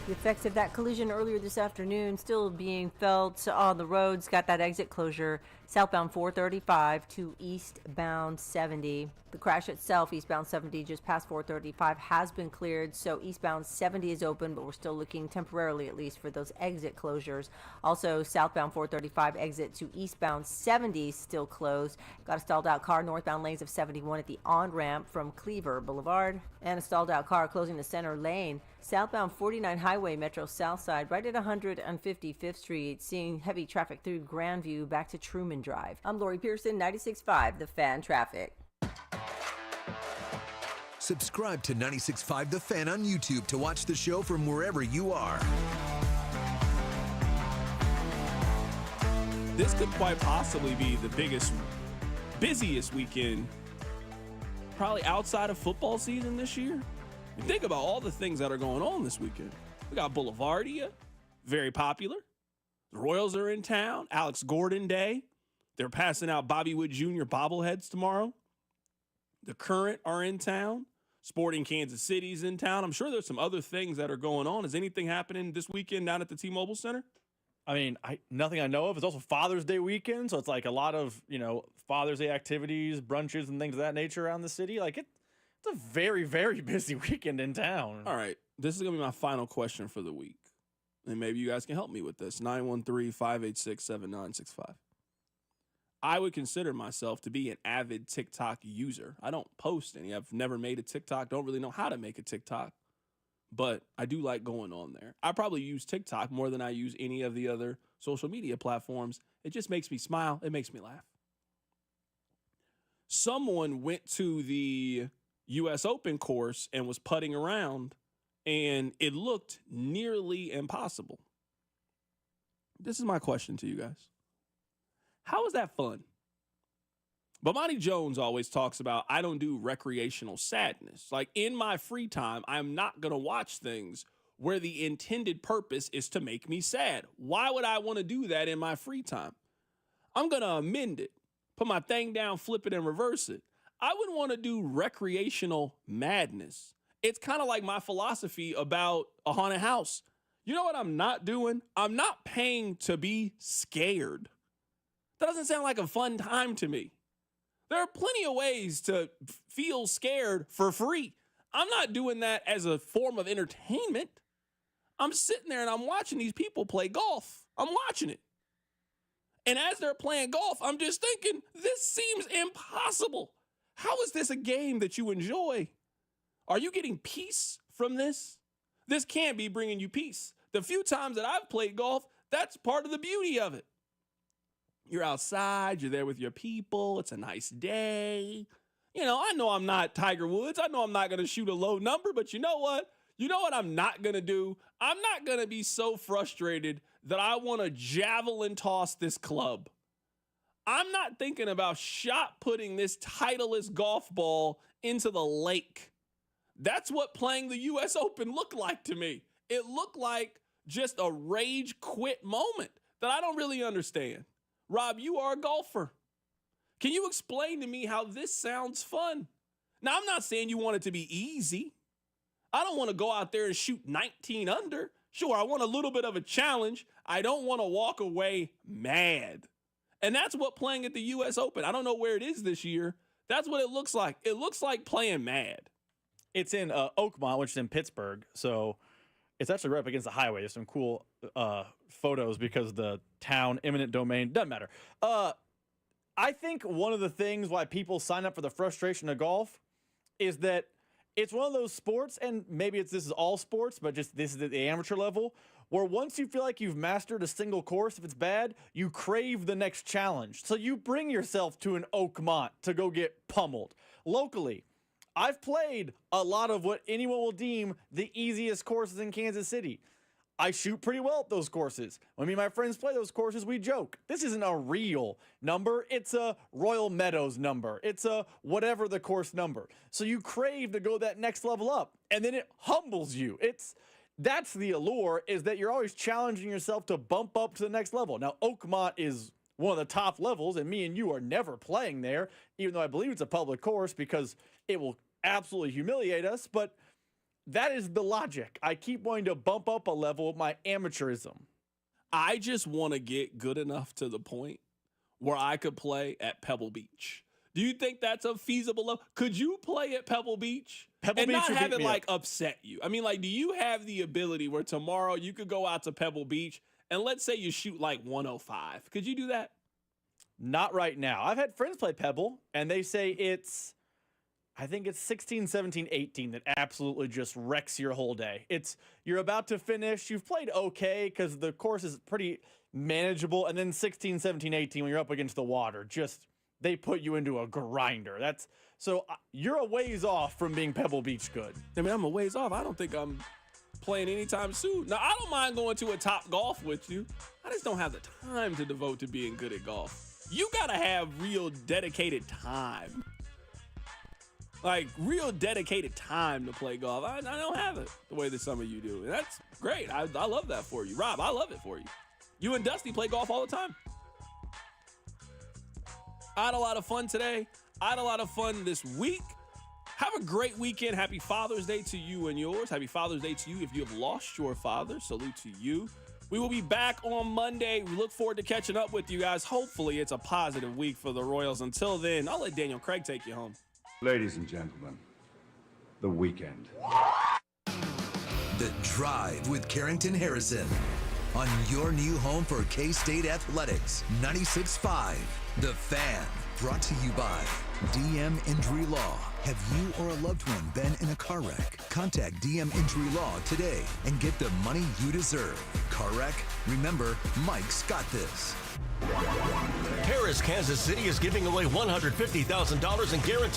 Speaker 1: The effects of that collision earlier this afternoon still being felt on the roads. Got that exit closure southbound 435 to eastbound 70. The crash itself, eastbound 70 just past 435, has been cleared. So eastbound 70 is open, but we're still looking temporarily at least for those exit closures. Also southbound 435 exit to eastbound 70 still closed. Got a stalled out car northbound lanes of 71 at the on-ramp from Cleaver Boulevard. And a stalled out car closing the center lane. Southbound 49 Highway, Metro South Side, right at 155th Street, seeing heavy traffic through Grandview back to Truman Drive. I'm Lori Pearson, 96.5 The Fan Traffic.
Speaker 2: Subscribe to 96.5 The Fan on YouTube to watch the show from wherever you are.
Speaker 4: This could quite possibly be the busiest weekend, probably outside of football season this year. Think about all the things that are going on this weekend. We got Boulevardia, very popular. The Royals are in town. Alex Gordon Day. They're passing out Bobby Wood Jr. bobbleheads tomorrow. The Current are in town. Sporting Kansas City's in town. I'm sure there's some other things that are going on. Is anything happening this weekend down at the T-Mobile Center?
Speaker 3: I mean, nothing I know of. It's also Father's Day weekend, so it's like a lot of, Father's Day activities, brunches, and things of that nature around the city. Like, it's a very, very busy weekend in town.
Speaker 4: All right. This is going to be my final question for the week. And maybe you guys can help me with this. 913-586-7965. I would consider myself to be an avid TikTok user. I don't post any. I've never made a TikTok. Don't really know how to make a TikTok. But I do like going on there. I probably use TikTok more than I use any of the other social media platforms. It just makes me smile. It makes me laugh. Someone went to the U.S. Open course and was putting around, and it looked nearly impossible. This is my question to you guys. How is that fun? Bomani Jones always talks about, I don't do recreational sadness. Like, in my free time, I'm not going to watch things where the intended purpose is to make me sad. Why would I want to do that in my free time? I'm going to amend it, put my thing down, flip it, and reverse it. I wouldn't want to do recreational madness. It's kind of like my philosophy about a haunted house. You know what I'm not doing? I'm not paying to be scared. That doesn't sound like a fun time to me. There are plenty of ways to feel scared for free. I'm not doing that as a form of entertainment. I'm sitting there and I'm watching these people play golf. I'm watching it. And as they're playing golf, I'm just thinking, this seems impossible. How is this a game that you enjoy? Are you getting peace from this? This can't be bringing you peace. The few times that I've played golf, that's part of the beauty of it. You're outside, you're there with your people, it's a nice day. I know I'm not Tiger Woods. I know I'm not going to shoot a low number, but you know what? You know what I'm not going to do? I'm not going to be so frustrated that I want to javelin toss this club. I'm not thinking about shot putting this Titleist golf ball into the lake. That's what playing the U.S. Open looked like to me. It looked like just a rage quit moment that I don't really understand. Rob, you are a golfer. Can you explain to me how this sounds fun? Now, I'm not saying you want it to be easy. I don't want to go out there and shoot 19 under. Sure, I want a little bit of a challenge. I don't want to walk away mad. And that's what playing at the U.S. Open. I don't know where it is this year. That's what it looks like. It looks like playing mad.
Speaker 3: It's in Oakmont, which is in Pittsburgh. So it's actually right up against the highway. There's some cool photos because the town, eminent domain, doesn't matter. I think one of the things why people sign up for the frustration of golf is that it's one of those sports, and maybe this is all sports, but just this is at the amateur level, where once you feel like you've mastered a single course, if it's bad, you crave the next challenge. So you bring yourself to an Oakmont to go get pummeled. Locally, I've played a lot of what anyone will deem the easiest courses in Kansas City. I shoot pretty well at those courses. When me and my friends play those courses, we joke. This isn't a real number. It's a Royal Meadows number. It's a whatever the course number. So you crave to go that next level up, and then it humbles you. That's the allure, is that you're always challenging yourself to bump up to the next level. Now, Oakmont is one of the top levels, and me and you are never playing there, even though I believe it's a public course, because it will absolutely humiliate us, but that is the logic. I keep wanting to bump up a level of my amateurism.
Speaker 4: I just want to get good enough to the point where I could play at Pebble Beach. Do you think that's a feasible level? Could you play at Pebble Beach and not have it like upset you? I mean, like, do you have the ability where tomorrow you could go out to Pebble Beach and let's say you shoot like 105? Could you do that?
Speaker 3: Not right now. I've had friends play Pebble, and they say I think it's 16, 17, 18 that absolutely just wrecks your whole day. You're about to finish. You've played okay because the course is pretty manageable. And then 16, 17, 18, when you're up against the water, they put you into a grinder. So you're a ways off from being Pebble Beach good.
Speaker 4: I mean, I'm a ways off. I don't think I'm playing anytime soon. Now, I don't mind going to a Top Golf with you. I just don't have the time to devote to being good at golf. You got to have real dedicated time. Like, real dedicated time to play golf. I don't have it the way that some of you do. And that's great. I love that for you. Rob, I love it for you. You and Dusty play golf all the time. I had a lot of fun today. I had a lot of fun this week. Have a great weekend. Happy Father's Day to you and yours. Happy Father's Day to you if you have lost your father. Salute to you. We will be back on Monday. We look forward to catching up with you guys. Hopefully, it's a positive week for the Royals. Until then, I'll let Daniel Craig take you home.
Speaker 18: Ladies and gentlemen, the weekend.
Speaker 2: The Drive with Carrington Harrison on your new home for K-State Athletics. 96.5 The Fan. Brought to you by DM Injury Law. Have you or a loved one been in a car wreck? Contact DM Injury Law today and get the money you deserve. Car wreck? Remember, Mike's got this.
Speaker 19: Harris Kansas City is giving away $150,000 in guaranteed